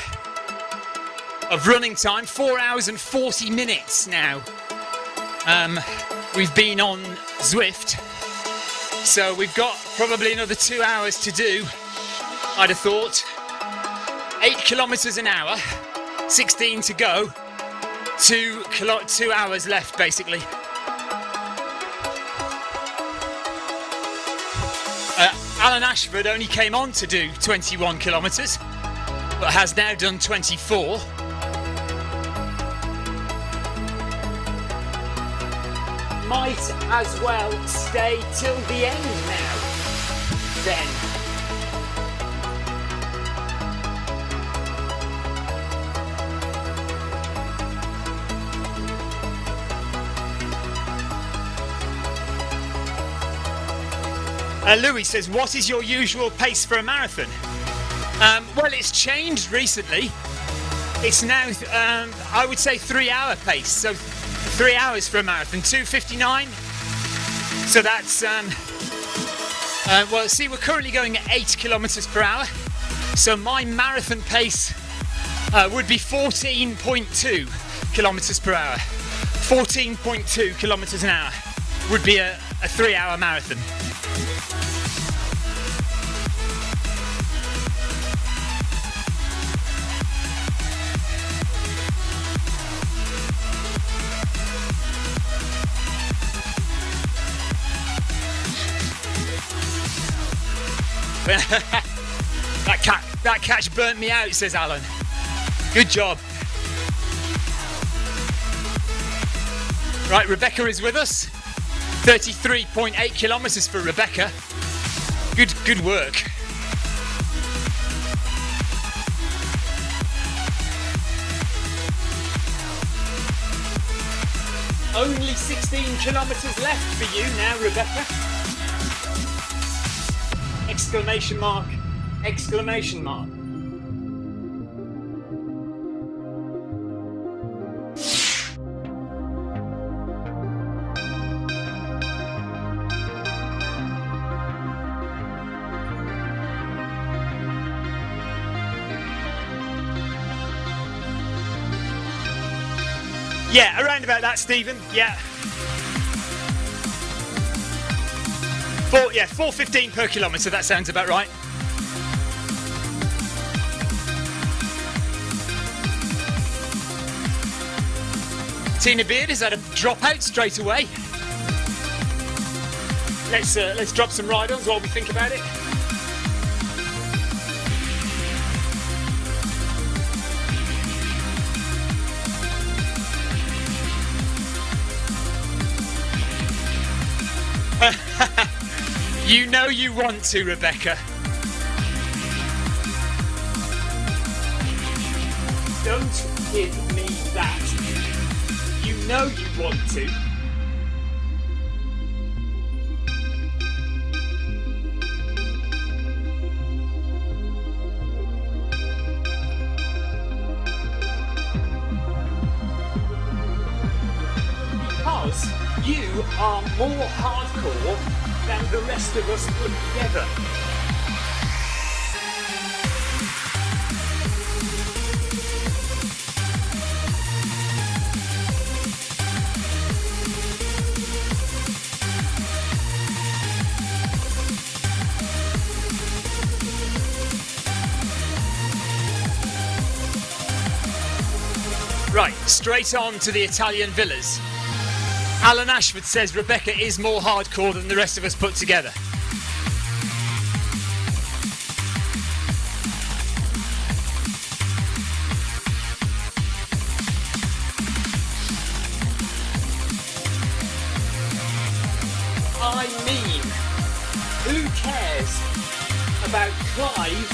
of running time. 4 hours and 40 minutes now. We've been on Zwift, so we've got probably another 2 hours to do. I'd have thought. 8 kilometres an hour, 16 to go, 2 hours left basically. Alan Ashford only came on to do 21 kilometres, but has now done 24. Might as well stay till the end now, then. Louis says, what is your usual pace for a marathon? Well, it's changed recently. It's now, I would say 3 hour pace. So 3 hours for a marathon, 2:59. So that's, well, see, we're currently going at 8 kilometres per hour. So my marathon pace would be 14.2 kilometres per hour. 14.2 kilometres an hour would be a 3 hour marathon. That catch burnt me out, says Alan. Good job. Right, Rebecca is with us. 33.8 kilometres for Rebecca. Good work. Only 16 kilometres left for you now, Rebecca. Exclamation mark, exclamation mark. Yeah, around about that, Stephen. Yeah. 4:15 per kilometre, that sounds about right. Tina Beard is at a dropout straight away. Let's drop some ride-ons while we think about it. You know you want to, Rebecca. Don't give me that. You know you want to. Because you are more hardcore than the rest of us put together. Right, straight on to the Italian villas. Alan Ashford says Rebecca is more hardcore than the rest of us put together. I mean, who cares about Clive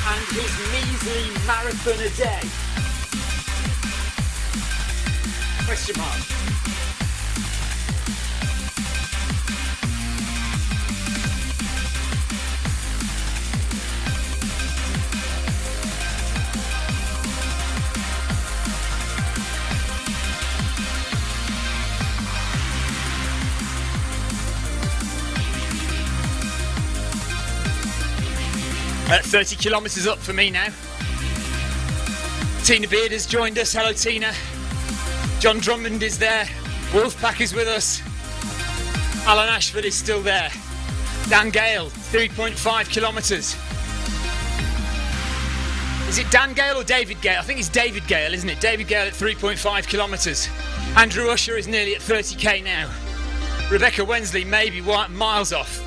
and his measly marathon a day? Question mark. At 30 kilometres up for me now. Tina Beard has joined us. Hello, Tina. John Drummond is there. Wolfpack is with us. Alan Ashford is still there. Dan Gale, 3.5 kilometres. Is it Dan Gale or David Gale? I think it's David Gale, isn't it? David Gale at 3.5 kilometres. Andrew Usher is nearly at 30k now. Rebecca Wensley maybe miles off.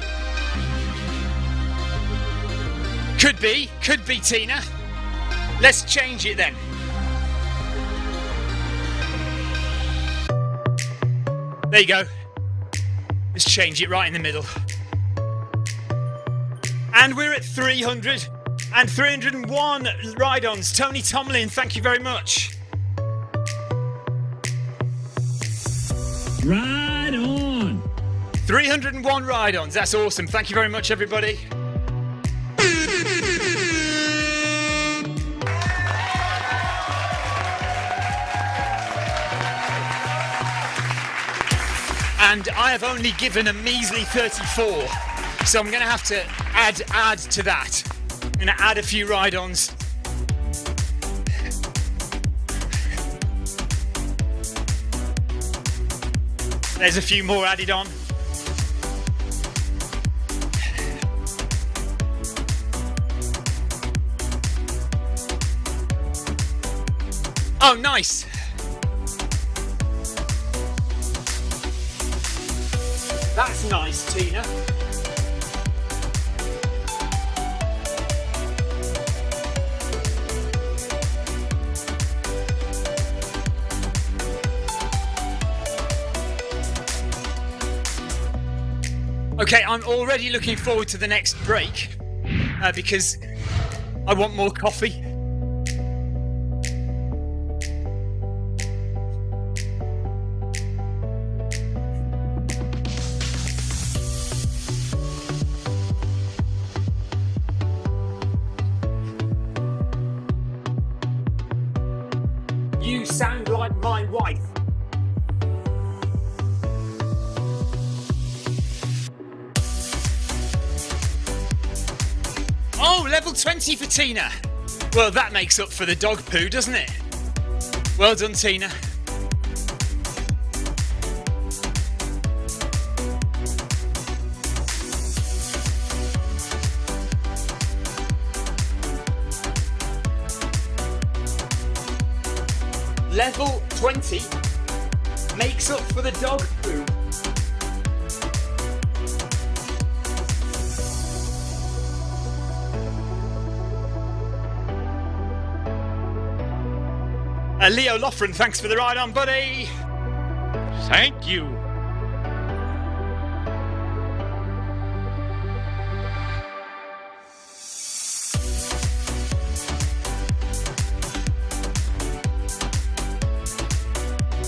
Could be Tina. Let's change it then. There you go. Let's change it right in the middle. And we're at 300 and 301 ride-ons. Tony Tomlin, thank you very much. Ride on. 301 ride-ons. That's awesome. Thank you very much, everybody. And I have only given a measly 34, so I'm going to have to add to that. I'm going to add a few ride-ons. There's a few more added on. Oh, nice. That's nice, Tina. Okay, I'm already looking forward to the next break because I want more coffee. You sound like my wife. Oh, level 20 for Tina. Well, that makes up for the dog poo, doesn't it? Well done, Tina. Level 20 makes up for the dog poo. Leo Loughran, thanks for the ride on, buddy. Thank you.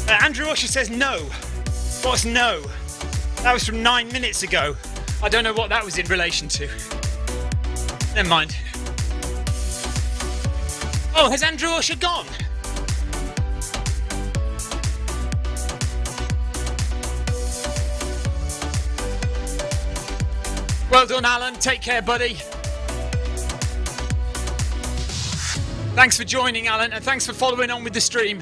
Andrew Usher says no. What's no? That was from 9 minutes ago. I don't know what that was in relation to. Never mind. Oh, has Andrew Usher gone? Well done, Alan. Take care, buddy. Thanks for joining, Alan, and thanks for following on with the stream.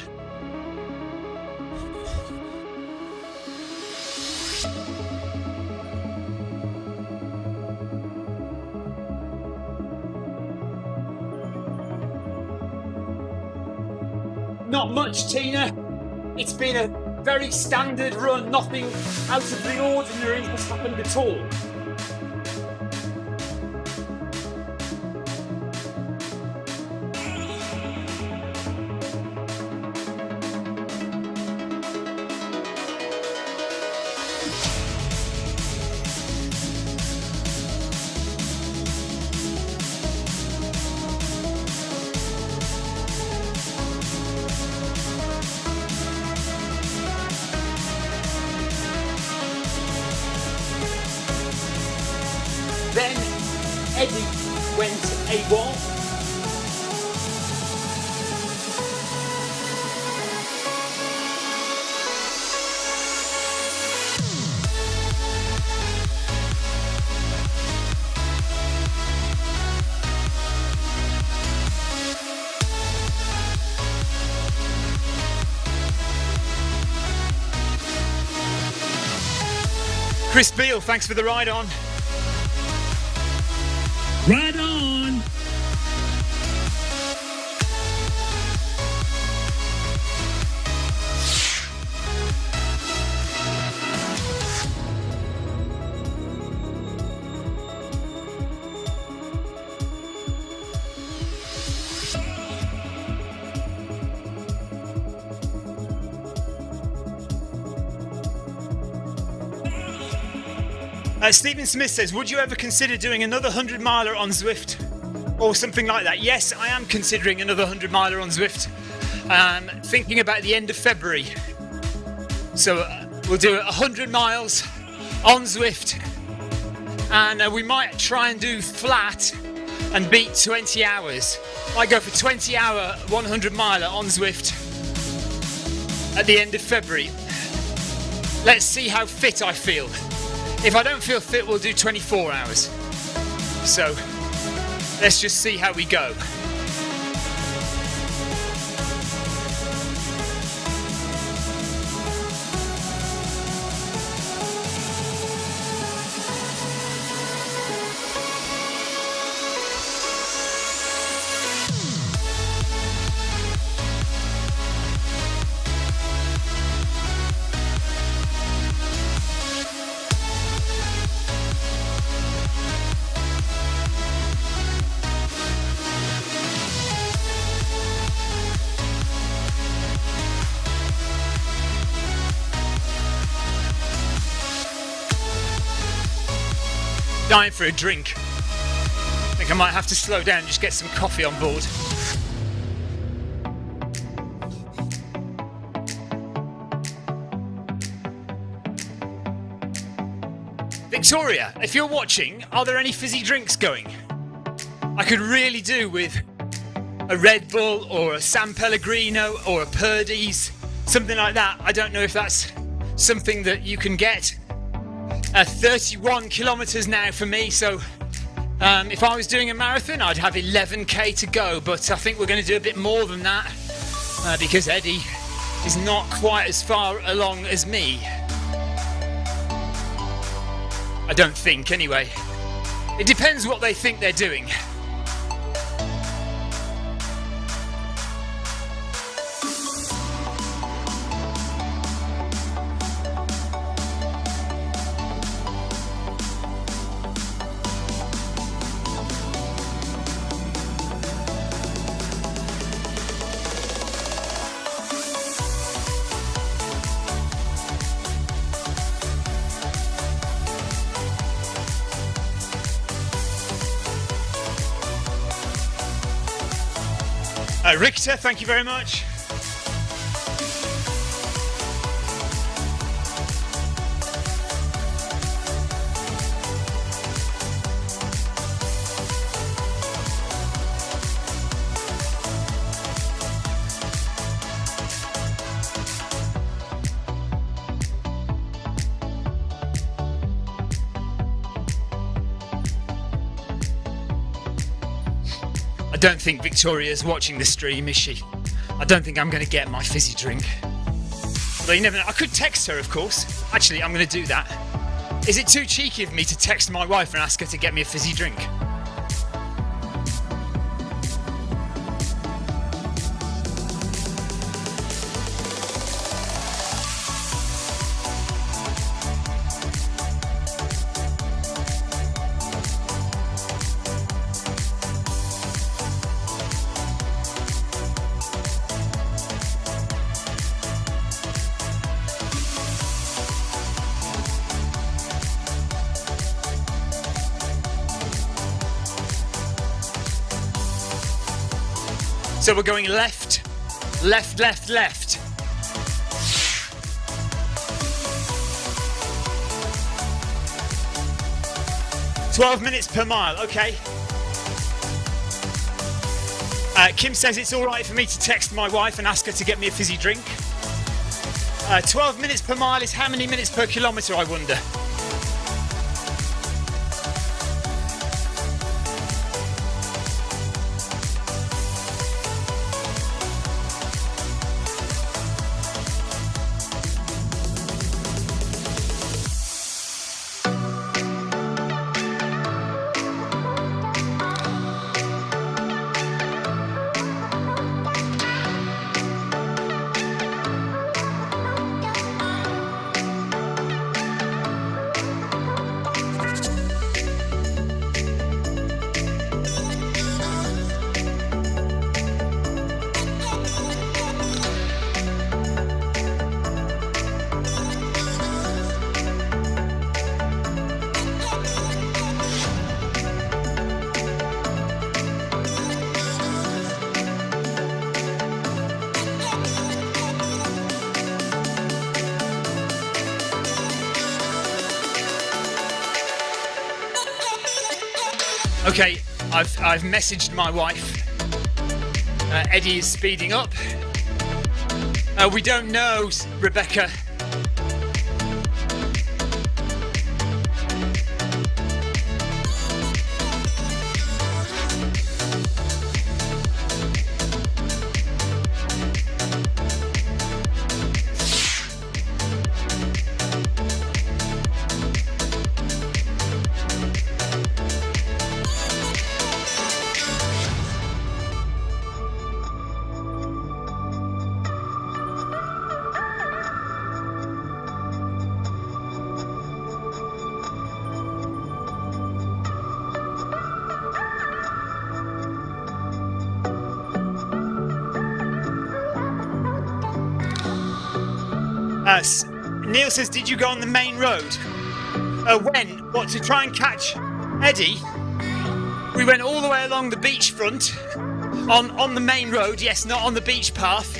Not much, Tina. It's been a very standard run. Nothing out of the ordinary has happened at all. Then Eddie went AWOL. Chris Beale, thanks for the ride on. Right on. Stephen Smith says, would you ever consider doing another 100 miler on Zwift or something like that? Yes, I am considering another 100 miler on Zwift. Thinking about the end of February. So we'll do 100 miles on Zwift, and we might try and do flat and beat 20 hours. I go for 20-hour 100 miler on Zwift at the end of February. Let's see how fit I feel. If I don't feel fit, we'll do 24 hours. So let's just see how we go. Dying for a drink. I think I might have to slow down and just get some coffee on board. Victoria, if you're watching, are there any fizzy drinks going? I could really do with a Red Bull or a San Pellegrino or a Purdy's, something like that. I don't know if that's something that you can get. 31 kilometers now for me, so if I was doing a marathon I'd have 11k to go, but I think we're going to do a bit more than that because Eddie is not quite as far along as me. I don't think, anyway. It depends what they think they're doing. Richter, thank you very much. I don't think Victoria's watching the stream, is she? I don't think I'm going to get my fizzy drink. But you never know. I could text her, of course. Actually, I'm going to do that. Is it too cheeky of me to text my wife and ask her to get me a fizzy drink? So we're going left, left, left, left. "12 minutes per mile," okay. Kim says it's all right for me to text my wife and ask her to get me a fizzy drink. 12 minutes per mile is how many minutes per kilometre, I wonder? Okay, I've messaged my wife. Eddie is speeding up. We don't know, Rebecca. Neil says, did you go on the main road? When? What, to try and catch Eddie? We went all the way along the beachfront, on the main road, yes, not on the beach path.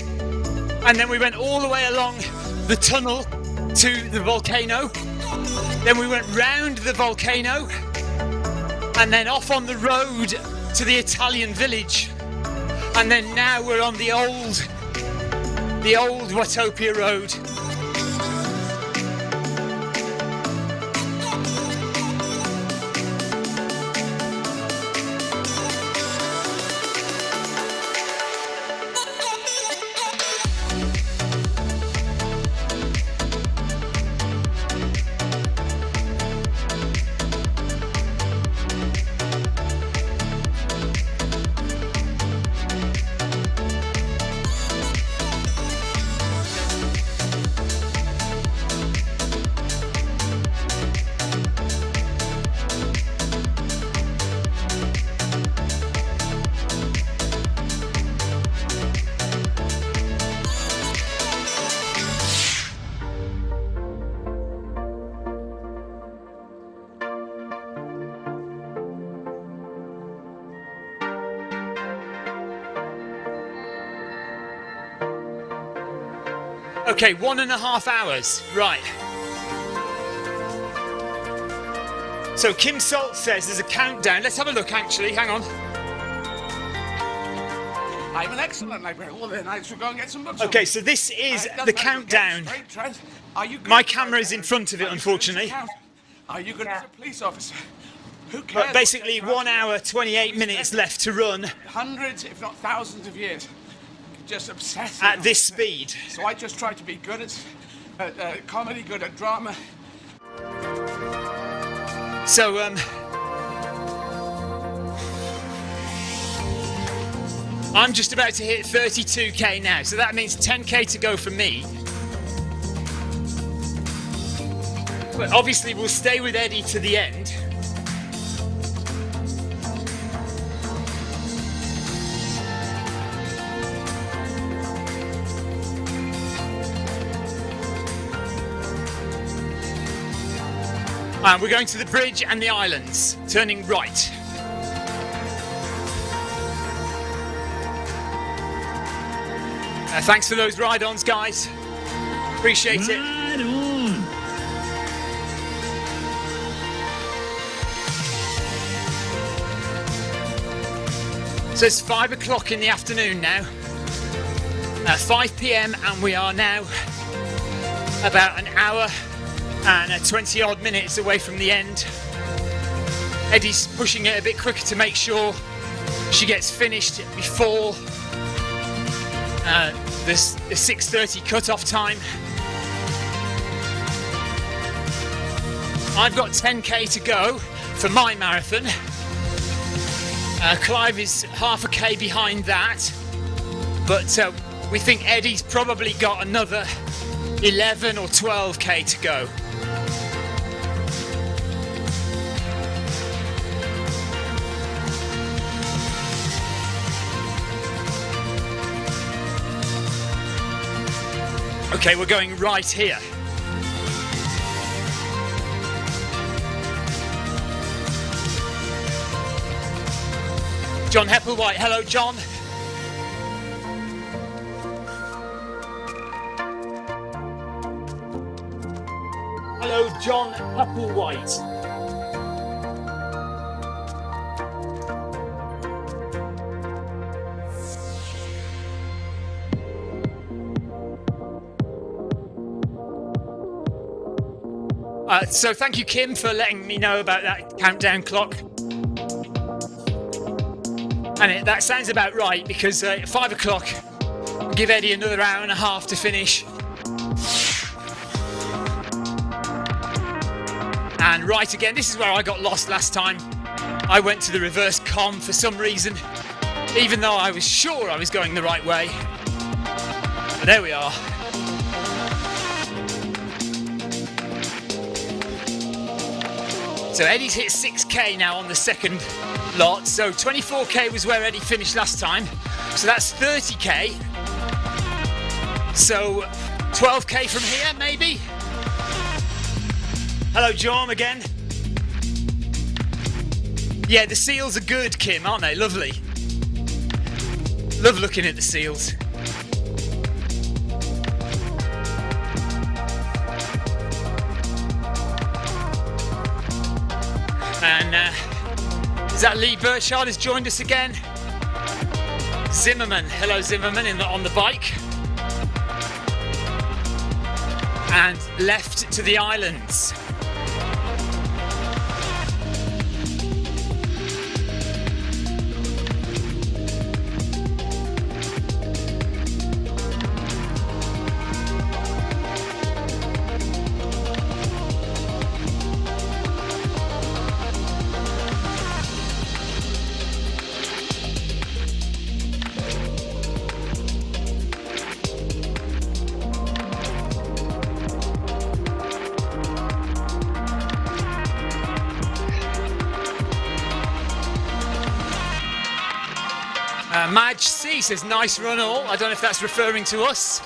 And then we went all the way along the tunnel to the volcano. Then we went round the volcano and then off on the road to the Italian village. And then now we're on the old Watopia road. Okay, 1.5 hours, right. So Kim Salt says there's a countdown. Let's have a look, actually, hang on. I'm an excellent librarian. Well, then I should go and get some books. Okay, so this is the countdown. My camera is in front of it, unfortunately. Are you good as a police officer? Who cares? But basically 1 hour, 28 minutes left to run. Hundreds, if not thousands of years. Just obsessed at this speed. So I just try to be good at comedy, good at drama. So I'm just about to hit 32k now, so that means 10k to go for me. But obviously we'll stay with Eddie to the end. And we're going to the bridge and the islands, turning right. Thanks for those ride-ons, guys. Appreciate it. Ride on. So it's 5 o'clock in the afternoon now. 5 p.m. and we are now about an hour and 20 odd minutes away from the end. Eddie's pushing it a bit quicker to make sure she gets finished before the 6:30 cut-off time. I've got 10k to go for my marathon. Clive is half a k behind that, but we think Eddie's probably got another 11 or 12k to go. Okay, we're going right here. John Hepplewhite. Hello, John. Hello, John Hepplewhite. So thank you, Kim, for letting me know about that countdown clock. And that sounds about right, because at 5 o'clock, we'll give Eddie another hour and a half to finish. And right again, this is where I got lost last time. I went to the reverse com for some reason, even though I was sure I was going the right way. But there we are. So Eddie's hit 6k now on the second lot. So 24k was where Eddie finished last time. So that's 30k. So 12k from here, maybe? Hello, Jorm again. Yeah, the seals are good, Kim, aren't they? Lovely. Love looking at the seals. And is that Lee Burchard has joined us again? Zimmerman, hello Zimmerman on the bike. And left to the islands. Madge C says, nice run all. I don't know if that's referring to us.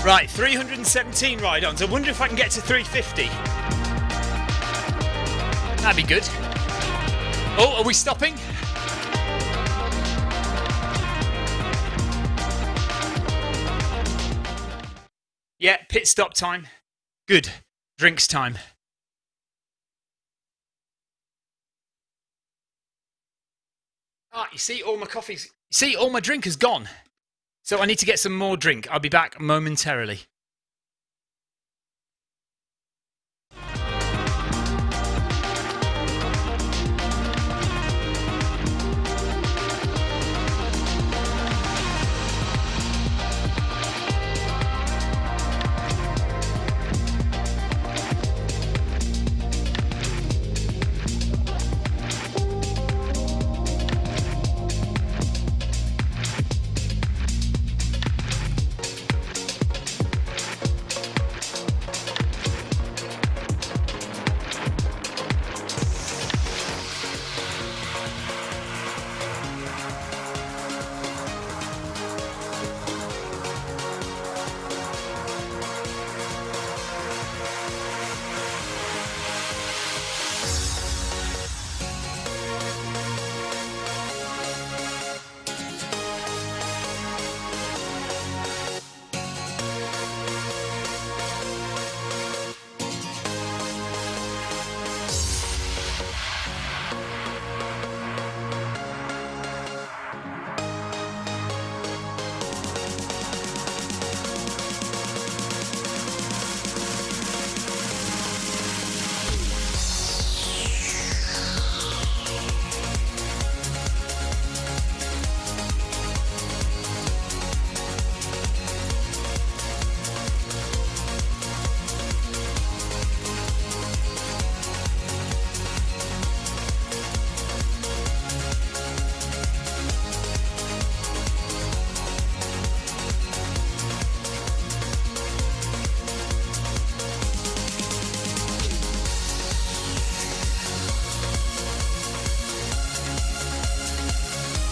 Right, 317 ride-ons. I wonder if I can get to 350. That'd be good. Oh, are we stopping? Yeah, pit stop time. Good. Drinks time. Ah, you see, all my coffee's... See, all my drink is gone. So I need to get some more drink. I'll be back momentarily.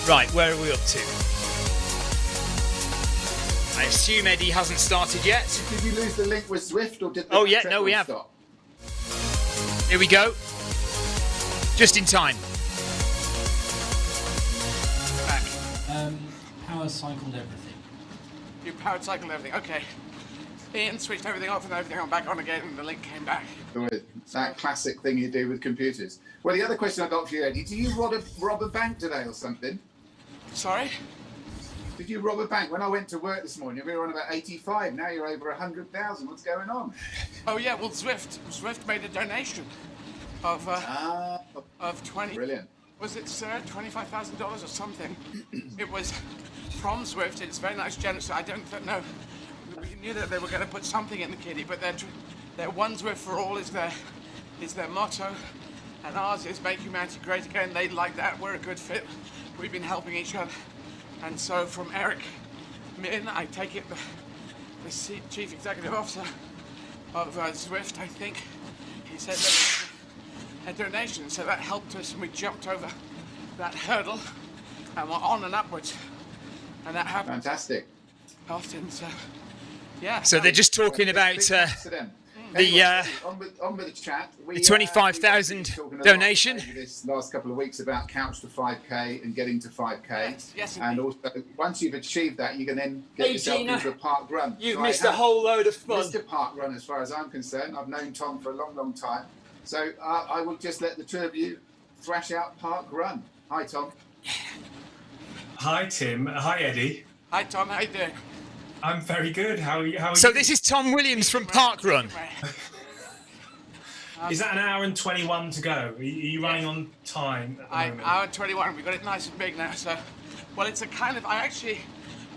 Right, where are we up to? I assume Eddie hasn't started yet. Did you lose the link with Zwift, or did the Oh yeah, no, we have. Stop? Here we go. Just in time. Back. Power cycled everything. You powered cycled everything. Okay. Ian switched everything off and everything on back on again, and the link came back. That classic thing you do with computers. Well, the other question I got for you, Eddie, do you rob a bank today or something? Sorry? Did you rob a bank? When I went to work this morning, we were on about 85. Now you're over 100,000. What's going on? Oh yeah, well Zwift made a donation of 20. Brilliant. Was it, sir, $25,000 or something? It was from Zwift. It's very nice, generous. I don't know. We knew that they were going to put something in the kitty, but their One Zwift for All is their motto, and ours is Make Humanity Great Again. They like that. We're a good fit. We've been helping each other, and so from Eric Min, I take it the chief executive officer of Zwift, I think, he said that a donation, so that helped us, and we jumped over that hurdle, and we're on and upwards, and that happened. Fantastic. Often, so yeah. So they're just talking about on with the chat. The 25,000 donation. This last couple of weeks about Couch to 5K and getting to 5K. Yes, and also, once you've achieved that, you can then get yourself into a park run. You've missed a whole load of fun. Missed a park run, as far as I'm concerned. I've known Tom for a long, long time. So I will just let the two of you thrash out park run. Hi, Tom. Hi, Tim. Hi, Eddie. Hi, Tom. How you doing? I'm very good. How are you? So this is Tom Williams from Parkrun. Is that an hour and 21 to go? Are you running on time at the moment? Hour and 21. We got it nice and big now. So, well, it's a kind of. I actually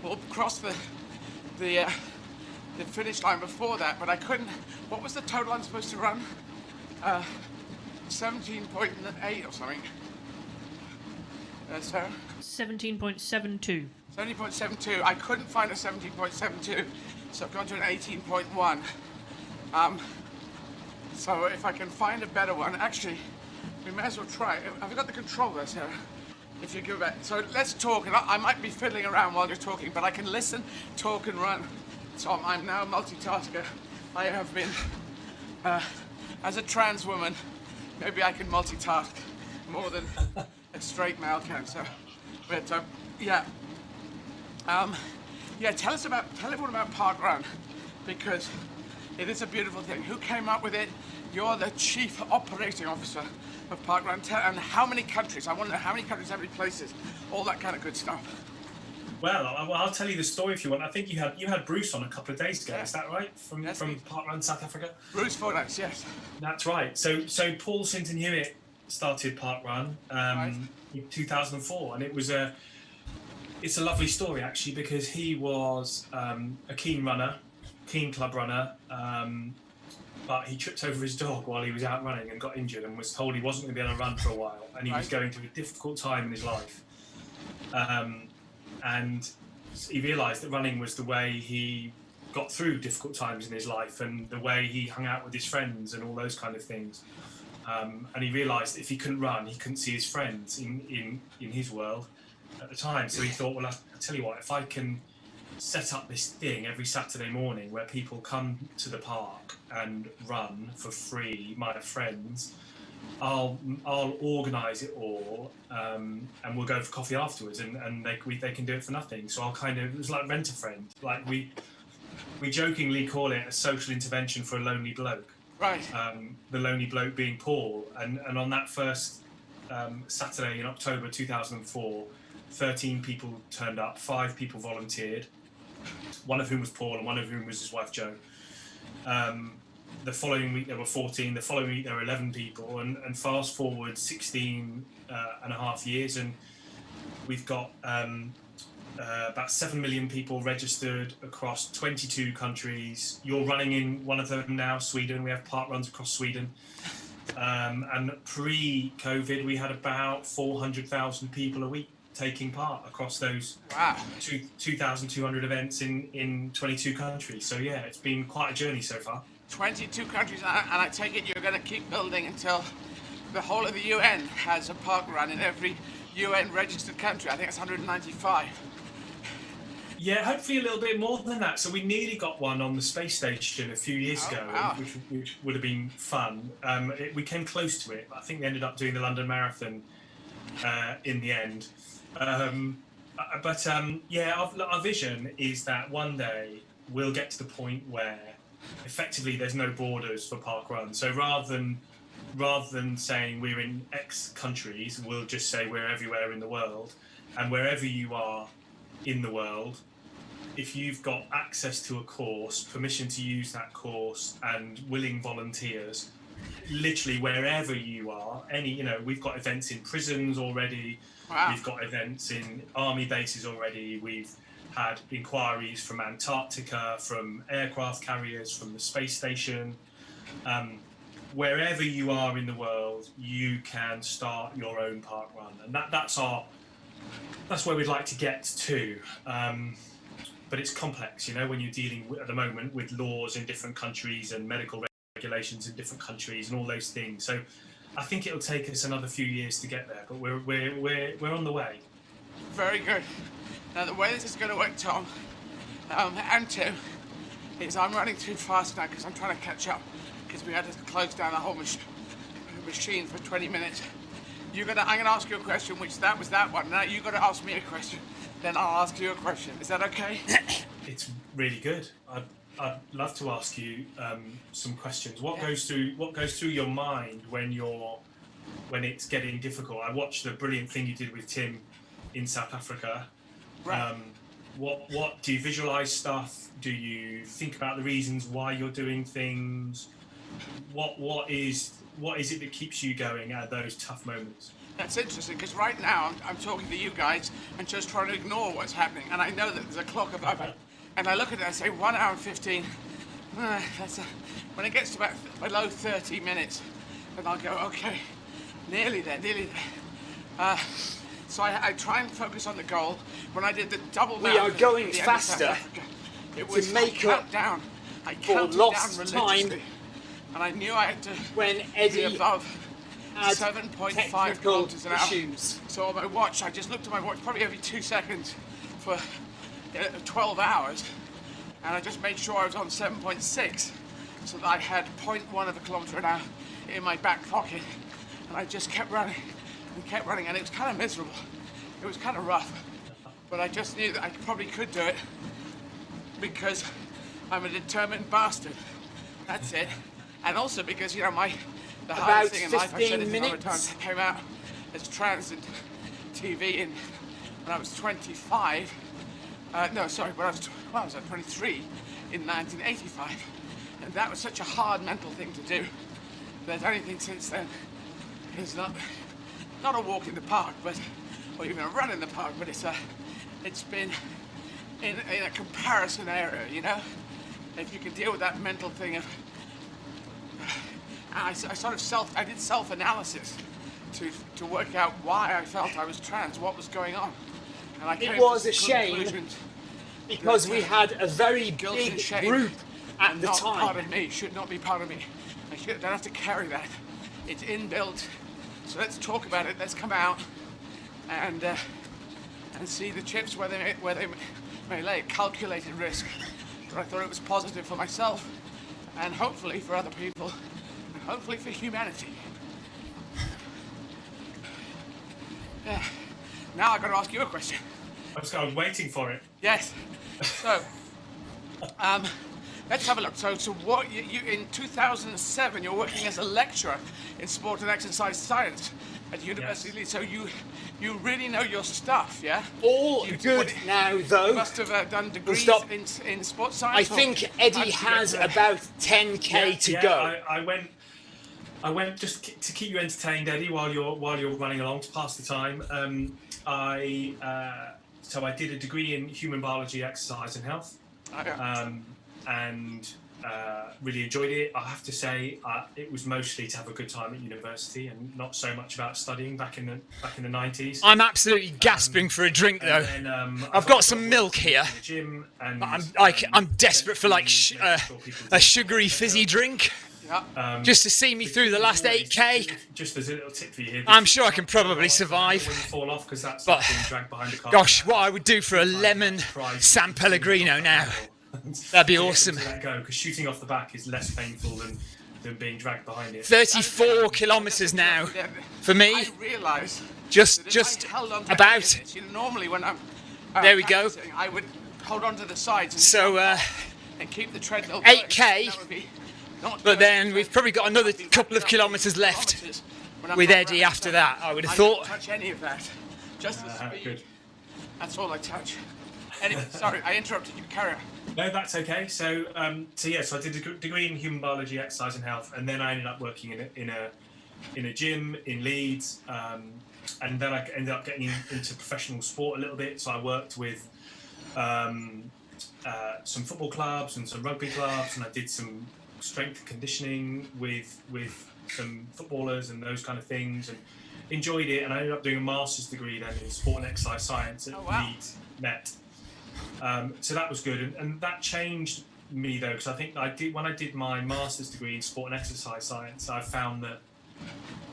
will cross the finish line before that, but I couldn't. What was the total I'm supposed to run? 17.8 or something. Sarah? 17.72. 17.72. I couldn't find a 17.72, so I've gone to an 18.1. So if I can find a better one, actually, we may as well try it. Have you got the control there, Sarah? If you give it. So let's talk, and I might be fiddling around while you're talking, but I can listen, talk, and run. Tom, I'm now a multitasker. I have been, as a trans woman, maybe I can multitask more than a straight male can. So, but yeah. Yeah, tell everyone about Parkrun, because it is a beautiful thing. Who came up with it? You're the chief operating officer of Parkrun. And how many countries? I want to know how many countries, how many places, all that kind of good stuff. Well, I'll tell you the story if you want. I think you had Bruce on a couple of days ago. Yeah. Is that right? From Parkrun South Africa. Bruce Fordyce, yes. That's right. So Paul Sinton Hewitt started Parkrun in 2004, and it's a lovely story actually, because he was a keen club runner, but he tripped over his dog while he was out running and got injured and was told he wasn't going to be able to run for a while, and he was going through a difficult time in his life. And he realised that running was the way he got through difficult times in his life, and the way he hung out with his friends and all those kind of things. And he realised if he couldn't run, he couldn't see his friends in his world at the time. So he thought, well, I'll tell you what, if I can set up this thing every Saturday morning where people come to the park and run for free, my friends, I'll organise it all, and we'll go for coffee afterwards, and they can do it for nothing. So it was like rent a friend. Like we jokingly call it a social intervention for a lonely bloke. Right. The lonely bloke being Paul, and on that first Saturday in October 2004, 13 people turned up, 5 people volunteered, one of whom was Paul and one of whom was his wife Jo. The following week there were 14, the following week there were 11 people, and fast forward 16 and a half years, and we've got about 7 million people registered across 22 countries. You're running in one of them now, Sweden. We have park runs across Sweden. And pre-COVID, we had about 400,000 people a week taking part across those 2,200 events in 22 countries. So yeah, it's been quite a journey so far. 22 countries, and I take it you're going to keep building until the whole of the UN has a park run in every UN registered country. I think it's 195. Yeah, hopefully a little bit more than that. So we nearly got one on the space station a few years ago, wow. which would have been fun. We came close to it, but I think they ended up doing the London Marathon in the end. Yeah, our vision is that one day we'll get to the point where effectively there's no borders for parkrun. So rather than saying we're in X countries, we'll just say we're everywhere in the world, and wherever you are in the world, if you've got access to a course, permission to use that course, and willing volunteers, literally wherever you are, we've got events in prisons already. Wow. We've got events in army bases already. We've had inquiries from Antarctica, from aircraft carriers, from the space station. Wherever you are in the world, you can start your own park run, and that's where we'd like to get to. But it's complex, when you're dealing at the moment with laws in different countries and medical regulations in different countries and all those things. So I think it'll take us another few years to get there, but we're on the way. Very good. Now the way this is going to work, Tom, and Tim, is I'm running too fast now because I'm trying to catch up because we had to close down the whole machine for 20 minutes. I'm going to ask you a question, which that was that one. Now you got to ask me a question, then I'll ask you a question. Is that okay? It's really good. I'd love to ask you some questions. What goes through your mind when it's getting difficult? I watched the brilliant thing you did with Tim in South Africa. Right. What do you visualize stuff? Do you think about the reasons why you're doing things? What is it that keeps you going at those tough moments? That's interesting, because right now I'm talking to you guys and just trying to ignore what's happening, and I know that there's a clock above it, and I look at it and I say 1 hour and 15. When it gets to about below 30 minutes, then I'll go, okay, nearly there. So I try and focus on the goal. When I did the double We are going faster. faster It was to make up down. I for counted lost down time religiously, and I knew I had to when Eddie be above had 7.5 kilometers an hour. issues. So on my watch, I just looked at my watch probably every 2 seconds for 12 hours, and I just made sure I was on 7.6, so that I had 0.1 of a kilometer an hour in my back pocket, and I just kept running, and it was kind of miserable. It was kind of rough, but I just knew that I probably could do it because I'm a determined bastard. That's it. And also because, the hardest thing in life, I've said it a number of times, I came out as trans in TV when I was 25. When I was 23 in 1985. And that was such a hard mental thing to do that anything since then is not a walk in the park, or even a run in the park, but it's been in a comparison area, If you can deal with that mental thing of, I did self-analysis to work out why I felt I was trans, what was going on. And I came it was to a shame conclusions because that, we had a very guilt big and shame group at and the not time. part of me, should not be part of me. I don't have to carry that. It's inbuilt. So let's talk about it. Let's come out and see the chips where they may lay. Calculated risk. But I thought it was positive for myself, and hopefully for other people, and hopefully for humanity. Yeah. Now I've got to ask you a question. I was waiting for it. Yes. So, let's have a look. So what you in 2007, you're working as a lecturer in sport and exercise science at University of Leeds. So you really know your stuff, yeah? All good now, though. You must have done degrees in sports science. I think Eddie has about 10k to go. I went just to keep you entertained, Eddie, while you're running along to pass the time. So I did a degree in human biology, exercise and health, and really enjoyed it. I have to say, it was mostly to have a good time at university and not so much about studying back in the 90s. I'm absolutely gasping for a drink though. Then, I've got some milk here. Gym and, I'm desperate for a sugary fizzy drink. just to see me through the last 8K. Just as a little tip for you here. I'm sure I can probably survive. When you fall off, because that's But being dragged behind a car. gosh, what I would do for a lemon San Pellegrino now. That'd be awesome. Let go, because shooting off the back is less painful than being dragged behind it. 34 kilometres now for me. I realised Just held on to about. it, normally when I'm There we go. I would hold on to the sides and So and keep the treadmill 8K, but then we've probably got another couple of kilometres left with Eddie after that, I would have thought. I don't touch any of that. Just the speed. Good. That's all I touch. Anyway, sorry, I interrupted you. Carry on. No, that's okay. So I did a degree in human biology, exercise and health, and then I ended up working in a gym in Leeds, and then I ended up getting into professional sport a little bit. So I worked with some football clubs and some rugby clubs, and I did some strength and conditioning with some footballers and those kind of things, and enjoyed it. And I ended up doing a master's degree then in sport and exercise science at Leeds Met. So that was good, and that changed me though, because I think when I did my master's degree in sport and exercise science, I found that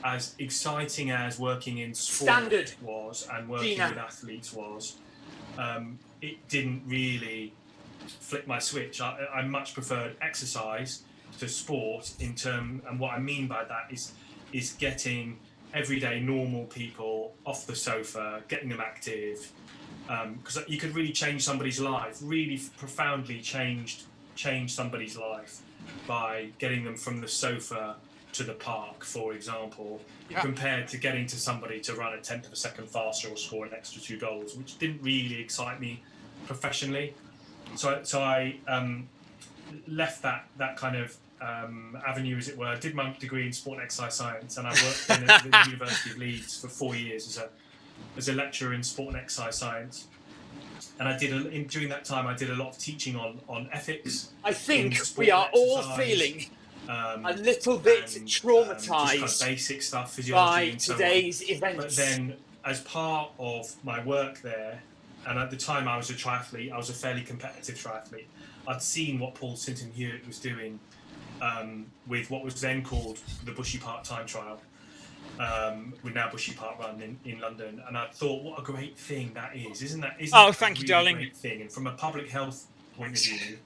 as exciting as working in sport was and working with athletes was, it didn't really flip my switch. I much preferred exercise to sport and what I mean by that is getting everyday normal people off the sofa, getting them active, because you could really change somebody's life, really profoundly change somebody's life by getting them from the sofa to the park, for example, compared to getting to somebody to run a tenth of a second faster or score an extra 2 goals, which didn't really excite me professionally. So I left that kind of avenue, as it were. Did my degree in sport and exercise science, and I worked in at the University of Leeds for 4 years as a lecturer in sport and exercise science. And I did during that time I did a lot of teaching on ethics. I think we are all feeling a little bit traumatised just kind of basic stuff, physiology by and so today's on. events. But then, as part of my work there, and at the time I was a triathlete, I was a fairly competitive triathlete. I'd seen what Paul Sinton Hewitt was doing with what was then called the Bushy Park Time Trial, with now Bushy Park Run in London, and I thought, what a great thing that is! Isn't that thank a you, really darling. Great thing? And from a public health point of view,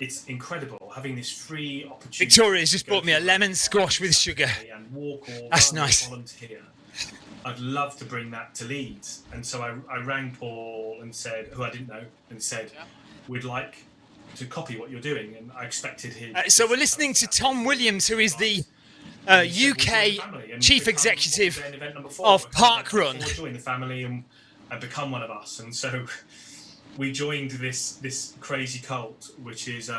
it's incredible having this free opportunity. Victoria's just bought me a lemon squash with sugar. And walk or That's run or nice. volunteer. I'd love to bring that to Leeds, and so I rang Paul and said, who I didn't know, and said, we'd like to copy what you're doing, and I expected his. So we're listening to Tom Williams, who is the UK Chief Executive of Parkrun. Join the family and become one of us, and so we joined this crazy cult, which is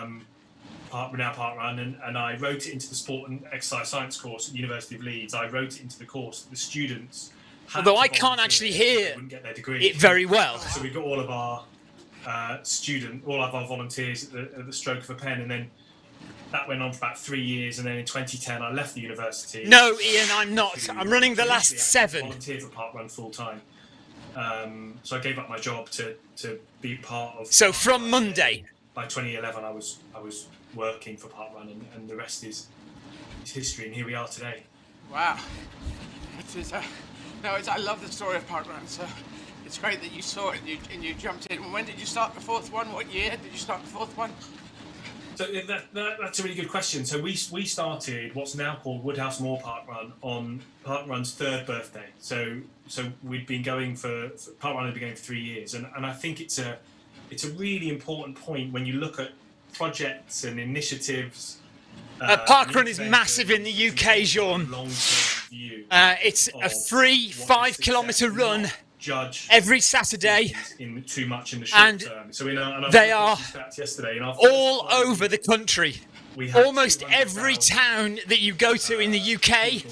Parkrun, and I wrote it into the sport and exercise science course at the University of Leeds. I wrote it into the course that the students had Although to I can't volunteer, actually they hear wouldn't get their degree. it very well. So we got all of our all of our volunteers at the stroke of a pen, and then that went on for about 3 years, and then in 2010 I left the university. No, Ian, I'm not. I'm running the last 7. Volunteer for Parkrun full time. So I gave up my job to be part of. So from Monday. By 2011, I was working for Parkrun, and the rest is history, and here we are today. Wow. It is, I love the story of Parkrun, so it's great that you saw it and you jumped in. When did you start the 4th one? What year did you start the 4th one? So that's a really good question. So we started what's now called Woodhouse Moor Parkrun on Parkrun's 3rd birthday. So we'd been going Parkrun had been going for 3 years, and I think it's a really important point when you look at projects and initiatives. Parkrun is massive in the UK, Jean. It's a free 5-kilometre run every Saturday, in too much in the short and term. So they are yesterday, all over the country. Almost every town that you go to in the UK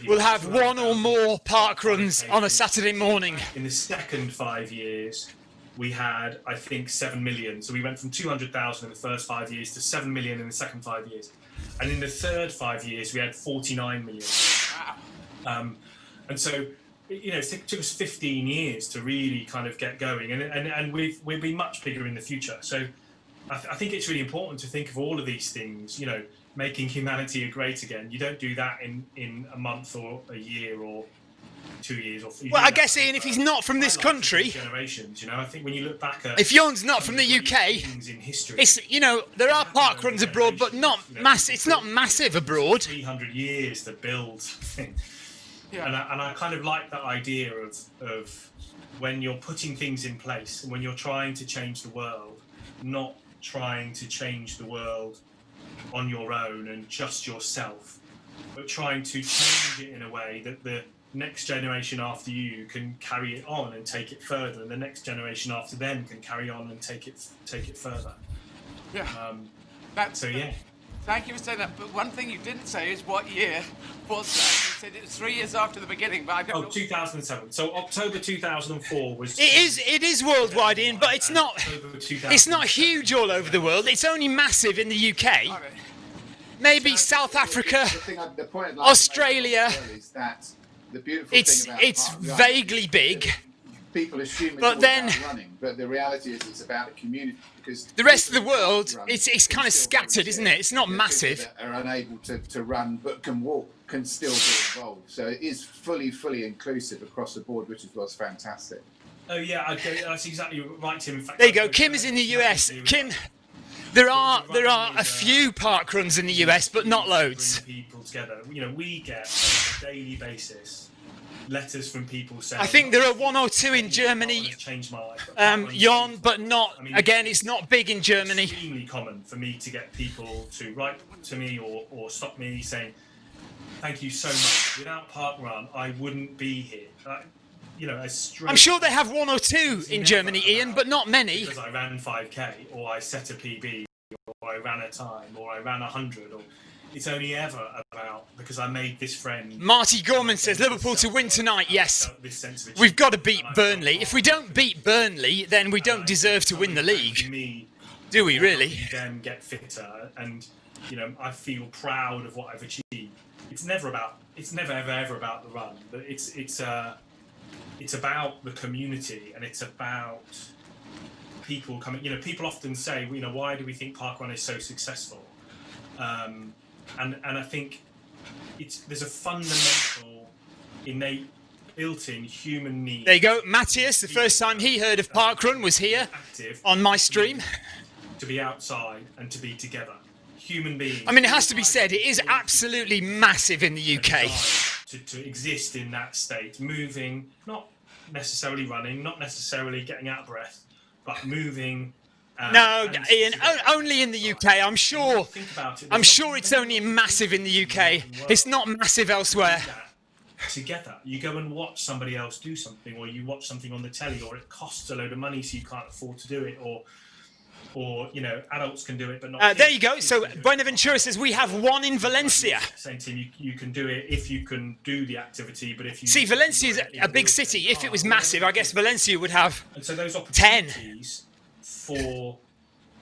will have one or more parkruns on a Saturday morning. In the second 5 years, we had, I think, 7 million. So we went from 200,000 in the first 5 years to 7 million in the second 5 years. And in the third 5 years, we had 49 million. And so, it took us 15 years to really kind of get going. And we'll be much bigger in the future. So I think it's really important to think of all of these things, you know, making humanity great again. You don't do that in a month or a year or 2 years. Or well, I guess, Ian, if he's not from this country, generations, you know, I think when you look back at, if Jorn's not from the UK, in history, it's, you know, there are park runs abroad, but not mass. It's not massive abroad. 300 years to build thing. Yeah. And I kind of like that idea of when you're putting things in place and when you're trying to change the world, not trying to change the world on your own and just yourself, but trying to change it in a way that the next generation after you can carry it on and take it further, and the next generation after them can carry on and take it further. Yeah. So yeah. Thank you for saying that. But one thing you didn't say is what year was that? You said it was 3 years after the beginning, but I don't know. 2007. So October 2004 was. It is worldwide, Ian, but it's not huge all over the world. It's only massive in the UK. Maybe South Africa, The point I'd like Australia. to make is that the beautiful thing about It's park run vaguely is big. that people assume it's But all then- about running, but the reality is it's about a community, because The rest of the people who world, can't run it's kind can of still scattered, isn't it? It's not volunteer. massive. People that are unable to run but can walk can still be involved. So it is fully inclusive across the board, which is what's fantastic. Oh yeah, that's exactly right, Tim. In fact, There you go. Kim is in the US. Kim, there are a few park runs in the US, but not loads. Bring people together. You know, we get on a daily basis letters from people saying. I think there are one or two in Germany, changed my life. Jon, but not. Again, it's not big in Germany. It's extremely common for me to get people to write to me or stop me saying, "Thank you so much. Without Park Run, I wouldn't be here." You know, I'm sure they have one or two in Germany, Ian, but not many. Because I ran 5k, or I set a PB, or I ran a time, or I ran 100, or it's only ever about because I made this friend. Marty Gorman says Liverpool to win tonight. Yes, we've got to beat Burnley. If we don't beat Burnley, then we don't deserve to win the league. Do we really? Then get fitter, and you know, I feel proud of what I've achieved. It's never ever about the run, but it's about the community, and it's about people coming. You know, people often say, you know, why do we think parkrun is so successful? And I think there's a fundamental, innate, built-in human need. There you go, Matthias. The first time he heard of parkrun was here on my stream. To be outside and to be together, human beings. I mean, it has to be said, it is absolutely massive in the UK. To exist in that state, moving, not necessarily running, not necessarily getting out of breath, but moving. No, Ian, only in the UK. I'm sure it's only massive in the UK. It's not massive elsewhere. Together, you go and watch somebody else do something, or you watch something on the telly, or it costs a load of money so you can't afford to do it, or you know, adults can do it, but not. There you go. So Buenaventura says we have one in Valencia. Same team, you can do it if you can do the activity, but if you see, Valencia is a big city. If it was massive, I guess Valencia would have and so those 10 for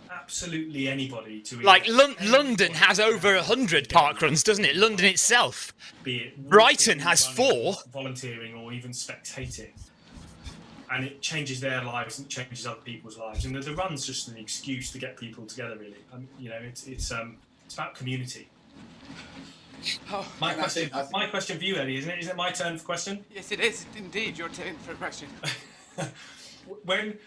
absolutely anybody to. Like London has over 100 parkruns, doesn't it? London itself. Be it Brighton has 4. Volunteering or even spectating. And it changes their lives and it changes other people's lives. And the run's just an excuse to get people together, really. You know, it's about community. Oh, my question for you, Eddie, isn't it? Is it my turn for question? Yes, it is indeed your turn for a question. When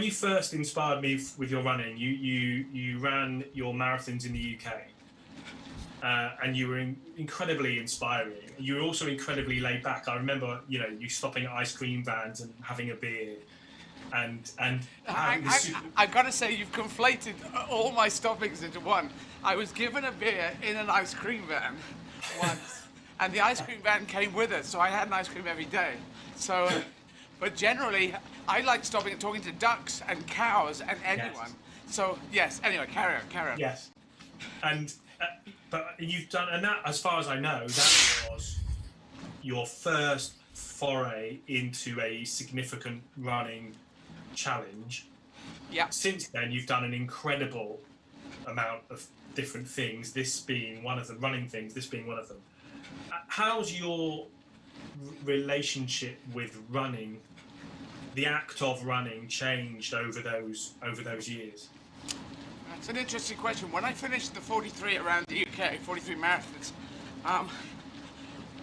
you first inspired me with your running, you ran your marathons in the UK. And you were incredibly inspiring. You were also incredibly laid back. I remember, you know, you stopping at ice cream vans and having a beer, and I gotta say, you've conflated all my stoppings into one. I was given a beer in an ice cream van once, and the ice cream van came with it, so I had an ice cream every day. So, but generally, I like stopping and talking to ducks and cows and anyone. Yes. So yes. Anyway, carry on. Yes, and. But you've done, and that, as far as I know, that was your first foray into a significant running challenge. Yeah. Since then, you've done an incredible amount of different things, this being one of them, running things, this being one of them. How's your relationship with running the act of running changed over those years? That's an interesting question. When I finished the 43 around the UK, 43 marathons,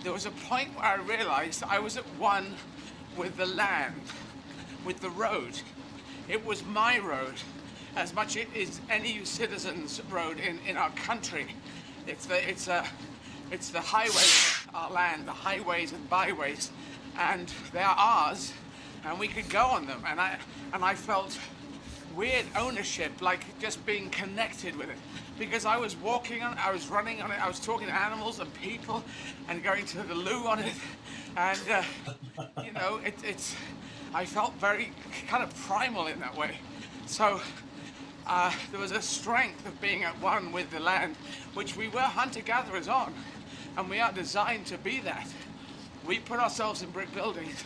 there was a point where I realised I was at one with the land, with the road. It was my road, as much it is any citizen's road in our country. It's the highways, our land, the highways and byways, and they are ours, and we could go on them. And I felt weird ownership, like just being connected with it, because I was walking on it, I was running on it, I was talking to animals and people, and going to the loo on it, and you know, I felt very kind of primal in that way. So there was a strength of being at one with the land, which we were hunter-gatherers on, and we are designed to be that. We put ourselves in brick buildings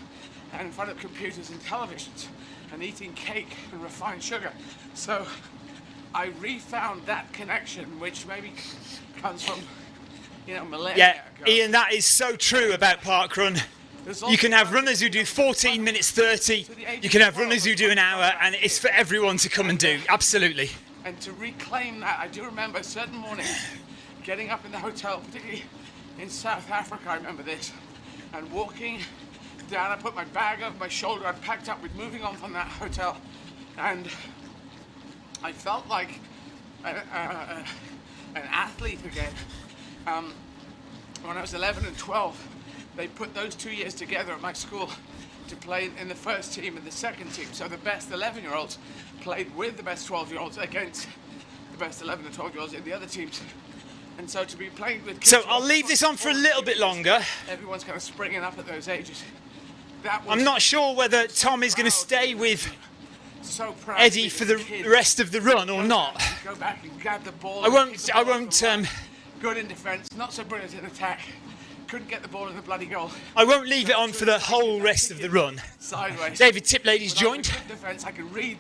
and in front of computers and televisions and eating cake and refined sugar. So I refound that connection, which maybe comes from, you know, millennia ago. Ian, that is so true about parkrun. You can have runners who do 14 minutes 30, you can have runners who do an hour, and it's for everyone to come and do, absolutely. And to reclaim that, I do remember certain mornings getting up in the hotel, particularly in South Africa, I remember this, and walking down, I put my bag over my shoulder, I'd packed up with moving on from that hotel, and I felt like an athlete again. When I was 11 and 12, they put those 2 years together at my school to play in the first team and the second team. So the best 11-year-olds played with the best 12-year-olds against the best 11 and 12-year-olds in the other teams. And so to be playing with kids, so I'll leave this on for a little bit longer. Everyone's kind of springing up at those ages. I'm not sure whether Tom is going to stay with Eddie for the rest of the run or not. Go back and grab the ball. I won't. Good in defence, not so brilliant in attack. Couldn't get the ball in the bloody goal. I won't leave it on for the whole rest of the run. Sideways. David Tiplady's joined. Good defence, I can read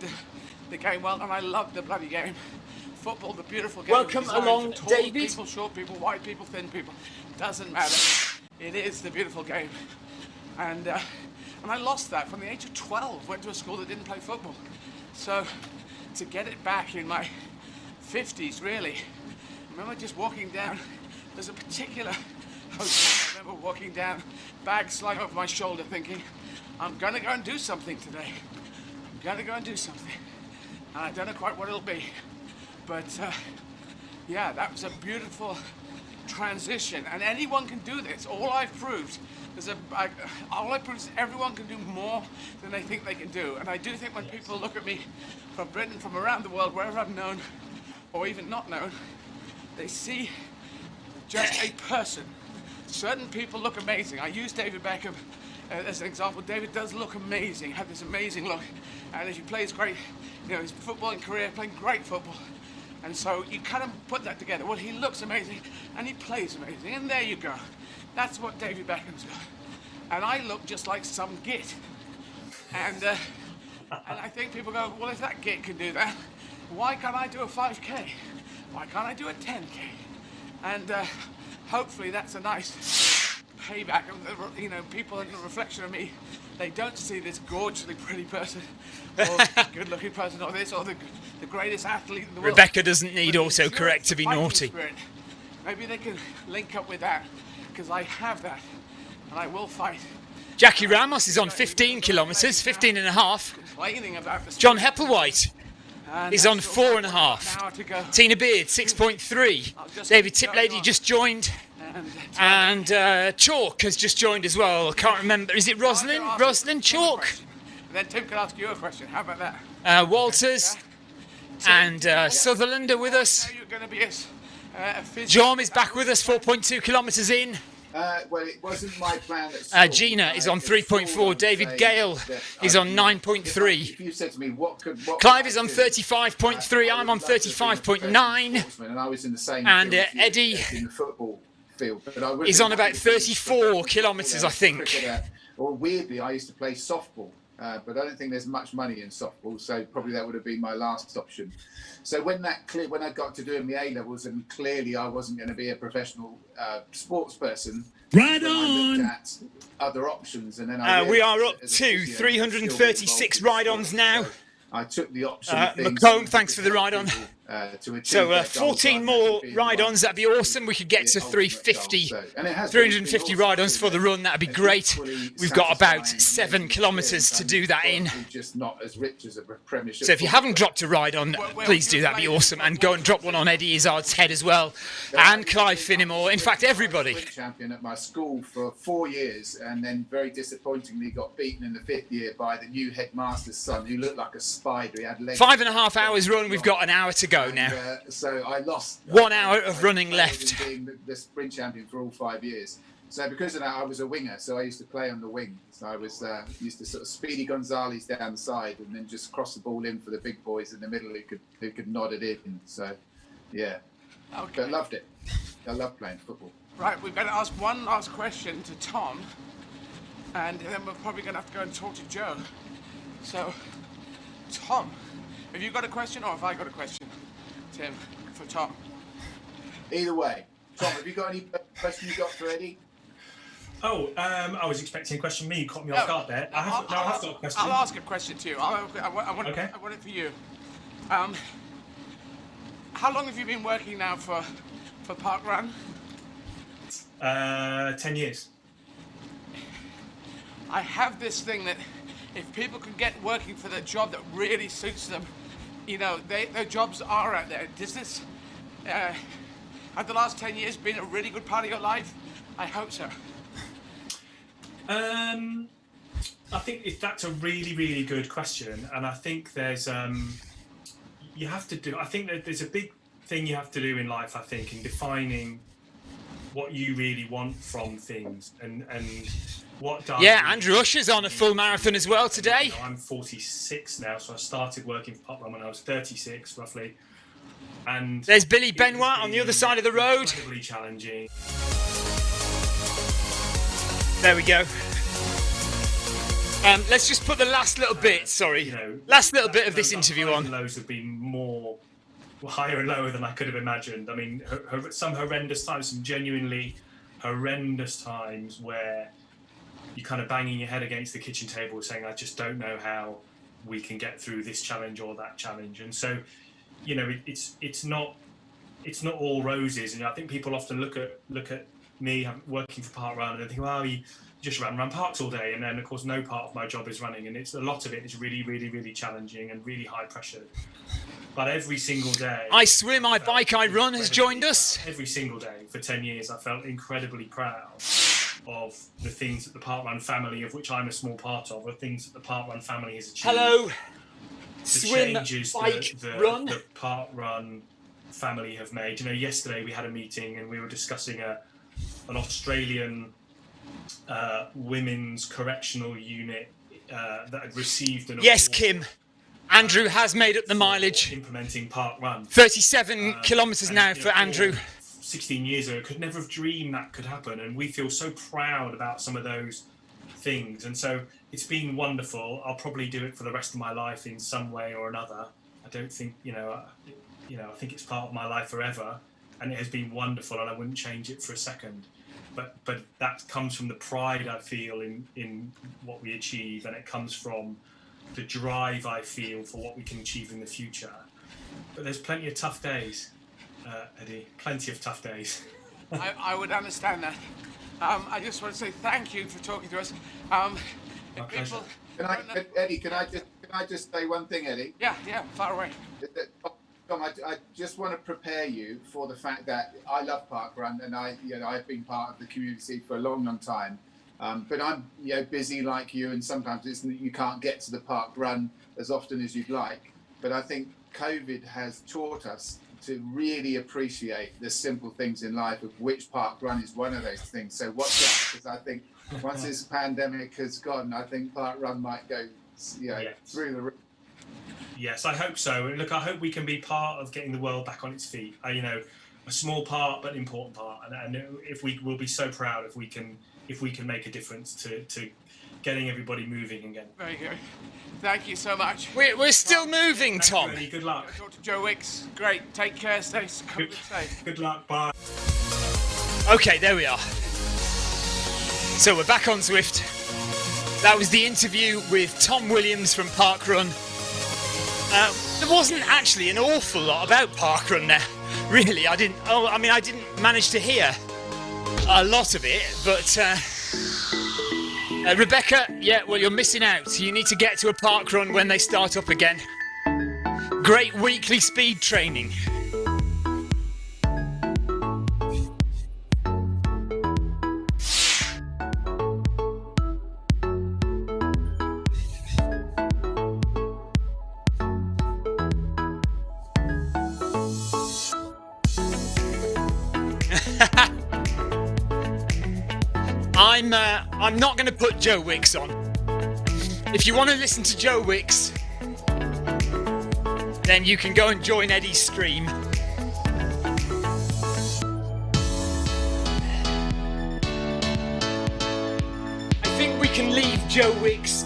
the game well, and I love the bloody game. Football, the beautiful game. Welcome along, tall David. People, short people, white people, thin people. Doesn't matter. It is the beautiful game. And I lost that from the age of 12. Went to a school that didn't play football. So to get it back in my 50s, really. I remember just walking down. There's a particular hotel. I remember walking down, bag slung over my shoulder, thinking, I'm going to go and do something today. I'm going to go and do something. And I don't know quite what it'll be. But yeah, that was a beautiful transition. And anyone can do this. All I've proved is everyone can do more than they think they can do. And I do think when people look at me from Britain, from around the world, wherever I've known or even not known, they see just a person. Certain people look amazing. I use David Beckham as an example. David does look amazing, had this amazing look. And as he plays great, you know, his footballing career, playing great football. And so you kind of put that together. Well, he looks amazing and he plays amazing. And there you go. That's what David Beckham's doing. And I look just like some git. And I think people go, well, if that git can do that, why can't I do a 5K? Why can't I do a 10K? And hopefully that's a nice payback. You know, people in the reflection of me, they don't see this gorgeously pretty person or good-looking person or this or the greatest athlete in the world. Rebecca doesn't need autocorrect to be naughty. Spirit. Maybe they can link up with that, because I have that, and I will fight. Jackie Ramos is on 15 kilometres, 15 and a half. Complaining about the John Hepplewhite is on 4.5. Tina Beard, 6.3. David Tiplady just joined. And Chalk has just joined as well. I can't remember. Is it Roslyn? Roslyn Chalk? And then Tim can ask you a question. How about that? Walters and Sutherland are with us. You're going to be Jorm is back with us, 4.2 kilometres in. Well, it wasn't my plan at school. Gina is on 3.4. David Gale is on 9.3. If you said to me, what Clive is on 35.3. I'm on 35.9. And I was in the same and Eddie in the football field, but is on about 34 kilometres, I think. Or weirdly, I used to play softball but I don't think there's much money in softball, so probably that would have been my last option. So when I got to doing my A-levels, and clearly I wasn't going to be a professional sports person, right on. I looked at other options, and then we are up to 336 ride-ons now. So I took the option. Macomb, thanks for the ride-on. So 14 more ride-ons, that'd be awesome. We could get to 350, 350 ride-ons for the run, that'd be great. We've got about 7 kilometres to do that in. Just not as rich as a Premiership. So if you haven't dropped a ride-on, please do, that'd be awesome. And go and drop one on Eddie Izzard's head as well, and Clive Finnemore, in fact everybody. Champion at my school for 4 years, and then very disappointingly got beaten in the 5th year by the new headmaster's son, who looked like a spider. He had legs. 5.5 hours run, we've got an hour to go now. So I lost 1 hour of running left. Being the sprint champion for all 5 years. So because of that, I was a winger. So I used to play on the wing. So I was used to sort of Speedy Gonzalez down the side, and then just cross the ball in for the big boys in the middle who could nod it in. So yeah, okay. But loved it. I love playing football. Right, we're going to ask one last question to Tom, and then we're probably going to have to go and talk to Joe. So, Tom, have you got a question, or have I got a question? Tim, for Tom. Either way. Tom, have you got any question you got for Eddie? Oh, I was expecting a question. You caught me off guard there. I have got a question. I'll ask a question to you. I want it for you. How long have you been working now for Park Run? 10 years. I have this thing that if people can get working for the job that really suits them, you know, their jobs are out there. Does this, have the last 10 years been a really good part of your life? I hope so. I think that's a really, really good question. And I think there's, you have to do, I think that there's a big thing you have to do in life, I think, in defining what you really want from things and what does. Yeah, Andrew Usher's on a full marathon as well today. You know, I'm 46 now, so I started working for Park Run when I was 36, roughly. And there's Billy Benoit on the other side of the road. Incredibly challenging. There we go. Let's just put the last little bit, last little bit of this interview on. Lows have been more higher and lower than I could have imagined. I mean, some horrendous times, some genuinely horrendous times where you're kind of banging your head against the kitchen table saying, I just don't know how we can get through this challenge or that challenge. And so, you know, it's not all roses. And I think people often look at me working for Park Run and they think, well, you just run parks all day. And then, of course, no part of my job is running. And a lot of it is really, really, really challenging and really high pressure. But every single day... I Swim, I Bike, I Run has joined us. Every single day for 10 years, I felt incredibly proud of the things that the Park Run family, of which I'm a small part of, the things that the Park Run family has achieved. Hello, the Swim, changes Bike, Run. The Park Run family have made. You know, yesterday we had a meeting and we were discussing an Australian women's correctional unit that had received an Yes, award. Kim. Andrew has made up the mileage. Implementing Park Run. 37 kilometres now for Andrew. 16 years ago, could never have dreamed that could happen, and we feel so proud about some of those things. And so it's been wonderful. I'll probably do it for the rest of my life in some way or another. I don't think, I think it's part of my life forever, and it has been wonderful, and I wouldn't change it for a second. But that comes from the pride I feel in what we achieve, and it comes from the drive I feel for what we can achieve in the future. But there's plenty of tough days, Eddie. Plenty of tough days. I would understand that. I just want to say thank you for talking to us. My pleasure. Eddie, can I just say one thing, Eddie? Yeah, far away. Tom, I just want to prepare you for the fact that I love Park Run, and I've been part of the community for a long, long time. But I'm busy like you, and sometimes you can't get to the Park Run as often as you'd like. But I think COVID has taught us to really appreciate the simple things in life, of which Park Run is one of those things. So watch out, because I think once this pandemic has gone, I think Park Run might go through the roof. Yes, I hope so. Look, I hope we can be part of getting the world back on its feet. A small part, but important part. And if we will be so proud if we can make a difference to getting everybody moving again. Very good. Thank you so much. We're still moving, Tom. Good luck. Dr. Joe Wicks, great. Take care. Stay safe. Good luck. Bye. Okay, there we are. So we're back on Zwift. That was the interview with Tom Williams from Parkrun. There wasn't actually an awful lot about Parkrun there, really. I didn't manage to hear a lot of it, but Rebecca, yeah, well, you're missing out. You need to get to a Parkrun when they start up again. Great weekly speed training. I'm not going to put Joe Wicks on. If you want to listen to Joe Wicks, then you can go and join Eddie's stream. I think we can leave Joe Wicks.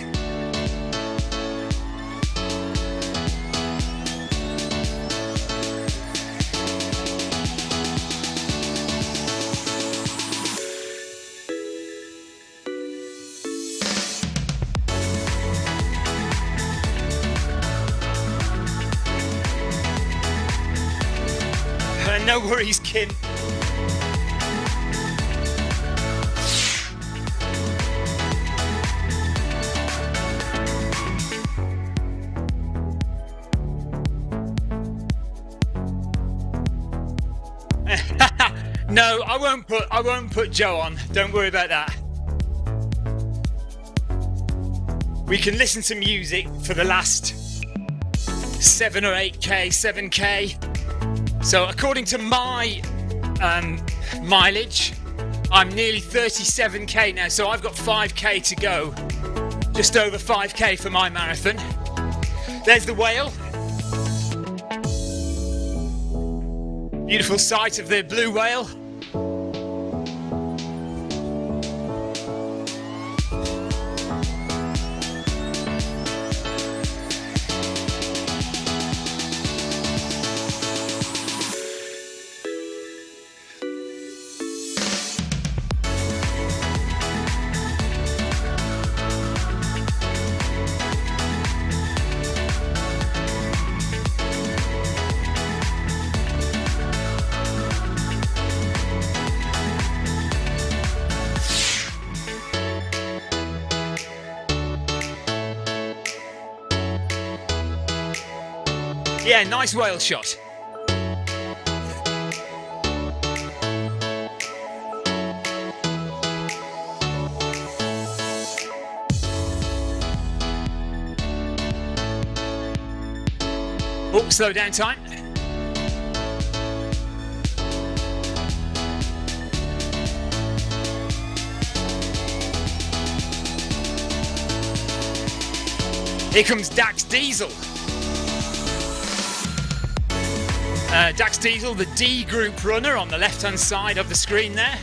No worries, Kim. No, I won't put Joe on. Don't worry about that. We can listen to music for the last 7 or 8k, 7k. So according to my mileage, I'm nearly 37k now, so I've got 5k to go. Just over 5k for my marathon. There's the whale. Beautiful sight of the blue whale. Yeah, nice whale shot. Oh, slow down time. Here comes Dax Diesel. Dax Diesel, the D group runner on the left-hand side of the screen there.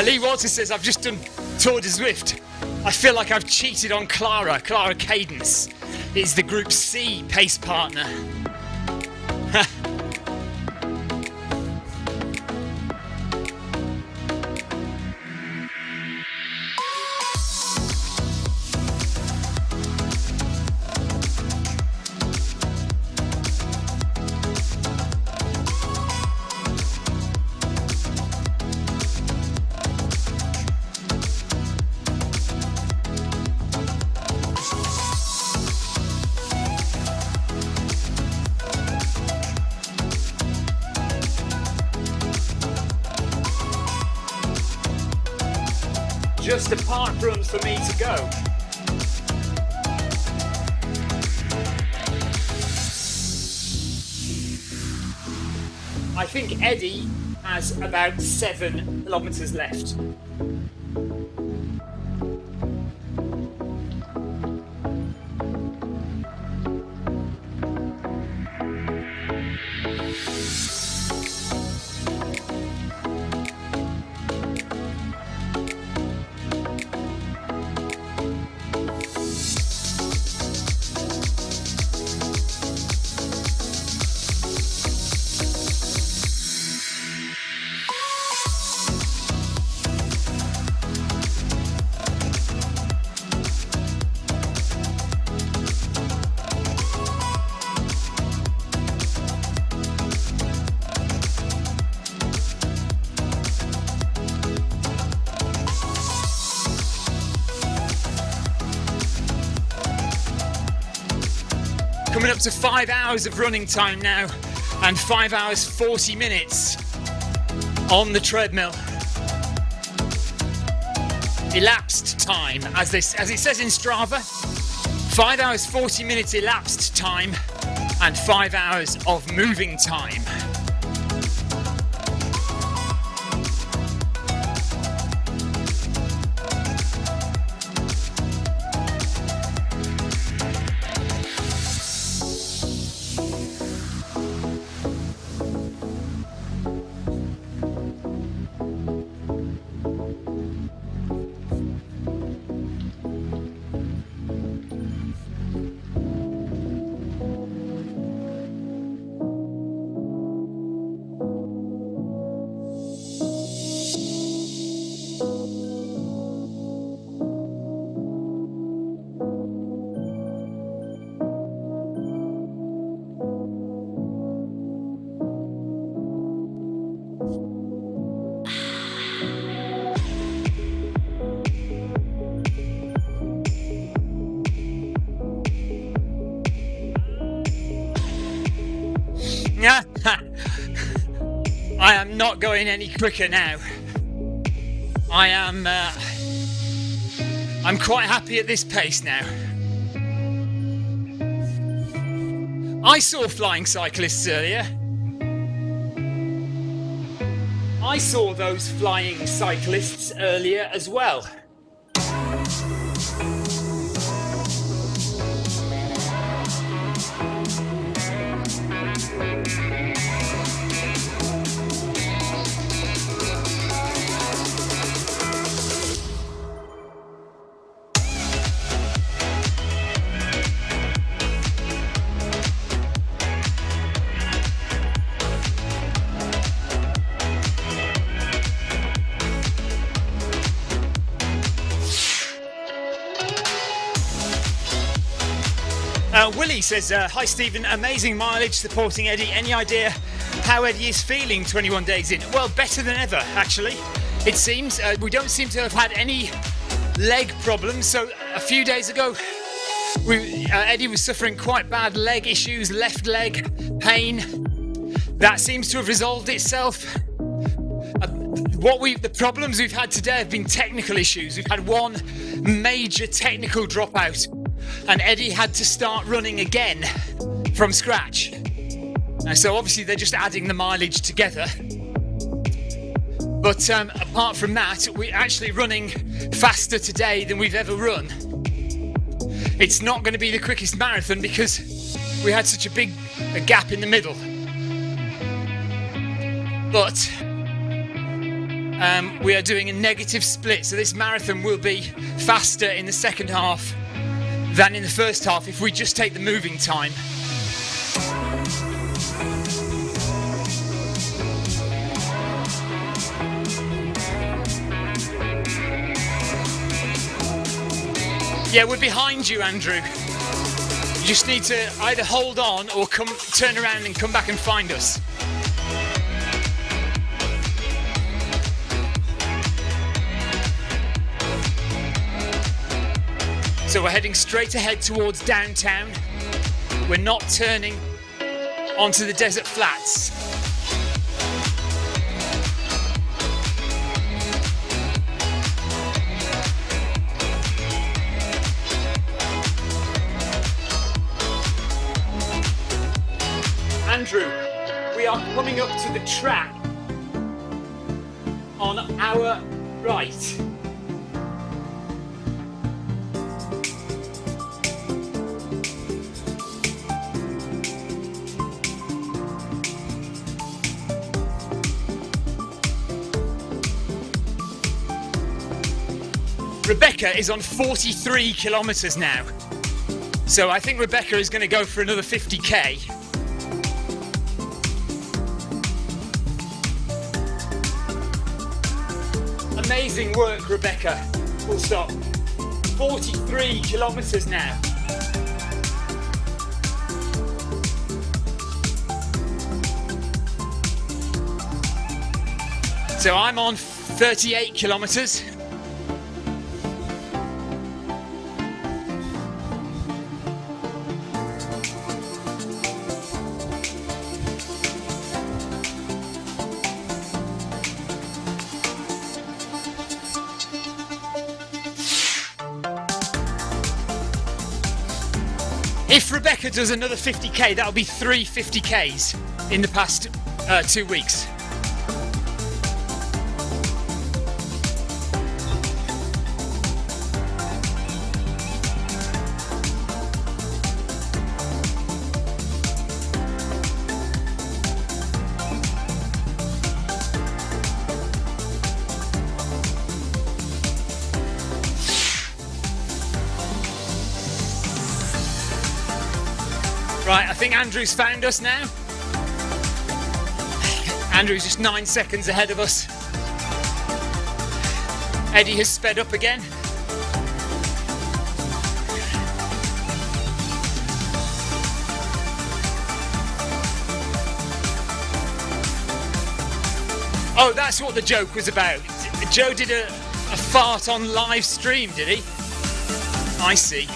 Lee Walters says, I've just done Tour de Zwift. I feel like I've cheated on Clara. Clara Cadence is the Group C pace partner. Just a park run for me to go. I think Eddie has about 7 kilometres left. Coming up to 5 hours of running time now, and 5 hours 40 minutes on the treadmill. Elapsed time, as it says in Strava, 5 hours 40 minutes elapsed time, and 5 hours of moving time. I am not going any quicker now. I'm quite happy at this pace now. I saw flying cyclists earlier. I saw those flying cyclists earlier as well. Willie says, hi Stephen, amazing mileage supporting Eddie. Any idea how Eddie is feeling 21 days in? Well, better than ever, actually. It seems we don't seem to have had any leg problems. So a few days ago, Eddie was suffering quite bad leg issues, left leg pain. That seems to have resolved itself. The problems we've had today have been technical issues. We've had one major technical dropout, and Eddie had to start running again from scratch. So obviously they're just adding the mileage together. But apart from that, we're actually running faster today than we've ever run. It's not going to be the quickest marathon because we had such a gap in the middle. But we are doing a negative split, so this marathon will be faster in the second half than in the first half if we just take the moving time. Yeah, we're behind you, Andrew. You just need to either hold on or turn around and come back and find us. So we're heading straight ahead towards downtown. We're not turning onto the desert flats. Andrew, we are coming up to the track on our right. Rebecca is on 43 kilometres now. So I think Rebecca is going to go for another 50k. Amazing work, Rebecca. Full stop. 43 kilometres now. So I'm on 38 kilometres. If Rebecca does another 50k, that'll be 3 50ks in the past 2 weeks. Right, I think Andrew's found us now. Andrew's just 9 seconds ahead of us. Eddie has sped up again. Oh, that's what the joke was about. Joe did a fart on live stream, did he? I see.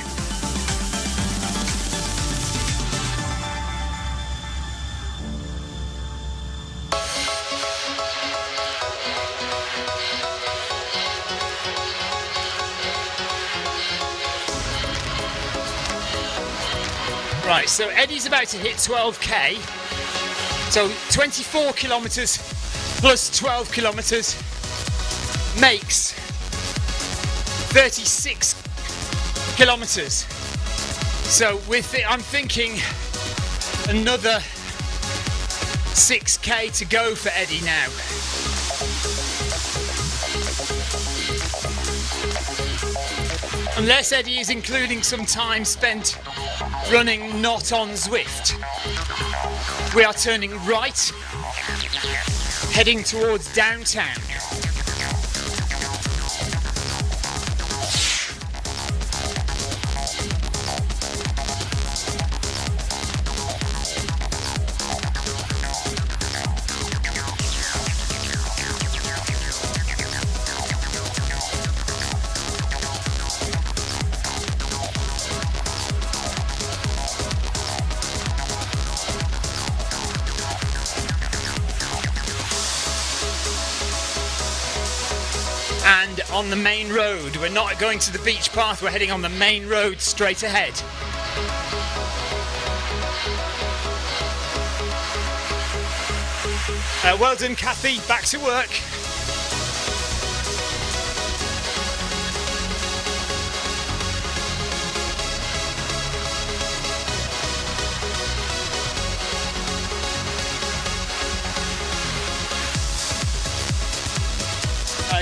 Right, so Eddie's about to hit 12k. So 24 kilometres plus 12 kilometres makes 36 kilometres. So with it, I'm thinking another 6k to go for Eddie now. Unless Eddie is including some time spent running not on Zwift. We are turning right, heading towards downtown. And on the main road, we're not going to the beach path, we're heading on the main road straight ahead. Well done, Kathy, back to work.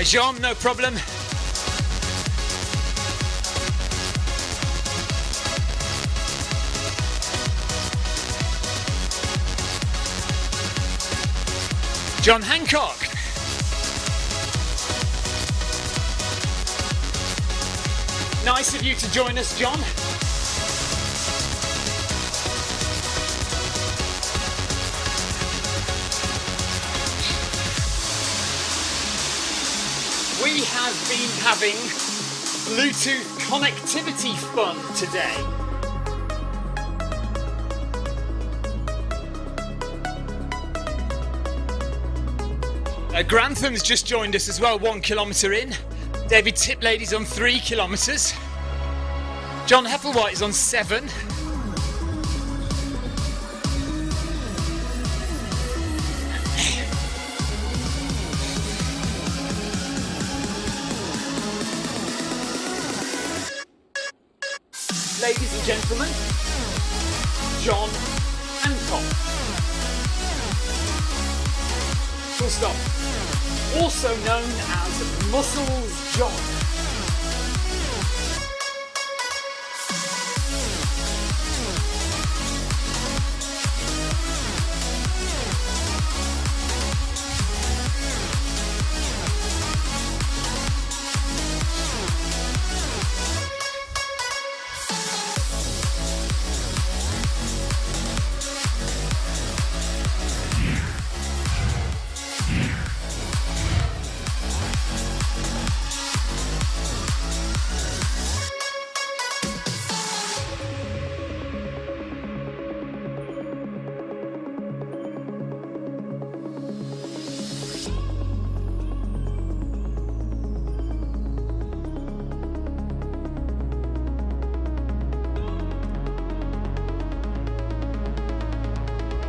Jean, no problem. John Hancock. Nice of you to join us, John. We have been having Bluetooth connectivity fun today. Grantham's just joined us as well, 1 kilometre in. David Tiplady's on 3 kilometres. John Hepplewhite is on 7. ladies and gentlemen, John Hancock. Full stop. Also known as Muscles John.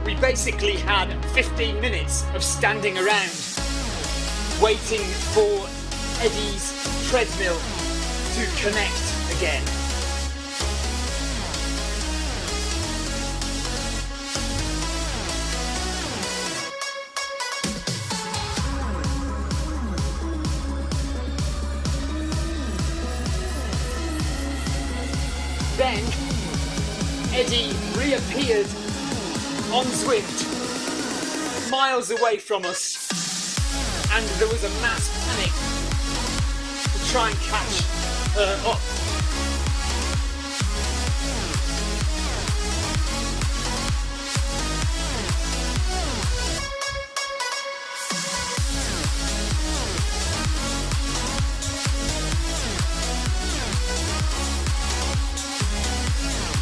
We basically had 15 minutes of standing around waiting for Eddie's treadmill to connect again. Then Eddie reappeared on Zwift, miles away from us, and there was a mass panic to try and catch her up.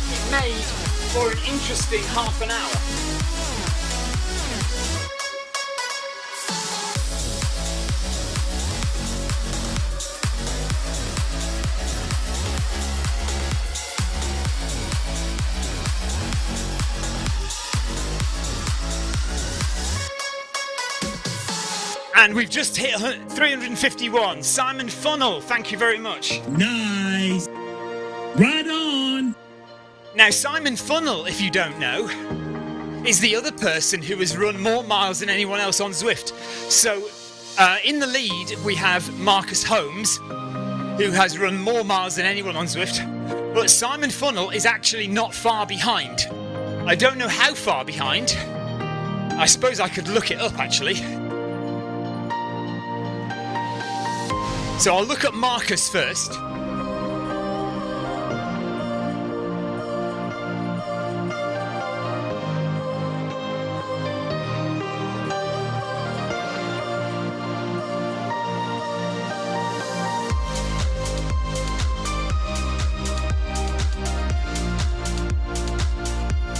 It made for an interesting half an hour. And we've just hit 351. Simon Funnel, thank you very much. Nice. Right on. Now, Simon Funnel, if you don't know, is the other person who has run more miles than anyone else on Zwift. So, in the lead, we have Marcus Holmes, who has run more miles than anyone on Zwift. But Simon Funnel is actually not far behind. I don't know how far behind. I suppose I could look it up, actually. So I'll look at Marcus first.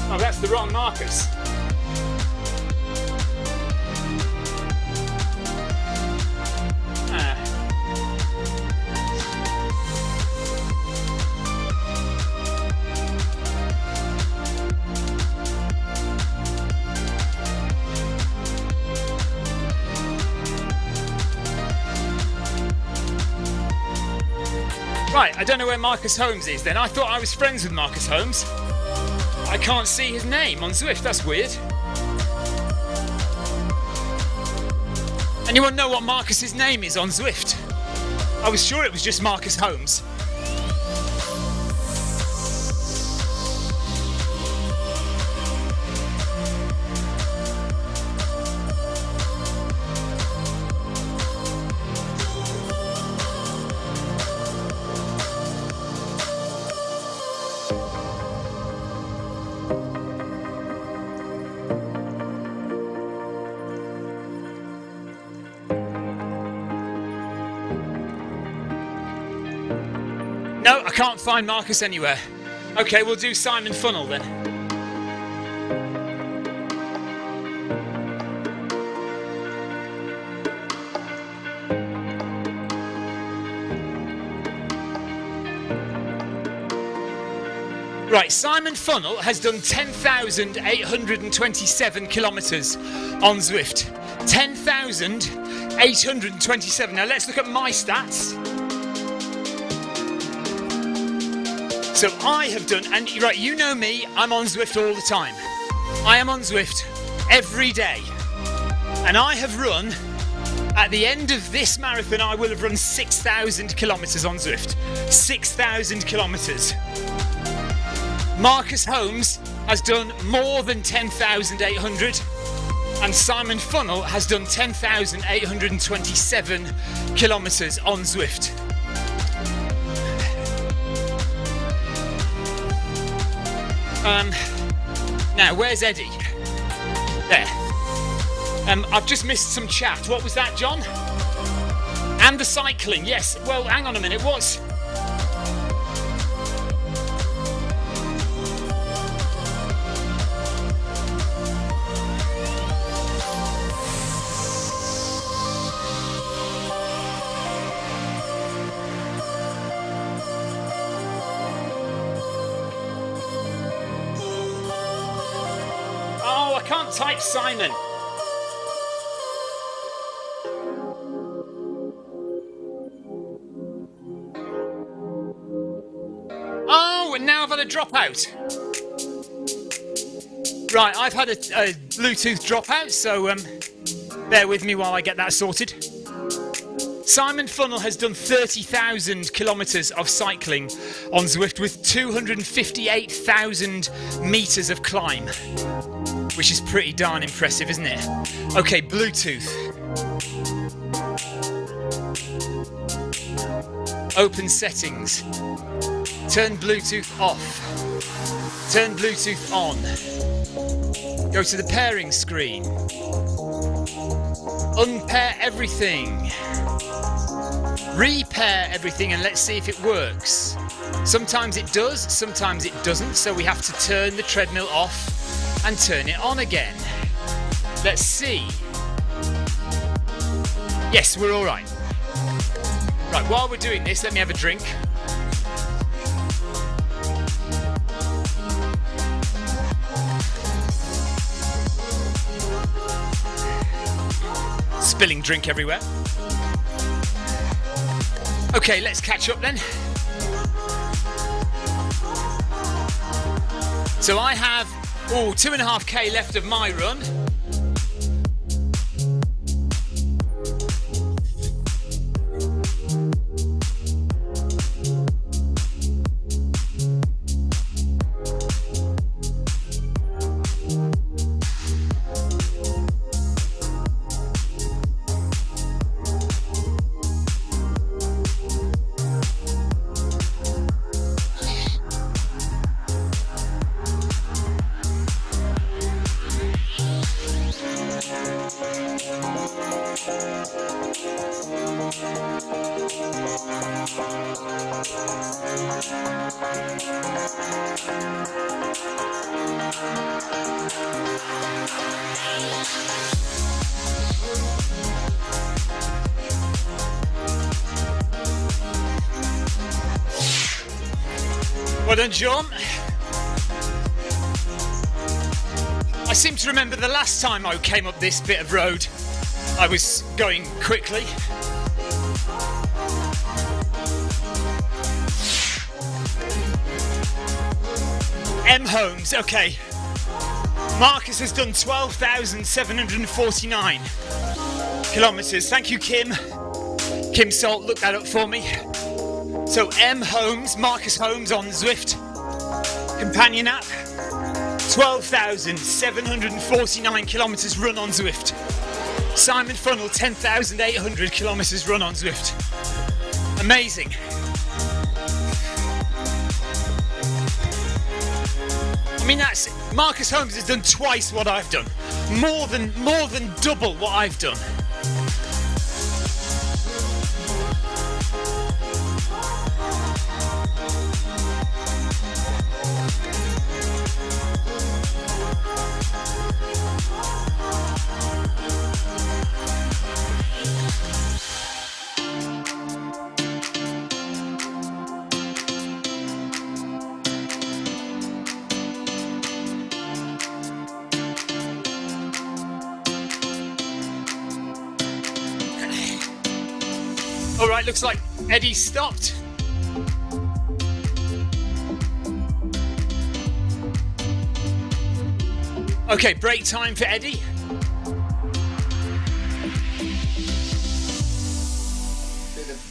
Oh, that's the wrong Marcus. Right, I don't know where Marcus Holmes is then. I thought I was friends with Marcus Holmes. I can't see his name on Zwift, that's weird. Anyone know what Marcus's name is on Zwift? I was sure it was just Marcus Holmes. No, I can't find Marcus anywhere. Okay, we'll do Simon Funnel then. Right, Simon Funnel has done 10,827 kilometres on Zwift. 10,827. Now let's look at my stats. So I have done, and right, you know me, I'm on Zwift all the time. I am on Zwift every day. And I have run, at the end of this marathon, I will have run 6,000 kilometres on Zwift. 6,000 kilometres. Marcus Holmes has done more than 10,800. And Simon Funnell has done 10,827 kilometres on Zwift. Now, where's Eddie? There. I've just missed some chat. What was that, John? And the cycling, yes. Well, hang on a minute. What's... Oh, I can't type Simon. Oh, and now I've had a dropout. Right, I've had a Bluetooth dropout, so bear with me while I get that sorted. Simon Funnell has done 30,000 kilometres of cycling on Zwift with 258,000 metres of climb, which is pretty darn impressive, isn't it? Okay, Bluetooth. Open settings. Turn Bluetooth off. Turn Bluetooth on. Go to the pairing screen. Unpair everything. Repair everything and let's see if it works. Sometimes it does, sometimes it doesn't, so we have to turn the treadmill off and turn it on again. Let's see. Yes, we're all right. Right, while we're doing this, let me have a drink. Spilling drink everywhere. Okay, let's catch up then. So I have 2.5k left of my run. Well done, John. I seem to remember the last time I came up this bit of road, I was going quickly. M. Holmes, okay. Marcus has done 12,749 kilometres. Thank you, Kim. Kim Salt, look that up for me. So M. Holmes, Marcus Holmes on Zwift companion app, 12,749 kilometres run on Zwift. Simon Funnell, 10,800 kilometres run on Zwift. Amazing. I mean, that's Marcus Holmes has done twice what I've done, more than double what I've done. All right, looks like Eddie stopped. Okay, break time for Eddie.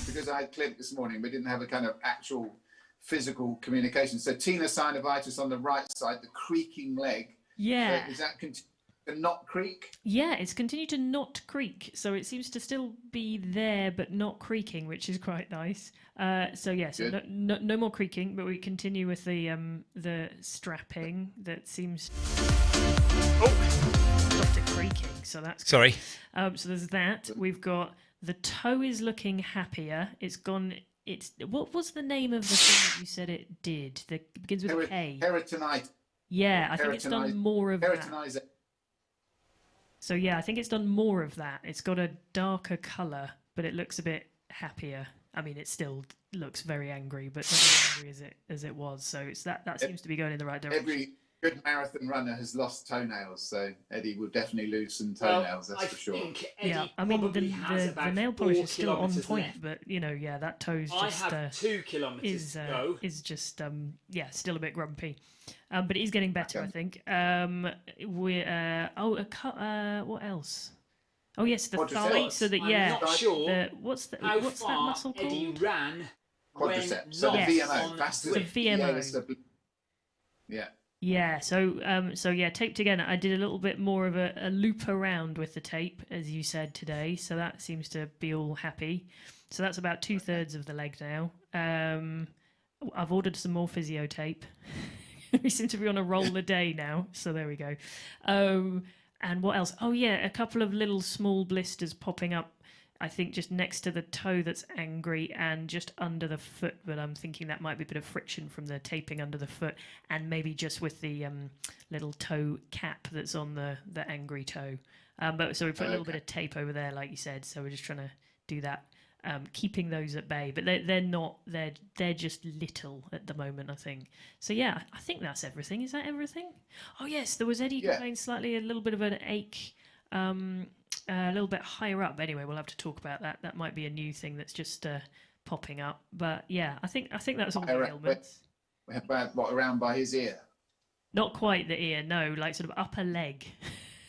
Because I had Clint this morning, we didn't have a kind of actual physical communication. So tenosynovitis on the right side, the creaking leg. Yeah. Is that to not creak? Yeah, it's continued to not creak, so it seems to still be there but not creaking, which is quite nice. So no more creaking, but we continue with the strapping that seems stopped it creaking. So that's sorry. So there's that. We've got the toe is looking happier. It's gone. It's what was the name of the thing that you said it did? That begins with a K. Peritonitis. Yeah, I think it's done more of that. So yeah, I think it's done more of that. It's got a darker colour, but it looks a bit happier. I mean, it still looks very angry, but not as angry as it was. So it's that seems to be going in the right direction. Every good marathon runner has lost toenails, so Eddie will definitely lose some toenails, that's for sure. Yeah, I mean the nail polish is still on point, but that toe's just 2 kilometres to go. Is just still a bit grumpy. But it is getting better, I think. What else? Oh yes, the thigh. So that I'm not sure what's that muscle called? Eddie ran. Quadriceps. So the VMO. That's the VMO. Yeah. Yeah. So taped again. I did a little bit more of a loop around with the tape, as you said today. So that seems to be all happy. So that's about 2/3 of the leg now. I've ordered some more physio tape. We seem to be on a roll a day now, so there we go. And what else? Oh yeah, a couple of little small blisters popping up, I think just next to the toe that's angry and just under the foot, but I'm thinking that might be a bit of friction from the taping under the foot, and maybe just with the little toe cap that's on the angry toe. So we put a little bit of tape over there, like you said, so we're just trying to do that. Keeping those at bay, but they're just little at the moment, I think. So yeah, I think that's everything. Is that everything? Oh yes, there was Eddie complaining slightly, a little bit of an ache, a little bit higher up. Anyway, we'll have to talk about that. That might be a new thing that's just popping up. But yeah, I think that's all the ailments. What, around by his ear? Not quite the ear, no, like sort of upper leg.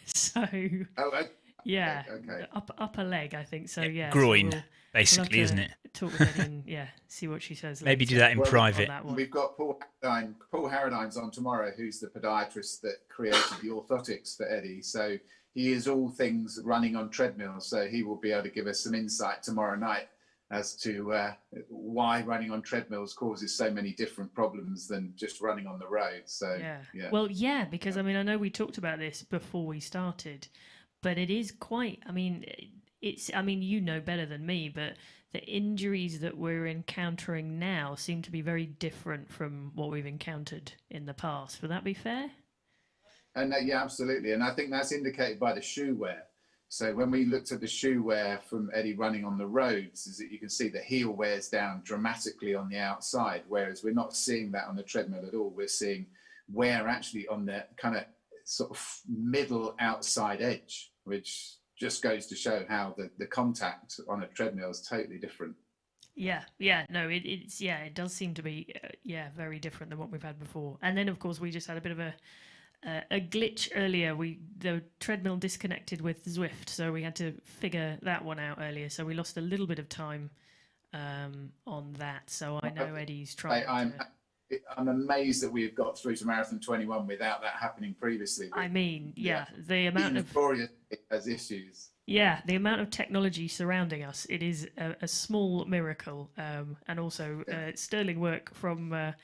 So. Yeah, okay. Upper leg, I think so. Yeah, groin, basically, isn't it? Talk with Eddie and see what she says. Maybe do that in private. We've got Paul Harradine's on tomorrow, who's the podiatrist that created the orthotics for Eddie. So he is all things running on treadmills. So he will be able to give us some insight tomorrow night as to why running on treadmills causes so many different problems than just running on the road. So yeah. Well, yeah, because I mean, I know we talked about this before we started. But it is quite, you know better than me, but the injuries that we're encountering now seem to be very different from what we've encountered in the past. Would that be fair? And yeah, absolutely. And I think that's indicated by the shoe wear. So when we looked at the shoe wear from Eddie running on the roads, is that you can see the heel wears down dramatically on the outside, whereas we're not seeing that on the treadmill at all. We're seeing wear actually on the kind of sort of middle outside edge, which just goes to show how the contact on a treadmill is totally different. It does seem to be very different than what we've had before. And then of course we just had a bit of a glitch earlier. The treadmill disconnected with Zwift, so we had to figure that one out earlier. So we lost a little bit of time on that. So I know Eddie's trying. I'm amazed that we've got through to Marathon 21 without that happening previously. I mean, the amount of has issues. Yeah, the amount of technology surrounding us, it is a small miracle, and also sterling work from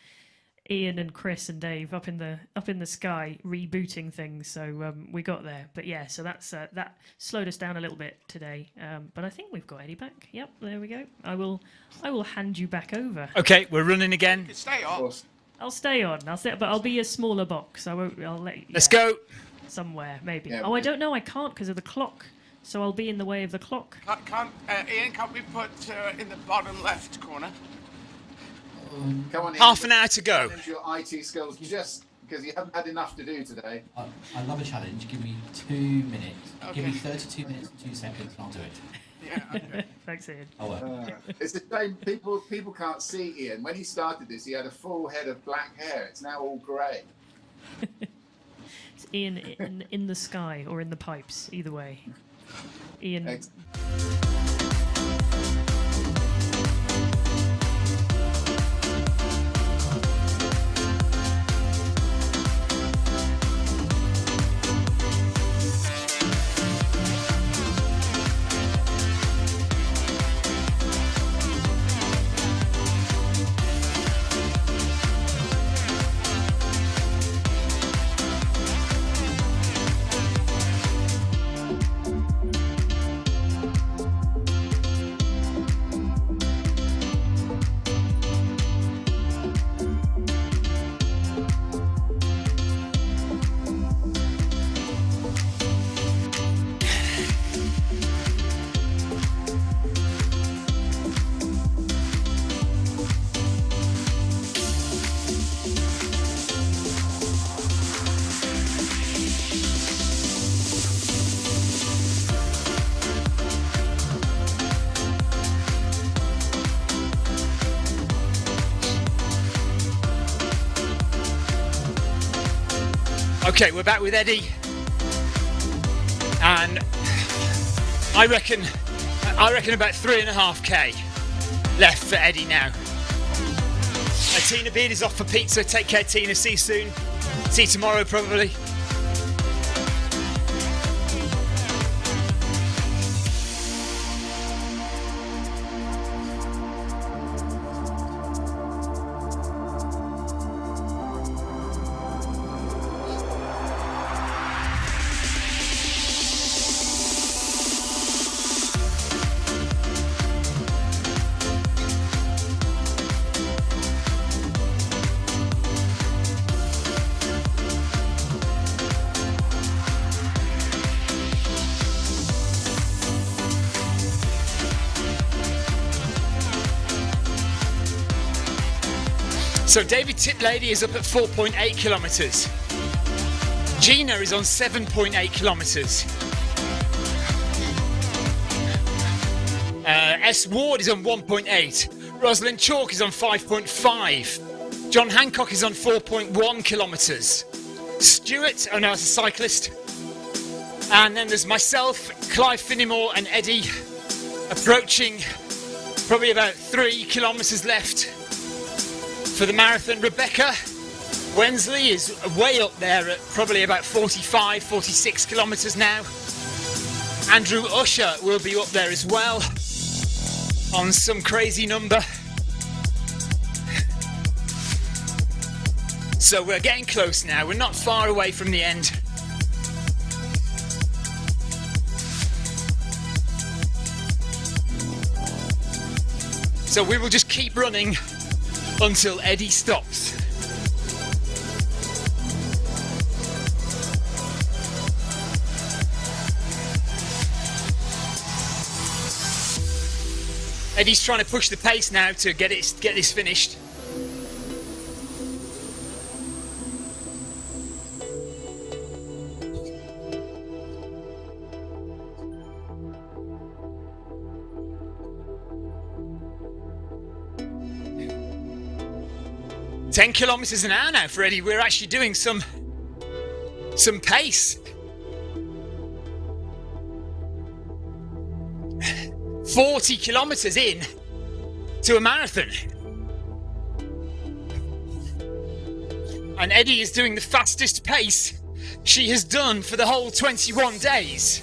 Ian and Chris and Dave up in the sky rebooting things. So we got there, but so that slowed us down a little bit today. But I think we've got Eddie back. Yep, there we go. I will hand you back over. Okay, we're running again. Stay on. I'll stay on. But I'll be a smaller box. I'll let you. Let's go. Somewhere maybe. I don't know. I can't because of the clock. So I'll be in the way of the clock. Ian, can't we put in the bottom left corner? Come on, Ian. Half an hour to go. Your IT skills, just because you haven't had enough to do today. I love a challenge. Give me 2 minutes. Okay. Give me 32 minutes and 2 seconds, and I'll do it. Yeah. Okay. Thanks, Ian. It's the same. People can't see Ian. When he started this, he had a full head of black hair. It's now all grey. Ian in the sky or in the pipes, either way. Ian. Thanks. Okay, we're back with Eddie, and I reckon about 3.5k left for Eddie now. Tina Beard is off for pizza. Take care, Tina. See you soon. See you tomorrow, probably. So David Tiplady is up at 4.8 kilometres. Gina is on 7.8 kilometres. S. Ward is on 1.8. Rosalind Chalk is on 5.5. John Hancock is on 4.1 kilometres. Stuart, oh no, it's a cyclist. And then there's myself, Clive Finnimore and Eddie approaching probably about 3 kilometres left for the marathon. Rebecca Wensley is way up there at probably about 45, 46 kilometres now. Andrew Usher will be up there as well on some crazy number. So we're getting close now. We're not far away from the end. So we will just keep running until Eddie stops. Eddie's trying to push the pace now to get this finished. "10 kilometres an hour now for Eddie." We're actually doing some pace. 40 kilometres in to a marathon. And Eddie is doing the fastest pace she has done for the whole 21 days.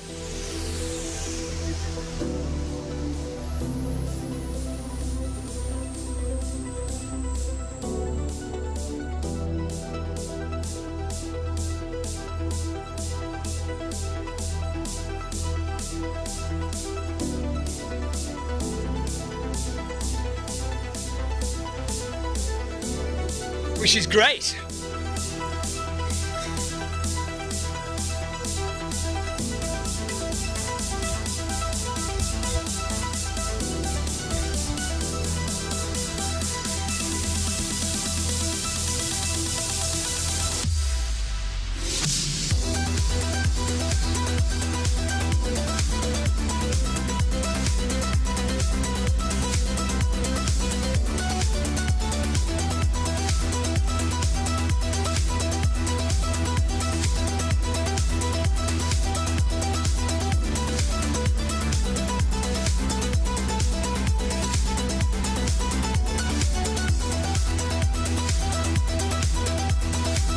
Which is great.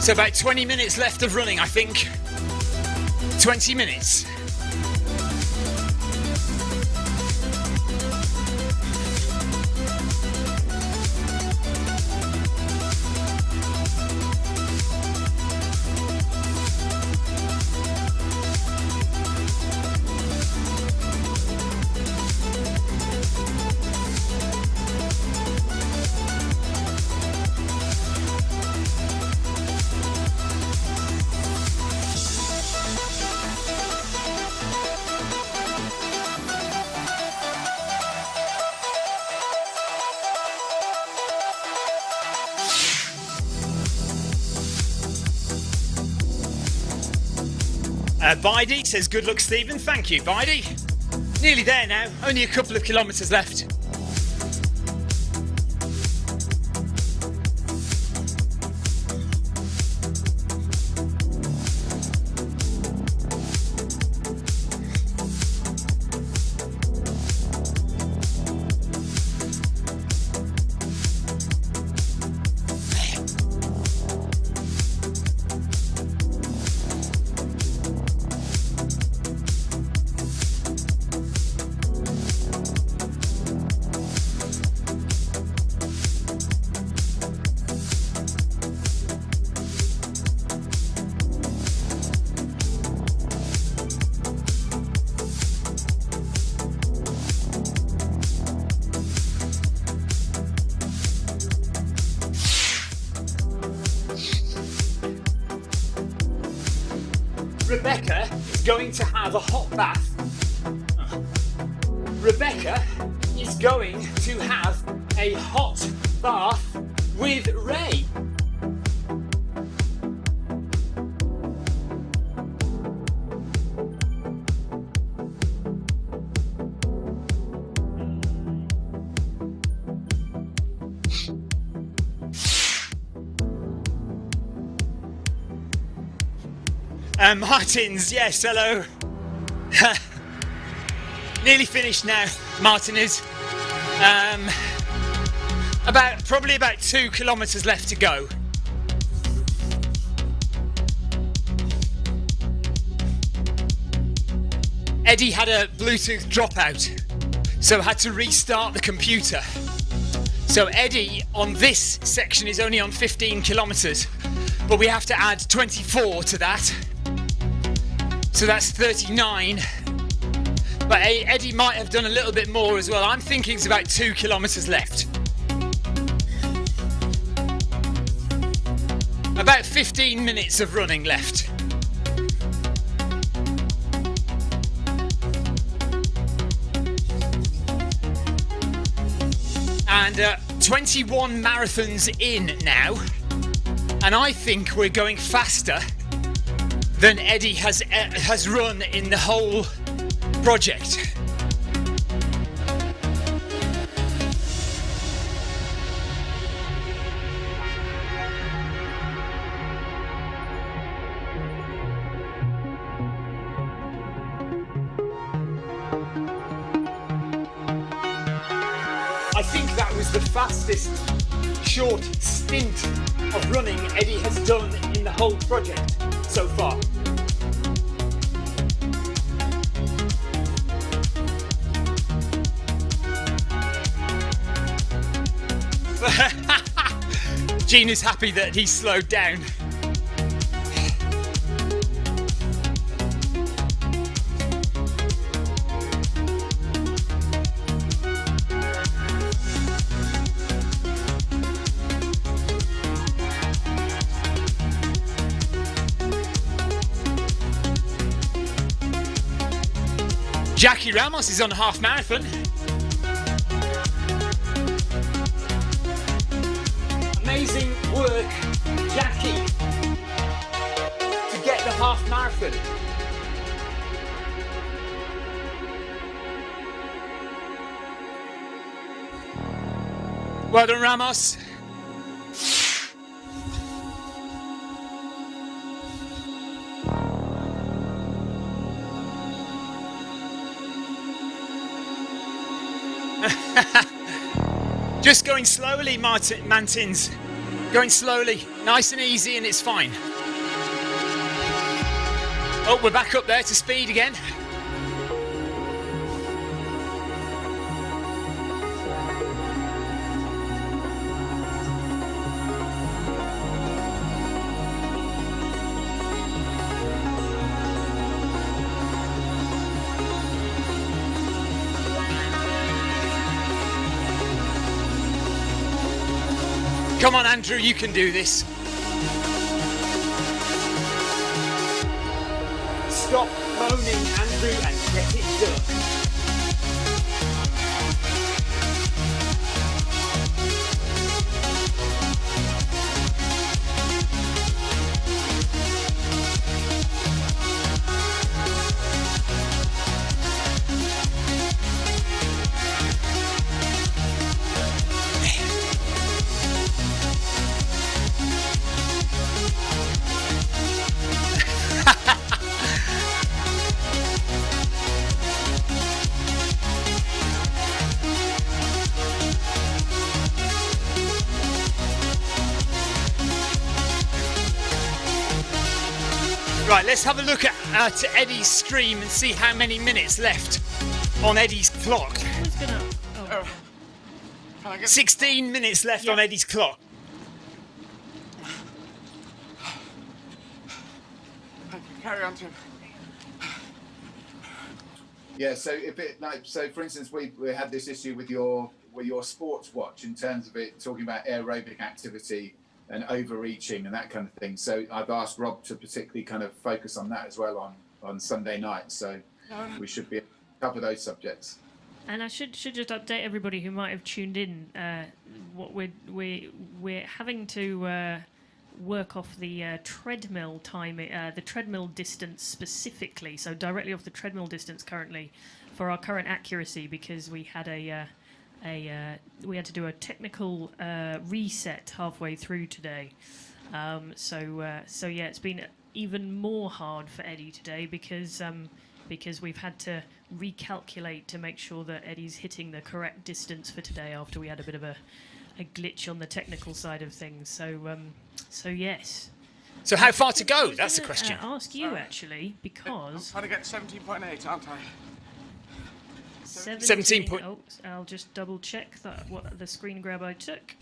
So about 20 minutes left of running, I think. 20 minutes. Bidey says, good luck, Stephen. Thank you, Bidey. Nearly there now. Only a couple of kilometres left. Rebecca is going to have a hot bath. Rebecca is going to have a hot bath with Ray. Martins, yes, hello. Nearly finished now, Martin is. Probably about 2 kilometres left to go. Eddie had a Bluetooth dropout, so had to restart the computer. So Eddie on this section is only on 15 kilometres, but we have to add 24 to that. So that's 39. But Eddie might have done a little bit more as well. I'm thinking it's about 2 kilometres left. About 15 minutes of running left. And 21 marathons in now. And I think we're going faster than Eddie has run in the whole project. I think that was the fastest short stint of running Eddie has done in the whole project so far. Gene is happy that he slowed down. Jackie Ramos is on a half marathon. Amazing work, Jackie, to get the half marathon. Well done, Ramos. Just going slowly, Mantins. Going slowly. Nice and easy, and it's fine. Oh, we're back up there to speed again. Come on, Andrew, you can do this. Stop moaning, Andrew, and get it done. Right, let's have a look at Eddie's stream and see how many minutes left on Eddie's clock. 16 minutes left on Eddie's clock. Carry on, Tim. Yeah, so if it so for instance we had this issue with your sports watch in terms of it talking about aerobic activity and overreaching and that kind of thing. So I've asked Rob to particularly kind of focus on that as well on Sunday night. So we should be able to cover those subjects. And I should just update everybody who might have tuned in. What we're having to work off the treadmill time, the treadmill distance specifically. So directly off the treadmill distance currently for our current accuracy, because we had we had to do a technical reset halfway through today. So yeah, it's been even more hard for Eddie today because we've had to recalculate to make sure that Eddie's hitting the correct distance for today after we had a bit of a glitch on the technical side of things. So yes. So how far to go? That's the question. Ask you actually, because I'm trying to get 17.8, aren't I? 17 point. Oh, I'll just double check that what the screen grab I took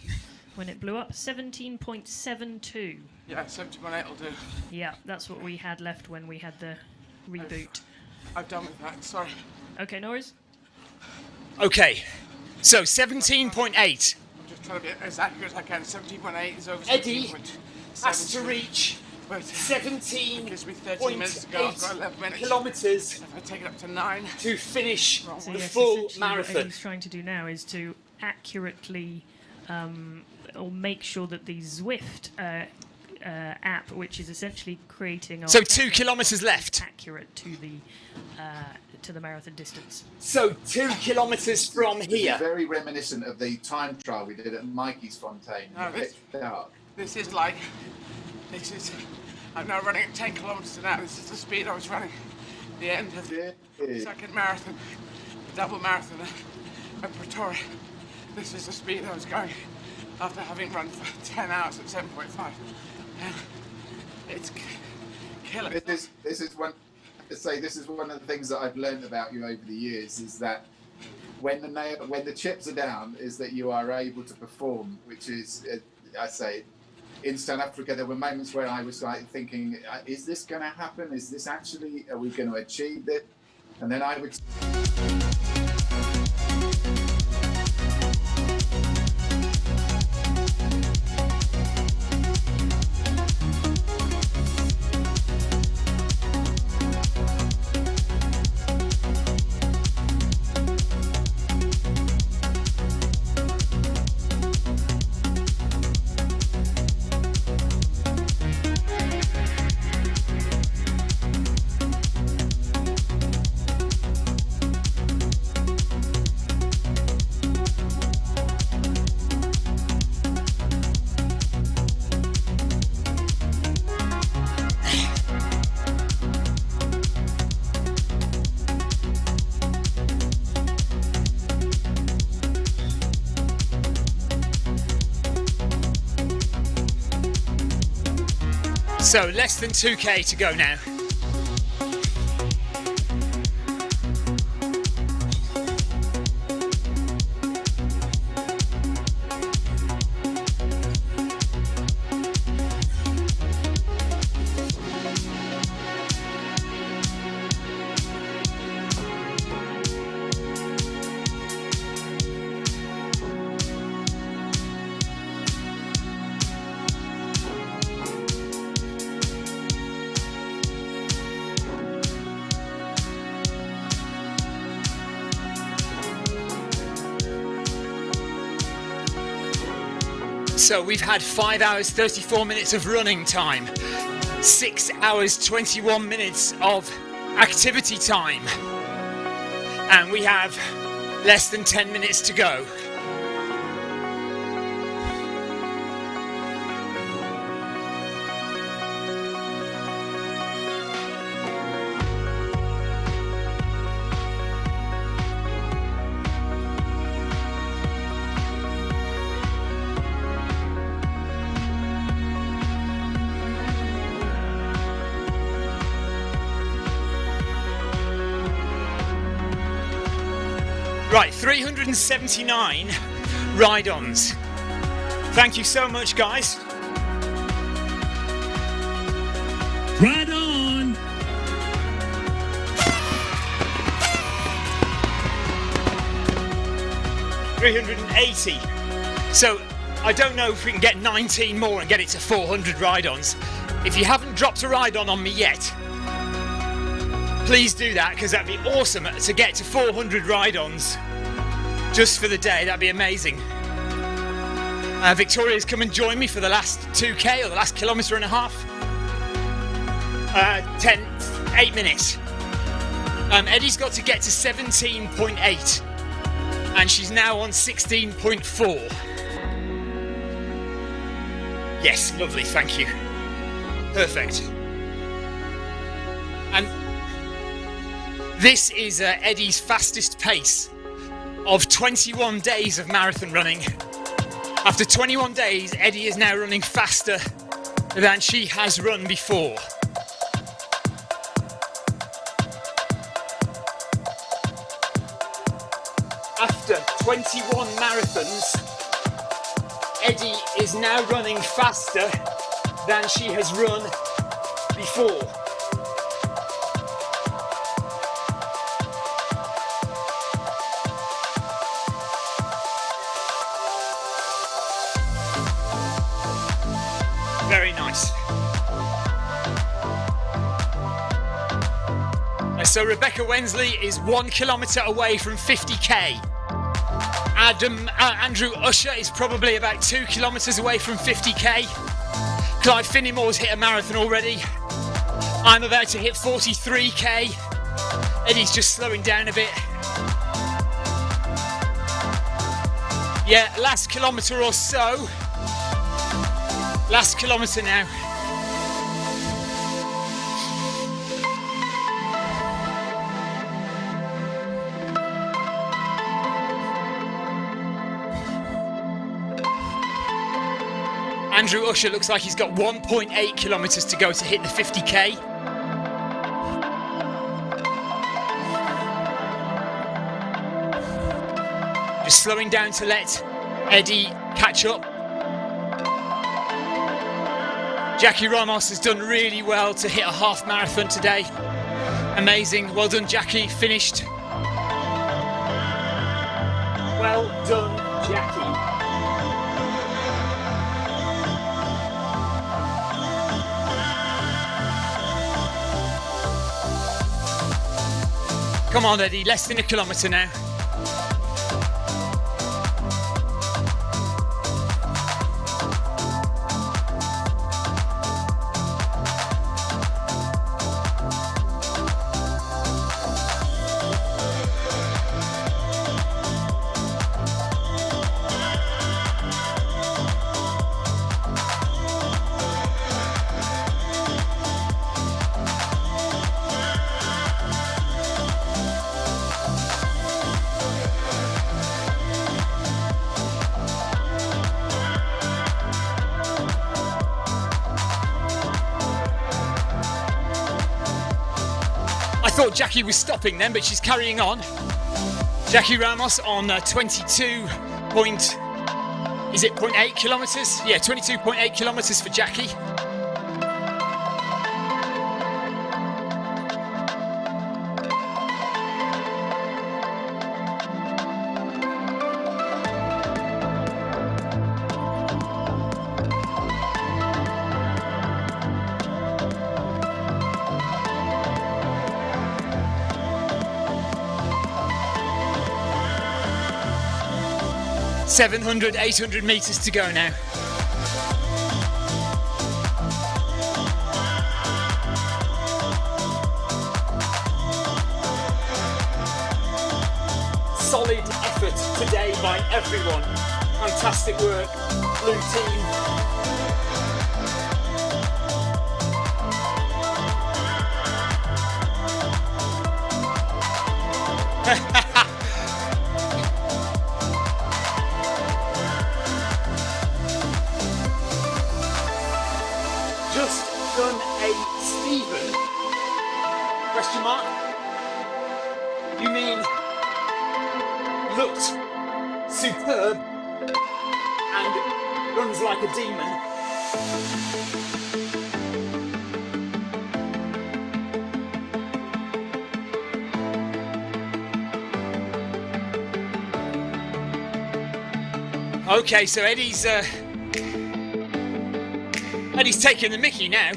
when it blew up. 17.72. Yeah, 17.8 will do. Yeah, that's what we had left when we had the reboot. I've done with that. Sorry. Okay, no worries. Okay, so 17.8. I'm just trying to be as accurate as I can. 17.8 is over 17.7. Eddie has to reach 17.8 kilometres if I take it up to 9 to finish So the yes, full essentially marathon. What Eddie's trying to do now is to accurately or make sure that the Zwift app, which is essentially creating our So 2 kilometres left. accurate to the marathon distance. So 2 kilometres from This here. is very reminiscent of the time trial we did at Mikey's Fontaine. No, I'm now running at 10 kilometres an hour. This is the speed I was running at the end of the second marathon, the double marathon at Pretoria. This is the speed I was going after having run for 10 hours at 7.5. And it's killing. This is one of the things that I've learned about you over the years is that when the chips are down, is that you are able to perform, which is, I say, in South Africa, there were moments where I was like thinking, is this going to happen? Is this actually, are we going to achieve it? And then I would... So less than 2k to go now. So we've had 5 hours 34 minutes of running time, 6 hours 21 minutes of activity time, and we have less than 10 minutes to go. Right, 379 ride-ons. Thank you so much, guys. Right on. $380. So I don't know if we can get 19 more and get it to 400 ride-ons. If you haven't dropped a ride-on on me yet, please do that, because that'd be awesome to get to 400 ride-ons just for the day. That'd be amazing. Victoria's come and joined me for the last 2k, or the last kilometre and a half. 8 minutes. Eddie's got to get to 17.8 and she's now on 16.4. Yes, lovely, thank you. Perfect. And this is Eddie's fastest pace of 21 days of marathon running. After 21 days, Eddie is now running faster than she has run before. After 21 marathons, Eddie is now running faster than she has run before. Very nice. So Rebecca Wensley is 1 kilometre away from 50k. Andrew Usher is probably about 2 kilometres away from 50k. Clive Finnimore's hit a marathon already. I'm about to hit 43k. Eddie's just slowing down a bit. Yeah, last kilometre or so. Last kilometre now. Andrew Usher looks like he's got 1.8 kilometres to go to hit the 50k. Just slowing down to let Eddie catch up. Jackie Ramos has done really well to hit a half marathon today. Amazing. Well done, Jackie. Finished. Well done, Jackie. Come on, Eddie, less than a kilometre now. thought Jackie was stopping then, but she's carrying on. Jackie Ramos on 0.8 kilometres? Yeah, 22.8 kilometres for Jackie. $700, $800 metres to go now. Solid effort today by everyone. Fantastic work, blue team. Just done a Stephen? Question mark? You mean looked superb and runs like a demon? Okay, so Eddie's taking the mickey now.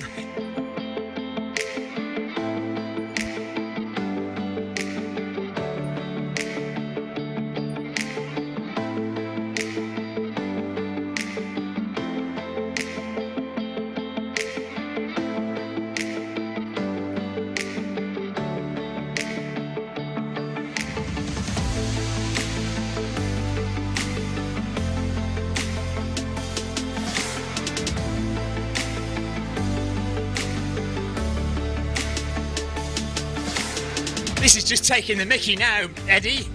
This is just taking the mickey now, Eddie.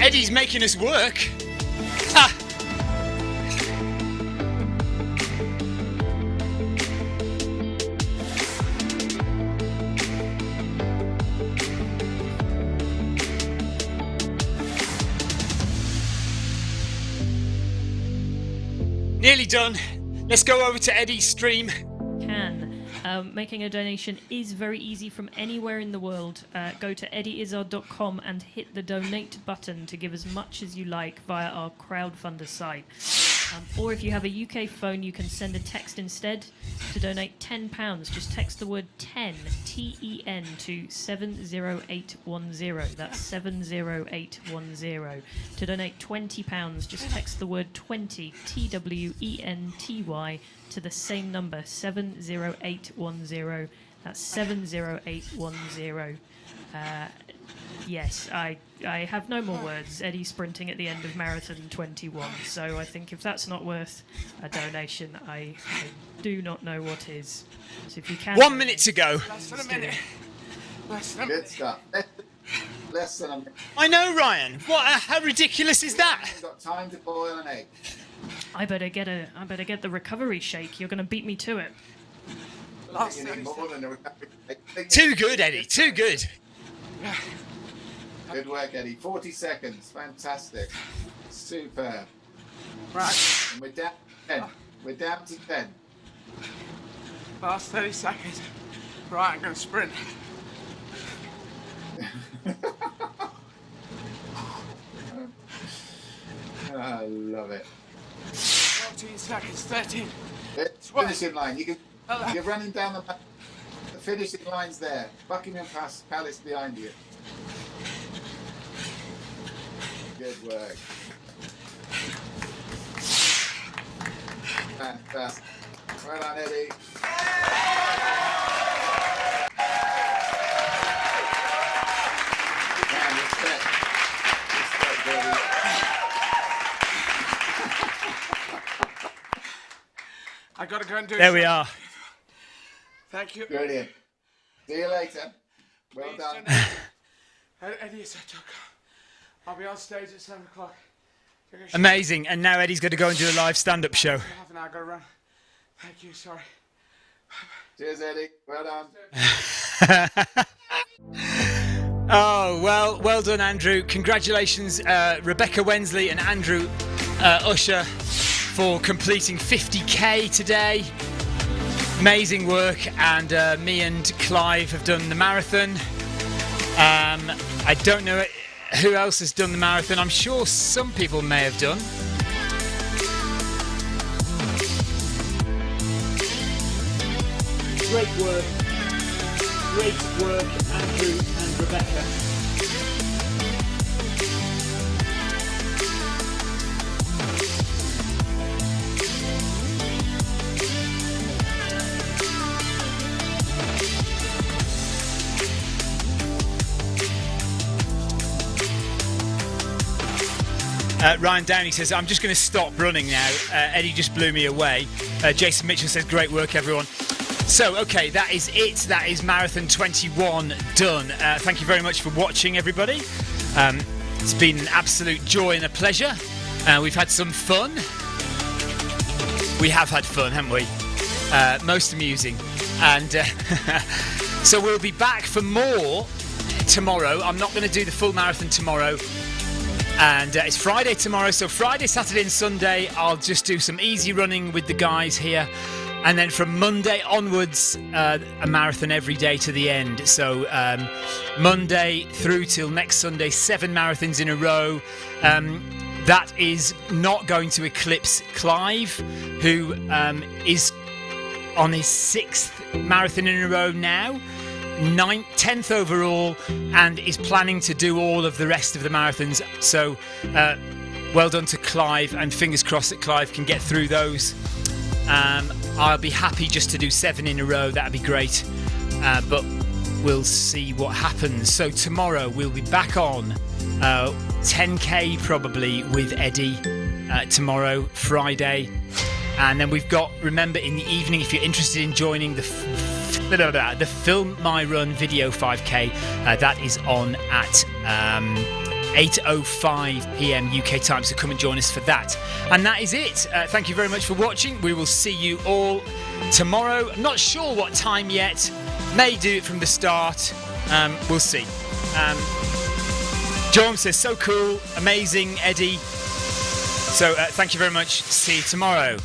Eddie's making us work. Ha! Nearly done. Let's go over to Eddie's stream. Making a donation is very easy from anywhere in the world. Go to eddyizzard.com and hit the donate button to give as much as you like via our crowdfunder site. Or if you have a UK phone, you can send a text instead to donate £10. Just text the word 10, T-E-N, to 70810. That's 70810. To donate £20, just text the word 20, T-W-E-N-T-Y, to the same number, 70810. That's 70810. Yes, I have no more words. Eddie's sprinting at the end of Marathon 21, so I think if that's not worth a donation, I do not know what is. So if you can... 1 minute to go. Less than a minute. Good stuff. Less than a minute. I know, Ryan. How ridiculous is that? You've got time to boil an egg. I better get the recovery shake. You're going to beat me to it. Too good, Eddie. Too good. Good work, Eddie. 40 seconds. Fantastic. Superb. Right. And we're down to 10. We're down to 10. Last 30 seconds. Right, I'm going to sprint. I love it. 14 seconds, 13. Finishing line. You're running down the finishing line's there. Buckingham Palace behind you. Good work. Fantastic. Well done, Eddie. got to go and do it. There we are. Thank you. Brilliant. See you later. Well done. Eddie, it's I'll be on stage at 7 o'clock. Amazing. And now Eddie's going to go and do a live stand-up show. Half an hour, got to run. Thank you, sorry. Cheers, Eddie. Well done. Oh, well done, Andrew. Congratulations, Rebecca Wensley and Andrew Usher, for completing 50k today. Amazing work. And me and Clive have done the marathon. I don't know who else has done the marathon. I'm sure some people may have done. Great work, Andrew and Rebecca. Ryan Downey says, I'm just going to stop running now. Eddie just blew me away. Jason Mitchell says, great work, everyone. So, okay, that is it. That is Marathon 21 done. Thank you very much for watching, everybody. It's been an absolute joy and a pleasure. We've had some fun. We have had fun, haven't we? Most amusing. And so we'll be back for more tomorrow. I'm not going to do the full marathon tomorrow. And it's Friday tomorrow, so Friday, Saturday and Sunday I'll just do some easy running with the guys here, and then from Monday onwards a marathon every day to the end. So Monday through till next Sunday, 7 marathons in a row. That is not going to eclipse Clive, who is on his 6th marathon in a row now, 10th overall, and is planning to do all of the rest of the marathons. So well done to Clive, and fingers crossed that Clive can get through those. I'll be happy just to do 7 in a row, that'd be great, but we'll see what happens. So tomorrow we'll be back on 10k probably with Eddie tomorrow, Friday, and then we've got, remember, in the evening, if you're interested in joining the Film My Run video 5k, that is on at 8:05 p.m. UK time, so come and join us for that. And that is it. Thank you very much for watching. We will see you all tomorrow. I'm not sure what time yet. May do it from the start. We'll see. John says, so cool, amazing, Eddie. So thank you very much. See you tomorrow.